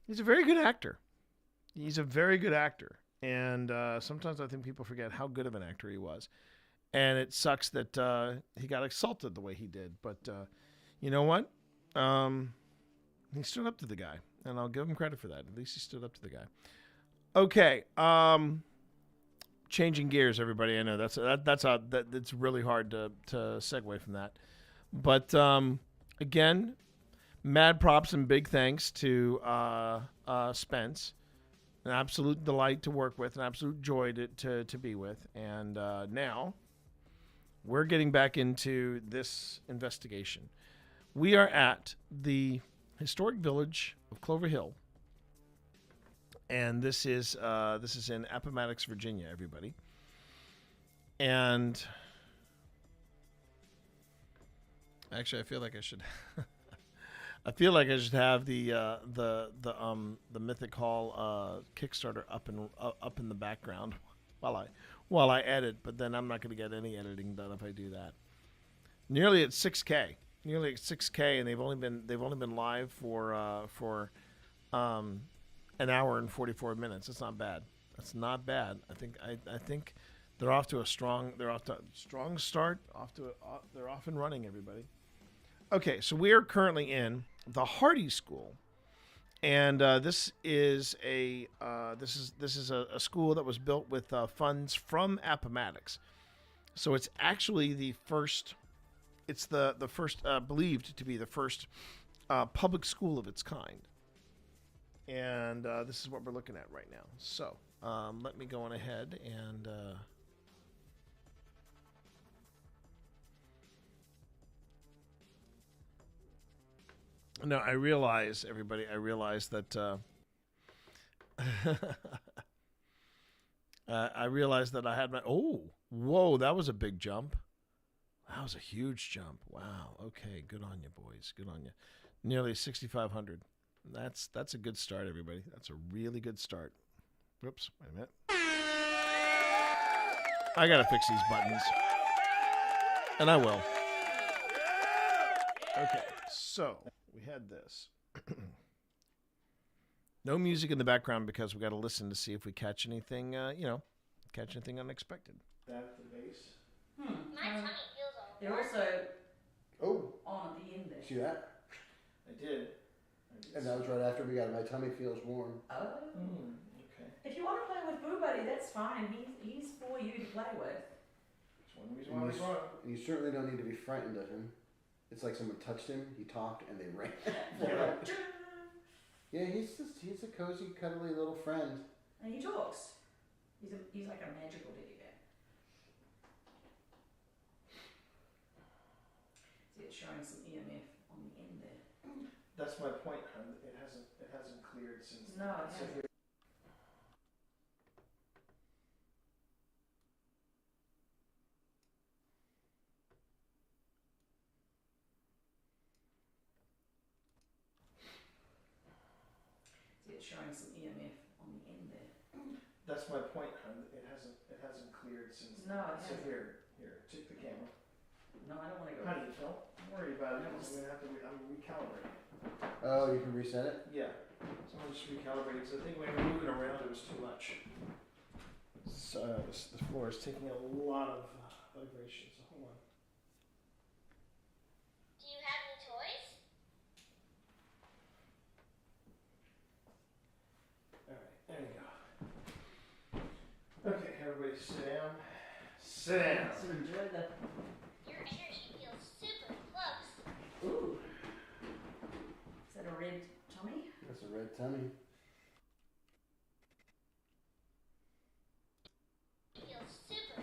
he's a very good actor. He's a very good actor, and sometimes I think people forget how good of an actor he was. And it sucks that he got assaulted the way he did. But you know what? He stood up to the guy, and I'll give him credit for that. At least he stood up to the guy. Okay. Changing gears, everybody. I know that's really hard to segue from that. But again, mad props and big thanks to Spence. An absolute delight to work with, an absolute joy to be with. And now we're getting back into this investigation. We are at the historic village of Clover Hill, and this is in Appomattox, Virginia, everybody. And actually, I feel like I should have the Mythic Hall Kickstarter up in the background while I edit, but then I'm not going to get any editing done if I do that. Nearly at 6K, and they've only been live for an hour and 44 minutes. That's not bad. I think They're off to a strong start. They're off and running, everybody. Okay, so we are currently in the Hardy School, and this is a school that was built with funds from Appomattox. So it's actually the first. It's the first believed to be the first public school of its kind, and this is what we're looking at right now. So let me go on ahead and. No, I realize, everybody, that I realized that I had my... Oh, whoa, that was a big jump. That was a huge jump. Wow. Okay, good on you, boys. Good on you. Nearly 6,500. That's a good start, everybody. That's a really good start. Whoops, wait a minute. I got to fix these buttons. And I will. Okay, so... we had this. No music in the background because we got to listen to see if we catch anything, catch anything unexpected. That at the base. My tummy feels all. They're also on at the end there. See that? I did. And that was right after we got My Tummy Feels Warm. Oh. Okay. If you want to play with Boo Buddy, that's fine. He's for you to play with. That's one reason why we saw him. And you certainly don't need to be frightened of him. It's like someone touched him, he talked, and they ran. Yeah, he's a cozy, cuddly little friend. And he talks. He's like a magical teddy bear. See, it's showing some EMF on the end there. That's my point, hon. It hasn't cleared since. No, it hasn't. It's showing some EMF on the end there. That's my point, hon. It hasn't cleared since. No, it so hasn't. Here, take the camera. No, I don't want to go. Honey, don't worry about it. I'm recalibrating. Oh, you can reset it? Yeah. Someone just recalibrated because I think when we were moving around, it was too much. So the floor is taking a lot of vibration. So hold on. Do you have any toys? There you go. Okay, everybody sit down. Sit down. So enjoy the... Your energy feels super close. Ooh. Is that a red tummy? That's a red tummy. It feels super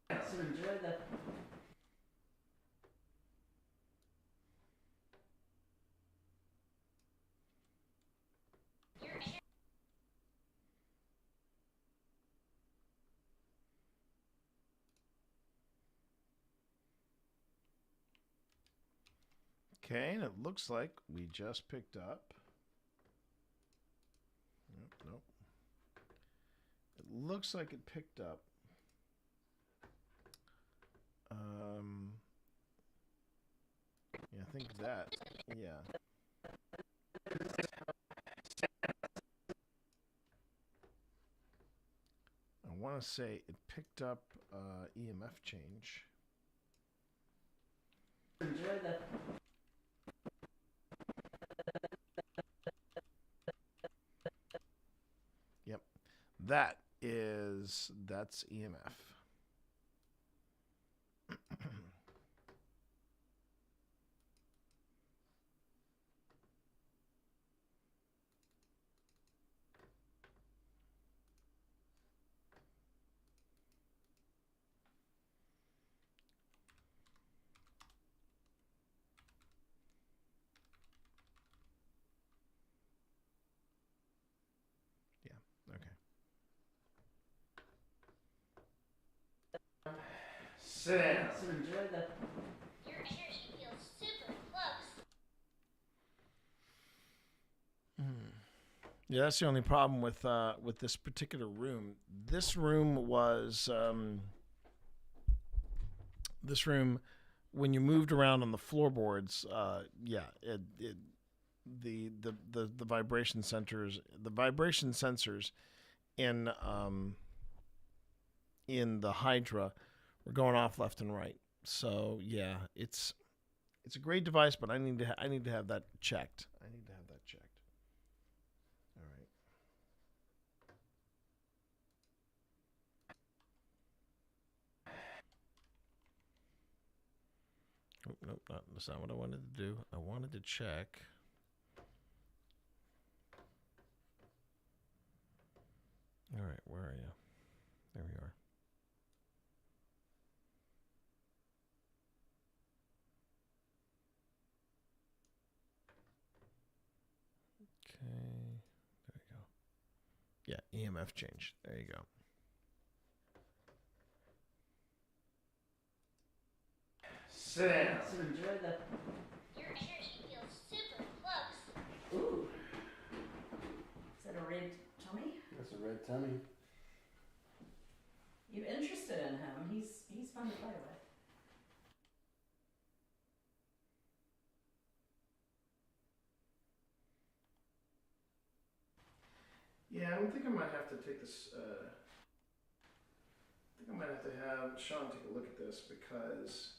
close. So enjoy the... Your energy... Okay, and it looks like we just picked up. Nope. It looks like it picked up. Yeah, I think that. Yeah. I want to say it picked up EMF change. Enjoy the... Yep. That's EMF. Sit down. So enjoy the... Your energy feels super close. Yeah, that's the only problem with this particular room. This room was when you moved around on the floorboards. The vibration sensors in in the Hydra were going off left and right. So yeah, it's a great device, but I need to have that checked. All right. Oh, nope, that's not what I wanted to do. I wanted to check. All right, where are you? There we are. Okay, there you go. Yeah, EMF change. There you go. Sit down. So enjoy the. Your energy feels super close. Ooh. Is that a red tummy? That's a red tummy. You're interested in him. He's fun to play with. Yeah, I think I might have to take this. I think I might have to have Sean take a look at this because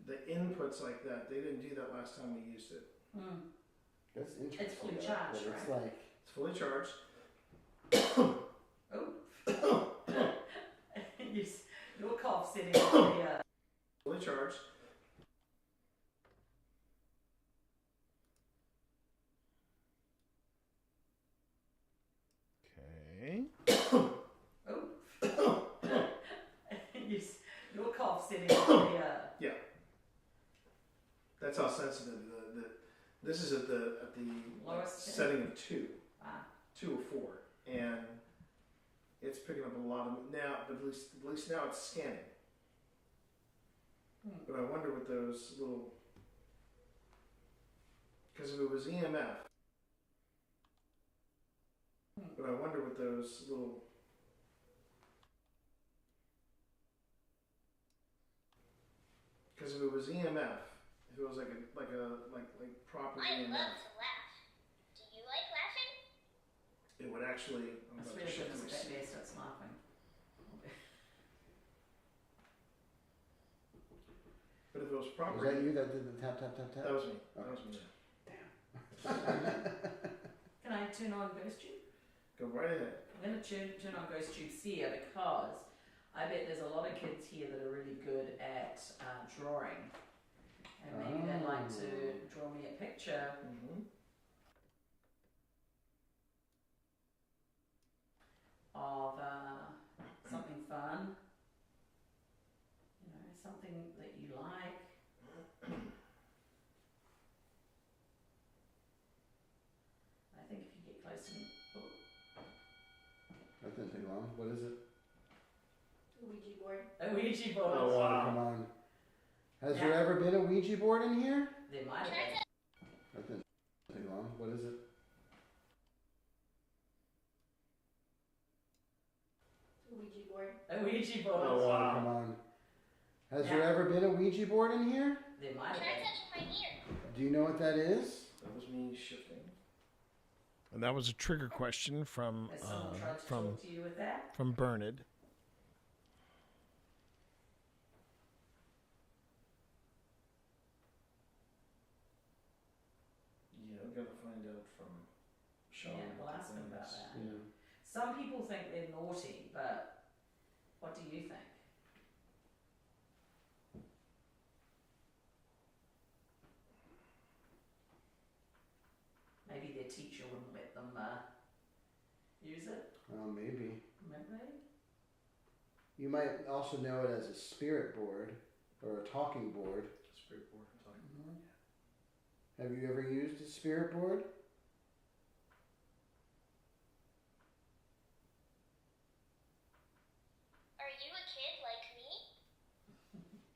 the inputs like that, they didn't do that last time we used it. Hmm. That's interesting. It's fully charged, but right? It's like It's fully charged. Oh. Your cough setting the Fully charged. Okay. Your cough setting the Yeah. That's how sensitive this is at the lowest setting of 2. Ah. 2 or 4. And it's picking up a lot of now, but at least now it's scanning. But I wonder what those little, because if it was EMF, but I wonder what those little, because if it was EMF, if it was like proper I EMF, love to laugh. Do you like laughing? it would actually. I'm I about swear to to shift goodness my that bear starts laughing. But if it was proper. Was that you that did the tap tap tap tap? That was me. Okay. That was me. Can I turn on Ghost Tube? Go right ahead. I'm going to turn on Ghost Tubes here because I bet there's a lot of kids here that are really good at drawing. And maybe they'd like to draw me a picture. Of something fun. You know, something that you like. I think if you get close to me. Oh. That didn't take long. What is it? Ouija board. A Ouija board. Oh, wow. Come on. Has there ever been a Ouija board in here? There might have been. That didn't take long. What is it? Ouija board. A Ouija board. Oh, wow. Come on. Has there ever been a Ouija board in here? There might have Try been. touching my ear. Do you know what that is? That was me shifting. And that was a trigger question from Has someone tried to talk to you with that? from Bernard. Yeah, I've got to find out from Sean. Yeah, we'll ask them about that. Yeah. Some people think they're naughty, but what do you think? Maybe their teacher wouldn't let them use it. Maybe. Maybe. You might also know it as a spirit board or a talking board. Spirit board, talking board. Have you ever used a spirit board? Are you a kid like me?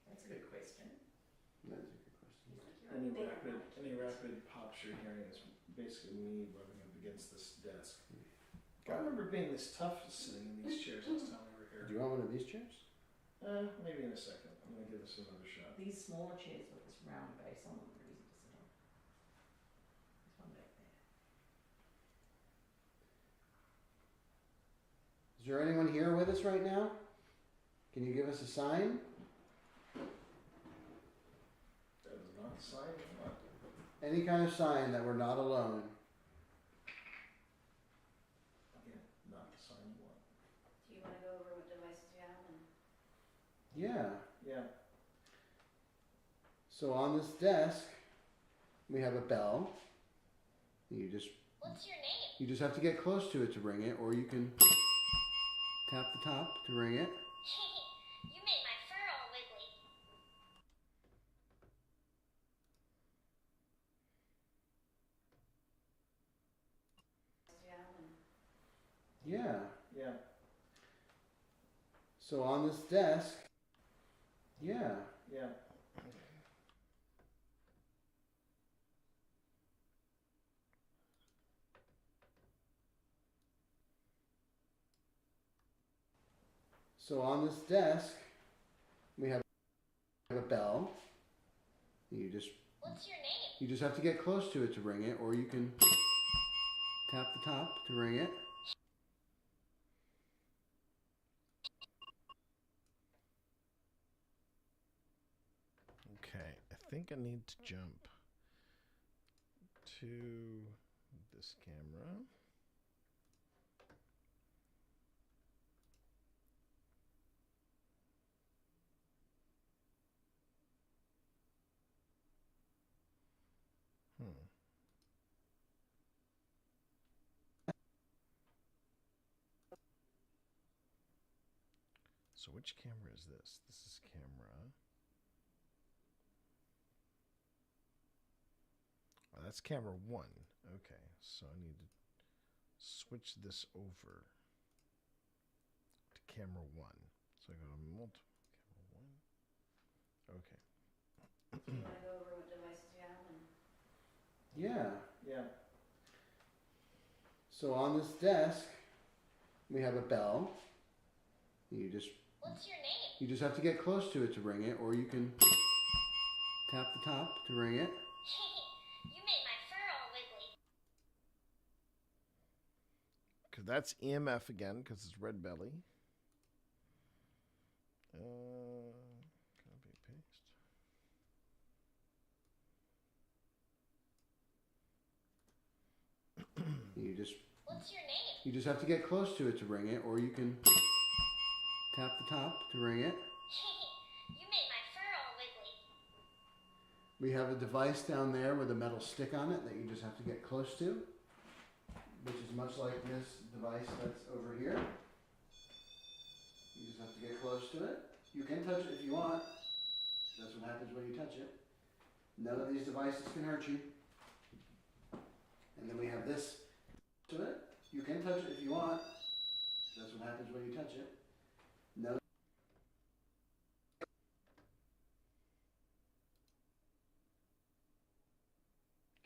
That's a good question. That's a good question. Any rapid pops you're hearing is basically me rubbing up against this desk. I remember being this tough sitting in these chairs last time we were here. Do you want one of these chairs? Maybe in a second. I'm going to give this another shot. These smaller chairs with this round base on them are easy to sit on. There's one back there. Is there anyone here with us right now? Can you give us a sign? That is not the sign we want. Any kind of sign that we're not alone. Again, not the sign you want. Do you want to go over what devices you have? And... Yeah. Yeah. So on this desk, we have a bell. What's your name? You just have to get close to it to ring it, or you can tap the top to ring it. You made my fur all wiggly. Yeah. Yeah. So on this desk, yeah. Yeah. So on this desk, we have a bell. What's your name? You just have to get close to it to ring it, or you can tap the top to ring it. Okay, I think I need to jump to this camera. So which camera is this? This is camera. Oh, that's camera 1. Okay, so I need to switch this over to camera 1. So I go to multiple camera 1. Okay. Do you want to go over what devices you have? And... Yeah. Yeah. So on this desk, we have a bell. What's your name? You just have to get close to it to ring it, or you can tap the top to ring it. You made my fur all wiggly. Because that's EMF again, because it's red belly. Copy, paste. What's your name? You just have to get close to it to ring it, or you can tap the top to ring it. You made my fur all wiggly. We have a device down there with a metal stick on it that you just have to get close to, which is much like this device that's over here. You just have to get close to it. You can touch it if you want. That's what happens when you touch it. None of these devices can hurt you. And then we have this to it. You can touch it if you want. That's what happens when you touch it. No.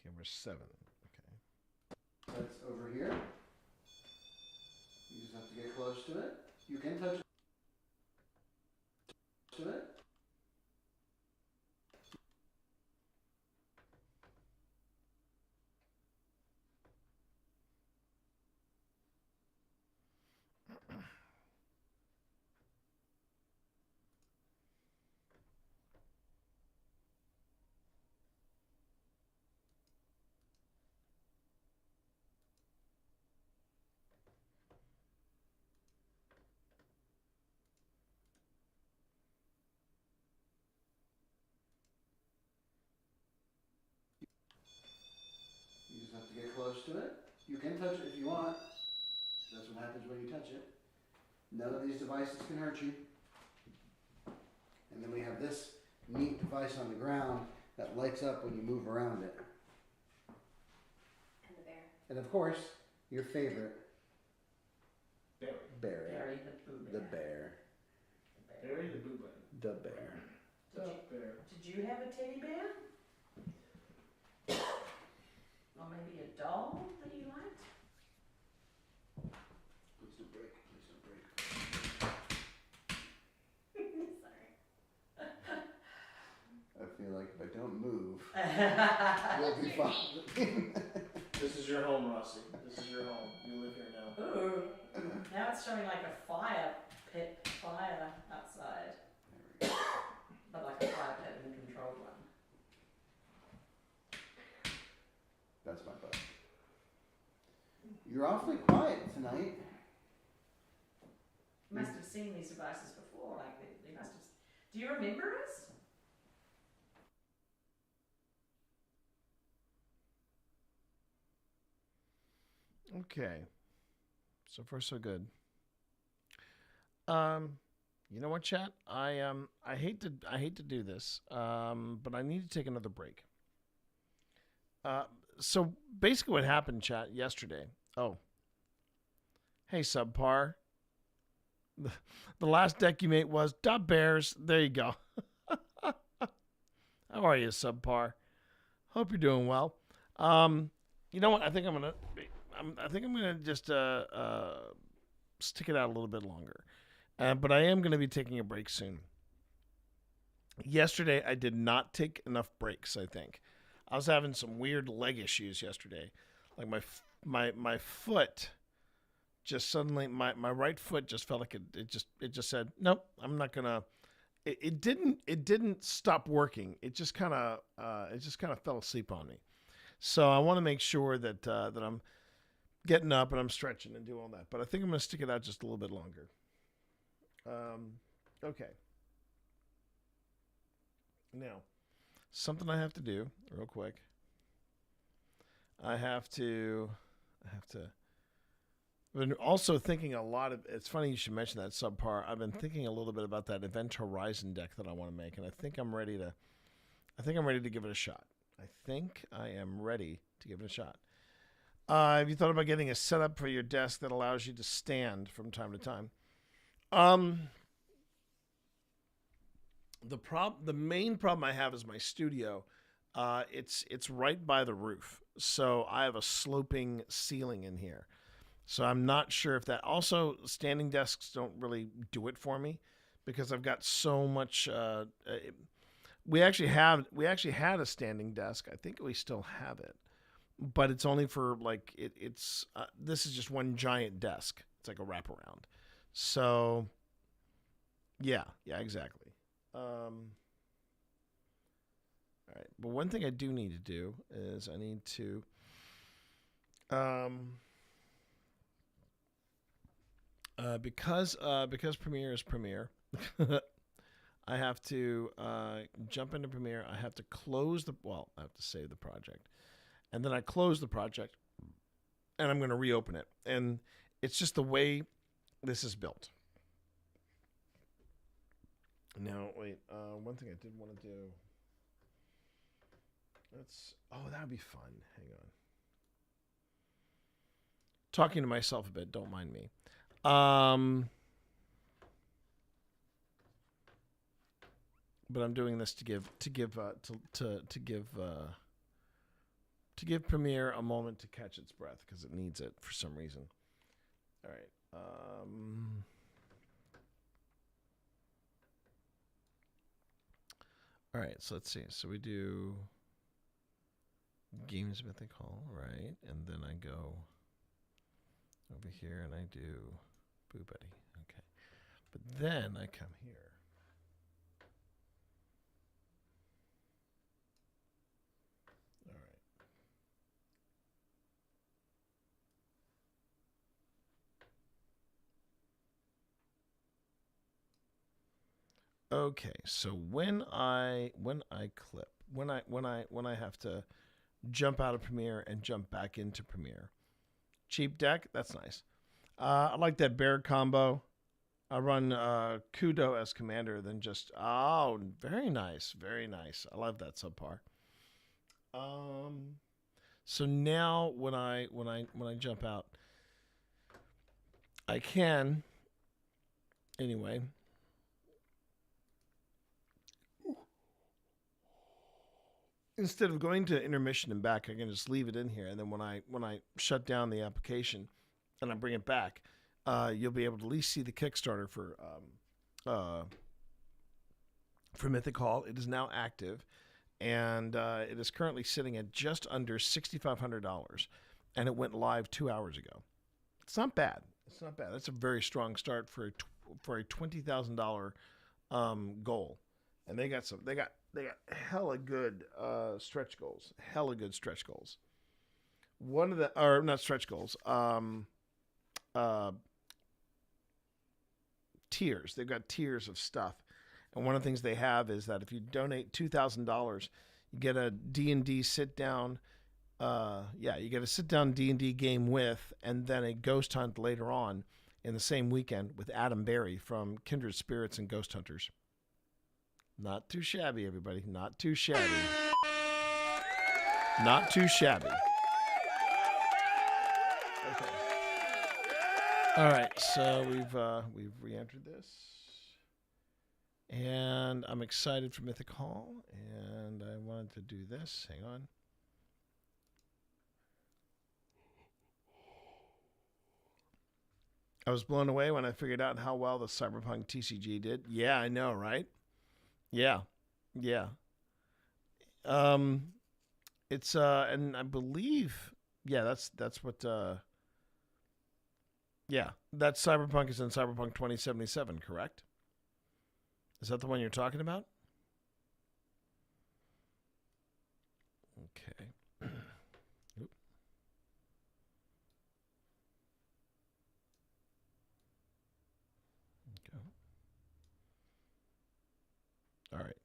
Camera 7. Okay. That's over here. You just have to get close to it. You can touch it. To it. You just have to get close to it. You can touch it if you want. That's what happens when you touch it. None of these devices can hurt you. And then we have this neat device on the ground that lights up when you move around it. And the bear. And of course, your favorite. Barry. Barry. Barry the Boo The Bear. bear. Barry the Boo Bunny. The bear. The bear. Did you have a teddy bear? Or maybe a doll that you liked? Please don't break. Please don't break. Sorry. I feel like if I don't move, we'll be fine. This is your home, Rossi. This is your home. You live here now. Ooh. Now it's showing like a fire pit. fire outside. But like a fire pit and a controlled one. That's my butt. You're awfully quiet tonight. You must have seen these devices before, like they must have. Do you remember us? Okay. So far, so good. You know what, chat? I hate to do this, but I need to take another break. So basically, what happened, chat, yesterday? Oh, hey, subpar. The last deck you made was Dub Bears. There you go. How are you, subpar? Hope you're doing well. You know what? I think I'm gonna just stick it out a little bit longer. But I am gonna be taking a break soon. Yesterday, I did not take enough breaks. I think I was having some weird leg issues yesterday. Like my foot just suddenly my right foot just felt like it just said nope. I'm not gonna. It didn't stop working. It just kind of fell asleep on me. So I want to make sure that I'm getting up and I'm stretching and doing all that. But I think I'm going to stick it out just a little bit longer. Okay. Now, something I have to do real quick. I have to. I've been also thinking a lot of. It's funny you should mention that, subpar. I've been thinking a little bit about that Event Horizon deck that I want to make, and I think I'm ready to give it a shot. I think I am ready to give it a shot. Have you thought about getting a setup for your desk that allows you to stand from time to time? The main problem I have is my studio. It's right by the roof, so I have a sloping ceiling in here. So I'm not sure if that. Also, standing desks don't really do it for me because I've got so much. We actually had a standing desk. I think we still have it, but it's only for like it's. This is just one giant desk. It's like a wraparound. So, yeah, exactly. All right, but one thing I do need to do is I need to. Because Premiere is Premiere, I have to jump into Premiere. I have to I have to save the project. And then I close the project, and I'm going to reopen it. And it's just the way this is built. Now, wait. One thing I did want to do. That would be fun. Hang on. Talking to myself a bit. Don't mind me. But I'm doing this to give Premiere a moment to catch its breath because it needs it for some reason. All right. All right. So let's see. So we do Games Mythic Hall, right? And then I go over here and I do Boo Buddy. Okay. But then I come here. All right. Okay. So when I have to jump out of Premiere and jump back into Premiere. Cheap deck, that's nice. I like that bear combo. I run Kudo as commander, then just very nice, very nice. I love that subpar. So now when I jump out, I can anyway. Instead of going to intermission and back, I can just leave it in here, and then when I shut down the application and I bring it back, you'll be able to at least see the Kickstarter for Mythic Hall. It is now active, and it is currently sitting at just under $6,500, and it went live 2 hours ago. It's not bad. It's not bad. That's a very strong start for for a $20,000 goal, and they got hella good stretch goals. Hella good stretch goals. One of the or not stretch goals. Tiers. They've got tiers of stuff, and one of the things they have is that if you donate $2,000, you get a D&D sit down. You get a sit down D&D game with, and then a ghost hunt later on in the same weekend with Adam Berry from Kindred Spirits and Ghost Hunters. Not too shabby, everybody. Not too shabby. Not too shabby. Okay. All right, so we've re-entered this, and I'm excited for Mythic Hall, and I wanted to do this. Hang on. I was blown away when I figured out how well the Cyberpunk TCG did. Yeah, I know, right? Yeah. It's and I believe that's what that Cyberpunk is in Cyberpunk 2077, correct? Is that the one you're talking about? Okay. Oop. Go. All right.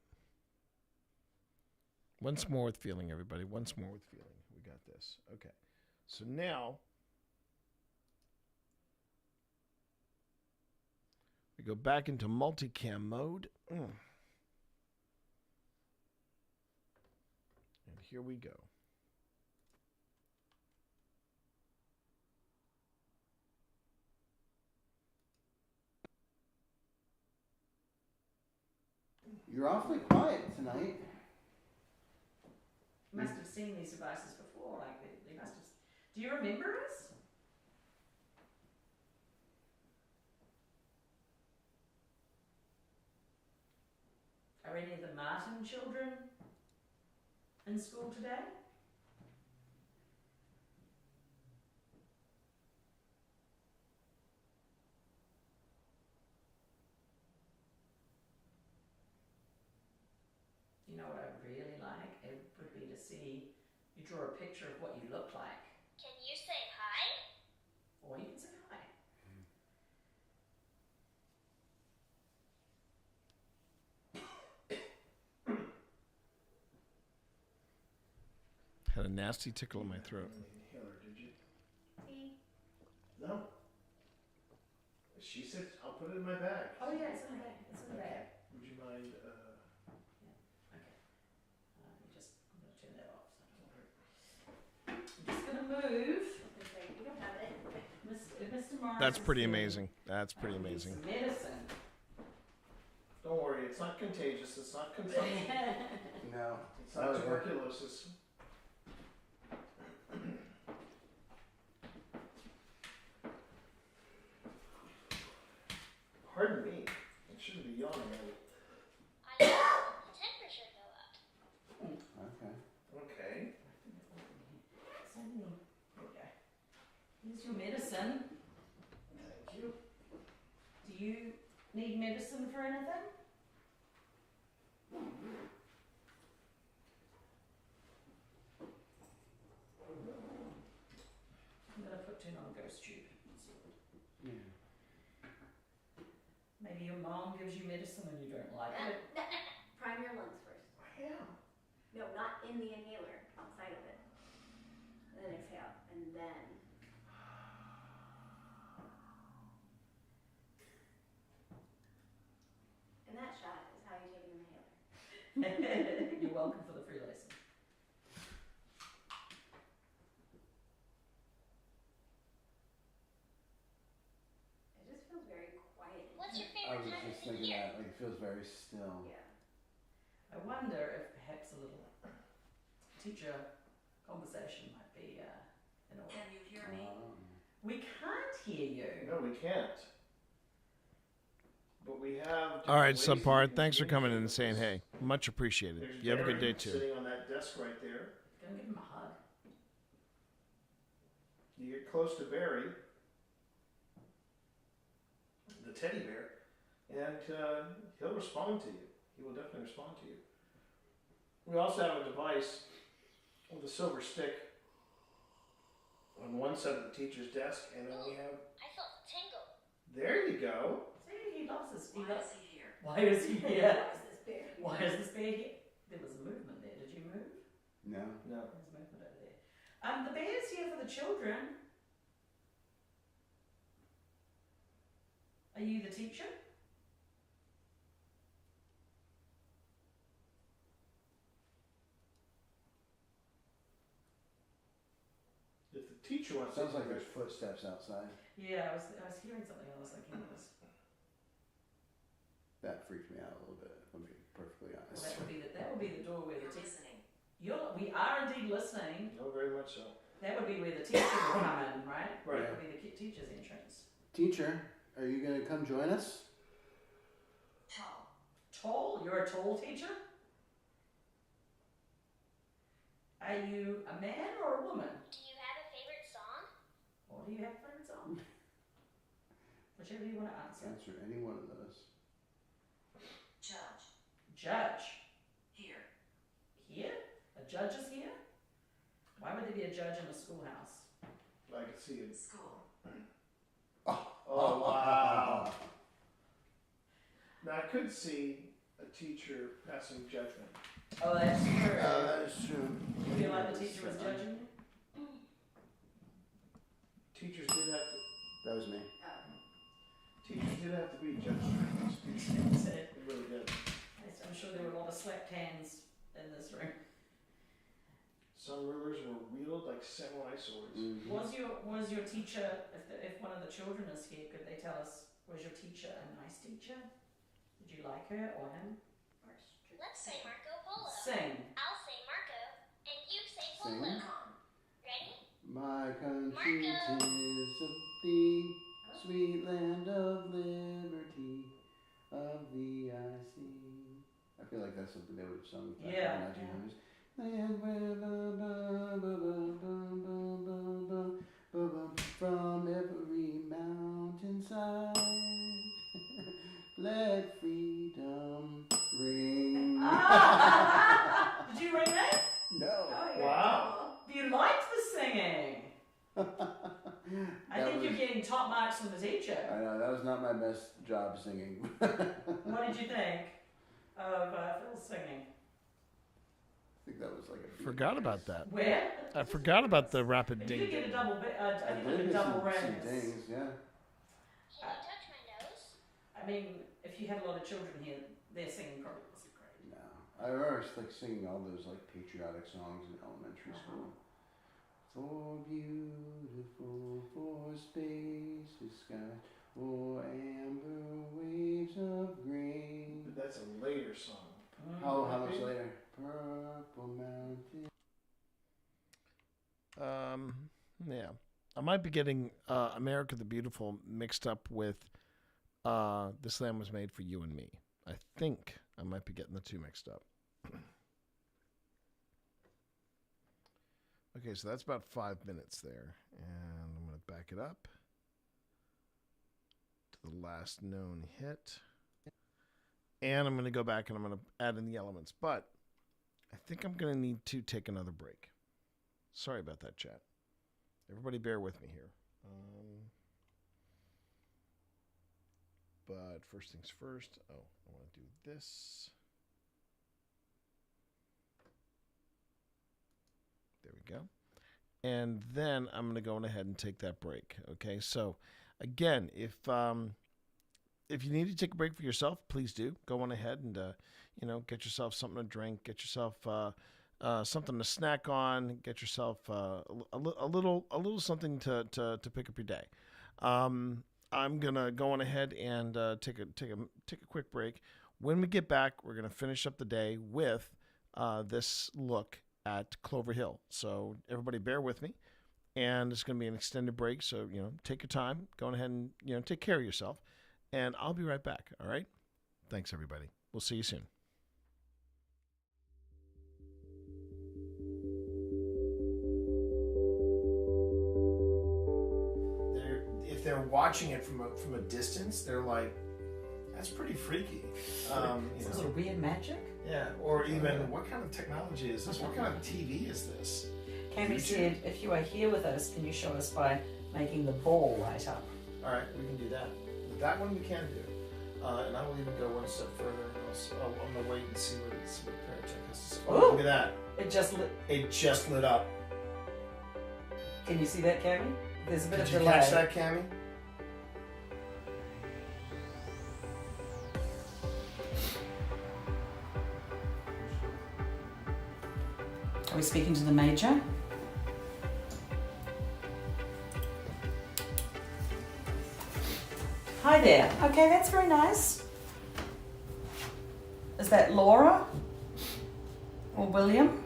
Once more with feeling, everybody. Once more with feeling. We got this. Okay. So now we go back into multicam mode. And here we go. You're awfully quiet tonight. You must have seen these devices before, like they must have. Do you remember us? Are any of the Martin children in school today? You know what I'd really like? It would be to see you draw a picture of what you look like. Can you say hi? Or you can say hi. Had a nasty tickle in my throat. Inhaler, did you? No. She said, I'll put it in my bag. Oh yeah, it's in the bag. It's in the bag. Would you mind? Okay. I'm going to turn that off. I'm just going to move. We don't have it. Mr. Morris. That's pretty amazing. That's pretty amazing. Medicine. Don't worry, it's not contagious. It's not consumption. No. It's not tuberculosis. Pardon me. I shouldn't be yawning at it. I know. The temperature go up. Okay. Okay. So many. Okay. Here's your medicine. Thank you. Do you need medicine for anything? I'm going to turn on a ghost tube. Yeah. Maybe your mom gives you medicine and you don't like it. Prime your lungs first. Yeah. No, not in the inhaler, outside of it. And then exhale, and then. And that shot is how you take an inhaler. You're welcome for the free lesson. It just feels very quiet. What's your I favorite was time just of the thinking year? that. Like, it feels very still. Yeah. I wonder if perhaps a little teacher conversation might be in order. Can you hear me? We can't hear you. No, we can't. But we have. All right, ways that you Subpar. can Thanks for coming in and communicate saying with us. hey. Much appreciated. There's You have a good Barry day too. Sitting on that desk right there. Go give him a hug. You get close to Barry. the teddy bear, and he'll respond to you. He will definitely respond to you. We also have a device with a silver stick on one side of the teacher's desk, and then we have. I felt a tingle. There you go. See, he loves this. Why is he here? Why is he here? Why is this bear? Why is this bear here? There was movement there. Did you move? No. No. There's movement over there. The bear's here for the children. Are you the teacher? If the teacher wants. Sounds like there's footsteps outside. Yeah, I was hearing something. I was thinking it was. That freaked me out a little bit. If I'm being perfectly Well, honest. that would be the door where the teacher. Listening. We are indeed listening. No, very much so. That would be where the teacher would come in, right? Right. That would be the teacher's entrance. Teacher, are you gonna come join us? Tall. Tall? You're a tall teacher? Are you a man or a woman? Do you have a favorite song? Or do you have a favorite song? Whichever you want to answer. Answer any one of those. Judge. Judge. Here. Here? A judge is here? Why would there be a judge in a schoolhouse? I can see it. School. Oh, wow. Now, I could see a teacher passing judgment. Oh, that's true. That is true. You feel like the teacher was judging you? Teachers did have to. That was me. Teachers did have to be judged. They really did. I'm sure there were a lot of slapped hands in this room. Some rulers were wielded like samurai swords. Mm-hmm. Was your teacher, if one of the children is here, could they tell us, was your teacher a nice teacher? Did you like her or him? Let's say Marco Polo. Sing. I'll say Marco, and you say Sing. Polo. Ready? My country 'tis of thee, sweet land of liberty, of thee I sing. I feel like that's something they would have sung back in the 1900s. Land where from every mountainside, let freedom ring. Did you ring that? No. Wow. You liked the singing. I think you're getting top marks from the teacher. I know, that was not my best job singing. What did you think of Phil's singing? I think that was like a... Forgot about that. Where? I forgot about the rapid You ding. did get a double, I I think believe a it's double some ring. dings, yeah. Can you touch my nose? I mean, if you had a lot of children here, their singing probably wasn't great. No. I remember like singing all those like patriotic songs in elementary school. For beautiful, for space is sky, for amber waves of grain. But that's a later song. How much later? Purple mountain. Yeah. I might be getting America the Beautiful mixed up with This Land Was Made for You and Me. I think I might be getting the two mixed up. Okay, so that's about 5 minutes there. And I'm going to back it up to the last known hit. And I'm going to go back and I'm going to add in the elements. But I think I'm going to need to take another break. Sorry about that, chat. Everybody bear with me here. But first things first. Oh, I want to do this. There we go. And then I'm going to go on ahead and take that break. Okay, so again, if you need to take a break for yourself, please do. Go on ahead and get yourself something to drink, get yourself something to snack on, get yourself a little something to pick up your day. I'm gonna go on ahead and take a quick break. When we get back, we're gonna finish up the day with this look at Clover Hill. So everybody bear with me. And it's going to be an extended break. So, take your time. Go on ahead and, take care of yourself. And I'll be right back. All right? Thanks, everybody. We'll see you soon. If there watching it from a distance, they're like, that's pretty freaky. Is this a weird magic? Yeah, or even, what kind of technology is this? What kind of TV is this? Cammy said, if you are here with us, can you show us by making the ball light up? All right, we can do that. That one we can do. And I will even go one step further. I'm going to wait and see what Paracheck has to say. Oh, look at that. It just lit. It just lit up. Can you see that, Cammy? There's a bit of Did you delay. catch that, Cammy? Are we speaking to the Major? Hi there. Okay, that's very nice. Is that Laura? Or William?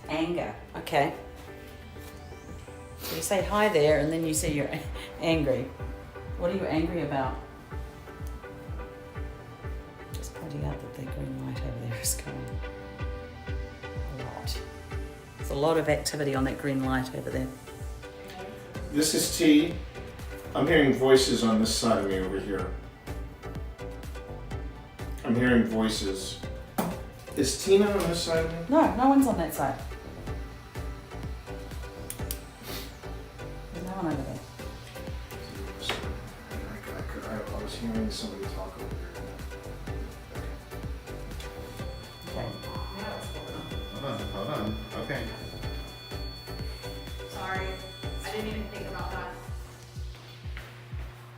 Anger. Okay. So you say hi there and then you say you're angry. What are you angry about? Just pointing out that the green light over there is going a lot. There's a lot of activity on that green light over there. This is T. I'm hearing voices on this side of me over here. I'm hearing voices. Is Tina on this side of me? No, no one's on that side. There's no one over there. I was hearing somebody talk over there. Okay. Hold on. Okay. Sorry, I didn't even think about that.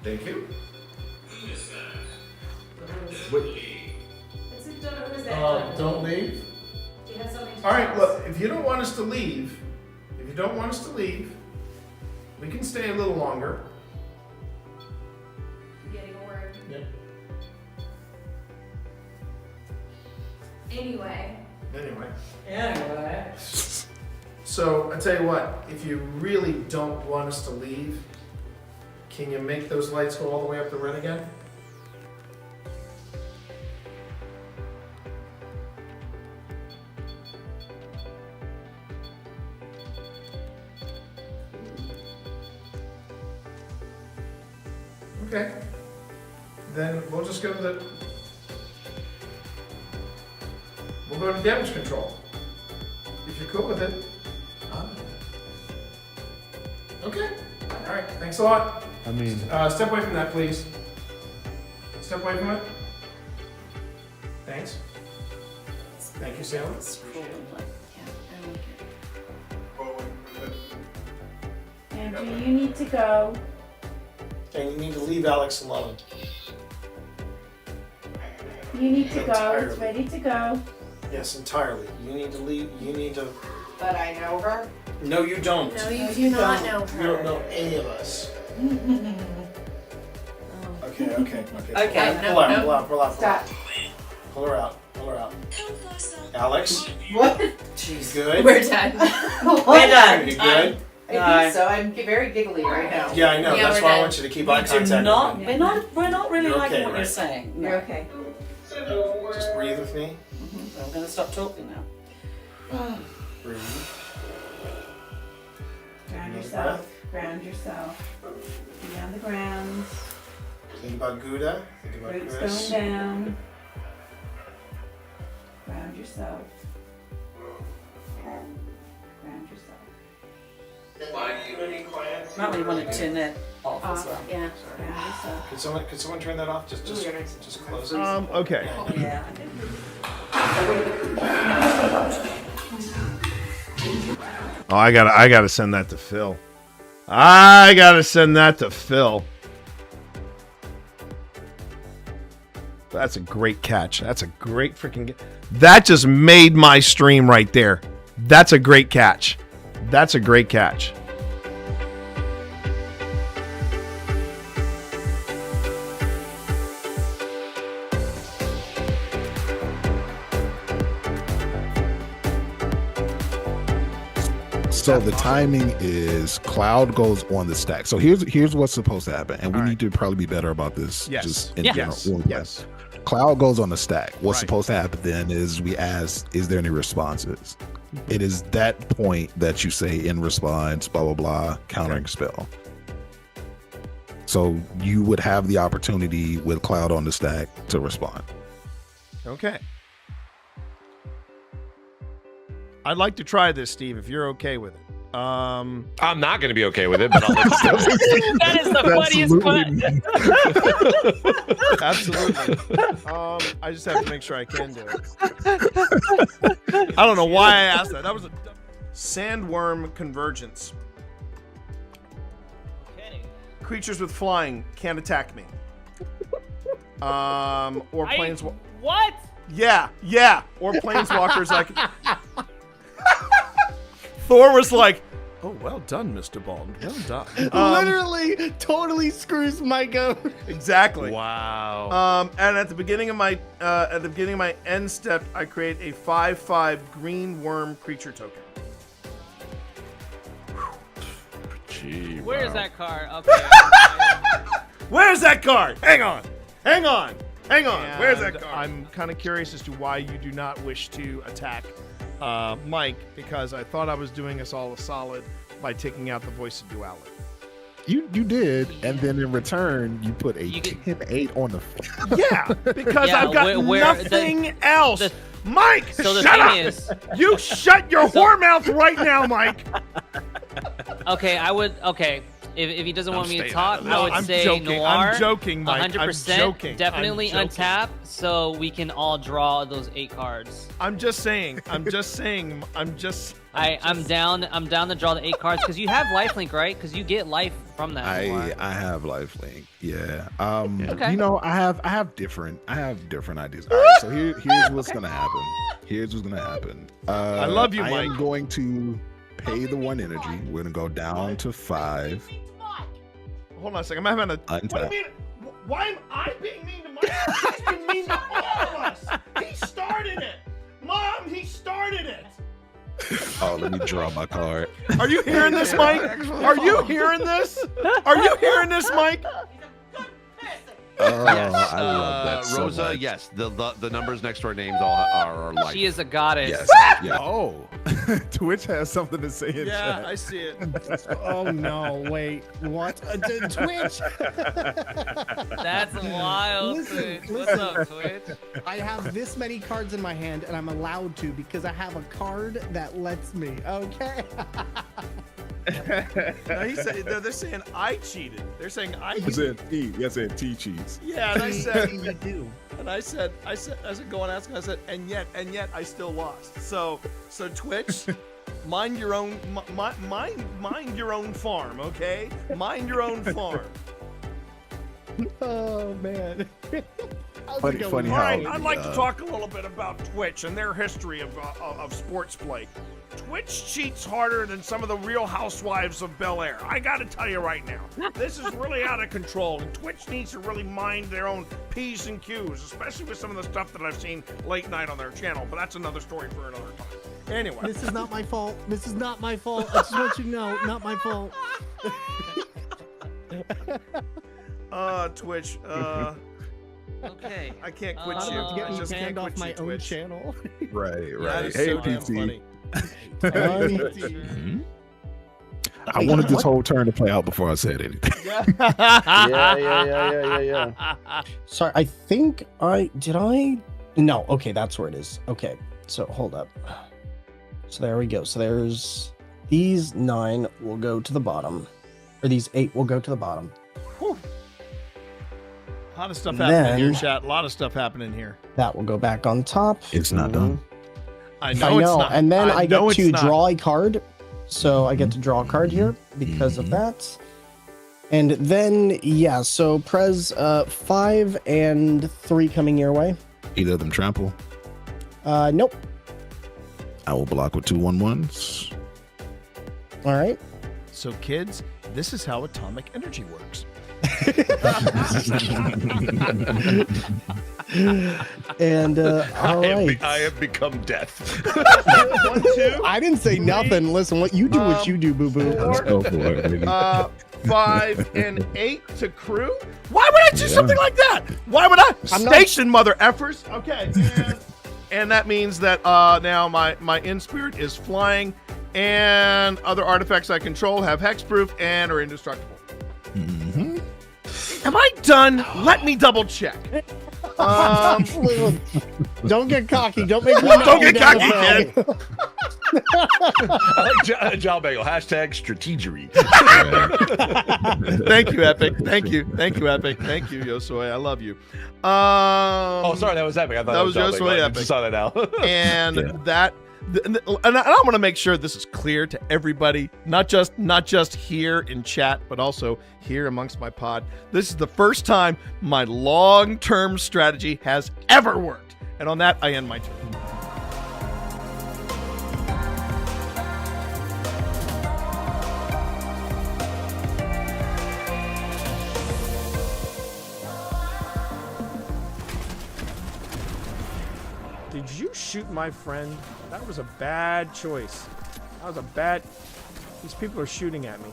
Thank you. Don't leave. Do you have something to All right, tell look, us? if you don't want us to leave, we can stay a little longer. I'm getting a word. Yep. Anyway. Anyway. So I tell you what, if you really don't want us to leave, can you make those lights go all the way up the red again? Okay. Then we'll just go to damage control. If you're cool with it. Okay. All right. Thanks a lot. I mean, Step away from that, please. Step away from it. Thanks. Thank you, Salem. Andrew, you need to go. And you need to leave Alex alone. You need to go. Entirely. It's ready to go. Yes, entirely. You need to leave. You need to. But I know her. No, you don't. No, you do not know You don't know any of us. Okay. Okay. Pull out. Stop. Pull her out. Alex, What? she's good. We're done. We're done. You good? I think so. I'm very giggly right now. Yeah, I know. Yeah, That's we're why I done. want you to keep eye You do contact not, with me. we're not really You're liking okay, what you're right? saying. No. You're okay. Just breathe with me. I'm going to stop talking now. Breathe. Ground Another yourself. Ground yourself. Be on the ground. Think about Gouda. Think about Roots Chris. going down. Ground yourself. Ground yourself. Might really want to turn that off as well. Yeah. Ground yourself. Could someone turn that off? Just close it. Okay. Yeah. Oh, I gotta send that to Phil. I gotta send that to Phil. That's a great catch. That's a great freaking. That just made my stream right there. That's a great catch. That's a great catch. So the timing is Cloud goes on the stack. So here's what's supposed to happen, and we need to probably be better about this. Yes. Just in Yes. general. Yes. Cloud goes on the stack. What's Right. supposed to happen then is we ask, is there any responses? It is that point that you say in response, blah, blah, blah, countering spell. So you would have the opportunity with Cloud on the stack to respond. Okay. I'd like to try this, Steve, if you're okay with it. I'm not going to be okay with it, but I'll let you know. That is the funniest part. Absolutely. I just have to make sure I can do it. I don't know why I asked that. That was a sandworm convergence. Okay. Creatures with flying can't attack me. Or planes. What? Yeah. Or planeswalkers like. Thor was like, "Oh, well done, Mr. Bond. Well done." Literally, totally screws Mike over. Exactly. Wow. And at the beginning of my end step, I create a 5/5 green worm creature token. Gee, Where is wow. that card? Okay. Where's that card? Hang on. Where's that card? I'm kind of curious as to why you do not wish to attack Mike, because I thought I was doing us all a solid by taking out the voice of duality. You did, and then in return, you put a 10-8 on the floor. Yeah, because Yeah, I've got nothing else. Mike, So the shut thing up! is- You shut your whore mouth right now, Mike. Okay, I would. Okay, if he doesn't want me to staying talk, out of I this. would I'm say joking. Noir. I'm joking, Mike. I'm 100%. joking. Definitely I'm joking. untap, so we can all draw those 8 cards. I'm just saying. I'm down to draw the 8 cards because you have lifelink, right? Because you get life from that. Noir. I have lifelink. Yeah. Okay. You know, I have different ideas. All right. So here's what's gonna happen. I love you, I Mike. am going to pay the 1 energy. We're gonna go down to 5. Hold on a second. I'm having a. What do you mean? Why am I being mean to Mike? He's been mean to all of us. He started it. Mom, he started it. Oh, let me draw my card. Are you hearing this, Mike? Are you hearing this? Mike? Oh, Yes. I love that so Rosa, much. yes. The numbers next to our names all are like. She is a goddess. Yes. Yeah. Oh, Twitch has something to say in Yeah, chat. I see it. Oh no! Wait, what? Twitch? That's wild. Listen, Twitch. What's up, Twitch? I have this many cards in my hand, and I'm allowed to because I have a card that lets me. Okay. No, they're saying I cheated. They're saying I Yes, cheated. T cheese. Yeah, and I said, You do. I said, go and ask him. I said, and yet I still lost. So Twitch, mind your own farm, okay? Mind your own farm. Oh man. Funny All right, how I'd like to talk a little bit about Twitch and their history of sports play. Twitch cheats harder than some of the Real Housewives of Bel Air. I got to tell you right now, this is really out of control, and Twitch needs to really mind their own P's and Q's, especially with some of the stuff that I've seen late night on their channel. But that's another story for another time. Anyway, This is not my fault. I just want you to know, not my fault. Twitch. Okay. I can't quit I you. don't have to get I me just can't banned quit off my you, own Twitch. channel. Right. That is Hey, so damn PT. funny. I wanted this whole turn to play out before I said anything. Yeah. Sorry, I think No, okay, that's where it is. Okay, so hold up. So there we go. So there's these 9 will go to the bottom, or these 8 will go to the bottom. Whew. A lot of stuff Then- happening here, chat. A lot of stuff happening here. That will go back on top. It's not done. I know it's not. And then I know get it's to not. draw a card. So I get to draw a card here because of that. And then, yeah, so Prez 5 and 3 coming your way. Either of them trample. Nope. I will block with 2/1/1s. All right. So, kids, this is how atomic energy works. And all right. I have become death. 1, 2. I didn't say nothing. Listen, what you do, what you do, boo boo. Let's go for it, baby. 5 and 8 to crew. Why would I do something like that? Why would I? Station mother effers. Okay. And that means that now my in spirit is flying, and other artifacts I control have hexproof and are indestructible. Mm-hmm. Am I done? Let me double check. Don't get cocky. Don't make me Don't get cocky, kid. I like John Bagel. Hashtag strategery. Thank you, Epic. Thank you, Epic. Thank you, Yosoi. I love you. Oh, sorry, that was Epic. I thought that was Yosoi Epic. I Epic. just saw that now. And and I want to make sure this is clear to everybody, not just here in chat, but also here amongst my pod. This is the first time my long-term strategy has ever worked. And on that, I end my turn. Did you shoot my friend? That was a bad choice. That was a bad... These people are shooting at me.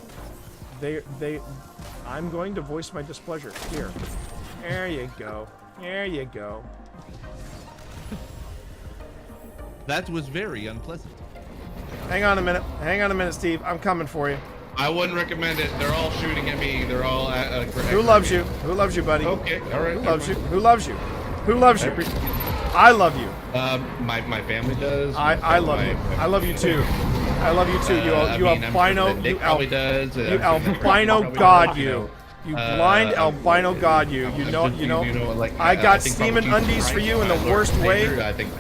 I'm going to voice my displeasure. Here. There you go. There you go. That was very unpleasant. Hang on a minute, Steve. I'm coming for you. I wouldn't recommend it. They're all shooting at me. They're all Who loves you? Who loves you, buddy? Okay, all right. Who loves you? Who loves you? Who loves you? I love you. My family does. I love you. I love you too. I love you too. You albino. You albino god. You blind albino god. You know. Like, I got steaming undies for you in the worst way.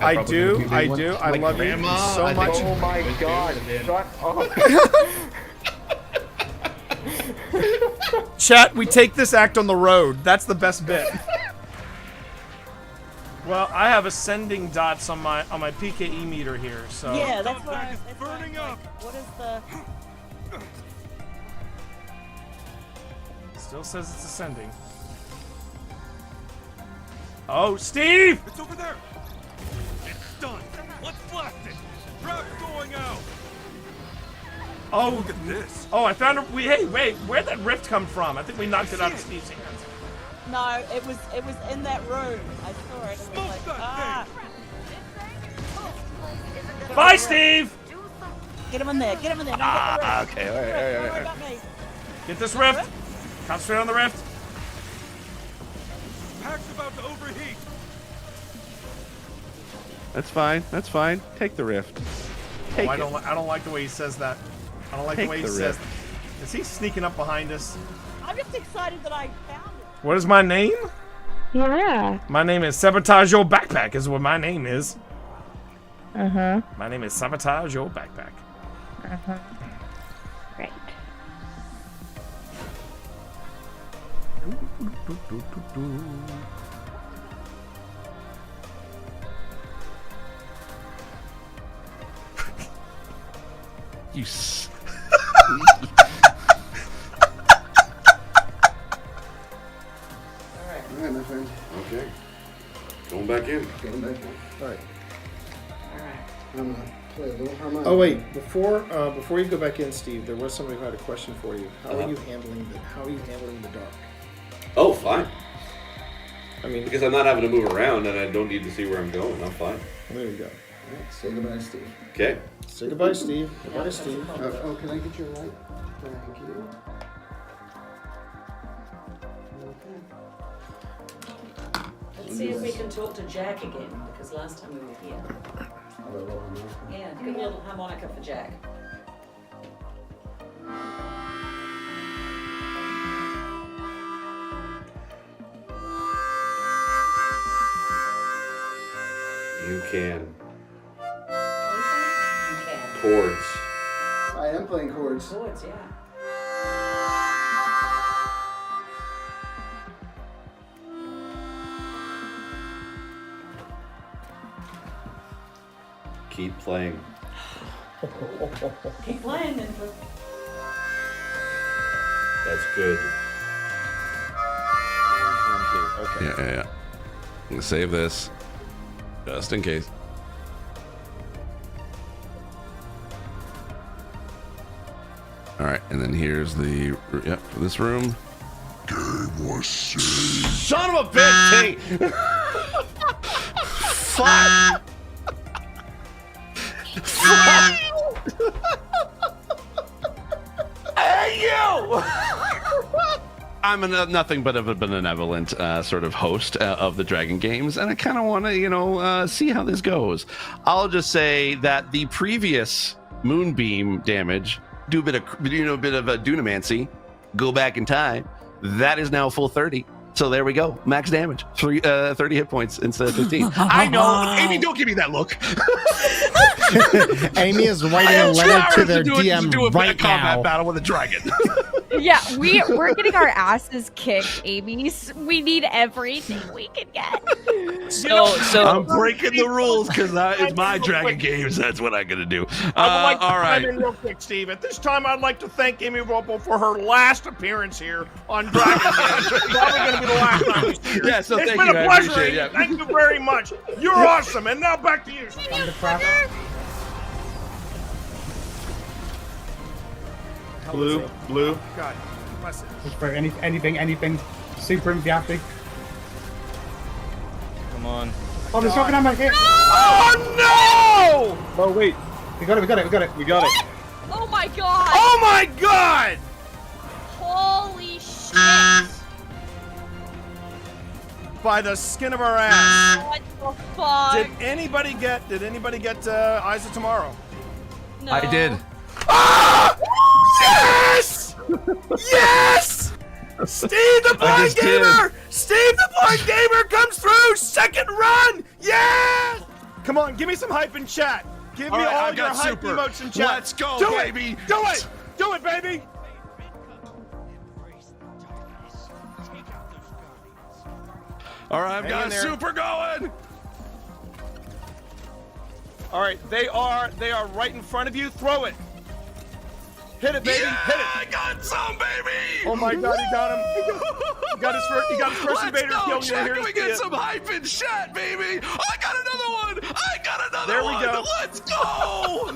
I do. I love you so much. Oh my god! Shut up. Chat, we take this act on the road. That's the best bit. Well, I have ascending dots on my PKE meter here, so. Yeah, that's what I was burning up. What is the? Still says it's ascending. Oh, Steve! It's over there. It's done. Let's blast it. Trap's going out. Oh, look at this. Oh, I found it. Hey, wait, where'd that rift come from? I think we knocked it out of Steve's hands. No, it was in that room. I saw it. It was like, ah. Bye, Steve. Get him in there. Get him in there. Okay. All right. Don't worry about me. Get this rift. Concentrate on the rift. Pack's about to overheat. That's fine. That's fine. Take the rift. I don't like the way he says that. I don't like the way he says that. Is he sneaking up behind us? I'm just excited that I found it. What is my name? Yeah. My name is Sabotage Your Backpack is what my name is. Uh-huh. My name is Sabotage Your Backpack. Uh-huh. Right. You Alright, my friend. Okay. Going back in. Going back in. Alright. I'm gonna play a little harmonica. Oh wait, before you go back in, Steve, there was somebody who had a question for you. How are you handling the dark? Oh, fine. I mean, because I'm not having to move around and I don't need to see where I'm going. I'm fine. There you go. Alright, say goodbye, Steve. Okay. Say goodbye, Steve. Goodbye, Steve. Oh, can I get your light? Thank you. Let's see if we can talk to Jack again, because last time we were here. Yeah, give a little harmonica for Jack. You can. You can. Chords. I am playing chords. Chords, yeah. Keep playing. Keep playing, then. That's good. Okay. Yeah. I'm gonna save this just in case. All right, and then here's the for this room. Game was saved. Son of a bitch, T! Fuck! Hey, you! I'm nothing but of a benevolent sort of host of the Dragon Games, and I kind of want to, see how this goes. I'll just say that the previous Moonbeam damage, do a bit of a Dunamancy, go back in time. That is now full 30. So there we go. Max damage. 30 hit points instead of 15. I know. Amy, don't give me that look. Amy is writing a letter to their DM do a right combat now. battle with a dragon. Yeah, we're getting our asses kicked, Amy. We need everything we can get. So I'm breaking the rules because it's my Dragon Games. That's what I'm gonna do. I would like to all right. chime in real quick, Steve. At this time, I'd like to thank Amy Ropo for her last appearance here on Dragon Games. It's probably going to be the last time we see her. Yeah, so it's thank been you, a I pleasure, appreciate Amy. it, yeah. Thank you very much. You're awesome. And now back to you. Blue. God, bless it. For anything super emphatic. Come on. Oh, there's something on my head. Oh no! Oh wait, we got it. Oh my god! Oh my god! Holy shit! By the skin of our ass. What the fuck? Did anybody get Eyes of Tomorrow? No. I did. Ah! Yes! Yes! Steve the Blind Gamer! Steve the Blind Gamer comes through! Second run! Yes! Come on, give me some hype in chat. Give me all your hype emotes in chat. Let's go, Do baby. It. Do it! Do it, baby! All right, I've got super going. All right, they are right in front of you. Throw it. Hit it, baby. Yeah, Hit it. I got some, baby. Oh my God, he got him. He got his first invader kill. Chat, can we get some hype in chat, baby? Oh, I got another one. There we go. Let's go. All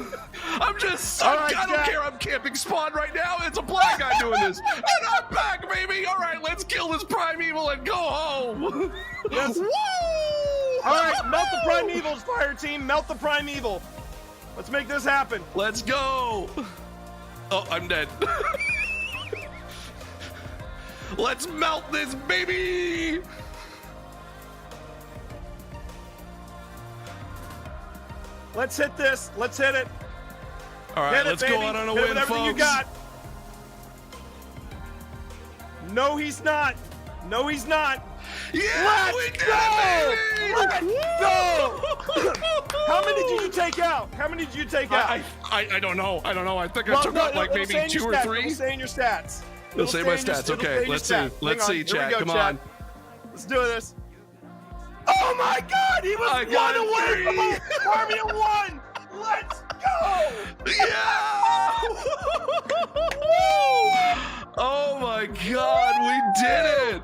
right, I don't care. I'm camping spawn right now. It's a black guy doing this. And I'm back, baby. All right, let's kill this primeval and go home. Yes. Woo! All right, melt the primevals, fire team. Melt the primeval. Let's make this happen. Let's go. Oh, I'm dead. Let's melt this, baby. Let's hit this. Let's hit it. All right, hit let's it, go baby. out on a Hit win, whatever folks. you got. No, he's not. No, he's not. Yeah, we did it, baby. Let's go. How many did you take out? How many did you take out? I don't know. I think I took out like maybe 2 or 3. It'll say in your stats. It'll say my stats. Okay, let's see. Let's see, chat. Come on. Let's do this. Oh my God! He was one away from Army of One. Let's go! Yeah! Oh my God, we did it!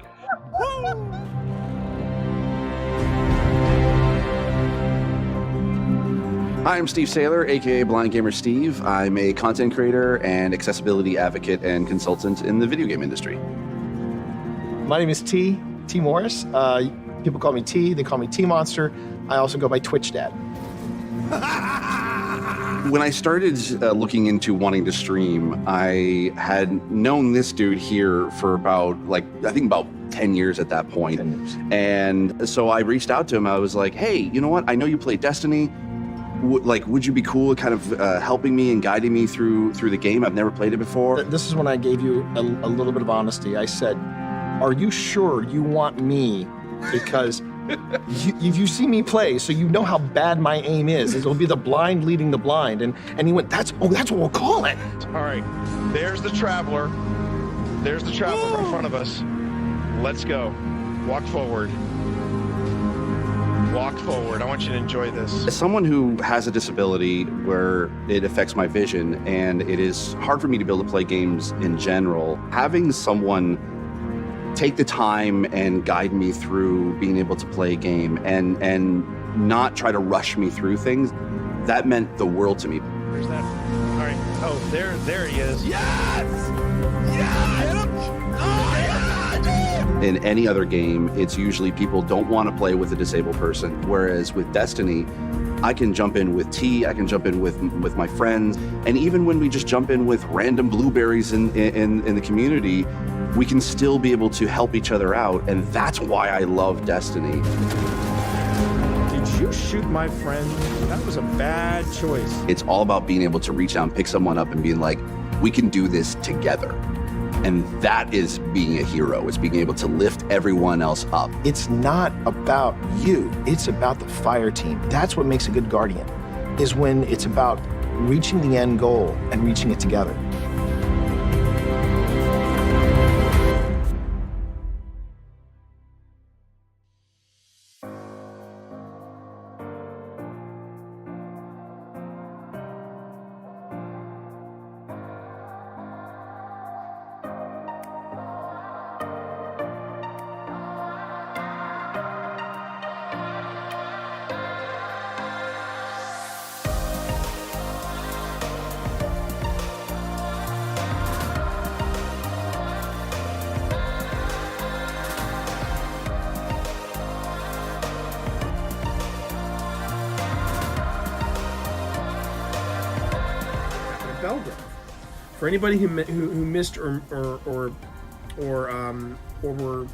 Hi, I'm Steve Saylor, aka Blind Gamer Steve. I'm a content creator and accessibility advocate and consultant in the video game industry. My name is T Morris. People call me T. They call me T Monster. I also go by Twitch Dad. When I started looking into wanting to stream, I had known this dude here for about 10 years at that point. And so I reached out to him. I was like, hey, you know what? I know you play Destiny. Would you be cool kind of helping me and guiding me through the game? I've never played it before. This is when I gave you a little bit of honesty. I said, are you sure you want me? Because you see me play, so you know how bad my aim is. It'll be the blind leading the blind. And he went, that's what we'll call it. All right, there's the Traveler. There's the Traveler in front of us. Let's go. Walk forward. Walk forward. I want you to enjoy this. As someone who has a disability where it affects my vision and it is hard for me to be able to play games in general, having someone take the time and guide me through being able to play a game and not try to rush me through things, that meant the world to me. Where's that? All right. Oh, there he is. Yes! Yes! In any other game, it's usually people don't want to play with a disabled person. Whereas with Destiny, I can jump in with tea, I can jump in with my friends, and even when we just jump in with random blueberries in the community, we can still be able to help each other out, and that's why I love Destiny. Did you shoot my friend? That was a bad choice. It's all about being able to reach out and pick someone up and being like, we can do this together. And that is being a hero. It's being able to lift everyone else up. It's not about you. It's about the fire team. That's what makes a good guardian, is when it's about reaching the end goal and reaching it together. For anybody who missed or were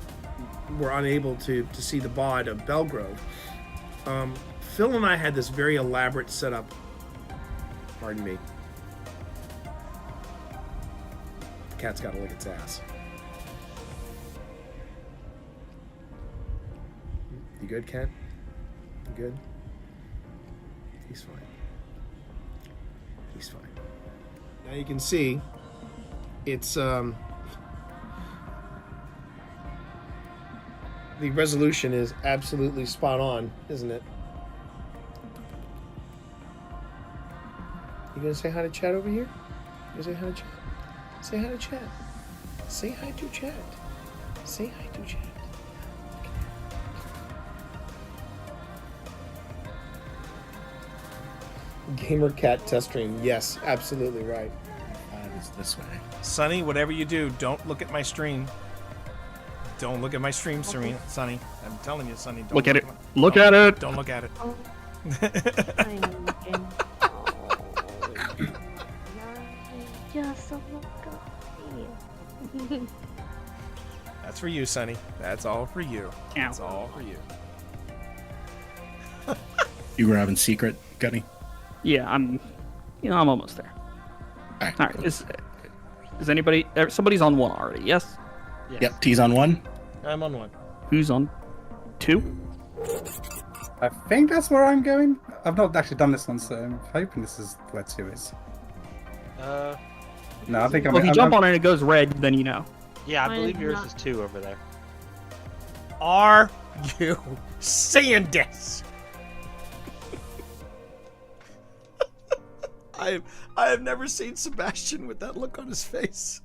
unable to see the bod of Belgrove, Phil and I had this very elaborate setup. Pardon me. The cat's got to lick its ass. You good, cat? You good? He's fine. He's fine. Now you can see it's the resolution is absolutely spot on, isn't it? You gonna say hi to chat over here? You gonna say hi to chat? Say hi to chat. Say hi to chat. Say hi to chat. Gamer cat test stream. Yes, absolutely right. It's this way. Sonny, whatever you do, don't look at my stream. Don't look at my stream, Serena. Sonny, I'm telling you, Sonny. Don't Look at it. Look at it. Don't look at it. I'm looking. Just a look at you. That's for you, Sonny. That's all for you. That's all for you. You grabbing secret, Gunny? Yeah, I'm almost there. All right. Is anybody? Somebody's on one already? Yes. Yep. T's on one. I'm on one. Who's on two? I think that's where I'm going. I've not actually done this one, so I'm hoping this is where 2 is. No, I think I'm. Well, if you jump on it and it goes red, then you know. Yeah, I believe yours is 2 over there. Are you saying this? I have never seen Sebastian with that look on his face.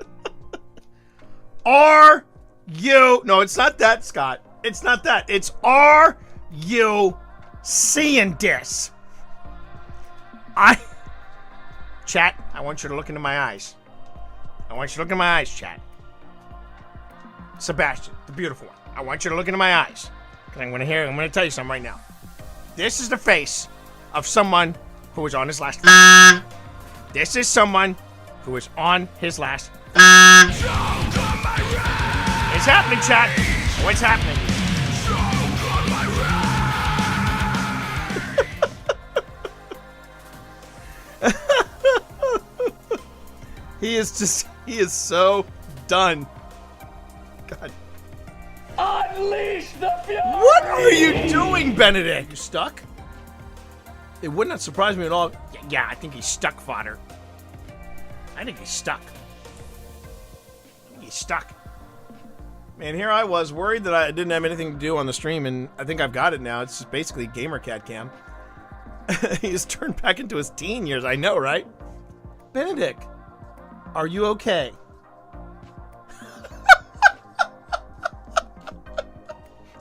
Are you? No, it's not that, Scott. It's not that. It's are you seeing this? Chat, I want you to look into my eyes. I want you to look into my eyes, chat. Sebastian, the beautiful one. I want you to look into my eyes. Because I'm going to tell you something right now. This is the face of someone who is on his last. This is someone who is on his last. It's happening, chat. What's happening? He is so done. God. Unleash the fury! What are you doing, Benedict? You stuck? It would not surprise me at all. Yeah, I think he's stuck, fodder. I think he's stuck. He's stuck. Man, here I was worried that I didn't have anything to do on the stream, and I think I've got it now. It's just basically Gamer Cat Cam. He's turned back into his teen years. I know, right? Benedict, are you okay?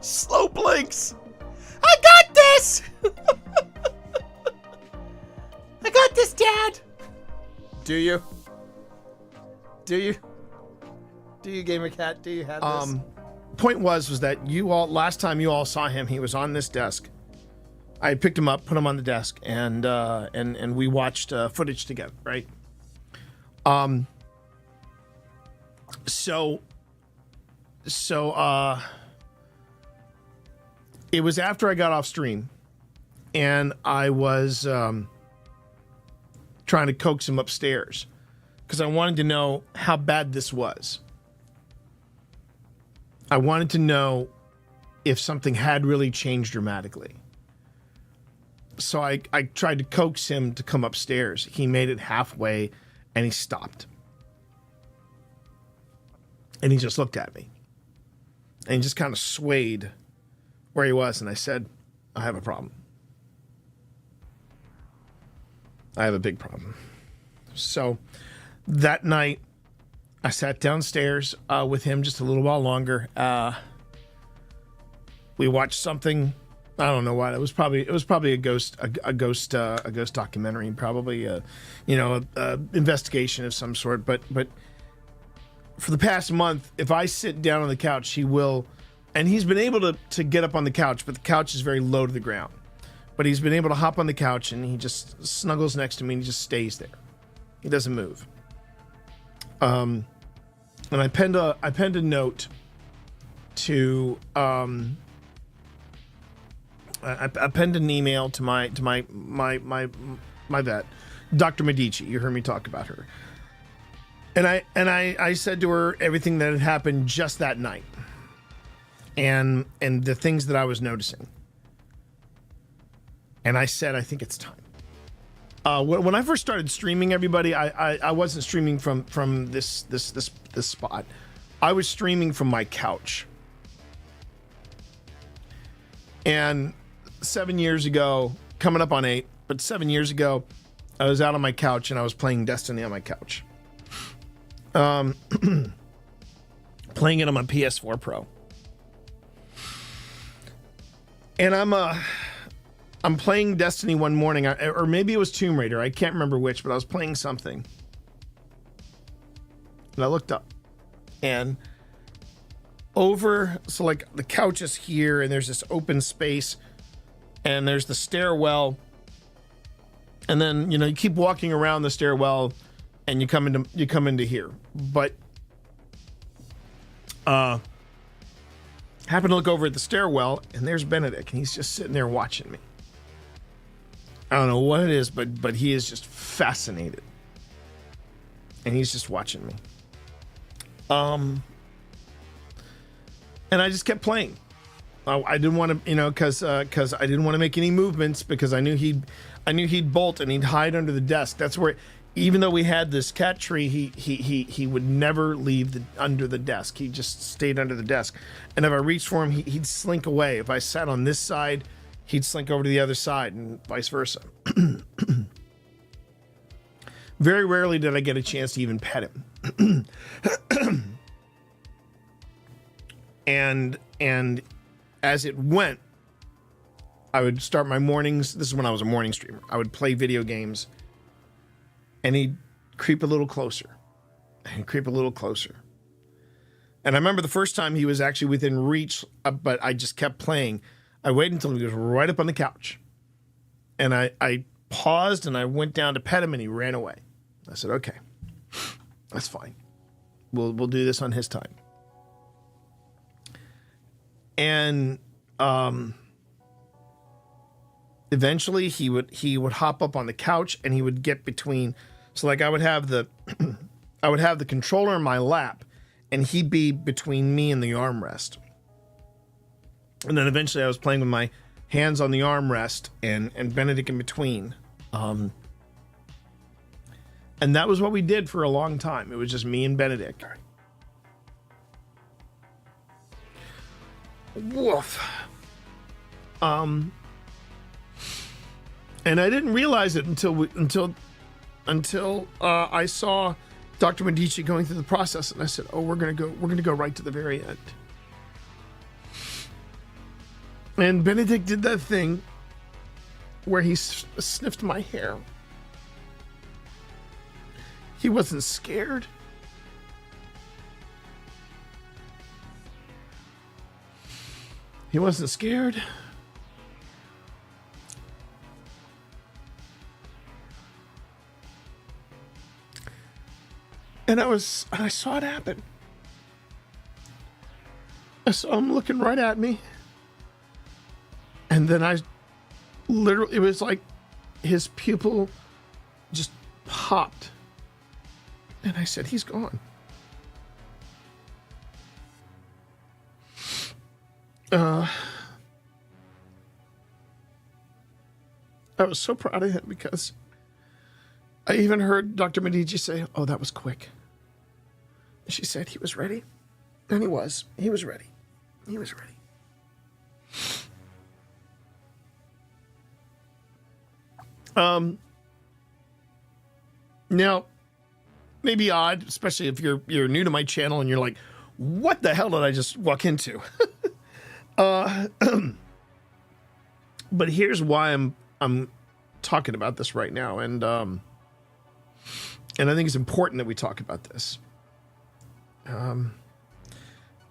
Slow blinks. I got this. I got this, Dad. Do you? Do you? Do you, Gamer Cat? Do you have this? Point was that you all, last time you all saw him, he was on this desk. I picked him up, put him on the desk, and we watched footage together, right? So it was after I got off stream, and I was trying to coax him upstairs because I wanted to know how bad this was. I wanted to know if something had really changed dramatically. So I tried to coax him to come upstairs. He made it halfway, and he stopped. And he just looked at me. And he just kind of swayed where he was, and I said, I have a problem. I have a big problem. So that night, I sat downstairs with him just a little while longer. We watched something. I don't know what it was. Probably a ghost documentary, probably a investigation of some sort. But for the past month, if I sit down on the couch, he will, and he's been able to get up on the couch, but the couch is very low to the ground. But he's been able to hop on the couch, and he just snuggles next to me, and he just stays there. He doesn't move. And I penned a note to I penned an email to my vet, Dr. Medici. You heard me talk about her. And I said to her everything that had happened just that night. And the things that I was noticing. And I said, I think it's time. When I first started streaming, everybody, I wasn't streaming from this spot. I was streaming from my couch. And 7 years ago, coming up on 8, but 7 years ago, I was out on my couch and I was playing Destiny on my couch. Playing it on my PS4 Pro. And I'm playing Destiny one morning, or maybe it was Tomb Raider. I can't remember which, but I was playing something. And I looked up. And so like the couch is here, and there's this open space, and there's the stairwell. And then, you keep walking around the stairwell, and you come into here. But happened to look over at the stairwell, and there's Benedict, and he's just sitting there watching me. I don't know what it is, but he is just fascinated. And he's just watching me. And I just kept playing. I didn't want to, because I didn't want to make any movements because I knew he'd bolt and he'd hide under the desk. That's where, even though we had this cat tree, he would never leave under the desk. He just stayed under the desk. And if I reached for him, he'd slink away. If I sat on this side, he'd slink over to the other side, and vice versa. Very rarely did I get a chance to even pet him. And as it went, I would start my mornings. This is when I was a morning streamer. I would play video games, and he'd creep a little closer, and creep a little closer. And I remember the first time he was actually within reach, but I just kept playing. I waited until he was right up on the couch. And I paused, and I went down to pet him, and he ran away. I said, okay, that's fine. We'll do this on his time. And eventually he would hop up on the couch, and he would get between. So like I would have the controller in my lap, and he'd be between me and the armrest. And then eventually I was playing with my hands on the armrest and Benedict in between. And that was what we did for a long time. It was just me and Benedict. Woof. And I didn't realize it until I saw Dr. Medici going through the process, and I said, "Oh, we're gonna go right to the very end." And Benedict did that thing where he sniffed my hair. He wasn't scared. He wasn't scared. And I saw it happen. I saw him looking right at me. And then it was like his pupil just popped. And I said, he's gone. I was so proud of him because I even heard Dr. Medici say, oh, that was quick. And she said he was ready. And he was. He was ready. He was ready. Now, maybe odd, especially if you're new to my channel and you're like, what the hell did I just walk into? But here's why I'm talking about this right now, and I think it's important that we talk about this. And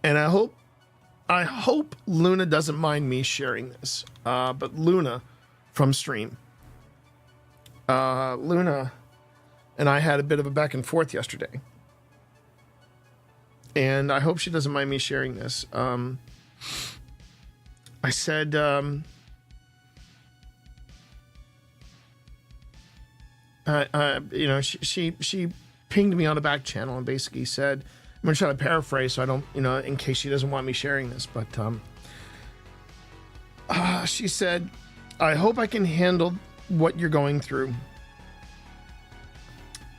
I hope Luna doesn't mind me sharing this. But Luna from stream, Luna and I had a bit of a back and forth yesterday, and I hope she doesn't mind me sharing this. I said, she pinged me on the back channel and basically said, I'm going to try to paraphrase so I don't, in case she doesn't want me sharing this, but she said, I hope I can handle what you're going through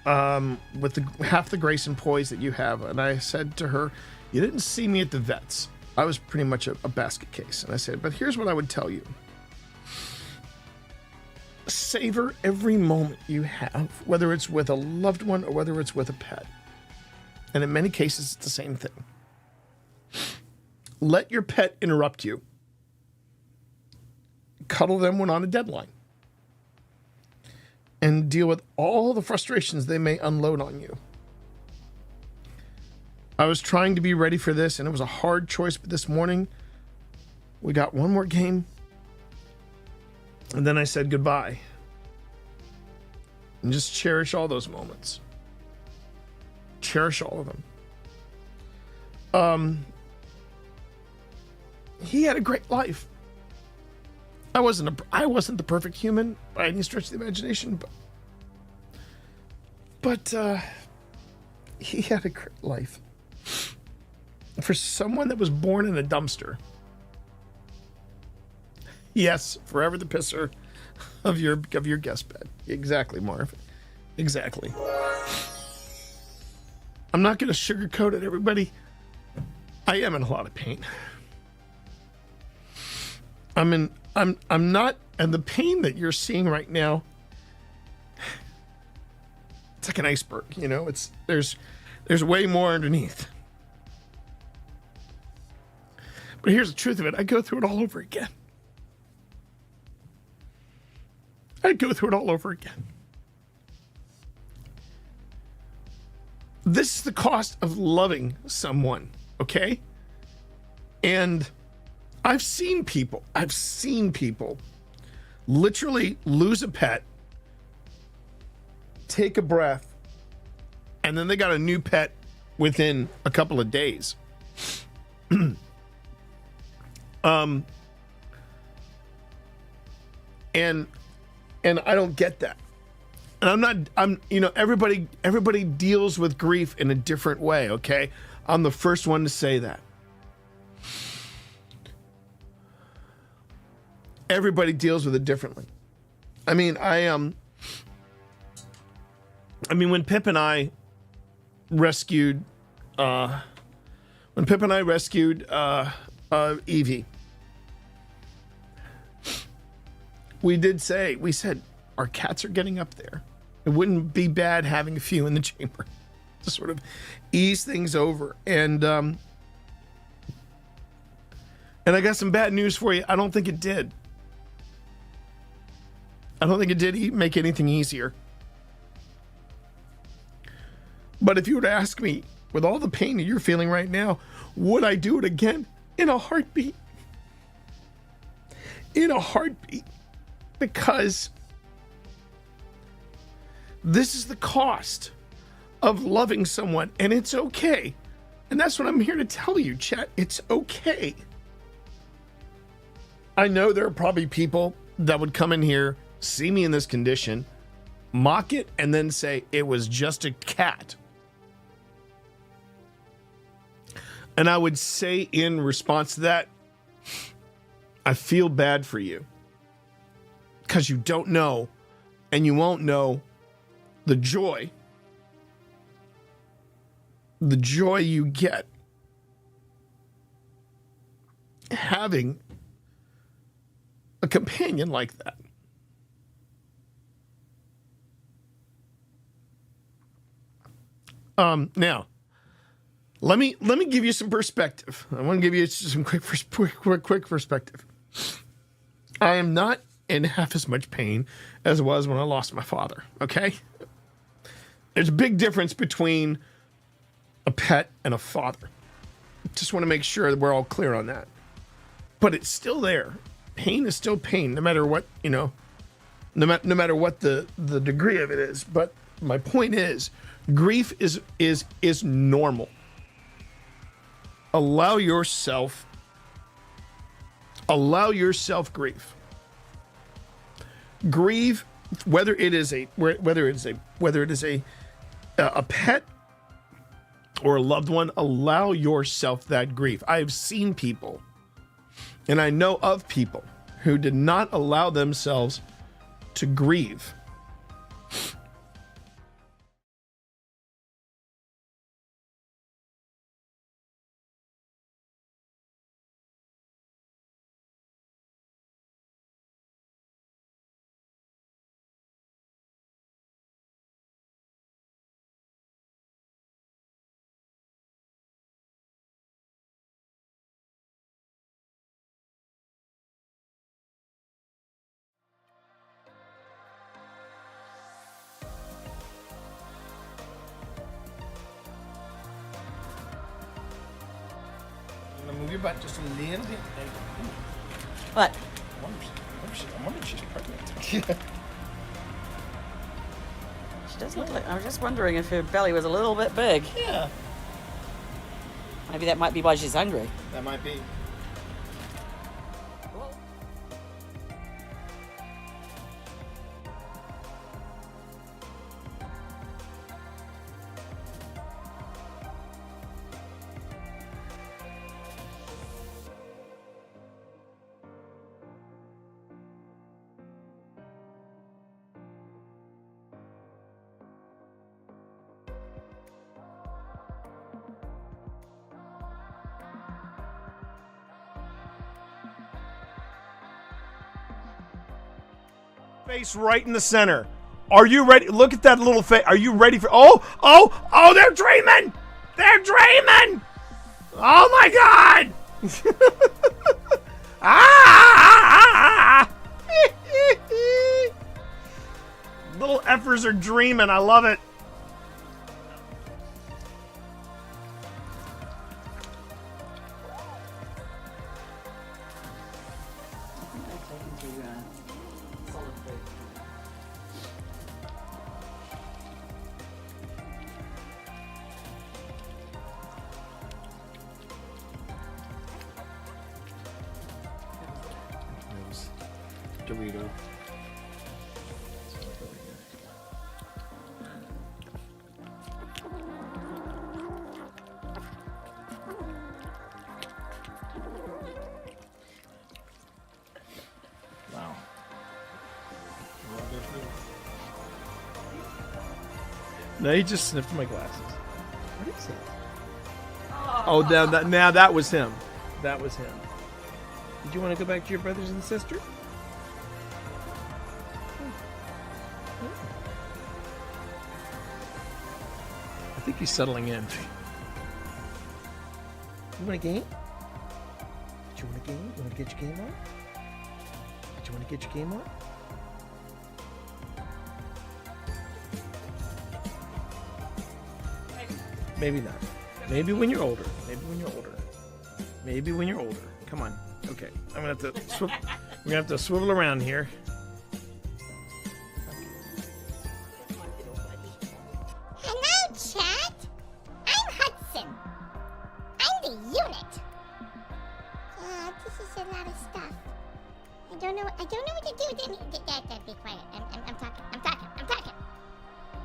with half the grace and poise that you have. And I said to her, you didn't see me at the vets. I was pretty much a basket case. And I said, but here's what I would tell you. Savor every moment you have, whether it's with a loved one or whether it's with a pet. And in many cases, it's the same thing. Let your pet interrupt you. Cuddle them when on a deadline. And deal with all the frustrations they may unload on you. I was trying to be ready for this, and it was a hard choice, but this morning, we got one more game, and then I said goodbye. And just cherish all those moments. Cherish all of them. He had a great life. I wasn't the perfect human by any stretch of the imagination, but he had a great life. For someone that was born in a dumpster. Yes, forever the pisser of your guest bed. Exactly, Marv. Exactly. I'm not going to sugarcoat it, everybody. I am in a lot of pain. I'm not, and the pain that you're seeing right now, it's like an iceberg, there's way more underneath. But here's the truth of it. I go through it all over again. This is the cost of loving someone, okay? And I've seen people literally lose a pet, take a breath, and then they got a new pet within a couple of days. And I don't get that. And everybody deals with grief in a different way, okay? I'm the first one to say that. Everybody deals with it differently. When Pip and I rescued Evie, we said our cats are getting up there. It wouldn't be bad having a few in the chamber to sort of ease things over. And And I got some bad news for you. I don't think it did. I don't think it did make anything easier. But if you were to ask me, with all the pain that you're feeling right now, would I do it again? In a heartbeat. In a heartbeat. Because this is the cost of loving someone, and it's okay. And that's what I'm here to tell you, chat. It's okay. I know there are probably people that would come in here, see me in this condition, mock it, and then say it was just a cat. And I would say in response to that, I feel bad for you. Because you don't know, and you won't know the joy you get having a companion like that. Now, let me give you some perspective. I want to give you some quick perspective. I am not in half as much pain as I was when I lost my father. Okay, there's a big difference between a pet and a father. Just want to make sure that we're all clear on that. But it's still there. Pain is still pain, no matter what, no matter what the degree of it is. But my point is, grief is normal. Allow yourself grief. Grieve, whether it is a pet or a loved one. Allow yourself that grief. I have seen people, and I know of people who did not allow themselves to grieve. Move your butt just a little bit. There you go. What? I wonder if she's pregnant. She does look like. I was just wondering if her belly was a little bit big. Yeah. Maybe that might be why she's hungry. That might be. Face right in the center. Are you ready? Look at that little face. Are you ready for? Oh, they're dreaming. They're dreaming. Oh my God. Little effers are dreaming. I love it. Dorito. Wow. No, he just sniffed my glasses. What is it? Oh, now that was him. That was him. Did you want to go back to your brothers and sister? I think he's settling in. You want a game? You want a game? You want to get your game on? Do you want to get your game on? Maybe not. Maybe when you're older. Maybe when you're older. Maybe when you're older. Come on. Okay. I'm gonna have to we're gonna have to swivel around here. Hello, chat. I'm Hudson. I'm the unit. This is a lot of stuff. I don't know what to do with any. Dad, be quiet. I'm talking.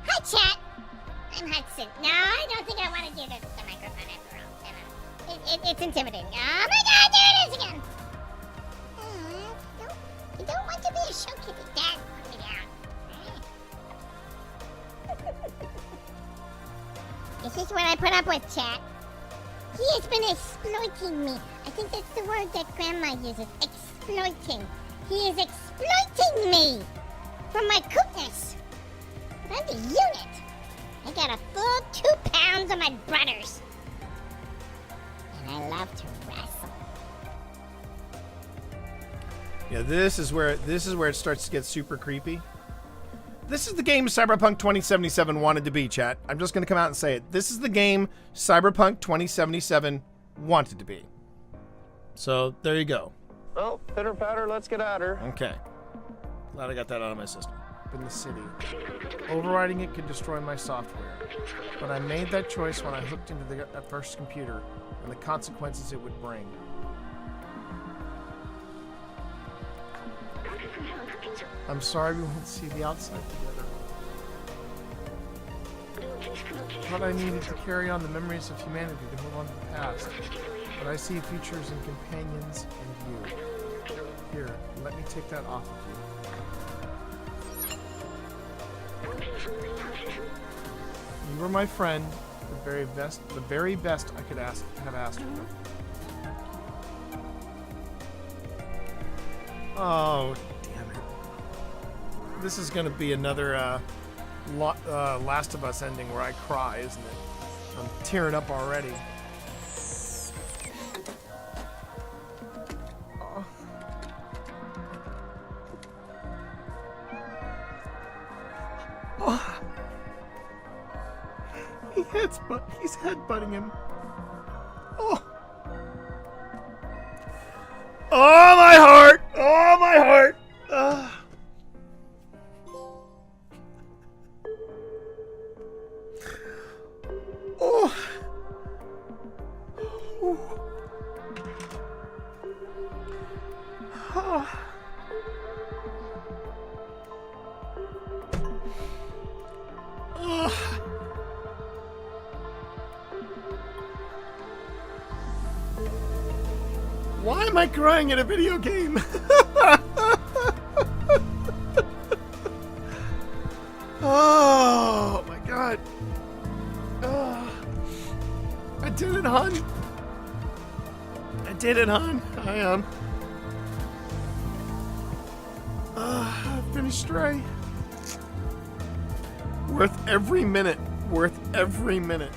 Hi, chat. I'm Hudson. No, I don't think I want to do this with the microphone after all. It's intimidating. Oh my God, there it is again. I don't want to be a show kitty. Dad, put me down. This is what I put up with, chat. He has been exploiting me. I think that's the word that Grandma uses. Exploiting. He is exploiting me for my cookness. But I'm the unit. I got a full 2 pounds of my brothers. And I love to wrestle. Yeah, this is where it starts to get super creepy. This is the game Cyberpunk 2077 wanted to be, chat. I'm just going to come out and say it. This is the game Cyberpunk 2077 wanted to be. So, there you go. Well, pitter patter, let's get at her. Okay. Glad I got that out of my system. In the city. Overriding it could destroy my software. But I made that choice when I hooked into that first computer and the consequences it would bring. I'm sorry we won't see the outside together. But I needed to carry on the memories of humanity to move on to the past. But I see futures and companions and you. Here, let me take that off of you. You were my friend, the very best I could have asked for. Oh, damn it. This is gonna be another Last of Us ending where I cry, isn't it? I'm tearing up already. Oh. He's headbutting him. Oh. Oh, my heart! Oh, my heart! Oh. Oh. Oh. Why am I crying at a video game? Oh my God. I did it, hon. I did it, hon. I am. Finished Stray. Worth every minute. Worth every minute.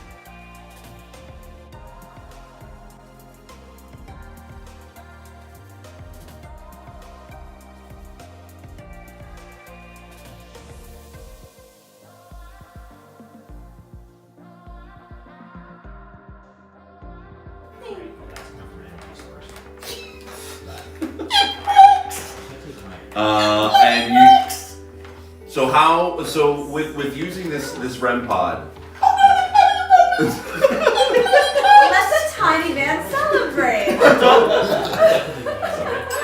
And you. So with using this REM pod. Let the tiny man celebrate.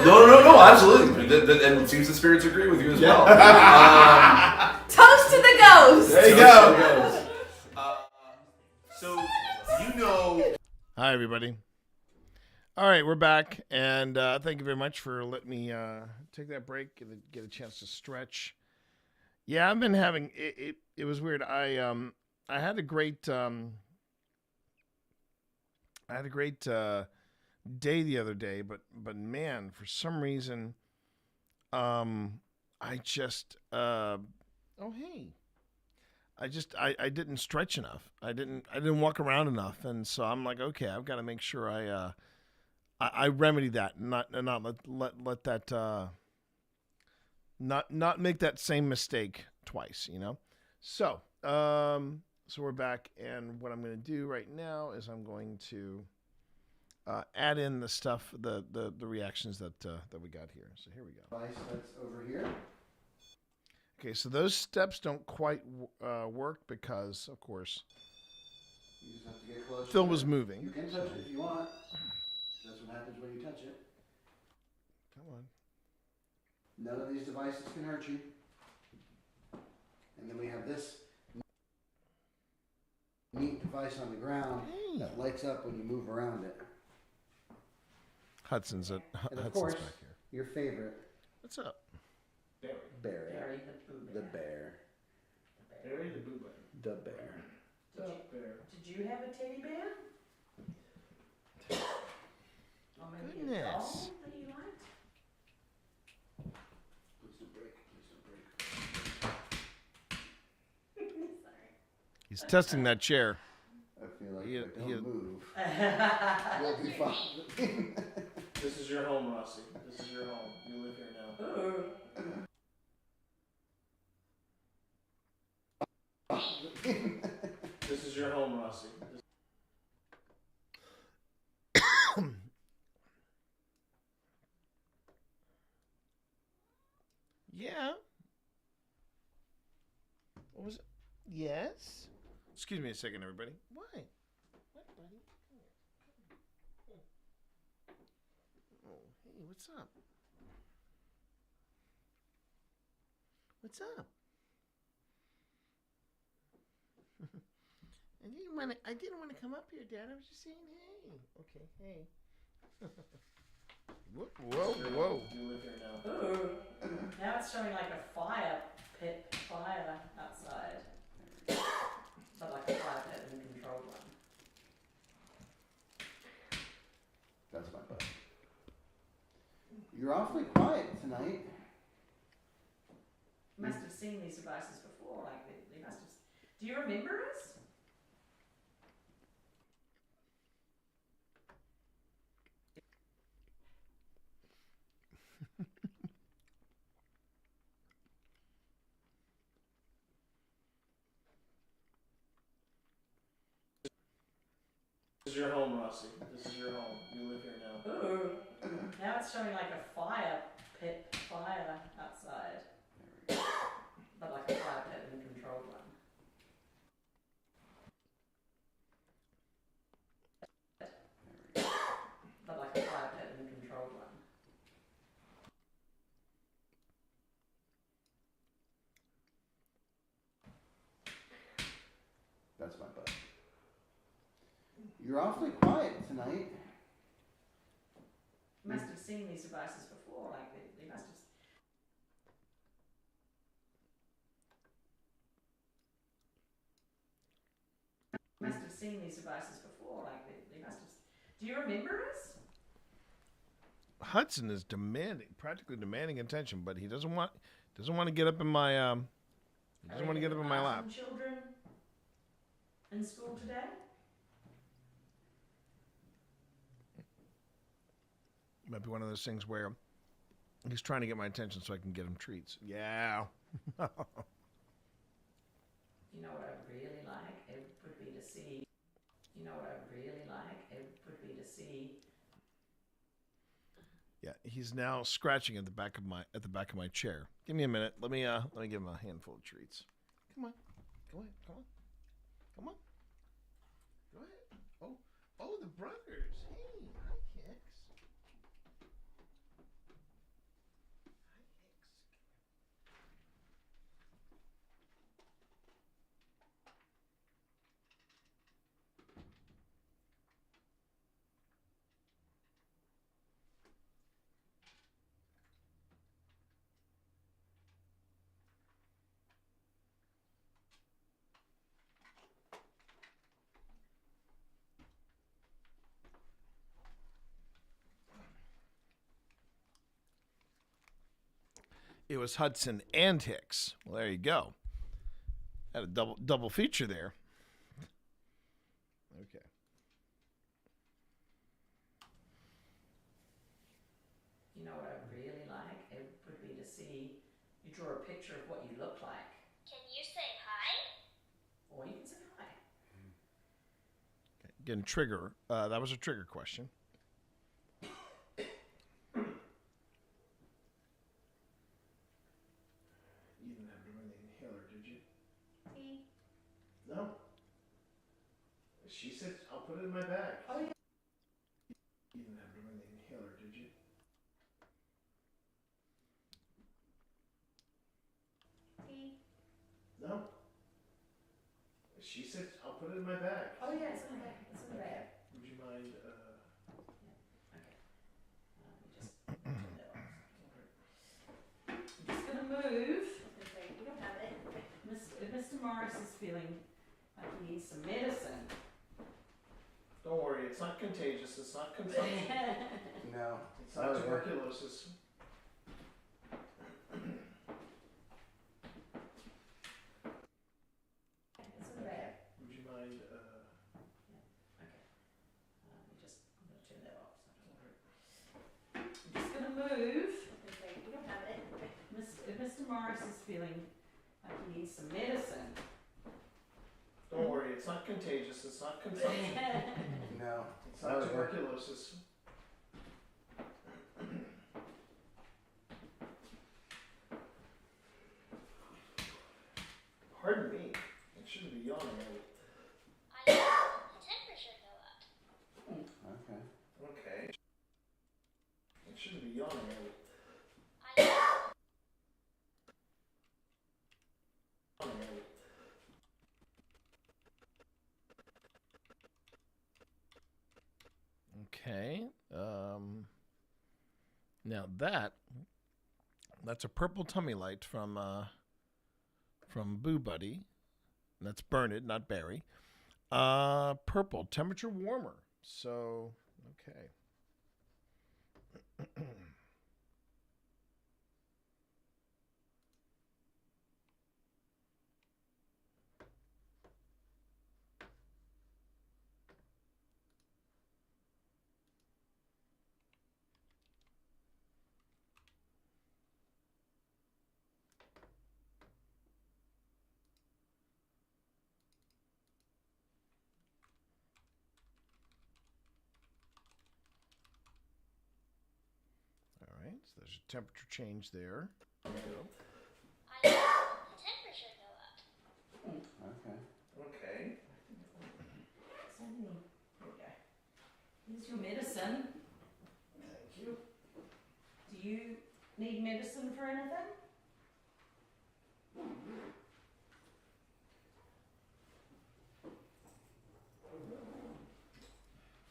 No, absolutely. And it seems the spirits agree with you as well. Toast to the ghost. There you go. So you know. Hi, everybody. All right, we're back, and thank you very much for letting me take that break and get a chance to stretch. Yeah, I've been having it. It was weird. I had a great day the other day, but man, for some reason, I just I didn't stretch enough. I didn't walk around enough, and so I'm like, okay, I've got to make sure I remedy that, not let that not make that same mistake twice. So so we're back, and what I'm going to do right now is I'm going to add in the stuff, the reactions that we got here. So here we go. Device that's over here. Okay, so those steps don't quite work because, of course, You just have to get close. Phil was moving. You can touch it if you want. That's what happens when you touch it. Come on. None of these devices can hurt you. And then we have this neat device on the ground that lights up when you move around it. Hudson's And of Hudson's course, back here. your favorite. What's up? Barry. Barry The bear. Barry the Boo Bear. The bear. Did you have a teddy bear? Or maybe a Goodness. doll that you liked? Please don't break. Please don't break. Sorry. He's testing that chair. I feel like He- if I he- don't move, we'll be fine. This is your home, Rossi. This is your home. You live here now. This is your home, Rossi. Yeah. What was it? Yes. Excuse me a second, everybody. Why? What, buddy? Come here. Oh, hey, what's up? What's up? I didn't want to come up here, Dad. I was just saying hey. Okay, hey. Whoa. You live here now. Now it's showing like a fire outside. So like a fire pit and a controlled one. That's my butt. You're awfully quiet tonight. You must have seen these devices before. Like they must have. Do you remember us? This is your home, Rossi. This is your home. You live here now. Now it's showing like a fire outside. But like a fire pit and a controlled one. But like a fire pit and a controlled one. That's my butt. You're awfully quiet tonight. You must have seen these devices before. Like they must have. Must have seen these devices before. Like they must have. Do you remember us? Hudson is practically demanding attention, but he doesn't want to get up in my lap. Some children in school today. Might be one of those things where he's trying to get my attention so I can get him treats. Yeah. You know what I'd really like? It would be to see. You know what I'd really like? It would be to see. Yeah, he's now scratching at the back of my chair. Give me a minute. Let me give him a handful of treats. Come on. Go ahead. Come on. Come on. Go ahead. Oh, the brothers. Hey, hi, Kix. It was Hudson and Hicks. Well, there you go. Had a double feature there. Okay. you know what I really like? It would be to see you draw a picture of what you look like. Can you say hi? Or you can say hi. Again, trigger. That was a trigger question. You didn't have to run the inhaler, did you? See? No. She said, I'll put it in my bag. Oh, yeah. You didn't have to run the inhaler, did you? See? No. She said, I'll put it in my bag. Oh, yeah, it's in the bag. It's in the bag. Would you mind, I'm just going to move. We don't have it. Mr. Morris is feeling like he needs some medicine. Don't worry, it's not contagious, it's not consumption. No. It's not tuberculosis. It's in the bag. Would you mind, I'm going to turn that off. I'm just going to move. We don't have it. Mr. Morris is feeling like he needs some medicine. Don't worry, it's not contagious, it's not consumption. No. It's not tuberculosis. Pardon me, I shouldn't be yawning. I let the temperature go up. Okay. Okay. I shouldn't be yawning. Okay. Now that's a purple tummy light from Boo Buddy. And that's Bernard, not Barry. Purple, temperature warmer. So, okay. All right, so there's a temperature change there. I let the temperature go up. Okay. Okay. Here we go. Here's your medicine. Thank you. Do you need medicine for anything?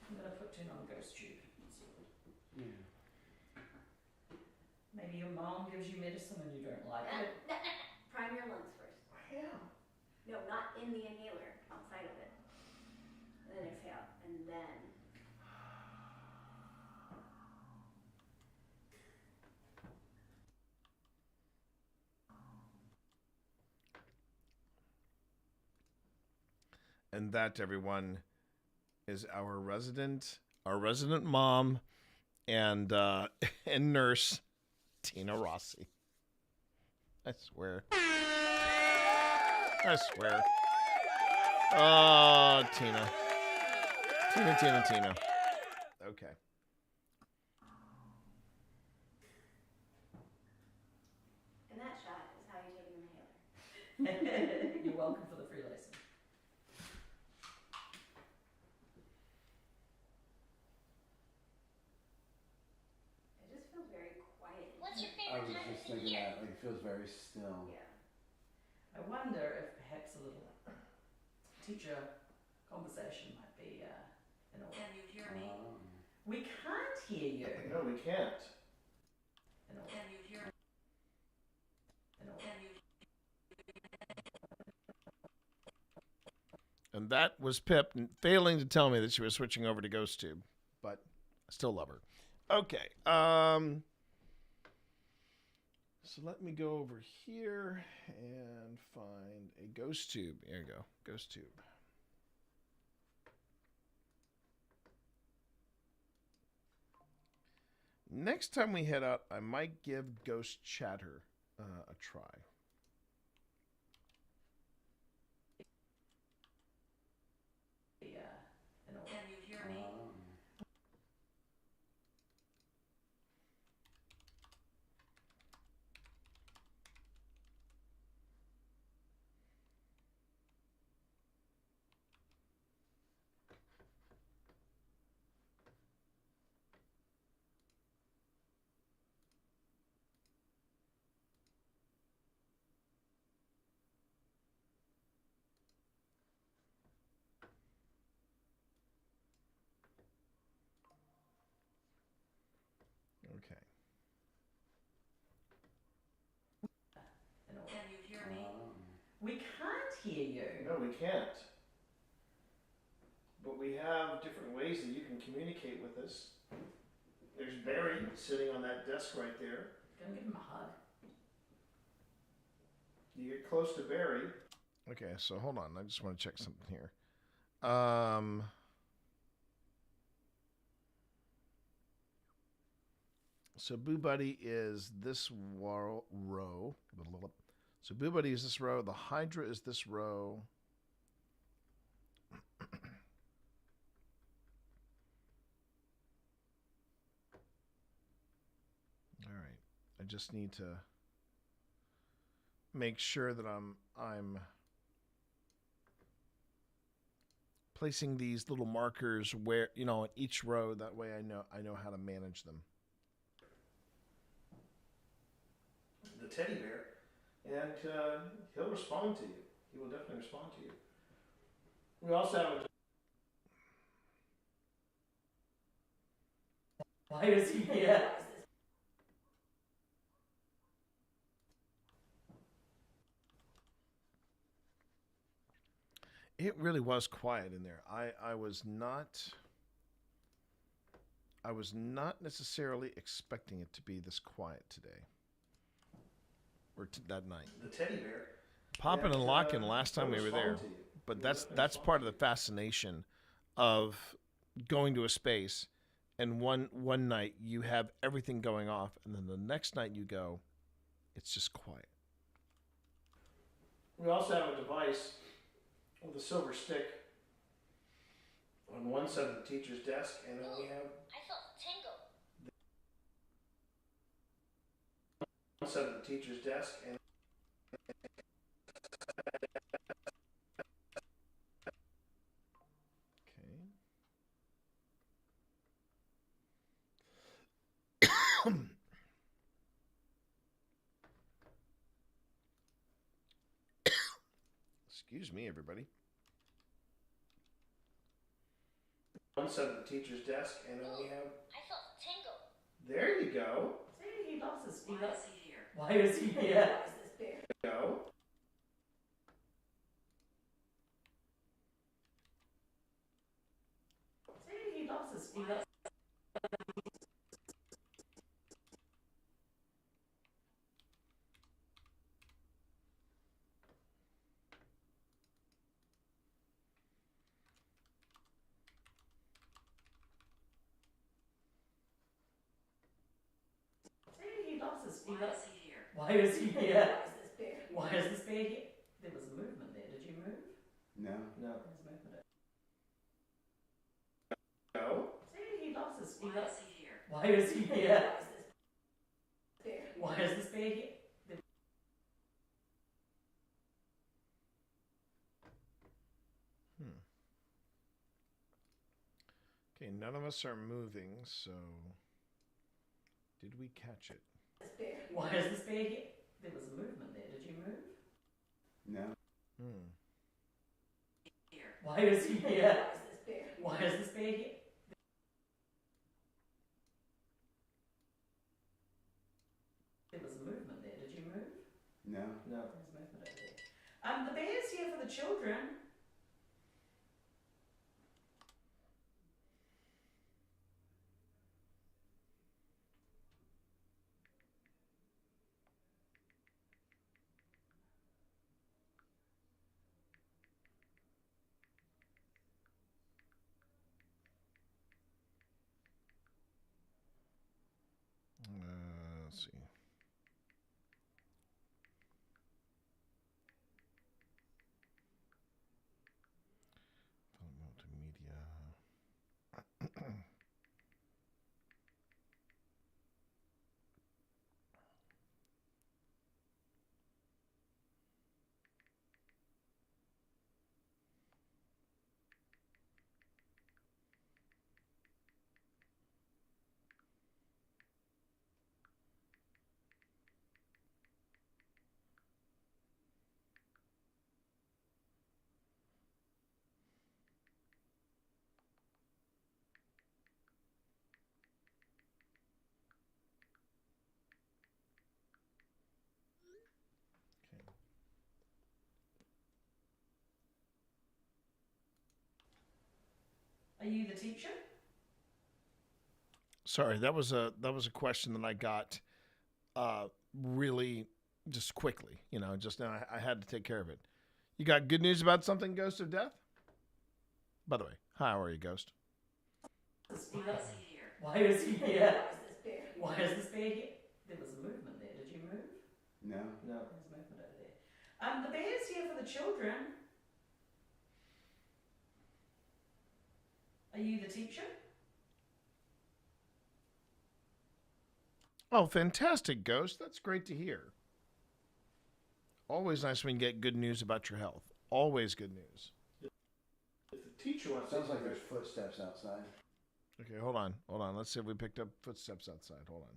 I'm going to put in on a ghost tube. Yeah. Maybe your mom gives you medicine and you don't like it. Prime your lungs first. I am. No, not in the inhaler, outside of it. And then exhale, and then. And that, everyone, is our resident mom and and nurse, Tina Rossi. I swear. I swear. Oh, Tina. Tina. Okay. And that shot is how you take an inhaler. You're welcome for the free lesson. It just feels very quiet. What's your I favorite was time just of the thinking year? that, like, it feels very still. Yeah. I wonder if perhaps a little teacher conversation might be in order. Can you hear me? We can't hear you. No, we can't. In order. Can you hear me? In order. Can you And that was Pip failing to tell me that she was switching over to GhostTube, but I still love her. Okay. So let me go over here and find a GhostTube. There you go. GhostTube. Next time we head out, I might give Ghost Chatter a try. Can you hear me? Okay. Can you hear me? We can't hear you. No, we can't. But we have different ways that you can communicate with us. There's Barry sitting on that desk right there. Gonna give him a hug. You get close to Barry. Okay, so hold on. I just want to check something here. So Boo Buddy is this row. So Boo Buddy is this row. The Hydra is this row. All right. I just need to make sure that I'm placing these little markers where, you know, in each row. That way I know how to manage them. The teddy bear, and he'll respond to you. He will definitely respond to you. We also have a... Why is he here? It really was quiet in there. I was not necessarily expecting it to be this quiet today. Or that night. The teddy bear. Popping and locking last time we were there. But that's part of the fascination of going to a space, and one night you have everything going off, and then the next night you go, it's just quiet. We also have a device with a silver stick on one side of the teacher's desk, and then we have... I felt a tingle. One side of the teacher's desk, and... Okay. Excuse me, everybody. One side of the teacher's desk, and then we have... I felt a tingle. There you go. See, he loves his... Why is he here? Why is he here? Why is this bear? Go. See, he loves his... He loves... See, he loves his... Why is he here? Why is he here? Why is this bear? Why is this bear here? There was movement there. Did you move? No. No. There's movement. Go. See, he loves his... Why is he here? Why is he here? Why is this bear? Why is this bear here? Okay, none of us are moving, so... Did we catch it? Why is this bear here? There was movement there. Did you move? No. Why is he here? Why is this bear? Why is this bear here? There was movement there. Did you move? No. No. There's movement over there. The bear's here for the children. Are you the teacher? Sorry, that was a question that I got really just quickly. You know, just now I had to take care of it. You got good news about something, Ghost of Death? By the way, hi, how are you, Ghost? Why is he here? Why is he here? Why is this bear here? There was a movement there. Did you move? No. No. There's movement over there. The bear's here for the children. Are you the teacher? Oh, fantastic, Ghost. That's great to hear. Always nice when you get good news about your health. Always good news. If the teacher wants, sounds like there's footsteps outside. Okay, hold on. Let's see if we picked up footsteps outside. Hold on.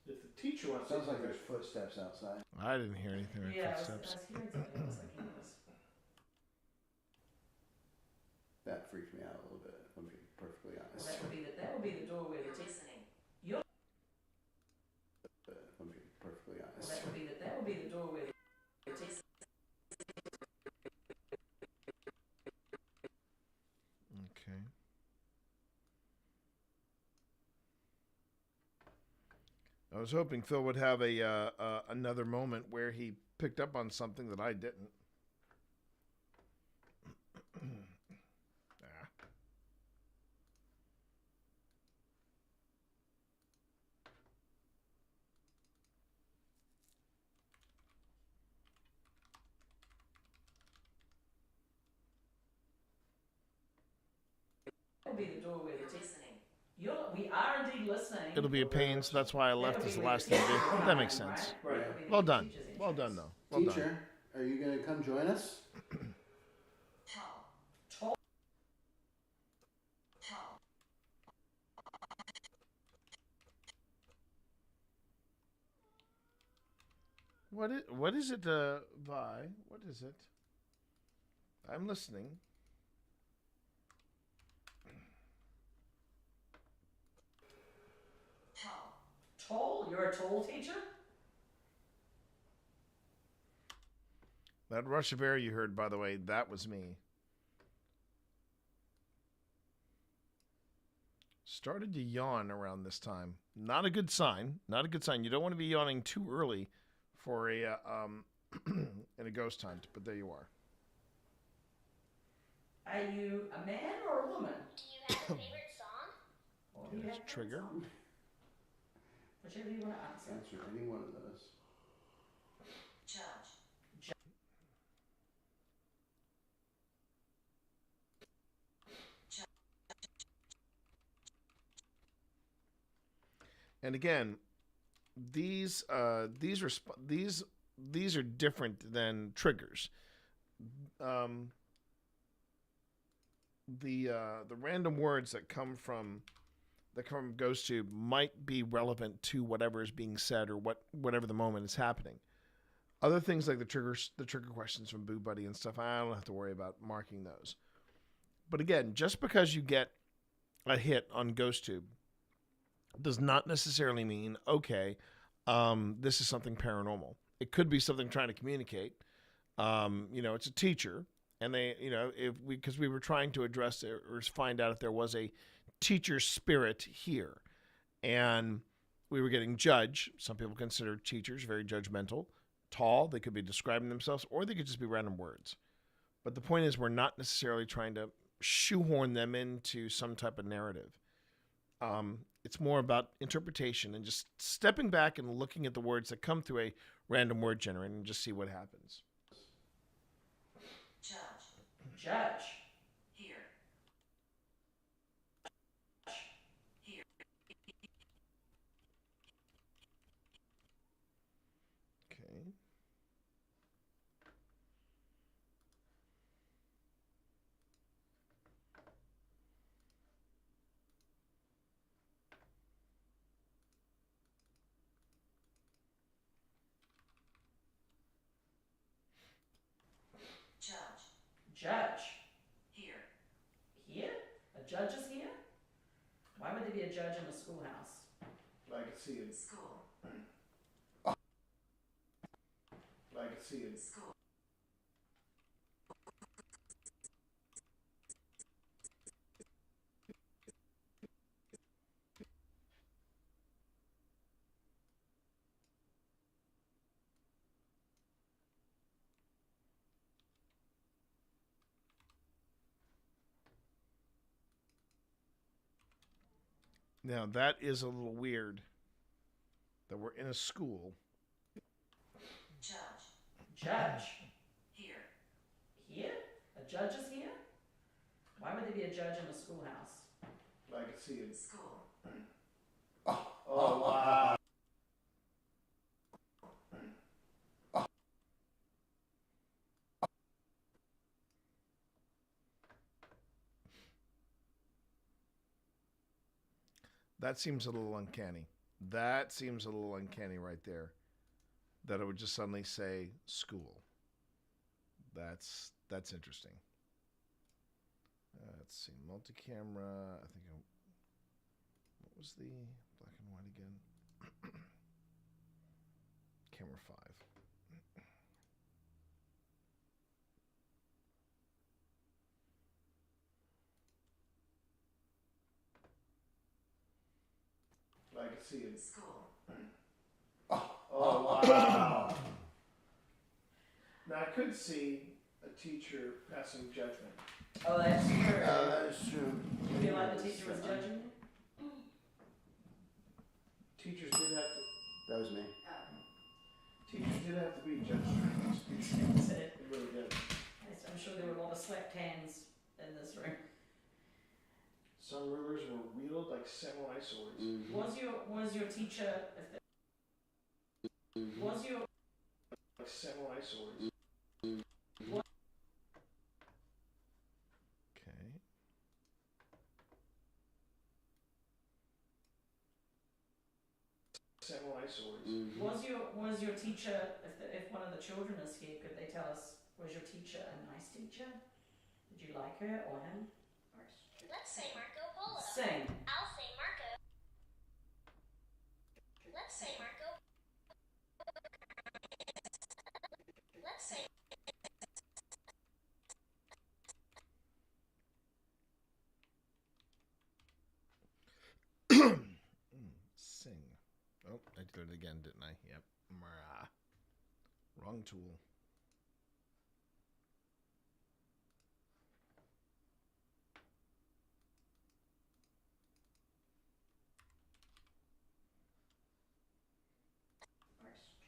If the teacher wants, sounds like there's footsteps outside. I didn't hear anything like footsteps. I was hearing something. I was like, That freaked me out a little bit. I'll be perfectly honest. that would be the door where the listening. You're. I'll be perfectly honest. That would be the door where the Okay. I was hoping Phil would have another moment where he picked up on something that I didn't. That would be the door where the listening. We are indeed listening. It'll be a pain, so that's why I left as the last thing to do. That makes sense. Right. Well done. Well done, though. Well done. Teacher, are you going to come join us? What is it, Vi? What is it? I'm listening. Tall? You're a tall teacher? That rush of air you heard, by the way, that was me. Started to yawn around this time. Not a good sign. Not a good sign. You don't want to be yawning too early for a in a ghost hunt, but there you are. Are you a man or a woman? Do you have a favorite song? Here's Trigger. Whichever you want to answer. Answer any one of those. Judge. And again, these are different than triggers. The random words that come from Ghost Tube might be relevant to whatever is being said or whatever the moment is happening. Other things like the trigger questions from Boo Buddy and stuff, I don't have to worry about marking those. But again, just because you get a hit on Ghost Tube does not necessarily mean, okay, this is something paranormal. It could be something trying to communicate. It's a teacher, and they, because we were trying to address or find out if there was a teacher spirit here, and we were getting judge. Some people consider teachers very judgmental. Tall, they could be describing themselves, or they could just be random words. But the point is, we're not necessarily trying to shoehorn them into some type of narrative. It's more about interpretation and just stepping back and looking at the words that come through a random word generator and just see what happens. Judge. Here. Here. Okay. judge in a schoolhouse? I could see it. School. I could see it. School. Now that is a little weird. That we're in a school. Judge. Judge. Here. Here? A judge is here? Why would there be a judge in a schoolhouse? I could see it. School. Oh, wow. That seems a little uncanny. That seems a little uncanny right there. That it would just suddenly say school. That's interesting. Let's see, multi-camera. I think. What was the black and white again? Camera 5. I could see it. School. Oh, wow. Now, I could see a teacher passing judgment. Oh, that's true. That is true. You feel like the teacher was judging you? Teachers did have to. That was me. Teachers did have to be judged. They really did. Yes, I'm sure there were a lot of slapped hands in this room. Some rulers were wielded like samurai swords. Mm-hmm. Was your teacher? Was your like samurai swords? Okay. Samurai swords. Mm-hmm. Was your teacher? If one of the children is here, could they tell us? Was your teacher a nice teacher? Did you like her or him? Let's say Marco Polo. Sing. I'll say Marco. Let's say Marco. Let's say. Sing. Oh, I did it again, didn't I? Yep. Wrong tool.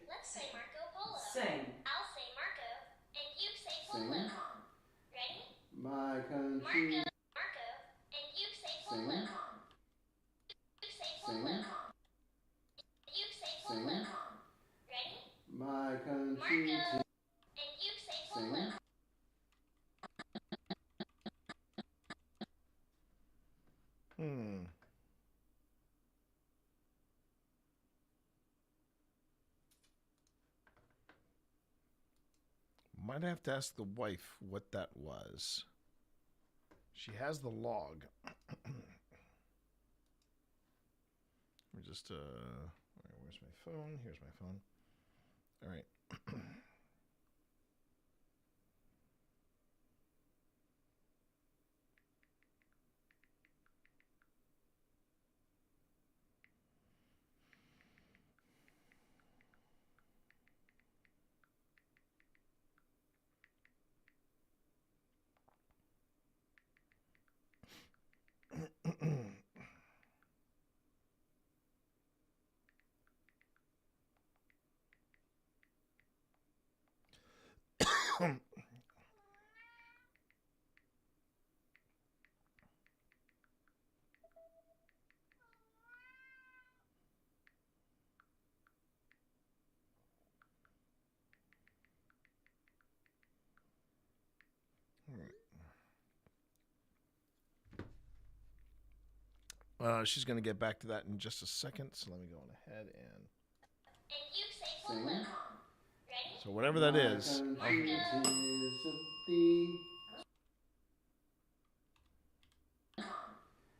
Let's say Marco Polo. Sing. I'll say Marco, and you say Sing. Polo. Ready? My country. Marco, and you say Polo. Sing. You say Sing. Polo. You say Polo. Sing. Ready? My country. Marco, and you say Polo. Sing. Might have to ask the wife what that was. She has the log. We're just all right, where's my phone? Here's my phone. All right. She's going to get back to that in just a second, so let me go on ahead and. And you say Polo. Sing. Ready? So whatever that is. Country Marco. tis of thee.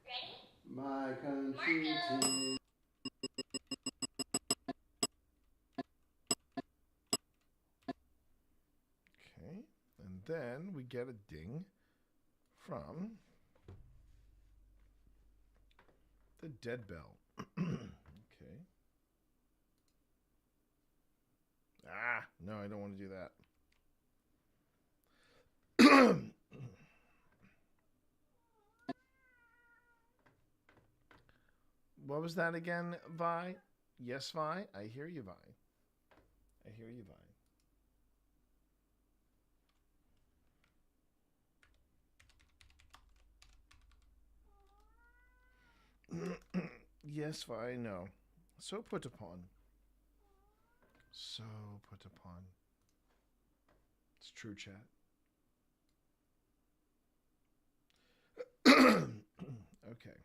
Ready? My country tis. Okay, and then we get a ding from the dead bell. Okay. Ah, no, I don't want to do that. What was that again, Vi? Yes, Vi? I hear you, Vi. I hear you, Vi. Yes, Vi, no. So put upon. So put upon. It's true, chat. Okay.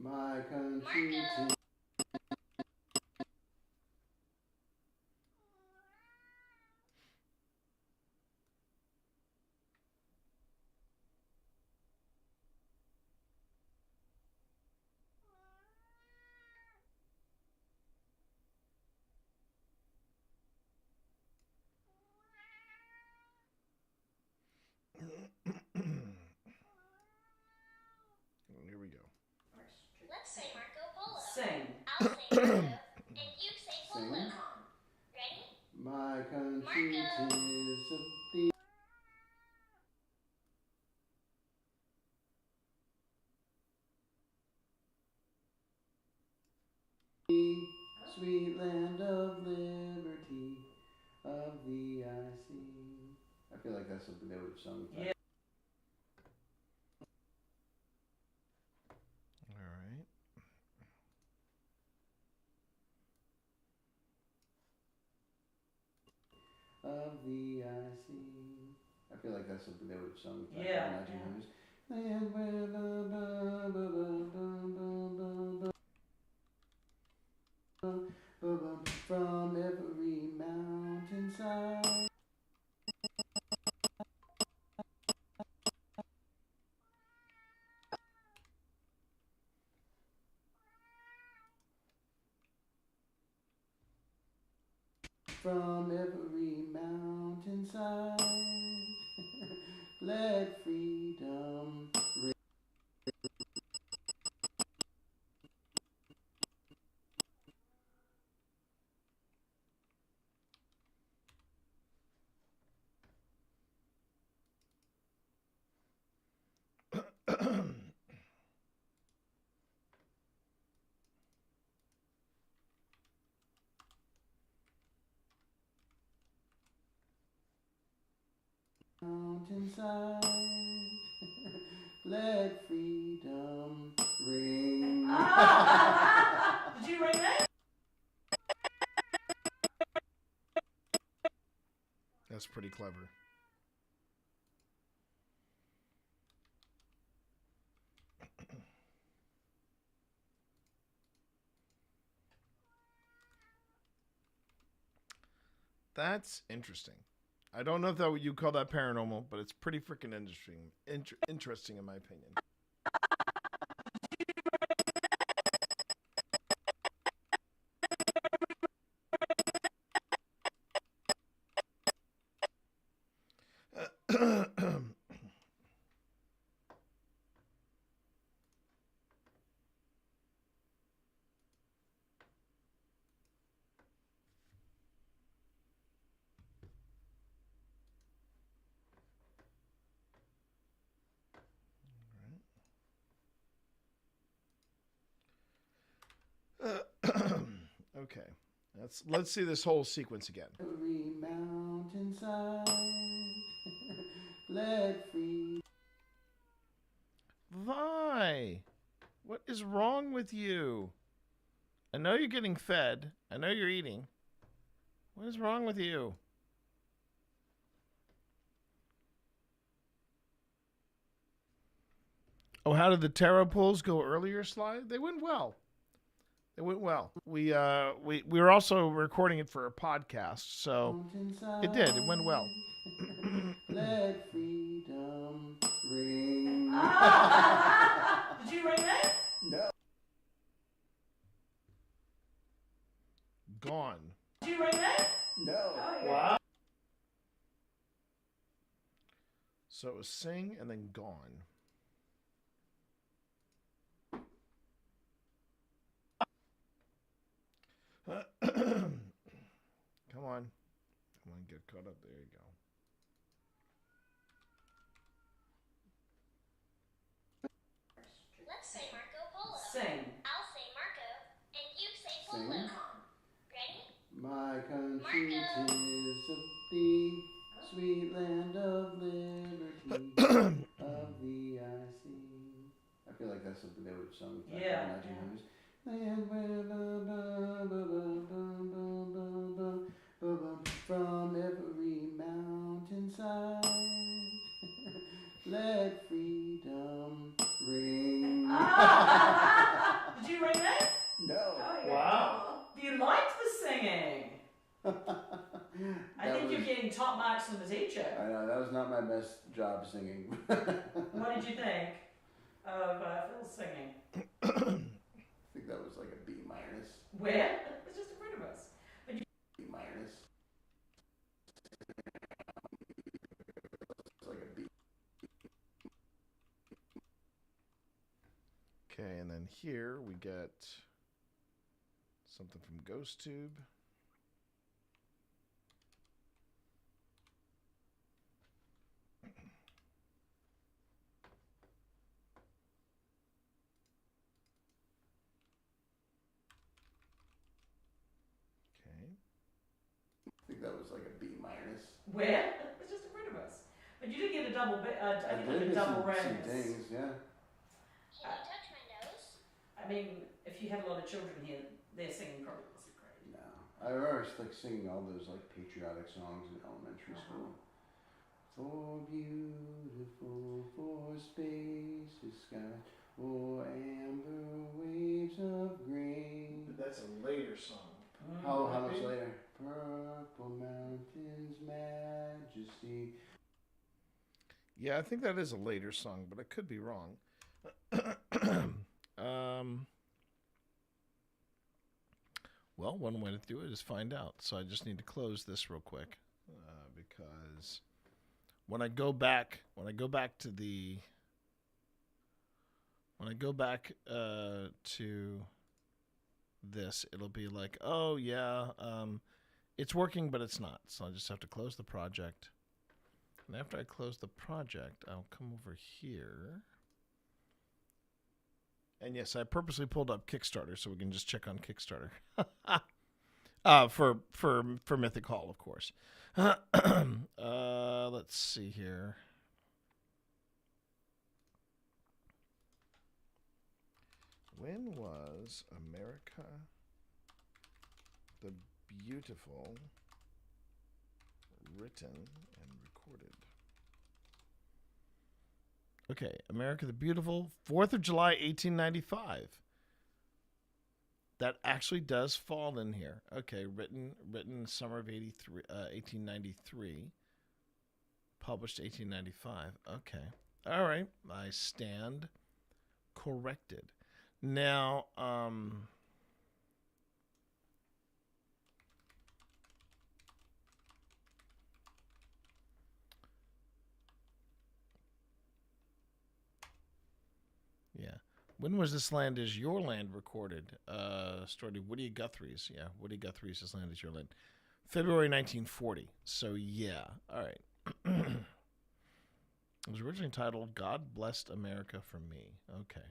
My country tis. Here we go. Let's say Marco Polo. Sing. I'll say Marco, and you say Polo. Sing. Ready? My country Marco. tis of thee. Sweet land of liberty, of thee I sing. I feel like that's something they would have sung. Yeah. All right. Of thee I sing. I feel like that's something they would have sung. Yeah. Land where from every mountainside. From every mountainside, let freedom ring. Mountainside, let freedom ring. Did you ring that? That's pretty clever. That's interesting. I don't know if that you call that paranormal, but it's pretty freaking interesting. Interesting in my opinion. Okay, let's see this whole sequence again. Every mountainside, let free. Vi, what is wrong with you? I know you're getting fed. I know you're eating. What is wrong with you? Oh, how did the tarot pulls go earlier, Sly? They went well. It went well. We were also recording it for a podcast, so it did. It went well. Let freedom ring. gone. Did you ring that? No. Oh, yeah. Wow. So it was sing and then gone. Come on. Come on, get caught up. There you go. Let's say Marco Polo. Sing. I'll say Marco, and you say Sing. Polo. Ready? My country 'tis of thee, sweet land of liberty, of thee I sing. I feel like that's something they would have sung back Yeah. in the 1900s. Land where from every mountainside, let freedom ring. Did you ring that? No. Oh, yeah. Wow. You liked the singing. I think you're getting top marks from the teacher. I know, that was not my best job singing. What did you think of Phil's singing? I think that was like a B minus. Where? It's just in front of us. But B minus. It's like a B. Okay, and then here we get something from GhostTube. I think that was like a B minus. where? It's just in front of us. But you did get a double bit. I think did like a get double some ring. things, yeah. Can you touch my nose? I mean, if you have a lot of children here, their singing probably wasn't great. No. I remember like singing all those like patriotic songs in elementary school. For beautiful, for space is sky, for amber waves of grain. But that's a later song. How much later? Purple mountains, majesty. Yeah, I think that is a later song, but I could be wrong. Well, one way to do it is find out. So I just need to close this real quick because when I go back to this, it'll be like, oh yeah, it's working, but it's not. So I just have to close the project. And after I close the project, I'll come over here. And yes, I purposely pulled up Kickstarter so we can just check on Kickstarter. For Mythic Hall, of course. Let's see here. When was America the Beautiful written and recorded? Okay, America the Beautiful, 4th of July, 1895. That actually does fall in here. Okay, written summer of 1893. Published 1895. Okay. All right, I stand corrected. Now, yeah. When was This Land Is Your Land recorded? Story Woody Guthrie's. Yeah, Woody Guthrie's This Land Is Your Land. February 1940. So, yeah. All right. It was originally titled God Blessed America for Me. Okay.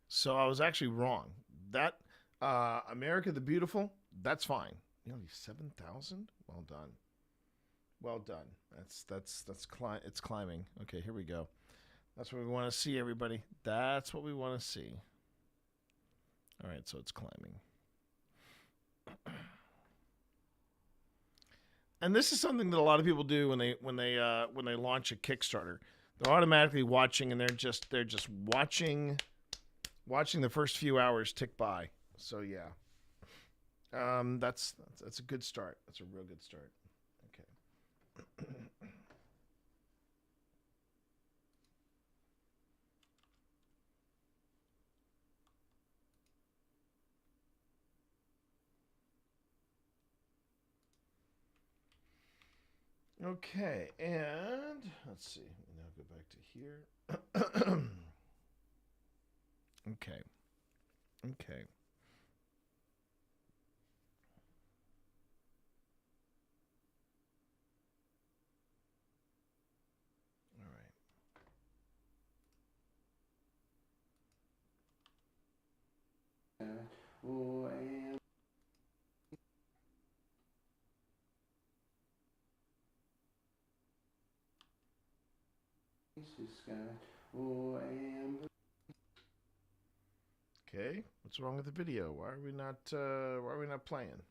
So I was actually wrong. That America the Beautiful, that's fine. Nearly 7,000? Well done. Well done. It's climbing. Okay, here we go. That's what we want to see, everybody. That's what we want to see. All right, so it's climbing. And this is something that a lot of people do when they launch a Kickstarter. They're automatically watching, and they're just watching the first few hours tick by. So yeah, that's a good start. That's a real good start. Okay. Okay, and let's see. We now go back to here. Okay. Okay. All right. Oh, and Okay, what's wrong with the video? Why are we not playing?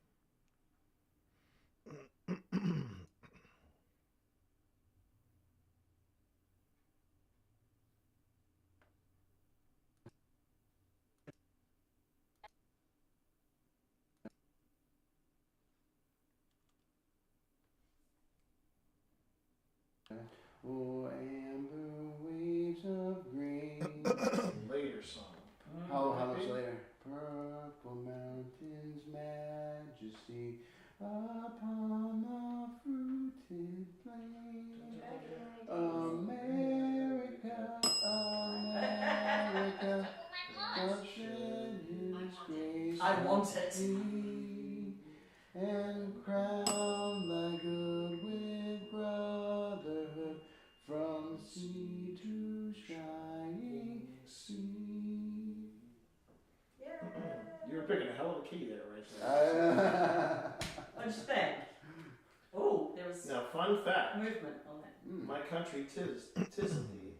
oh, amber waves of green. Later song. How much later? Purple mountains, majesty upon the fruited plain. America, America, God shed His grace. I want it. And crown thy good with brotherhood from sea to shining sea. You were picking a hell of a key there, right? What'd you think? Oh, there was Now, fun fact. movement on it. My country tis of thee.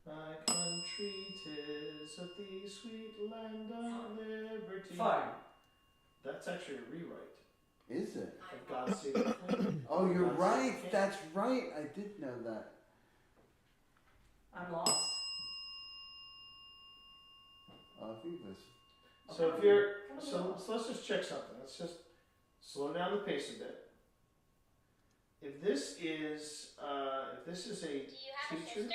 My country tis of thee, sweet land of liberty. Fine. That's actually a rewrite. Is it? Of God Save the Queen. Oh, you're God Save the right. King. That's right. I did know that. I'm lost. I think this. So if you're so let's just check something. Let's just slow down the pace a bit. If this is a teacher,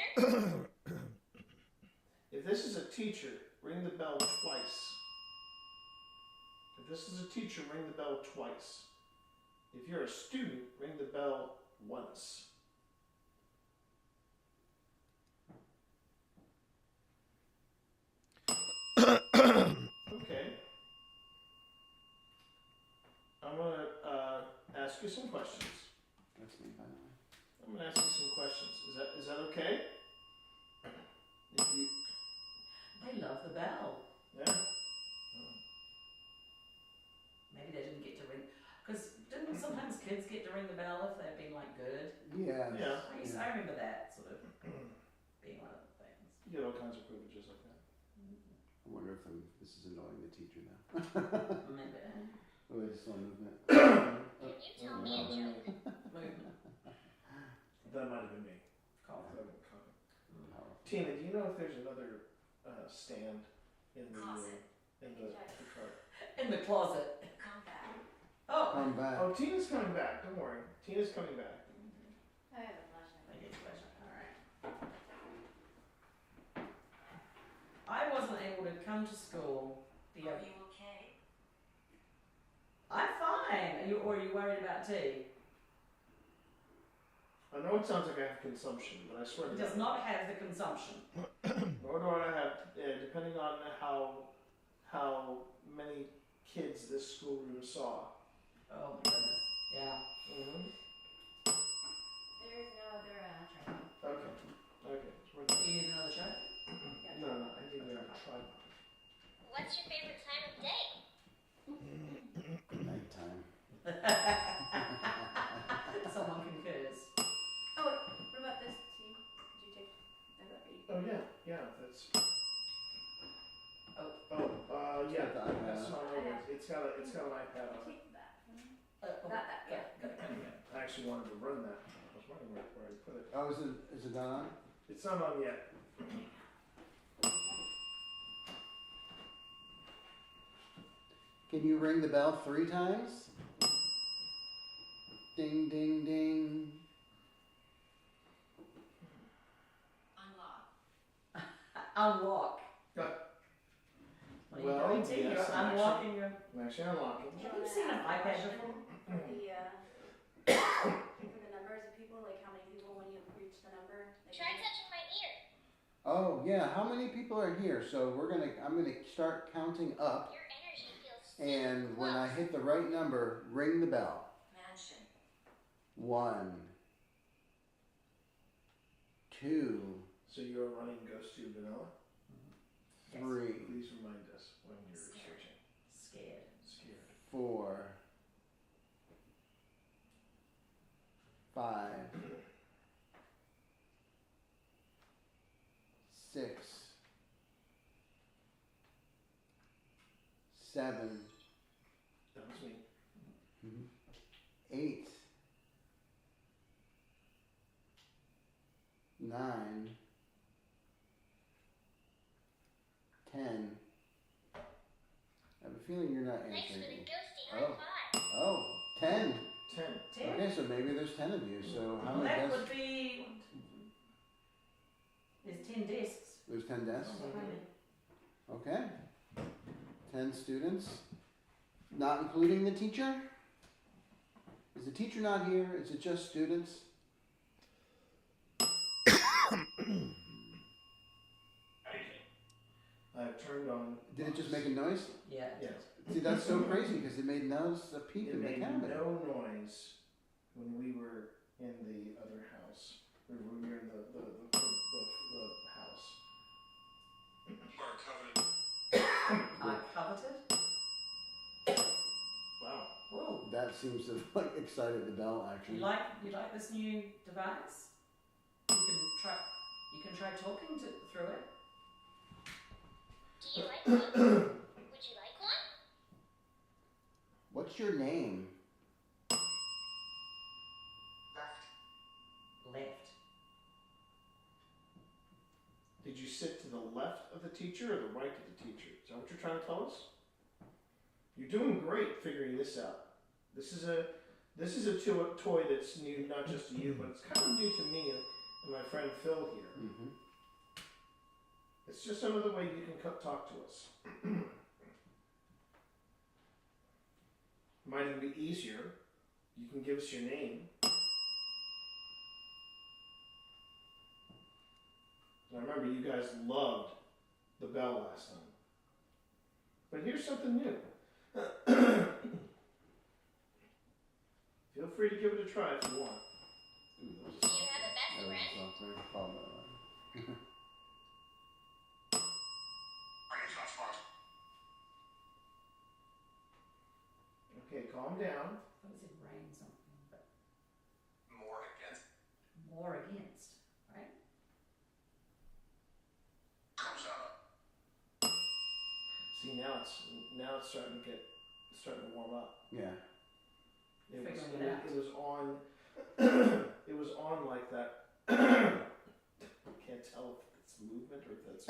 if this is a teacher, ring the bell twice. If this is a teacher, ring the bell twice. If you're a student, ring the bell once. Okay. I'm gonna ask you some questions. That's me, by the way. I'm gonna ask you some questions. Is that okay? If you, They love the bell. yeah. Maybe they didn't get to ring, because didn't sometimes kids get to ring the bell if they've been like good? Yeah. Yeah. I remember that sort of being one of the things. You get all kinds of privileges like that. I wonder if this is annoying the teacher now. Maybe. Oh, I just saw movement. You tell me a joke. Movement. That might have been me. Call That would have been Tina, do you know if there's another stand in the cart? In the closet. Come back. Oh. Come back. Oh, Tina's coming back. Don't worry. Tina's coming back. I have a flashlight. I get a flashlight. All right. I wasn't able to come to school. Are you okay? I'm fine. Are you worried about tea? I know it sounds like I have consumption, but I swear to It God. does not have the consumption. Nor do I have, depending on how many kids this schoolroom saw. Oh my goodness. Yeah. Mm-hmm. There's no other tripod. Okay. You need another tray? No, I need another tripod. What's your favorite time of day? Nighttime. Someone concurs. Oh, wait, what about this? See, did you take that? Oh yeah, that's. Oh. Yeah. got the iPad That's on. not over. It's got an iPad on it. Take that. Not that. Yeah. I actually wanted to run that. I was wondering where I put it. Oh, is it on? It's not on yet. Can you ring the bell 3 times? Ding, ding, ding. Unlock. What are you doing, T? yes, You're unlocking your. I'm actually unlocking. Have you seen an iPad before? For the number yeah, how many people are here? So I'm gonna start counting up. Your energy feels And when I hit the right number, ring the bell. Mansion. 1, 2, So you are running Ghost 2 Vanilla? 3. Please remind us when you're searching. Scared. 4, 5, 6, 7, That was me. 8, 9, 10. I have a feeling you're not Thanks answering for the me. ghosty high five. Oh, 10. 10. 10? Okay, so maybe there's 10 of you. So how Well, many that desks? would be. There's 10 desks. There's 10 desks? Mhm. Okay. 10 students. Not including the teacher? Is the teacher not here? Is it just students? I've turned on. Did it just make a noise? Yeah. Yes. See, that's so crazy because it made a peep It in the made cabin. no noise when we were in the other house. We were in the house. I coveted. Wow. Whoa. That seems to have like excited the bell actually. You like this new device? You can try talking through it. Do you like one? Would you like one? What's your name? Left. Did you sit to the left of the teacher or the right of the teacher? Is that what you're trying to tell us? You're doing great figuring this out. This is a toy that's new not just to you, but it's kind of new to me and my friend Phil here. Mm-hmm. It's just another way you can talk to us. Might even be easier. You can give us your name. And I remember you guys loved the bell last time. But here's something new. Feel free to give it a try if you want. Do you have a best friend? Okay, calm down. What was it? Rain something, but More against. more against, right? Comes out. See, now it's starting to warm up. Yeah. It was on. It was on like that. I can't tell if it's movement or if that's. I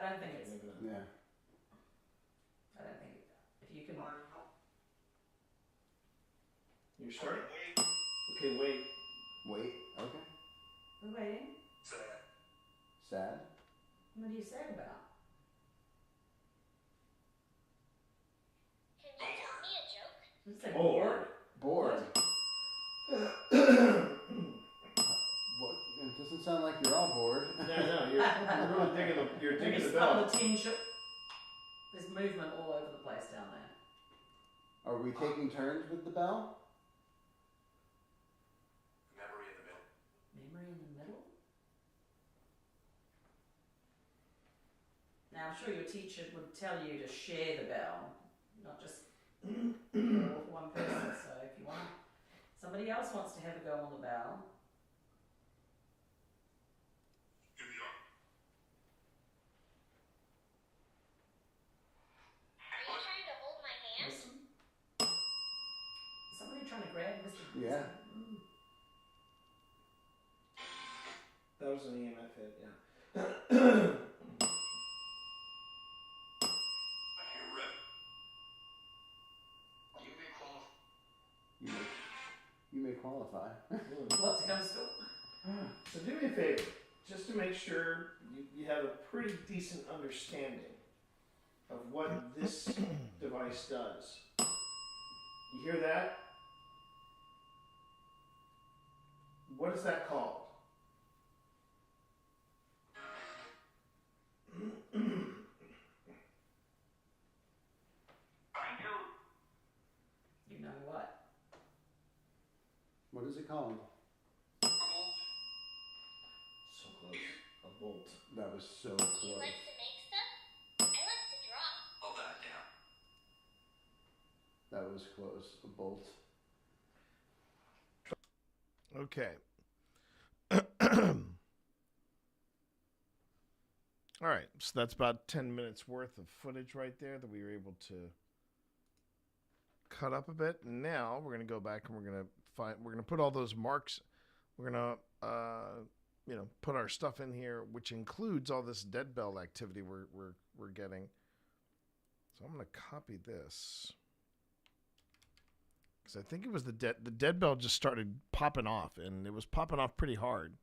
don't think it's. Yeah. I don't think if you can. You're starting. Okay, wait. Wait. Okay. We're waiting. Sad. What are you sad about? Can you tell me a joke? It's like Bored. Bored. What? It doesn't sound like you're all bored. No, you're really digging the. You're digging the There's bell. all the tension. There's movement all over the place down there. Are we taking turns with the bell? Memory in the middle. Memory in the middle? Now, I'm sure your teacher would tell you to share the bell, not just one person. So if you want, somebody else wants to have a go on the bell. Give me your. Are you trying to hold my hand? Listen. Is somebody trying to grab Mr. Yeah. Mm. That was an EMF hit. Yeah. I hear rip. You may qualify. You may qualify. What, to come to school? So do me a favor, just to make sure you have a pretty decent understanding of what this device does. You hear that? What is that called? What is it called? So close. A bolt. That was so He close. likes to make stuff. I like to draw. Hold that down. That was close. A bolt. Okay. All right, so that's about 10 minutes worth of footage right there that we were able to cut up a bit. And now we're going to go back and we're going to put all those marks. We're going to put our stuff in here, which includes all this dead bell activity we're getting. So I'm going to copy this. Cuz I think it was the dead bell just started popping off, and it was popping off pretty hard.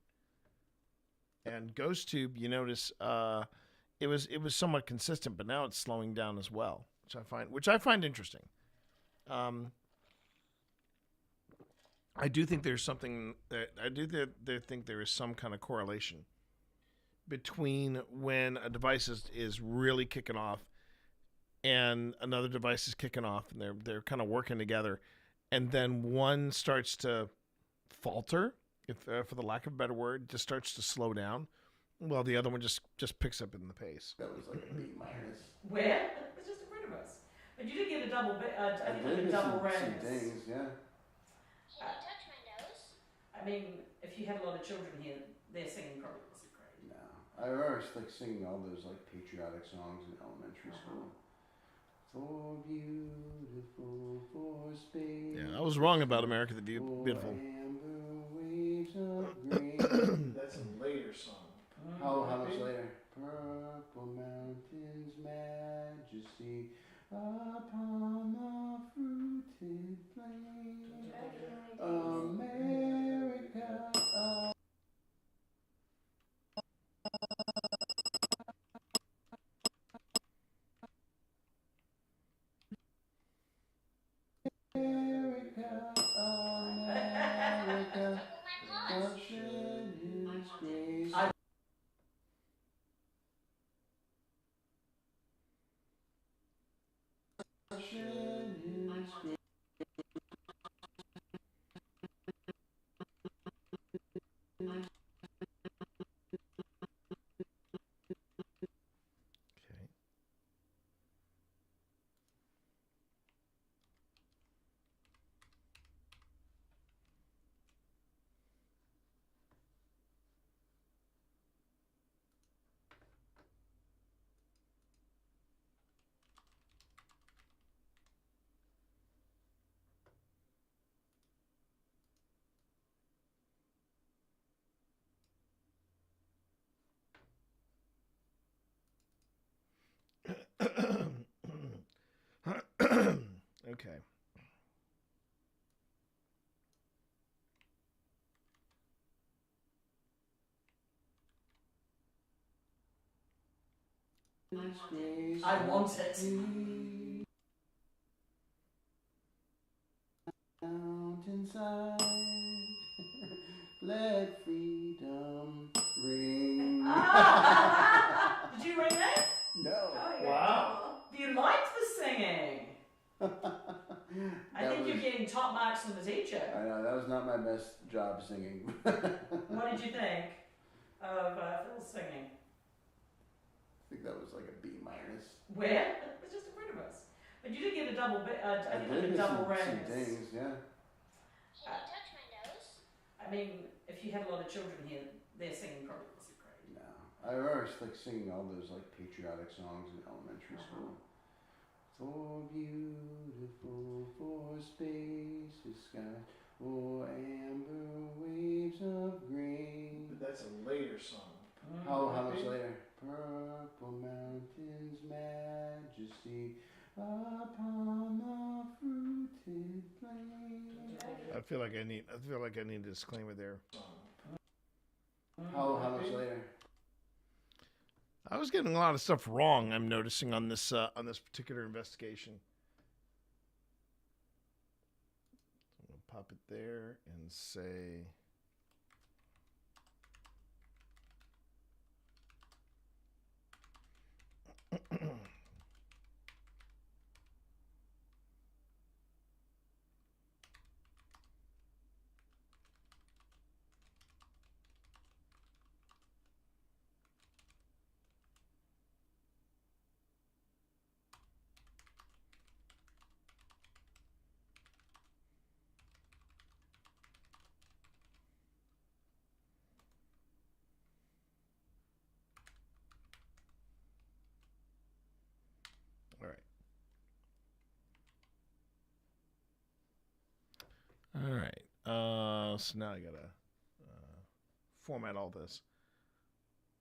And GhostTube, you notice, it was somewhat consistent, but now it's slowing down as well, which I find interesting. I do think there's something that think there is some kind of correlation between when a device is really kicking off and another device is kicking off, and they're kind of working together, and then one starts to falter, if for the lack of a better word, just starts to slow down. Well, the other one just picks up in the pace. That was like a B minus. Where? It's just in front of us. But you did get a double bit. I think like a double ring. Some things, yeah. Can you touch my nose? I mean, if you had a lot of children here, their singing probably wasn't great. No, I remember like singing all those like patriotic songs in elementary school. For beautiful, for space. Yeah, I was wrong about America the Beautiful. Amber waves of grain. That's a later song. How much later? Purple mountains, majesty upon the fruited plain. America. America, America, God shed His grace. Shed His grace. Okay. I want it. Mountainside, let freedom ring. Did you ring that? No. Wow. You liked the singing. I think you're getting top marks from the teacher. I know, that was not my best job singing. What did you think of Phil's singing? I think that was like a B minus. Where? It was just in front of us. But you did get a double bit. I think did like a get double some ring. things, yeah. Can you touch my nose? I mean, if you had a lot of children here, their singing probably wasn't great. No, I remember like singing all those like patriotic songs in elementary school. For beautiful, for spacious sky, for amber waves of grain. But that's a later song. How much later? Purple mountains, majesty upon the fruited plain. I feel like I need a disclaimer there. How much later? I was getting a lot of stuff wrong, I'm noticing on this particular investigation. So I'm going to pop it there and say mouse. Now I gotta format all this.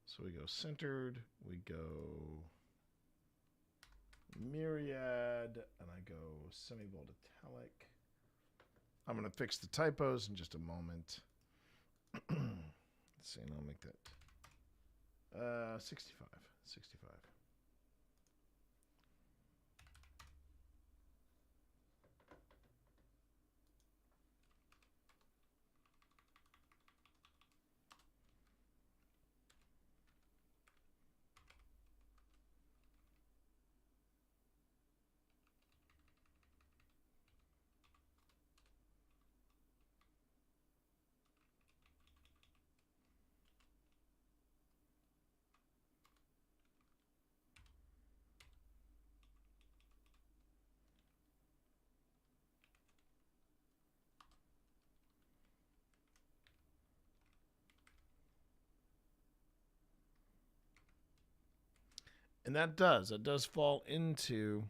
So we go centered, we go myriad, and I go semi-bold italic. I'm gonna fix the typos in just a moment. Let's see, and I'll make that 65. And that does fall in there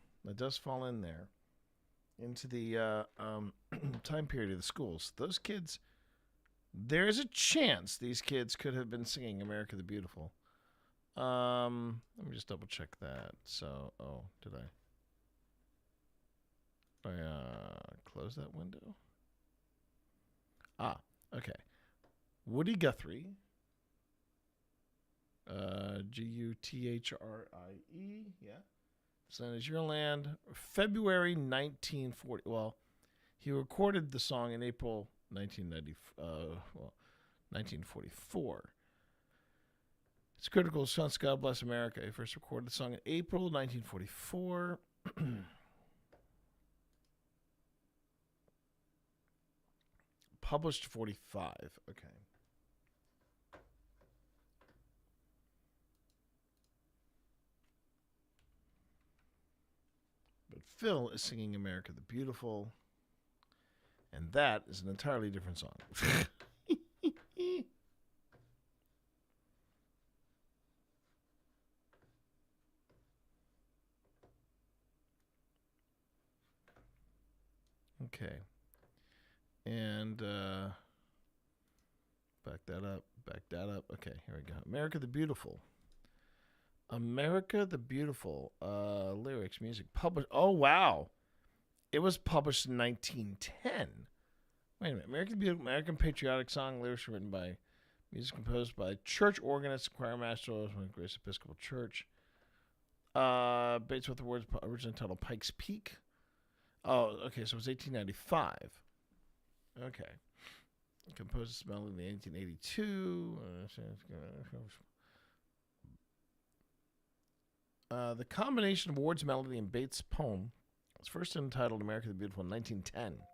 into the time period of the schools. Those kids, there's a chance these kids could have been singing America the Beautiful. Let me just double check that. So, did I close that window? Okay. Woody Guthrie. Guthrie, yeah. Sun is Your Land, February 1940. Well, he recorded the song in April 1944. It's critical songs, God Bless America. He first recorded the song in April 1944. Published 45. Okay. But Phil is singing America the Beautiful, and that is an entirely different song. Okay. And back that up. Okay, here we go. America the Beautiful. America the Beautiful. Lyrics, music, published. Oh, wow. It was published in 1910. Wait a minute. America the Beautiful, American patriotic song. Lyrics written by, music composed by church organist, choir master of Grace Episcopal Church. Based with the words, original title, Pikes Peak. Oh, okay. So it was 1895. Okay. Composed this melody in 1882. The combination of Ward's melody and Bates' poem was first entitled America the Beautiful in 1910.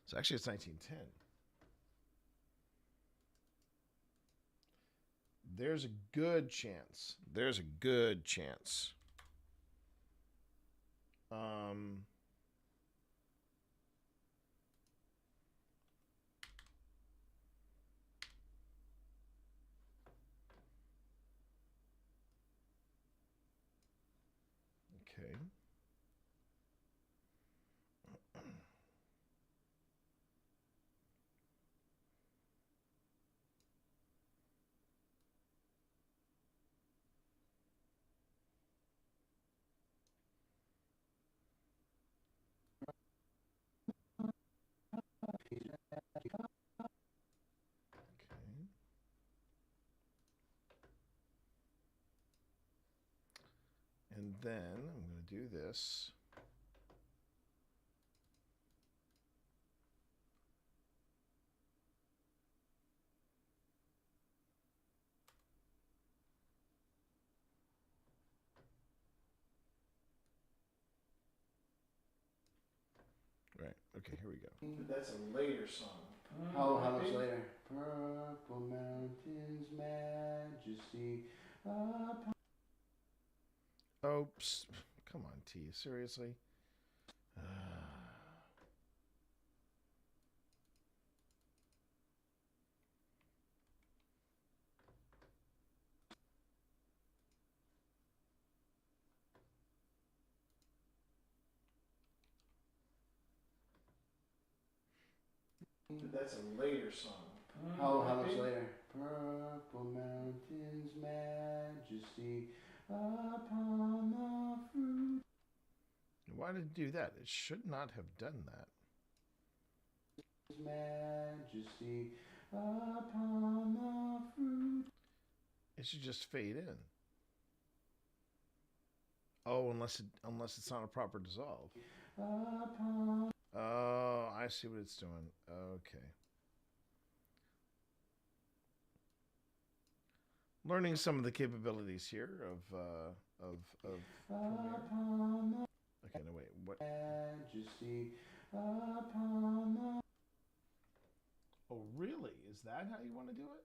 So actually it's 1910. There's a good chance. Okay. And then I'm going to do this. Right. Okay, here we go. That's a later song. How much later? Purple Mountains Majesty. Oops. Come on, T. Seriously? That's a later song. How much later? Purple mountains, majesty upon the fruit. Why did it do that? It should not have done that. Majesty upon the fruit. It should just fade in. Oh, unless it's not a proper dissolve. Oh, I see what it's doing. Okay. Learning some of the capabilities here of Premiere. Okay, no wait. What? Majesty upon the. Oh, really? Is that how you want to do it?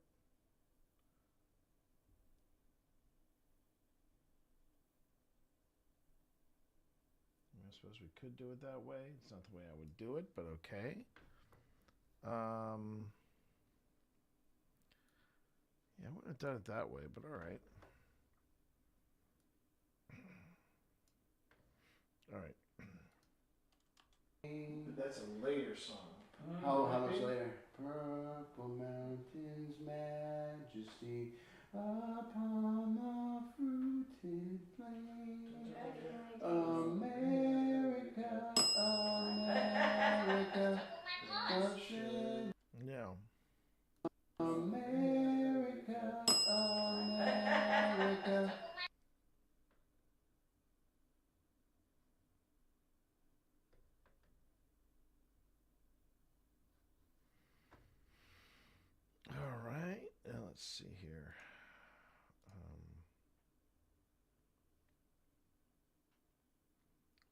I suppose we could do it that way. It's not the way I would do it, but okay. Yeah, I wouldn't have done it that way, but all right. All right. That's a later song. How much later? Purple mountains, majesty upon the fruited plain. America, America, ocean. Yeah. America, America. All right. Now let's see here.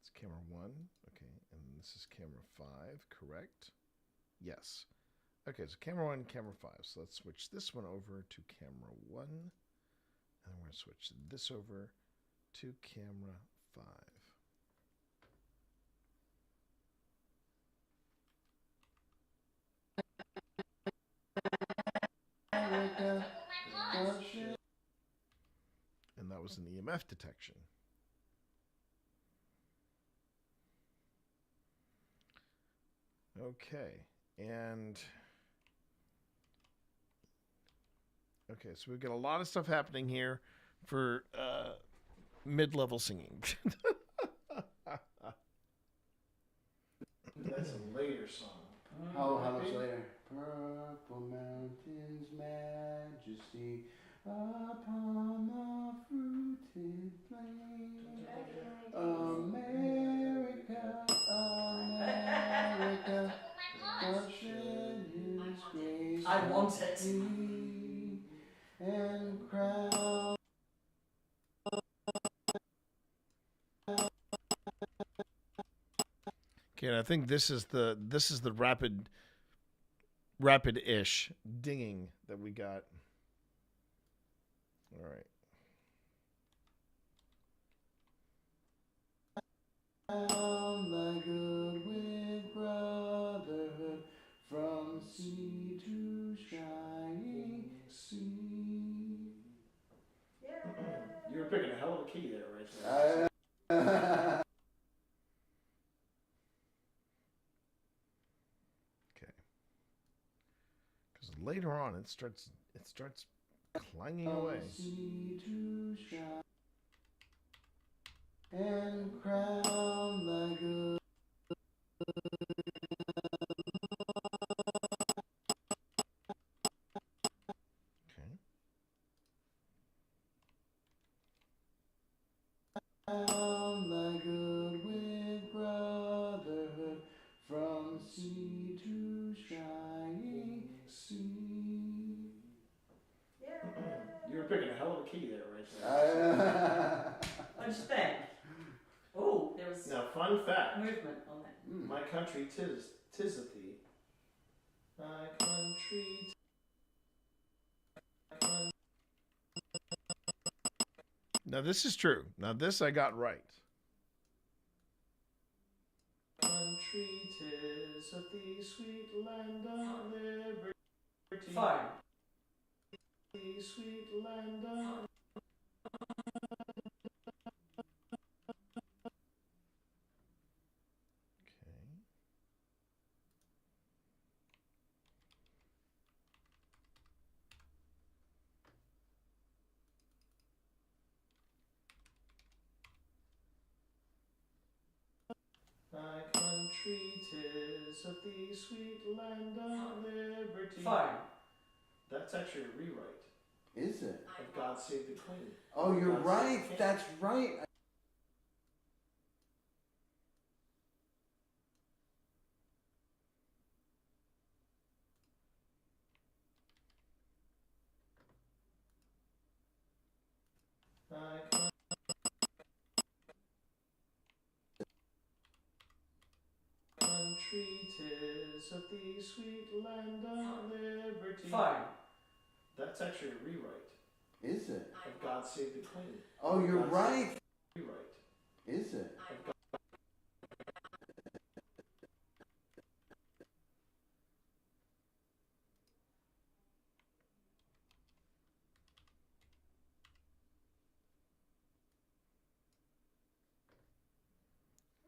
It's camera 1. Okay. And this is camera 5, correct? Yes. Okay, so camera 1, camera 5. So let's switch this one over to camera 1. And we're going to switch this over to camera 5. And that was an EMF detection. Okay, and okay, so we've got a lot of stuff happening here for mid-level singing. That's a later song. How much later? Purple mountains, majesty upon the fruited plain. America, America, ocean is grace. I want it. And crown. Okay, and I think this is the rapid-ish dinging that we got. All right. Thy good with brotherhood from sea to shining sea. You were picking a hell of a key there, right? Okay. Because later on, it starts clanging away. Sea to shine and crown thy good. Thy good with brotherhood from sea to shining sea. You were picking a hell of a key there, right? What'd you think? Oh, there was Now, fun fact. movement on that. My country tis of thee. My country. Now this is true. Now this I got right. Country tis of thee, sweet land of liberty. Fine. Sweet land of. My country 'tis of the sweet land of liberty. Fine. That's actually a rewrite. Is it? Of God Save the Queen. Oh, you're God Save the right. King. That's right. My country 'tis of the sweet land of liberty. Fine. That's actually a rewrite. Is it? Of God Save the Queen. Oh, you're God right. Save the Rewrite. Is it? Of God.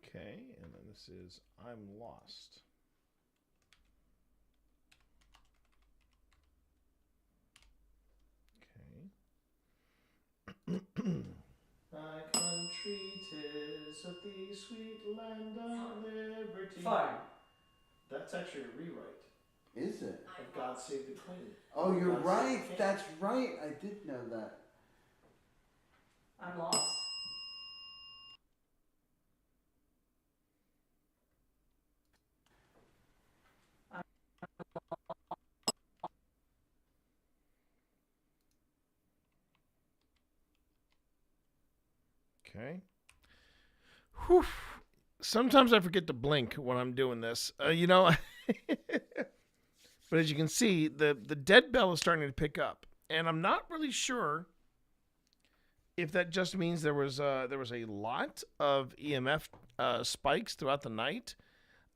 Okay, and then this is I'm Lost. Okay. My country 'tis of the sweet land of liberty. Fine. That's actually a rewrite. Is it? Of God Save the Queen. Oh, you're God Save the right. King. That's right. I did know that. I'm lost. Okay. Whew. Sometimes I forget to blink when I'm doing this. But as you can see, the dead bell is starting to pick up, and I'm not really sure if that just means there was a lot of EMF spikes throughout the night.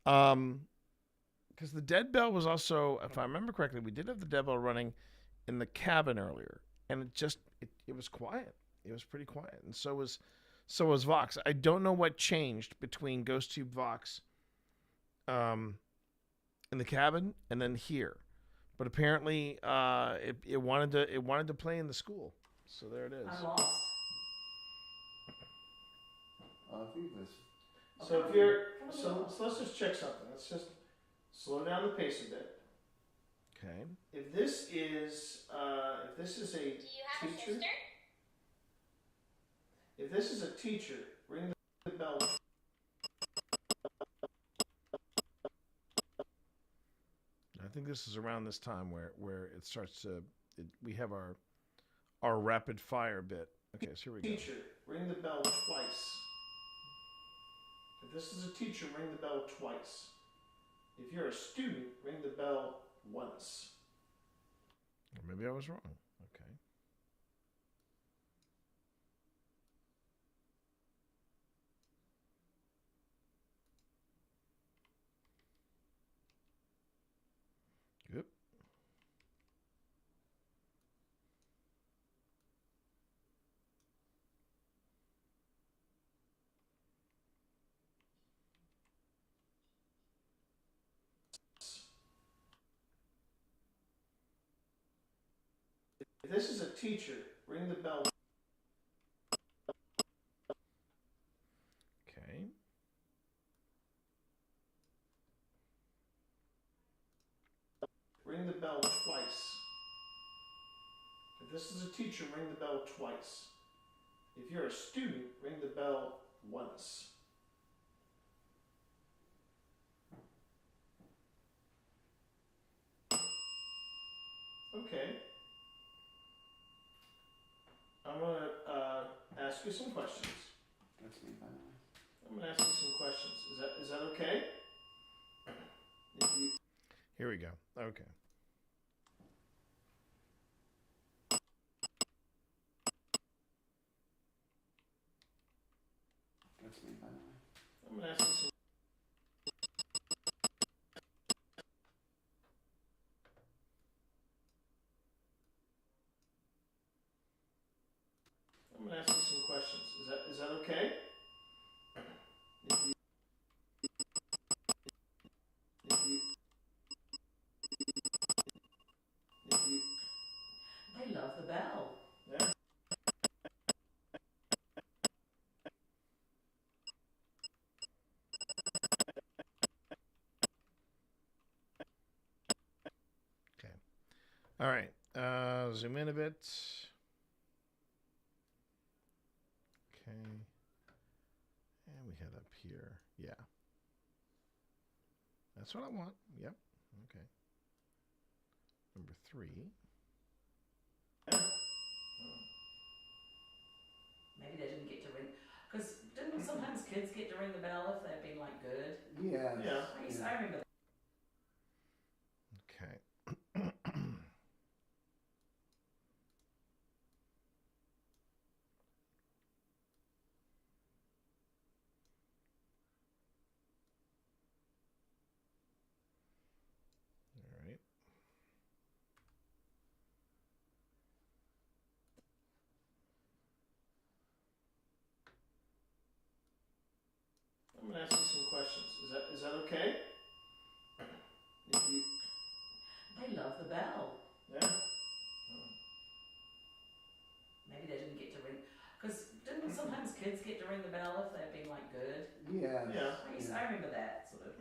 Because the dead bell was also, if I remember correctly, we did have the dead bell running in the cabin earlier, and it was quiet. It was pretty quiet, and so was Vox. I don't know what changed between Ghost Tube Vox in the cabin and then here, but apparently it wanted to play in the school. So there it is. I'm lost. I think this. So if you're so let's just check something. Let's just slow down the pace a bit. Okay. If this is a teacher. If this is a teacher, ring the bell. I think this is around this time where it starts to. We have our rapid fire bit. Okay, so here we go. Teacher, ring the bell twice. If this is a teacher, ring the bell twice. If you're a student, ring the bell once. Or maybe I was wrong. Okay. Yep. If this is a teacher, ring the bell. Okay. Ring the bell twice. If this is a teacher, ring the bell twice. If you're a student, ring the bell once. Okay. I'm going to ask you some questions. That's me, by the way. I'm going to ask you some questions. Is that okay? Here we go. Okay. That's me, by the way. I'm going to ask you some. I'm going to ask you some questions. Is that okay? They love the bell. Yeah. All right. Zoom in a bit. Okay. And we head up here. Yeah. That's what I want. Yep. Okay. Number 3. Maybe they didn't get to ring, because didn't sometimes kids get to ring the bell if they've been like good? Yeah. I remember that. Okay. All right. I'm gonna ask you some questions. Is that okay? If you... They love the bell. Yeah. Maybe they didn't get to ring, because didn't sometimes kids get to ring the bell if they've been like good? Yeah. I remember that sort of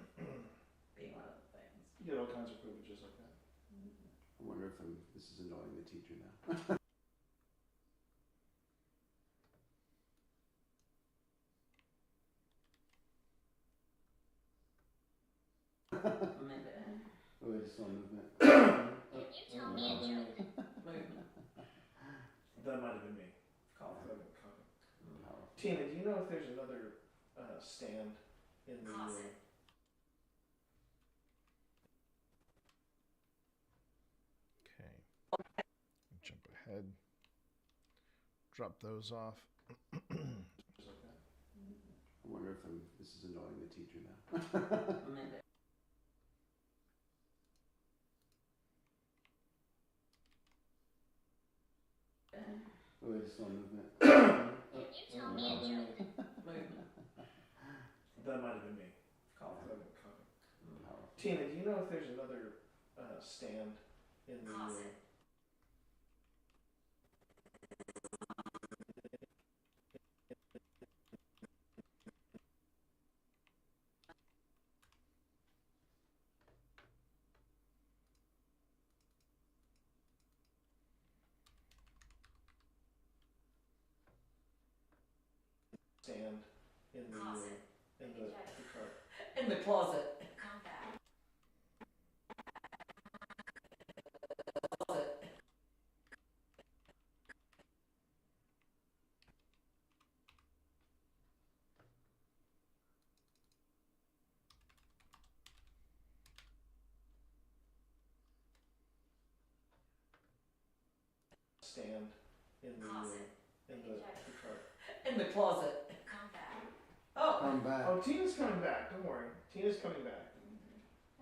being one of the things. You get all kinds of privileges like that. I wonder if this is annoying the teacher now. Maybe. Oh, I just saw movement. Can you tell me a joke? Movement. That might have been me. Coffee. Tina, do you know if there's another stand in the Closet. Okay. Jump ahead. Drop those off. I wonder if this is annoying the teacher now. Maybe. Oh, I just saw movement. Can you tell me a joke? Movement. That might have been me. Coffee. Tina, do you know if there's another stand in the Closet. stand in the Closet. In the closet. Come back. Closet. stand in the Closet. In the closet. Come back. Oh. Come back. Oh, Tina's coming back. Don't worry. Tina's coming back.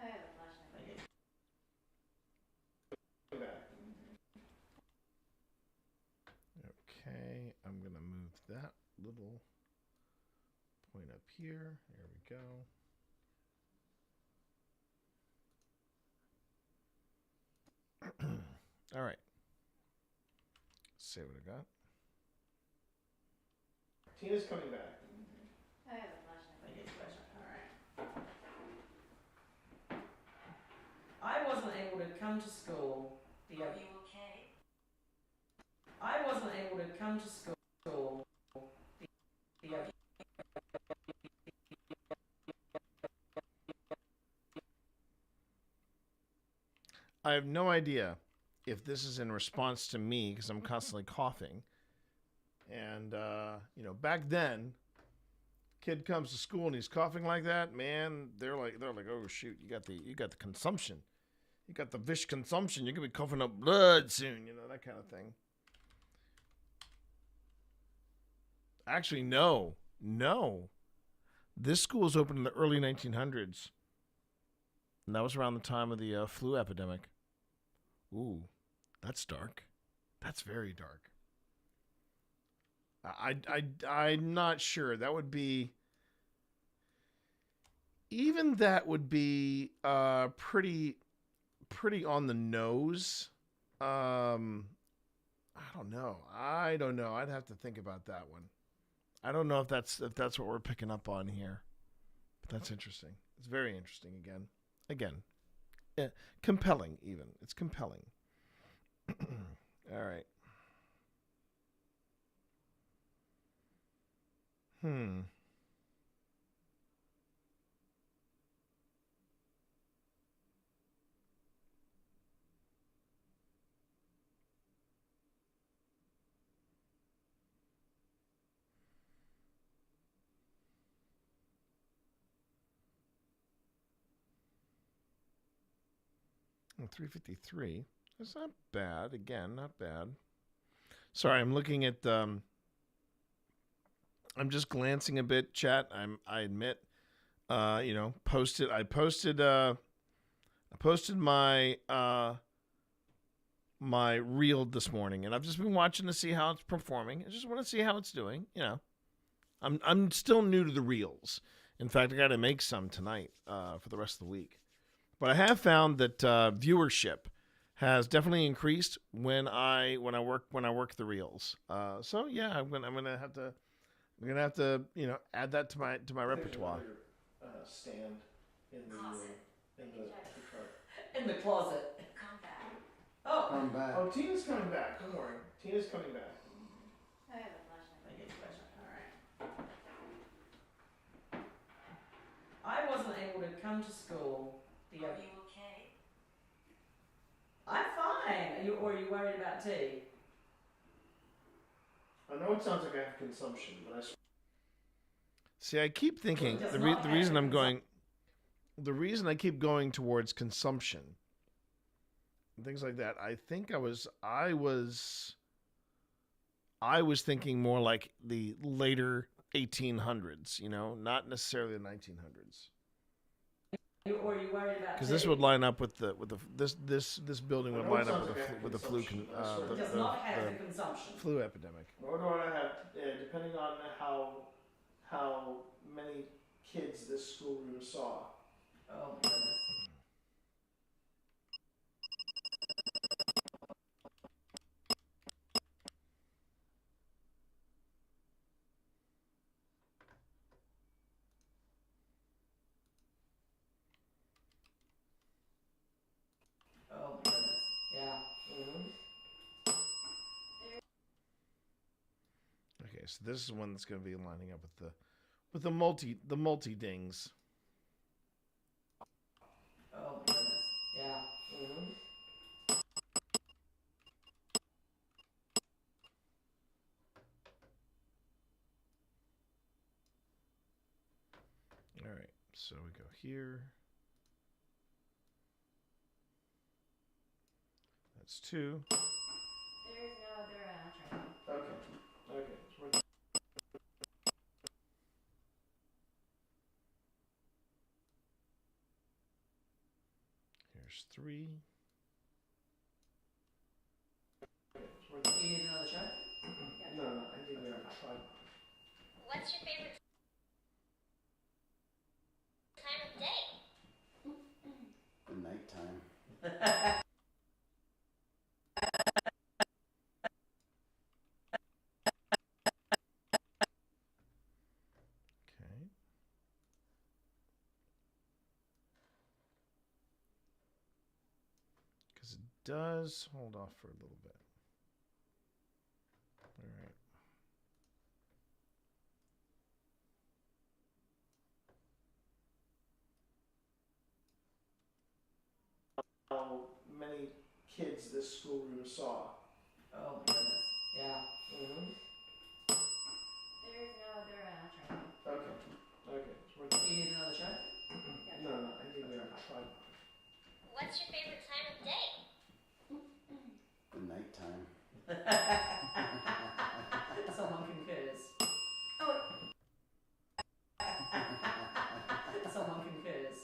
I have a flashlight. Coming back. Okay, I'm gonna move that little point up here. There we go. All right. See what I got. Tina's coming back. I have a flashlight. I wasn't able to come to school the Are other. you okay? I wasn't able to come to school the other. I have no idea if this is in response to me because I'm constantly coughing. And back then, kid comes to school and he's coughing like that, man, they're like, oh shoot, you got the consumption. You got the vish consumption. You're gonna be coughing up blood soon, that kind of thing. Actually, no. This school was opened in the early 1900s. And that was around the time of the flu epidemic. Ooh, that's dark. That's very dark. I'm not sure. That would be... Even that would be pretty on the nose. I don't know. I'd have to think about that one. I don't know if that's what we're picking up on here. But that's interesting. It's very interesting again. Compelling even. It's compelling. All right. Oh, 353. That's not bad. Again, not bad. Sorry, I'm looking at. I'm just glancing a bit, chat. I admit. Posted. I posted. I posted my my reel this morning, and I've just been watching to see how it's performing. I just want to see how it's doing. I'm still new to the reels. In fact, I got to make some tonight for the rest of the week. But I have found that viewership has definitely increased when I work the reels. So yeah, I'm gonna have to add that to my repertoire. Stand in the truck. In the closet. Come back. Oh. Come back. Oh, Tina's coming back. Don't worry. Tina's coming back. I have a flashlight. I get the flashlight. All right. I wasn't able to come to school. Are you okay? I'm fine. Are you worried about tea? I know it sounds like I have consumption, but I see. I keep thinking Does the not have reason I'm consum- going, the reason I keep going towards consumption, and things like that. I think I was thinking more like the later 1800s. Not necessarily the 1900s. Are you worried about Because tea? this would line up with this building would line up with the flu Does not have the consumption. flu epidemic. Nor do I have, depending on how many kids this schoolroom saw. Oh my goodness. Oh my goodness. Yeah. Okay, so this is one that's going to be lining up with the multi dings. Oh my goodness. Yeah. All right, so we go here. That's 2. There's no other travel. Okay. Here's 3. You need another shot? No, I need a tripod. What's your favorite time of day? The nighttime. Okay. Because it does hold off for a little bit. All right. How many kids this schoolroom saw? Oh my goodness. Yeah. There's no other travel. Okay. You need another shot? No, I need a tripod. What's your favorite time of day? The nighttime. Someone concurs. Oh. Someone concurs.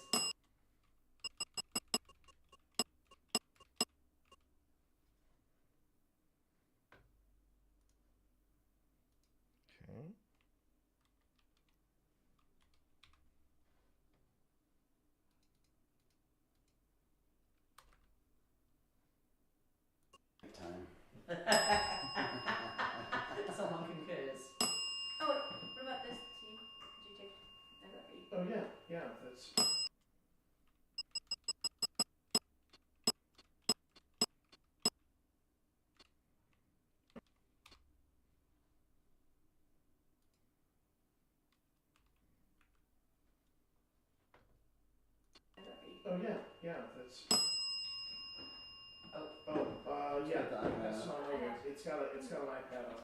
Okay. Nighttime. Someone concurs. Oh, wait. What about this tea? Did you take? I got for you. Oh yeah, that's. Oh yeah, that's. It's Yeah, got the iPad that's on. not over. It's got an iPad on.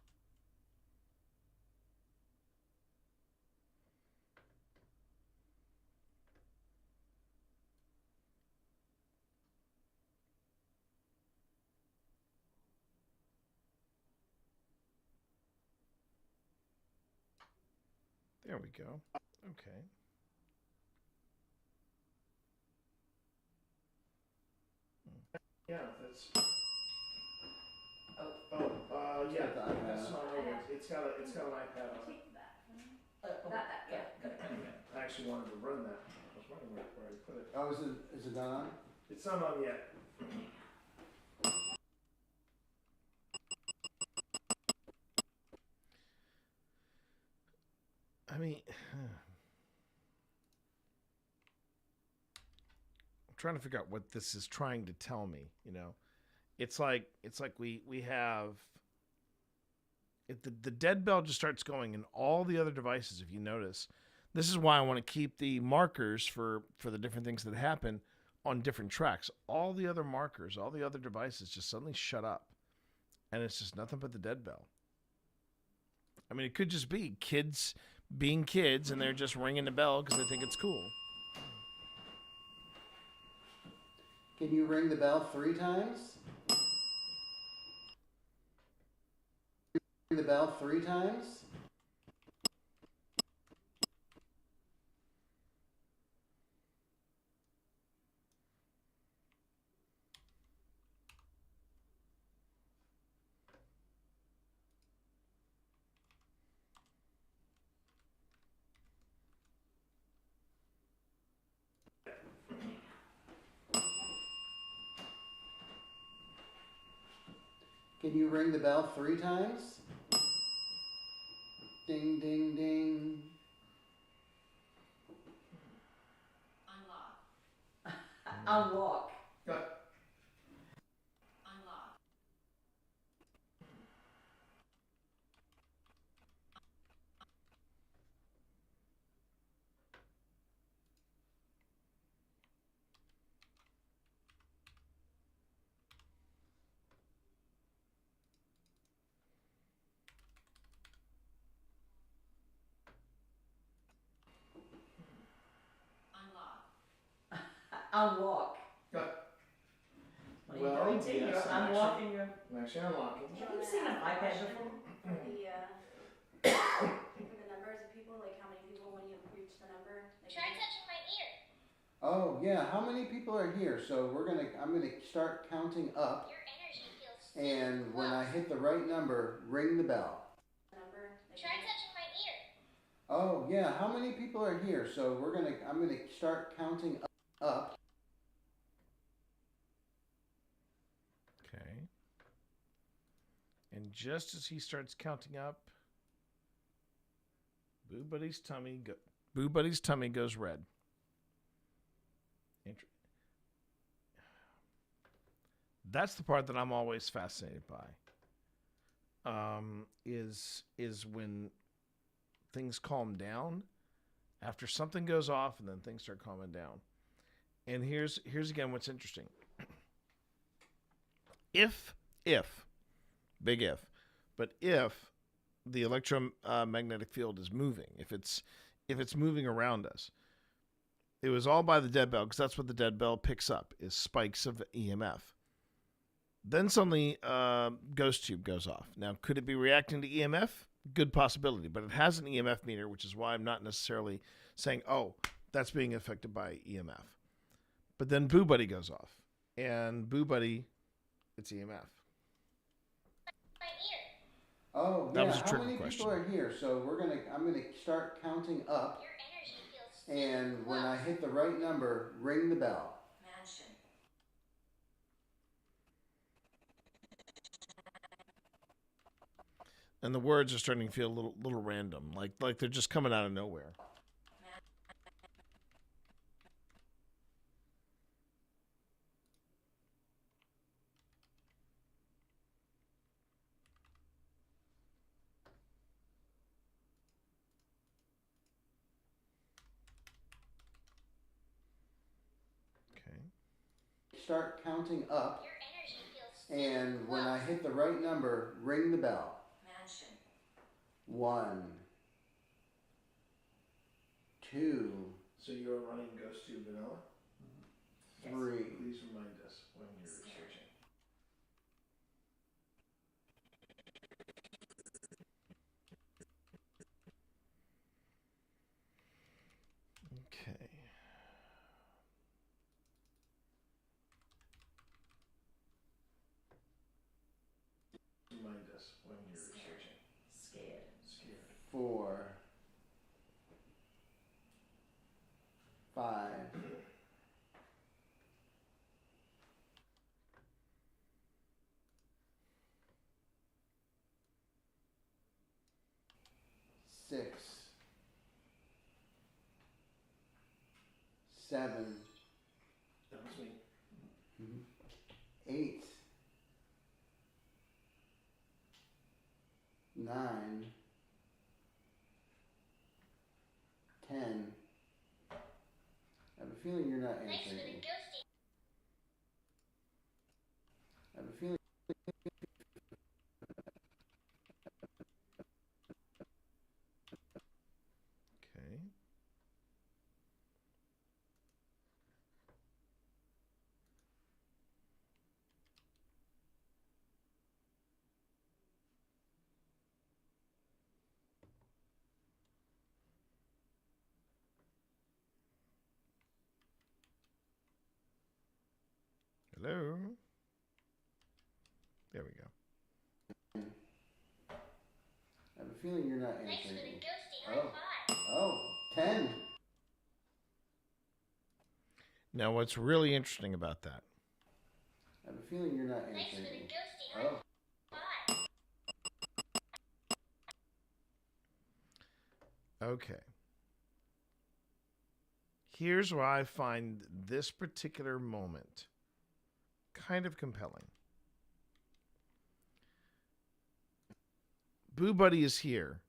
There we go. Okay. Yeah, that's. Yeah, the iPad that's on. not over. It's got an iPad on. I actually wanted to run that. I was wondering where I put it. Oh, is it not on? It's not on yet. I mean, I'm trying to figure out what this is trying to tell me. You know, it's like we have the dead bell just starts going, and all the other devices. If you notice, this is why I want to keep the markers for the different things that happen on different tracks. All the other markers, all the other devices just suddenly shut up, and it's just nothing but the dead bell. I mean, it could just be kids being kids, and they're just ringing the bell because they think it's cool. Can you ring the bell 3 times? Ring the bell 3 times? Can you ring the bell 3 times? Ding, ding, ding. Unlock. Unlock. What are you doing, T? You're unlocking your. I'm actually unlocking. Have you seen an iPad before? For the numbers of people, like how many people when you reach the number? Like Try touching my ear. Oh yeah, how many people are here? So I'm gonna start counting up, Your energy feels so and when I close. hit the right number, ring the bell. Try touching my ear. Oh yeah, how many people are here? So I'm gonna start counting up. Okay. And just as he starts counting up, Boo Buddy's tummy goes red. That's the part that I'm always fascinated by. Is when things calm down after something goes off, and then things start calming down. And here's again what's interesting. If big if, but if the electromagnetic field is moving, if it's moving around us, it was all by the dead bell, because that's what the dead bell picks up, is spikes of EMF. Then suddenly ghost tube goes off. Now, could it be reacting to EMF? Good possibility, but it has an EMF meter, which is why I'm not necessarily saying, oh, that's being affected by EMF. But then Boo Buddy goes off, and Boo Buddy, it's EMF. Oh That yeah, was a how trigger many question. people are here? So I'm gonna start counting up, Your energy feels so and when I close. hit the right number, ring the bell. mansion. And the words are starting to feel a little random, like they're just coming out of nowhere. start counting up. And when I hit the right number, ring the bell. 1, 2. So you're running Ghost 2 Vanilla? 3. Please remind us when you're searching. Okay. Remind us when you're searching. Scared. 4, 5, 6, 7. That was me. 8, 9, 10. I have a feeling you're not answering me. I have a feeling. Okay. Hello. There we go. I have a feeling you're not answering me. Oh, 10. Now, what's really interesting about that? I have a feeling you're not answering me. Oh. Okay. Here's where I find this particular moment kind of compelling. Boo Buddy is here,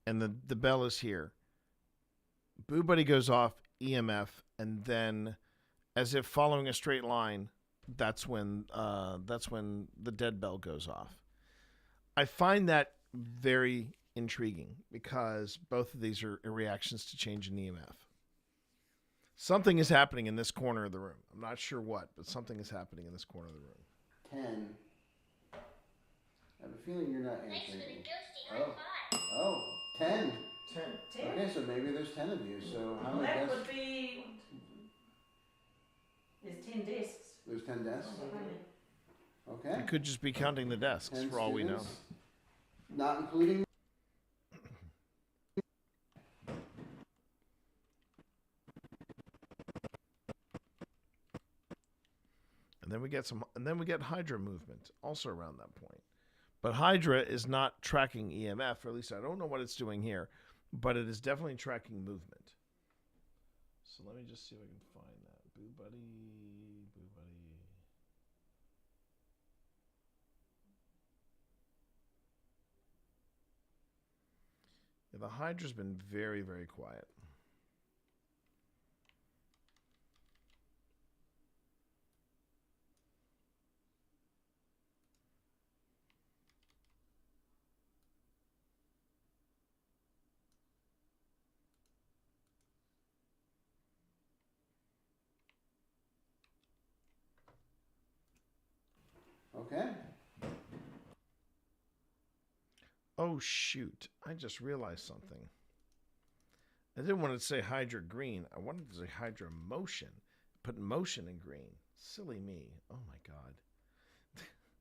and the bell is here. Boo Buddy goes off EMF, and then, as if following a straight line, that's when the dead bell goes off. I find that very intriguing because both of these are reactions to change in EMF. Something is happening in this corner of the room. I'm not sure what, but something is happening in this corner of the room. 10. I have a feeling you're not answering me. Oh, 10. 10. Okay, so maybe there's 10 of you. So how Well, many that desks? would be. There's 10 desks. There's 10 desks? Okay. You could just be counting the desks 10 for all we know. students, not including. And then we get Hydra movement also around that point. But Hydra is not tracking EMF, or at least I don't know what it's doing here, but it is definitely tracking movement. So let me just see if I can find that. Boo Buddy. Yeah, the Hydra's been very, very quiet. Okay. Oh, shoot. I just realized something. I didn't want to say Hydra green. I wanted to say Hydra motion. Put motion in green. Silly me. Oh, my God.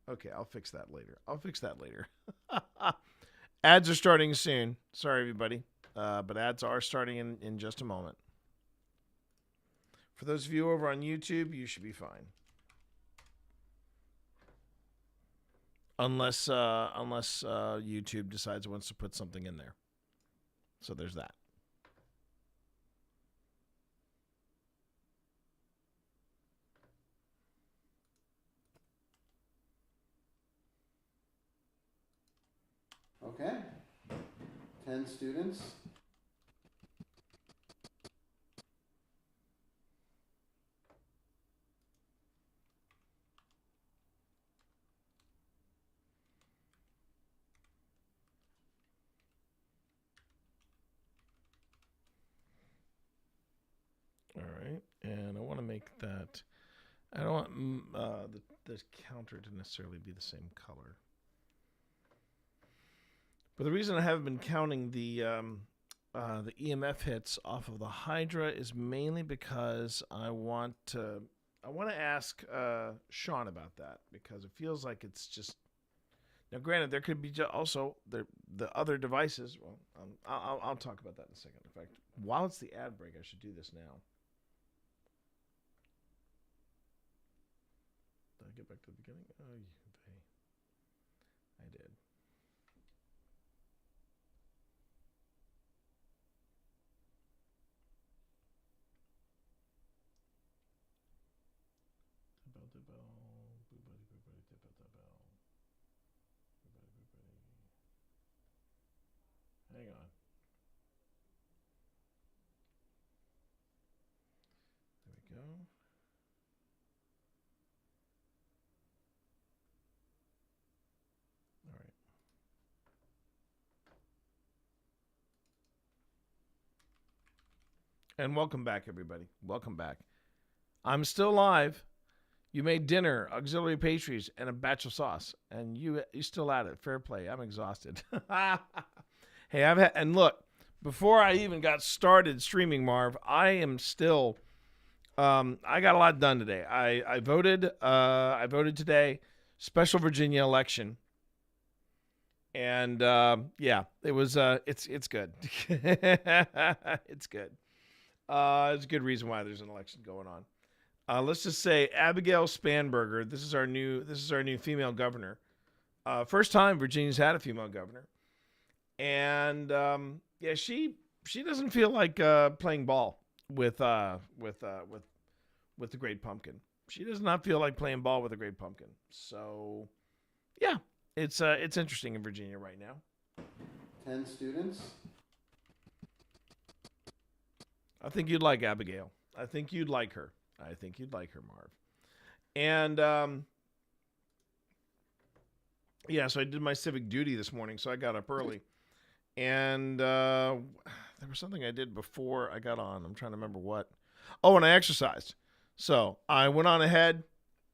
Okay, I'll fix that later. Ads are starting soon. Sorry, everybody. But ads are starting in just a moment. For those of you over on YouTube, you should be fine. Unless YouTube decides it wants to put something in there. So there's that. Okay. 10 students. like that. I don't want the counter to necessarily be the same color. But the reason I haven't been counting the EMF hits off of the Hydra is mainly because I want to ask Sean about that, because it feels like it's just. Now, granted, there could be also the other devices. Well, I'll talk about that in a second. In fact, while it's the ad break, I should do this now. Did I get back to the beginning? Oh, I did. Hang on. There we go. All right. And welcome back, everybody. Welcome back. I'm still live. You made dinner, auxiliary pastries, and a batch of sauce, and you still at it. Fair play. I'm exhausted. Hey, and look, before I even got started streaming, Marv, I am still. I got a lot done today. I voted. I voted today. Special Virginia election. And yeah, it was. It's good. It's good. It's a good reason why there's an election going on. Let's just say Abigail Spanberger. This is our new female governor. First time Virginia's had a female governor, and yeah, she doesn't feel like playing ball with the Great Pumpkin. She does not feel like playing ball with the Great Pumpkin. So yeah, it's interesting in Virginia right now. 10 students. I think you'd like Abigail. I think you'd like her. I think you'd like her, Marv. And yeah, so I did my civic duty this morning, so I got up early. And there was something I did before I got on. I'm trying to remember what. Oh, and I exercised. So I went on ahead.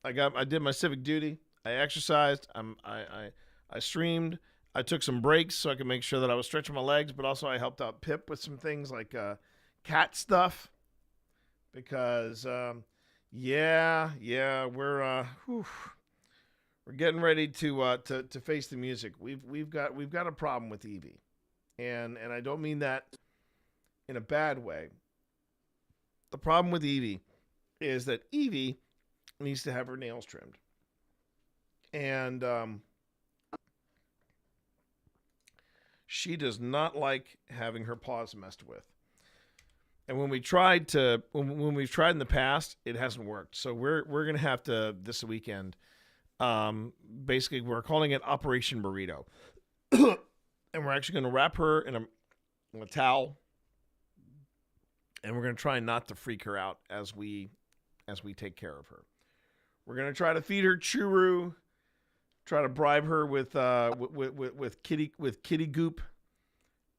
I did my civic duty. I exercised. I streamed. I took some breaks so I could make sure that I was stretching my legs, but also I helped out Pip with some things like cat stuff. Because, yeah, we're getting ready to face the music. We've got a problem with Evie, and I don't mean that in a bad way. The problem with Evie is that Evie needs to have her nails trimmed, and she does not like having her paws messed with. And when we've tried in the past, it hasn't worked. So we're gonna have to this weekend. Basically, we're calling it Operation Burrito, and we're actually gonna wrap her in a towel, and we're gonna try not to freak her out as we take care of her. We're gonna try to feed her churu, try to bribe her with kitty goop.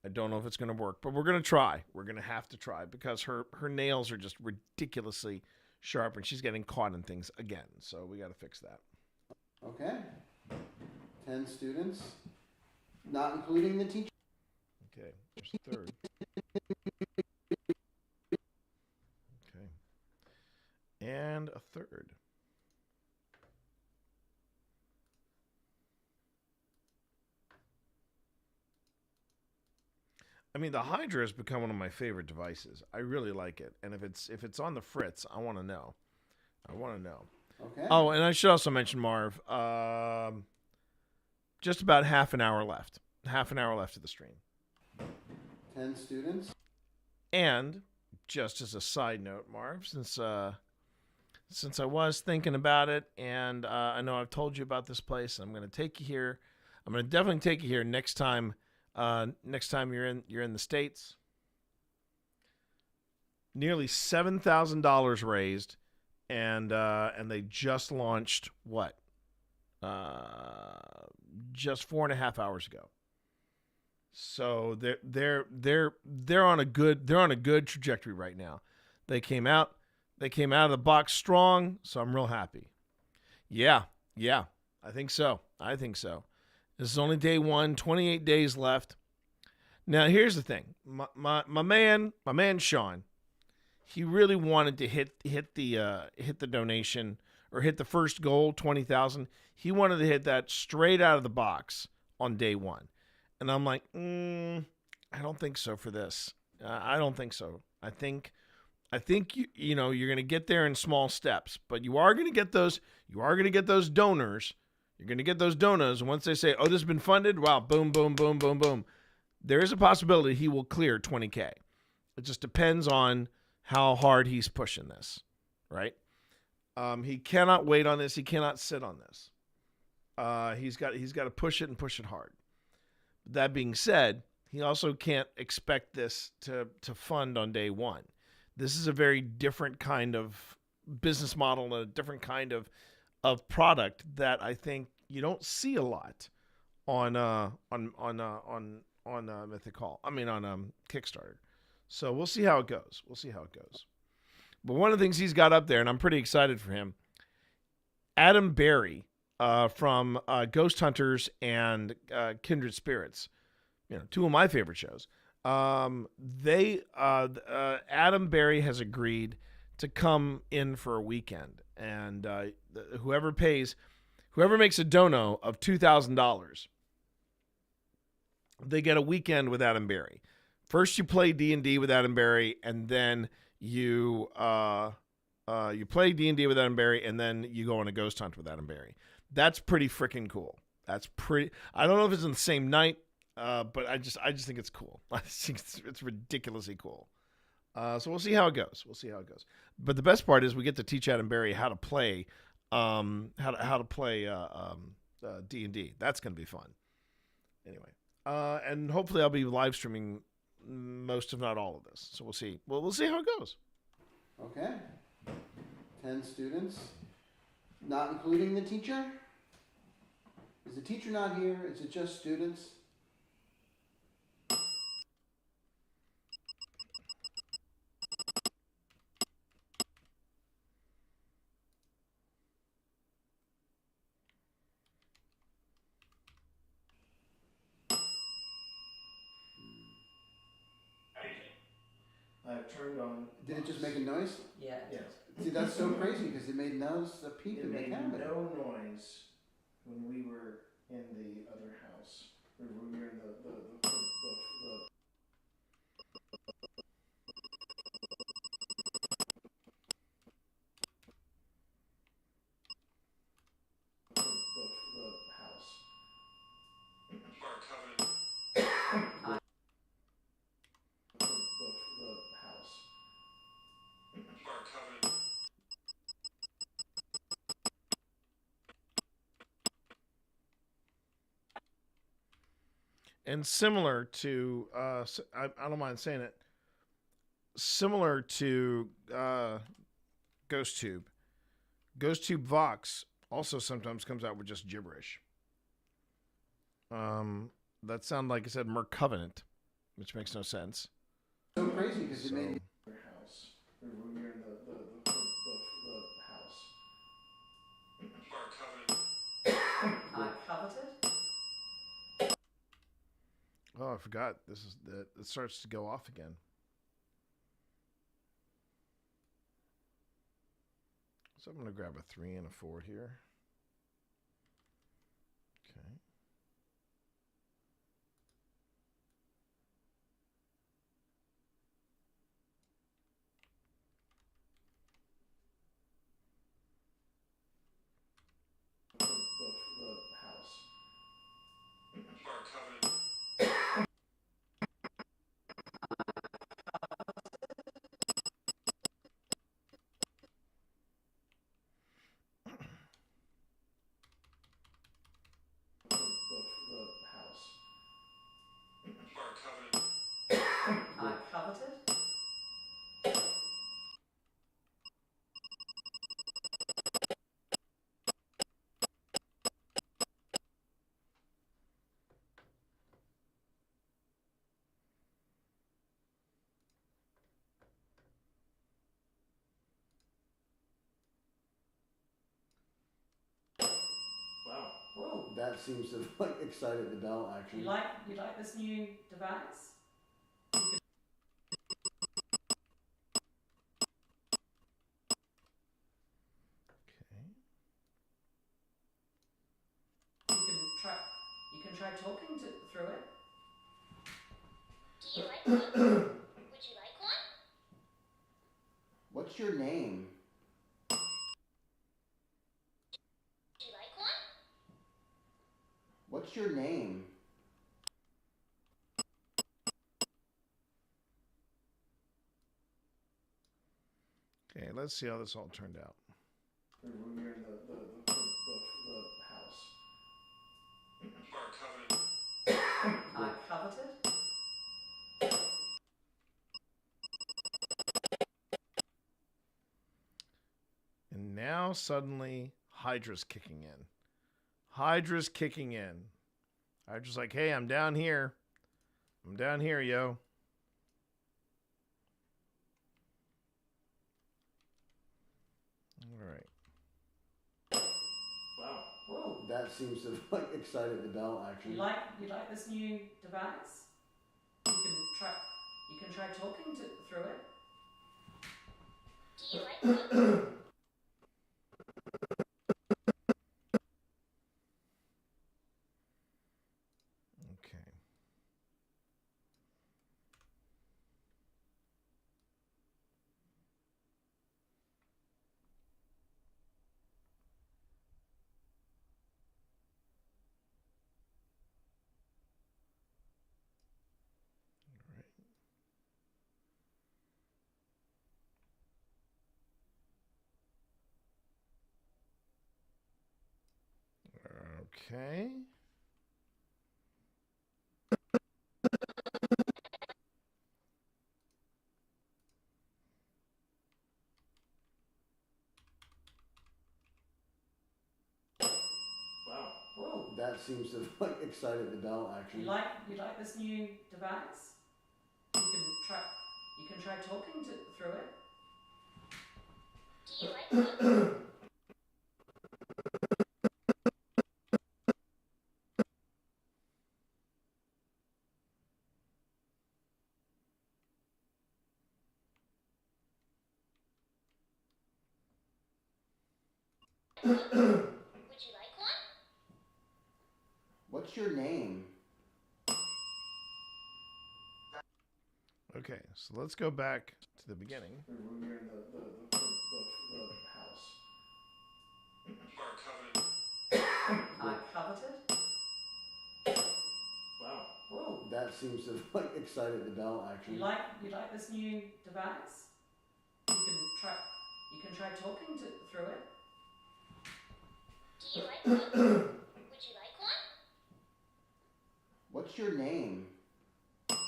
I don't know if it's going to work, but we're going to try. We're going to have to try because her nails are just ridiculously sharp and she's getting caught in things again. So we got to fix that. Okay. 10 students, not including the teacher. Okay, there's a third. Okay. And a third. I mean, the Hydra has become one of my favorite devices. I really like it, and if it's on the fritz, I want to know. Okay. Oh, and I should also mention, Marv. Just about half an hour left. Half an hour left of the stream. 10 students. And just as a side note, Marv, since I was thinking about it, and I know I've told you about this place, I'm going to take you here. I'm going to definitely take you here next time. Next time you're in the States. Nearly $7,000 raised, and they just launched what? Just 4.5 hours ago. So they're on a good trajectory right now. They came out, They came out of the box strong, so I'm real happy. Yeah, I think so. This is only day 1, 28 days left. Now, here's the thing. My man Sean, he really wanted to hit the donation or hit the first goal, 20,000. He wanted to hit that straight out of the box on day 1. And I'm like, I don't think so for this. I don't think so. I think you're going to get there in small steps, but you are going to get those donors. You're going to get those donors. And once they say, "Oh, this has been funded," wow, boom, boom, boom, boom, boom. There is a possibility he will clear 20K. It just depends on how hard he's pushing this, right? He cannot wait on this. He cannot sit on this. He's got to push it and push it hard. That being said, he also can't expect this to fund on day 1. This is a very different kind of business model and a different kind of product that I think you don't see a lot on Mythical. I mean on Kickstarter. So we'll see how it goes. But one of the things he's got up there, and I'm pretty excited for him, Adam Berry from Ghost Hunters and Kindred Spirits, 2 of my favorite shows. Adam Berry has agreed to come in for a weekend, and whoever makes a dono of $2,000, they get a weekend with Adam Berry. First, you play D&D with Adam Berry, and then you play D&D with Adam Berry, and then you go on a ghost hunt with Adam Berry. That's pretty freaking cool. I don't know if it's on the same night, but I just think it's cool. I think it's ridiculously cool. So we'll see how it goes. But the best part is we get to teach Adam Berry how to play D&D. That's going to be fun. Anyway, and hopefully I'll be live streaming most, if not all, of this. So we'll see. Well, we'll see how it goes. Okay. 10 students, not including the teacher. Is the teacher not here? Is it just students? I've turned on. Did it just make a noise? Yeah. See, that's so crazy because it made a peep in the cabin. No noise when we were in the other house. We were in the house. And similar to, I don't mind saying it, similar to GhostTube. GhostTube Vox also sometimes comes out with just gibberish. That sounded like I said Mercovenant, which makes no sense. So crazy because it made house. We were in the house. I coveted. Oh, I forgot. It starts to go off again. So I'm going to grab a 3 and a 4 here. Okay. I coveted. that seems to have like excited the bell actually. You like this new device? You can try talking through it. Do you like one? Would you like one? What's your name? Would you like one? What's your name? Okay, let's see how this all turned out. We're in the house. I coveted. And now suddenly Hydra's kicking in. Hydra's kicking in. Hydra's like, hey, I'm down here. I'm down here, yo. All right. Wow. Whoa. That seems to have like excited the bell actually. You like this new device? You can try talking through it. Do you like one? Okay. Okay. Wow. Whoa. That seems to have like excited the bell actually. You like this new device? You can try talking through it. Do you like one? Would you like one? What's your name? Okay, so let's go back to the beginning. We're in the house. I coveted. Wow. Whoa. That seems to have like excited the bell actually. You like this new device? You can try talking through it. Do you like one? Would you like one? What's your name? Left.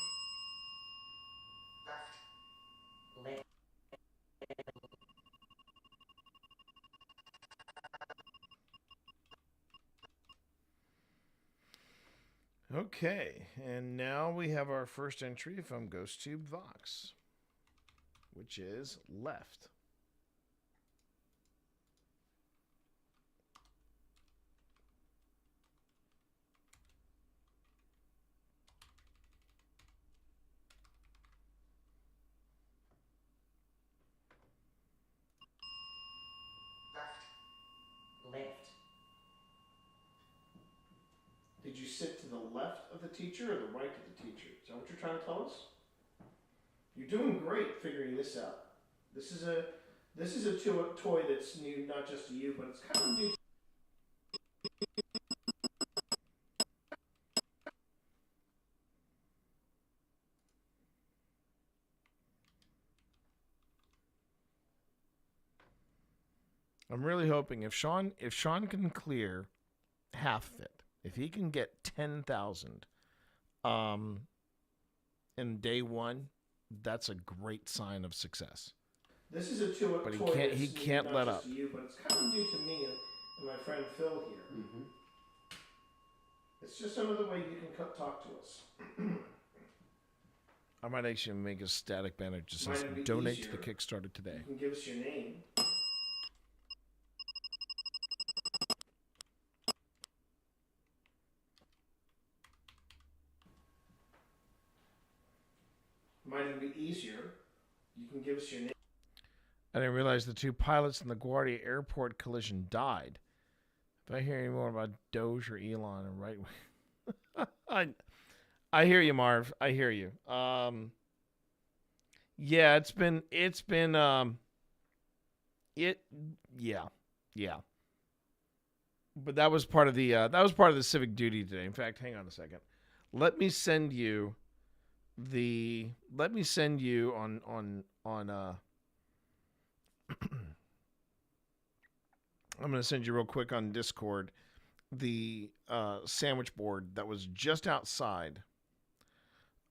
Okay, and now we have our first entry from GhostTube Vox, which is left. Left. Did you sit to the left of the teacher or the right of the teacher? Is that what you're trying to tell us? You're doing great figuring this out. This is a toy that's new not just to you, but it's kind of new. I'm really hoping if Sean can clear half of it, if he can get 10,000 in day one, that's a great sign of success. This is a toy. But he that's can't new, let not up. just to you, but it's kind of new to me and my friend Phil here. Mm-hmm. It's just another way you can talk to us. I might actually make a static banner that just Might says it be donate easier? to the Kickstarter today. You can give us your name. it'd be easier, you can give us your name. I didn't realize the 2 pilots in the LaGuardia Airport collision died. If I hear any more about Doge or Elon and right I hear you, Marv. I hear you. Yeah, yeah. But that was part of the civic duty today. In fact, hang on a second. Let me send you on I'm going to send you real quick on Discord the sandwich board that was just outside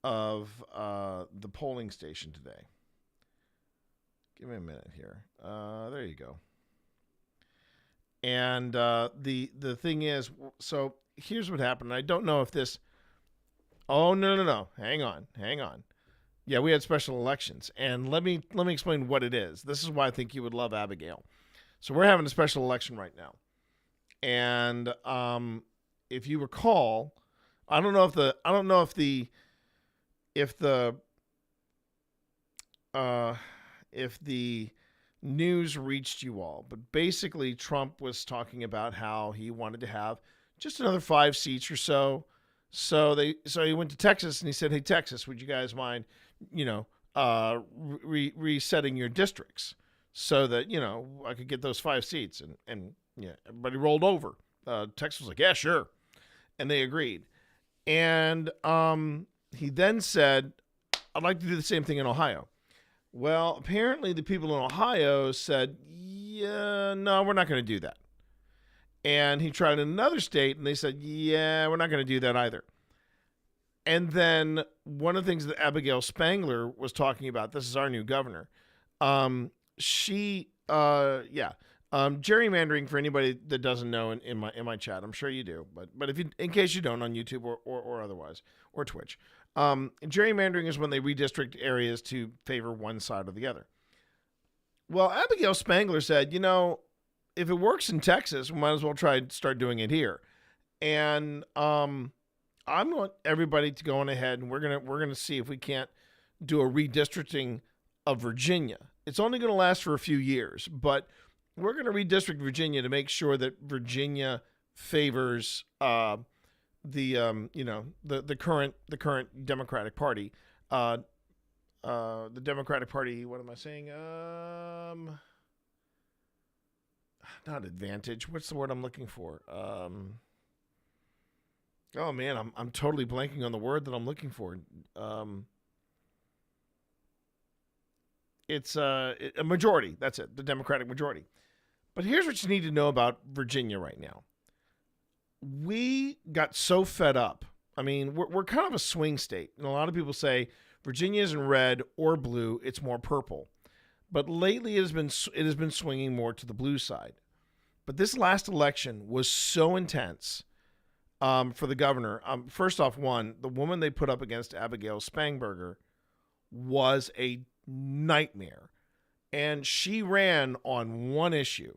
of the polling station today. Give me a minute here. There you go. And the thing is, so here's what happened. I don't know if this. Oh no! Hang on. Yeah, we had special elections, and let me explain what it is. This is why I think you would love Abigail. So we're having a special election right now, and if you recall, I don't know if the news reached you all, but basically Trump was talking about how he wanted to have just another 5 seats or so. So he went to Texas and he said, "Hey, Texas, would you guys mind, resetting your districts so that, I could get those 5 seats?" And yeah, everybody rolled over. Texas was like, "Yeah, sure." And they agreed. And he then said, "I'd like to do the same thing in Ohio." Well, apparently the people in Ohio said, "Yeah, no, we're not going to do that." And he tried another state, and they said, "Yeah, we're not going to do that either." And then one of the things that Abigail Spangler was talking about, this is our new governor, gerrymandering, for anybody that doesn't know in my chat, I'm sure you do, but if you, in case you don't, on YouTube or otherwise, or Twitch, gerrymandering is when they redistrict areas to favor one side or the other. Well, Abigail Spangler said, if it works in Texas, we might as well start doing it here. And I want everybody to go on ahead, and we're gonna see if we can't do a redistricting of Virginia. It's only going to last for a few years, but we're going to redistrict Virginia to make sure that Virginia favors the current Democratic Party. The Democratic Party. What am I saying? Not advantage. What's the word I'm looking for? Oh man, I'm totally blanking on the word that I'm looking for. It's a majority. That's it. The Democratic majority. But here's what you need to know about Virginia right now. We got so fed up. I mean, we're kind of a swing state, and a lot of people say Virginia isn't red or blue; it's more purple. But lately, it has been swinging more to the blue side. But this last election was so intense for the governor. First off, the woman they put up against Abigail Spangberger was a nightmare, and she ran on one issue.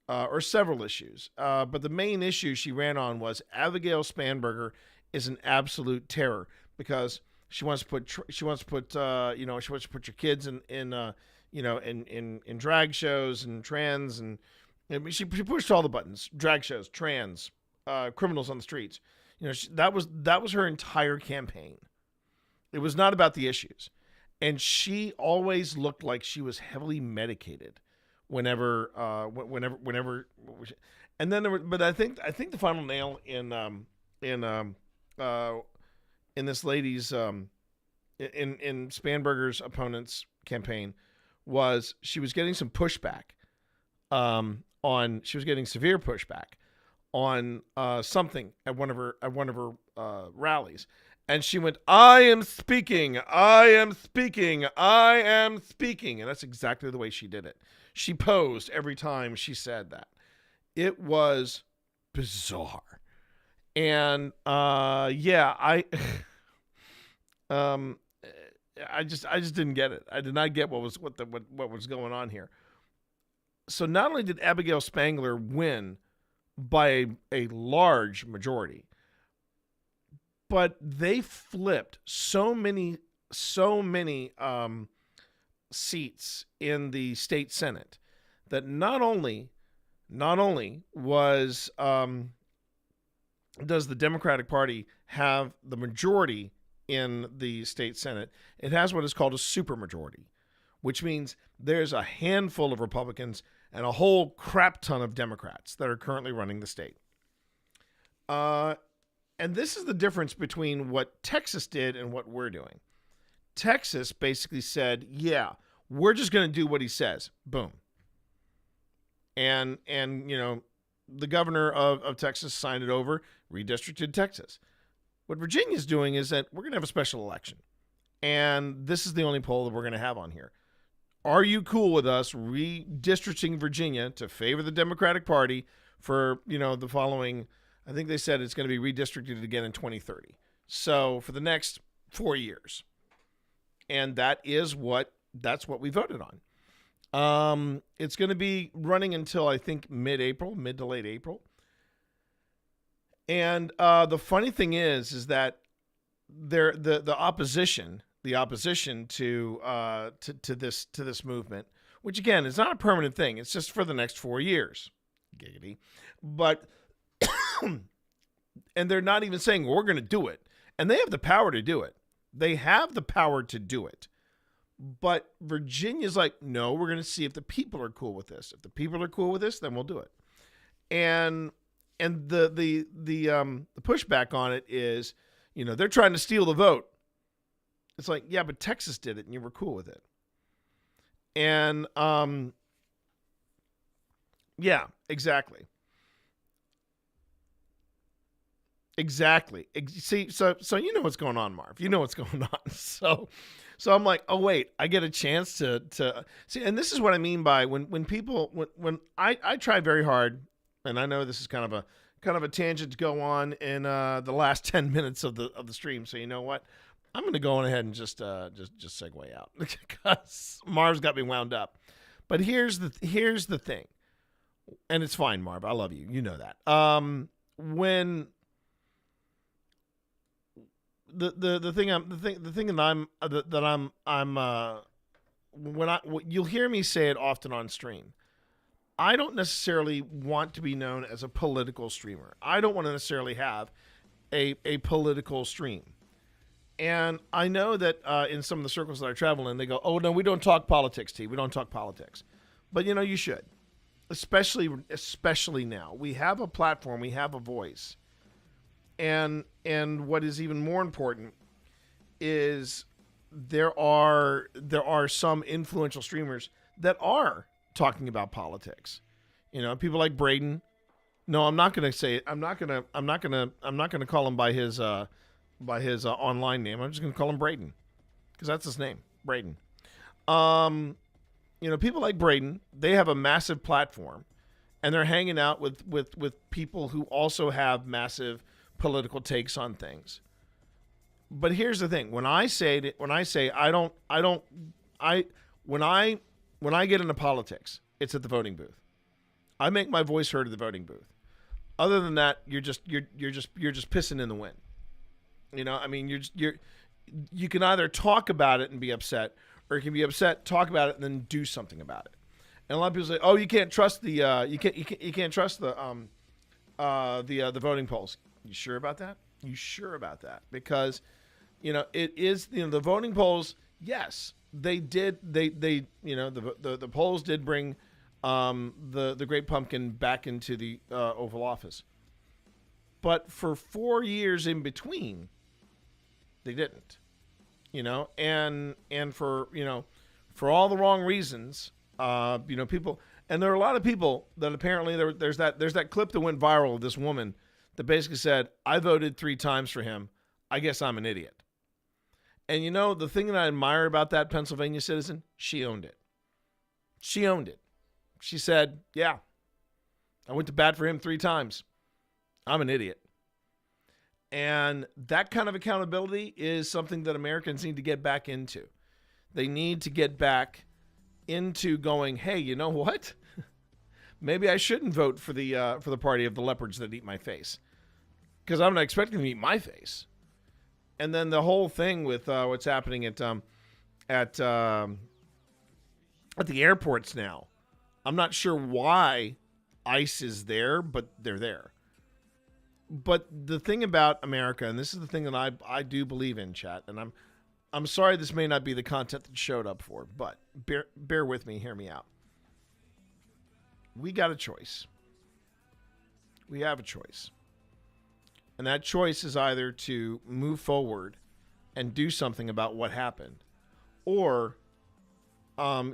Or several issues. But the main issue she ran on was Abigail Spangberger is an absolute terror because she wants to put your kids in drag shows and trans, and she pushed all the buttons: drag shows, trans, criminals on the streets. That was her entire campaign. It was not about the issues, and she always looked like she was heavily medicated. Whenever, and then but I think the final nail in this lady's in Spangberger's opponent's campaign was she was getting some pushback, she was getting severe pushback on something at one of her rallies. And she went, I am speaking. And that's exactly the way she did it. She posed every time she said that. It was bizarre. And I just didn't get it. I did not get what was going on here. So not only did Abigail Spangler win by a large majority, but they flipped so many so many seats in the state Senate that not only was does the Democratic Party have the majority in the state Senate, it has what is called a supermajority, which means there's a handful of Republicans and a whole crap ton of Democrats that are currently running the state. And this is the difference between what Texas did and what we're doing. Texas basically said, yeah, we're just going to do what he says. Boom. And the governor of Texas signed it over, redistricted Texas. What Virginia's doing is that we're going to have a special election. And this is the only poll that we're going to have on here. Are you cool with us redistricting Virginia to favor the Democratic Party for, the following, I think they said it's going to be redistricted again in 2030. So for the next 4 years. And that's what we voted on. It's going to be running until I think mid to late April. And the funny thing is that the opposition to this movement, which again is not a permanent thing, it's just for the next 4 years, giggity. But and they're not even saying we're going to do it, and they have the power to do it. They have the power to do it. But Virginia's like, no, we're going to see if the people are cool with this. If the people are cool with this, then we'll do it. And the pushback on it is, they're trying to steal the vote. It's like, yeah, but Texas did it and you were cool with it. And yeah, exactly. Exactly. See, so you know what's going on, Marv. You know what's going on. So I'm like, oh wait, I get a chance to see. And this is what I mean by when I try very hard, and I know this is kind of a tangent to go on in the last 10 minutes of the stream. So you know what? I'm going to go on ahead and just segue out because Marv's got me wound up. But here's the thing, and it's fine, Marv. I love you. You know that. When the thing you'll hear me say it often on stream. I don't necessarily want to be known as a political streamer. I don't want to necessarily have a political stream. And I know that in some of the circles that I travel in, they go, oh, no, we don't talk politics, T. We don't talk politics. But, you should. Especially now. We have a platform. We have a voice. And what is even more important is there are some influential streamers that are talking about politics. People like Braden. No, I'm not going to say it. I'm not going to call him by his online name. I'm just going to call him Braden because that's his name, Braden. People like Braden, they have a massive platform and they're hanging out with people who also have massive political takes on things. But here's the thing. When I get into politics, it's at the voting booth. I make my voice heard at the voting booth. Other than that, you're just pissing in the wind. You can either talk about it and be upset, or you can be upset, talk about it, and then do something about it. And a lot of people say, "Oh, you can't trust the voting polls." You sure about that? You sure about that? Because, it is, the voting polls. Yes, they did. The polls did bring the Great Pumpkin back into the Oval Office, but for 4 years in between, they didn't. And for all the wrong reasons. People, and there are a lot of people that apparently there's that clip that went viral of this woman that basically said, I voted 3 times for him. I guess I'm an idiot. And the thing that I admire about that Pennsylvania citizen, she owned it. She owned it. She said, yeah, I went to bat for him 3 times. I'm an idiot. And that kind of accountability is something that Americans need to get back into. They need to get back into going, hey, you know what? Maybe I shouldn't vote for the party of the leopards that eat my face, because I'm not expecting them to eat my face. And then the whole thing with what's happening at the airports now. I'm not sure why ICE is there, but they're there. But the thing about America, and this is the thing that I do believe in, chat, and I'm sorry this may not be the content that showed up for, but bear with me, hear me out. We got a choice. We have a choice. And that choice is either to move forward and do something about what happened, or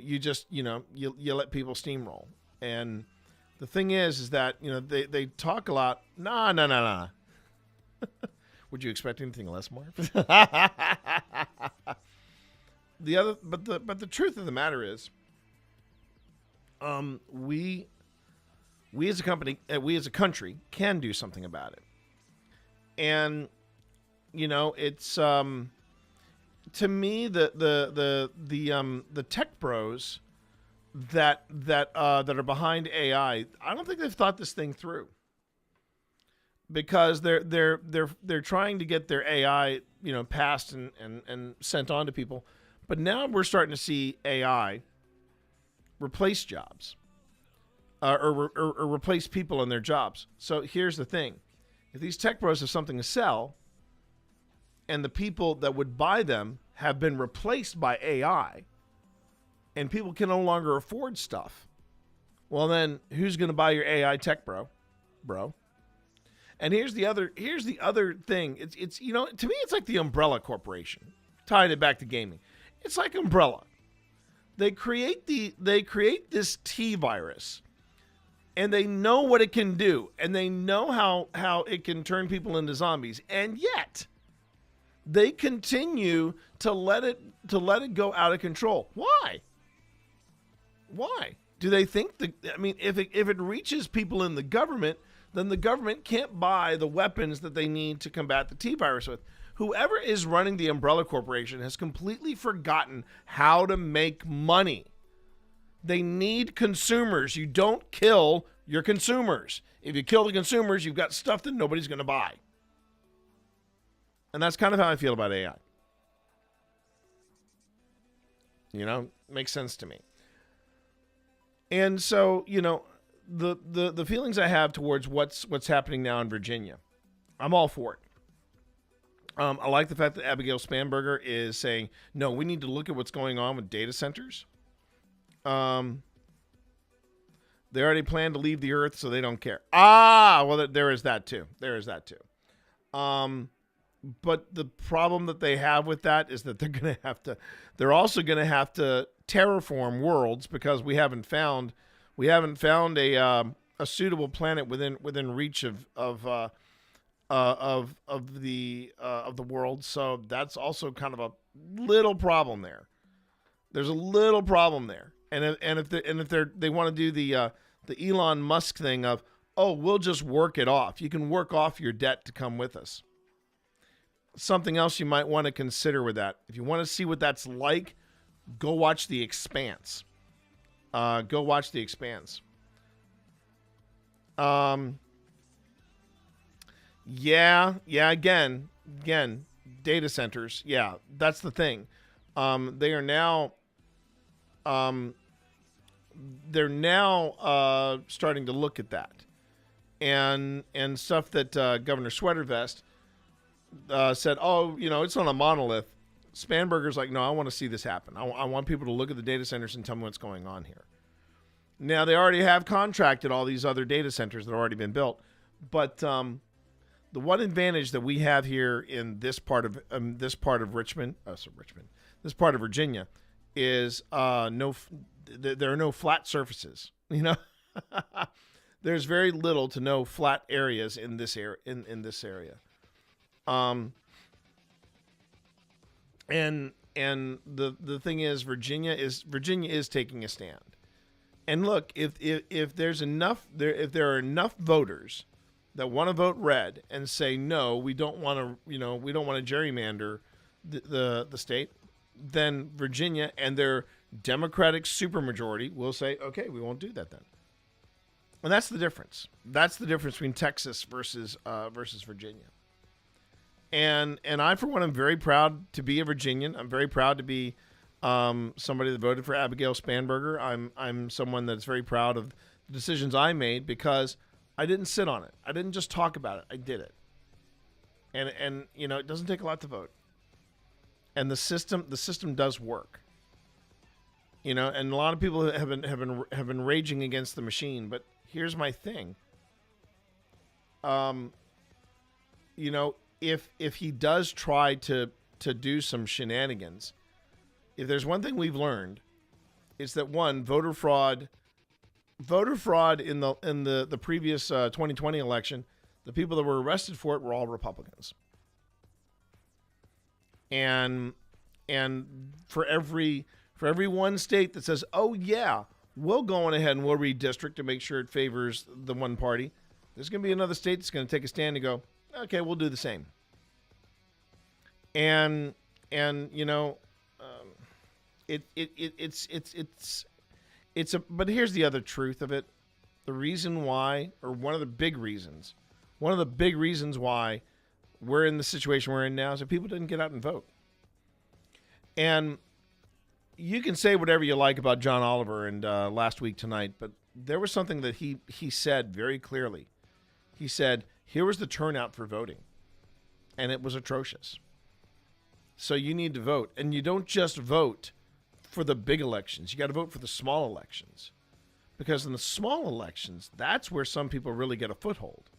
you just, you let people steamroll. And the thing is that, they talk a lot. Nah. Would you expect anything less, Marv? But the truth of the matter is, we as a company, we as a country can do something about it. And, it's, to me, the tech bros that are behind AI, I don't think they've thought this thing through, because they're trying to get their AI, passed and sent on to people. But now we're starting to see AI replace jobs, or replace people in their jobs. So here's the thing. If these tech bros have something to sell, and the people that would buy them have been replaced by AI, and people can no longer afford stuff, well then, who's going to buy your AI tech bro? And here's the other thing. It's to me, it's like the Umbrella Corporation, tying it back to gaming. It's like Umbrella. They create this T virus, and they know what it can do, and they know how it can turn people into zombies, and yet they continue to let it go out of control. Why? Do they think if it reaches people in the government, then the government can't buy the weapons that they need to combat the T virus with? Whoever is running the Umbrella Corporation has completely forgotten how to make money. They need consumers. You don't kill your consumers. If you kill the consumers, you've got stuff that nobody's going to buy. And that's kind of how I feel about AI. Makes sense to me. And so, the feelings I have towards what's happening now in Virginia, I'm all for it. I like the fact that Abigail Spanberger is saying, no, we need to look at what's going on with data centers. They already plan to leave the earth, so they don't care. Well, there is that too. But the problem that they have with that is that they're also going to have to terraform worlds, because we haven't found a suitable planet within reach of the world. So that's also kind of a little problem there. There's a little problem there. And if they want to do the Elon Musk thing of, we'll just work it off. You can work off your debt to come with us. Something else you might want to consider with that. If you want to see what that's like, go watch The Expanse. Again, data centers. Yeah, that's the thing. They're now starting to look at that, and stuff that Governor Sweatervest said, it's on a monolith. Spanberger's like, no, I want to see this happen. I want people to look at the data centers and tell me what's going on here. Now, they already have contracted all these other data centers that have already been built, but the one advantage that we have here in this part of Virginia is there are no flat surfaces. There's very little to no flat areas in this area. And the thing is, Virginia is taking a stand. And look, if there are enough voters that want to vote red and say no, we don't want to gerrymander the state, then Virginia and their Democratic supermajority will say, okay, we won't do that then. And that's the difference. That's the difference between Texas versus Virginia. And I, for one, am very proud to be a Virginian. I'm very proud to be somebody that voted for Abigail Spanberger. I'm someone that's very proud of the decisions I made because I didn't sit on it. I didn't just talk about it. I did it. And you know, it doesn't take a lot to vote. And the system does work. You know, and a lot of people have been raging against the machine, but here's my thing. You know, if he does try to do some shenanigans, if there's one thing we've learned, it's that one, voter fraud in the previous 2020 election, the people that were arrested for it were all Republicans. And for every one state that says, "Oh yeah, we'll go on ahead and we'll redistrict to make sure it favors the one party," there's going to be another state that's going to take a stand and go, "Okay, we'll do the same." And you know, it's a. But here's the other truth of it: the reason why, or one of the big reasons why we're in the situation we're in now is that people didn't get out and vote. And you can say whatever you like about John Oliver and last week tonight, but there was something that he said very clearly. He said, here was the turnout for voting, and it was atrocious. So you need to vote. And you don't just vote for the big elections. You got to vote for the small elections. Because in the small elections, that's where some people really get a foothold.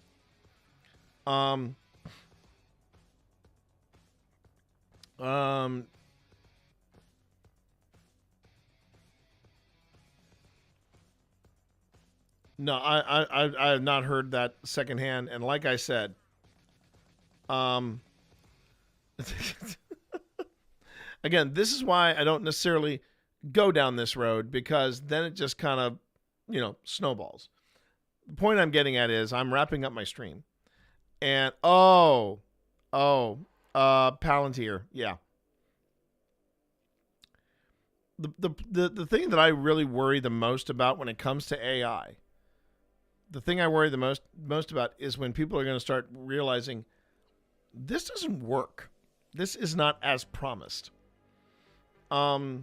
No, I have not heard that secondhand, and like I said, again, this is why I don't necessarily go down this road, because then it just kind of, you know, snowballs. The point I'm getting at is I'm wrapping up my stream, and Palantir, yeah. The thing that I really worry the most about when it comes to AI. The thing I worry the most about is when people are going to start realizing this doesn't work. This is not as promised. I,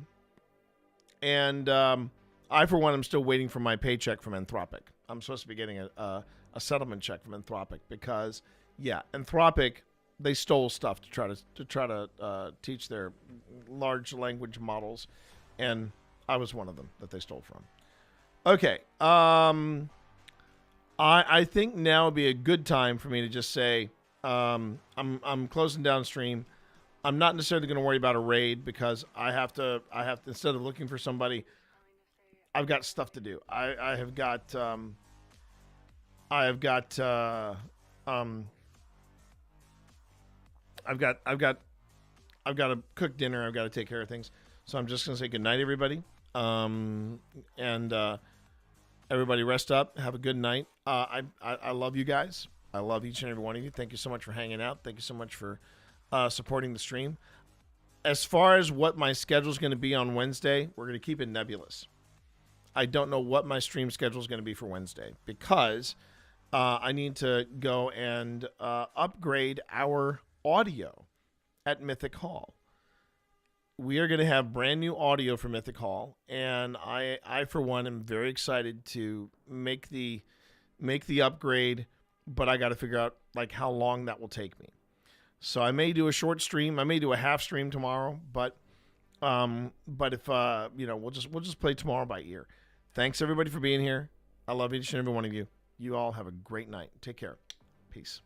for one, am still waiting for my paycheck from Anthropic. I'm supposed to be getting a settlement check from Anthropic because, yeah, Anthropic, they stole stuff to try to teach their large language models, and I was one of them that they stole from. Okay. I think now would be a good time for me to just say I'm closing down stream. I'm not necessarily going to worry about a raid because I have to instead of looking for somebody, I've got stuff to do. I've got to cook dinner. I've got to take care of things. So I'm just going to say good night, everybody. Everybody rest up. Have a good night. I love you guys. I love each and every one of you. Thank you so much for hanging out. Thank you so much for supporting the stream. As far as what my schedule is going to be on Wednesday, we're going to keep it nebulous. I don't know what my stream schedule is going to be for Wednesday because I need to go and upgrade our audio at Mythic Hall. We are going to have brand new audio for Mythic Hall, and I for one am very excited to make the upgrade, but I got to figure out like how long that will take me. So I may do a short stream, I may do a half stream tomorrow, but if we'll just play tomorrow by ear. Thanks everybody for being here. I love each and every one of you. You all have a great night. Take care. Peace.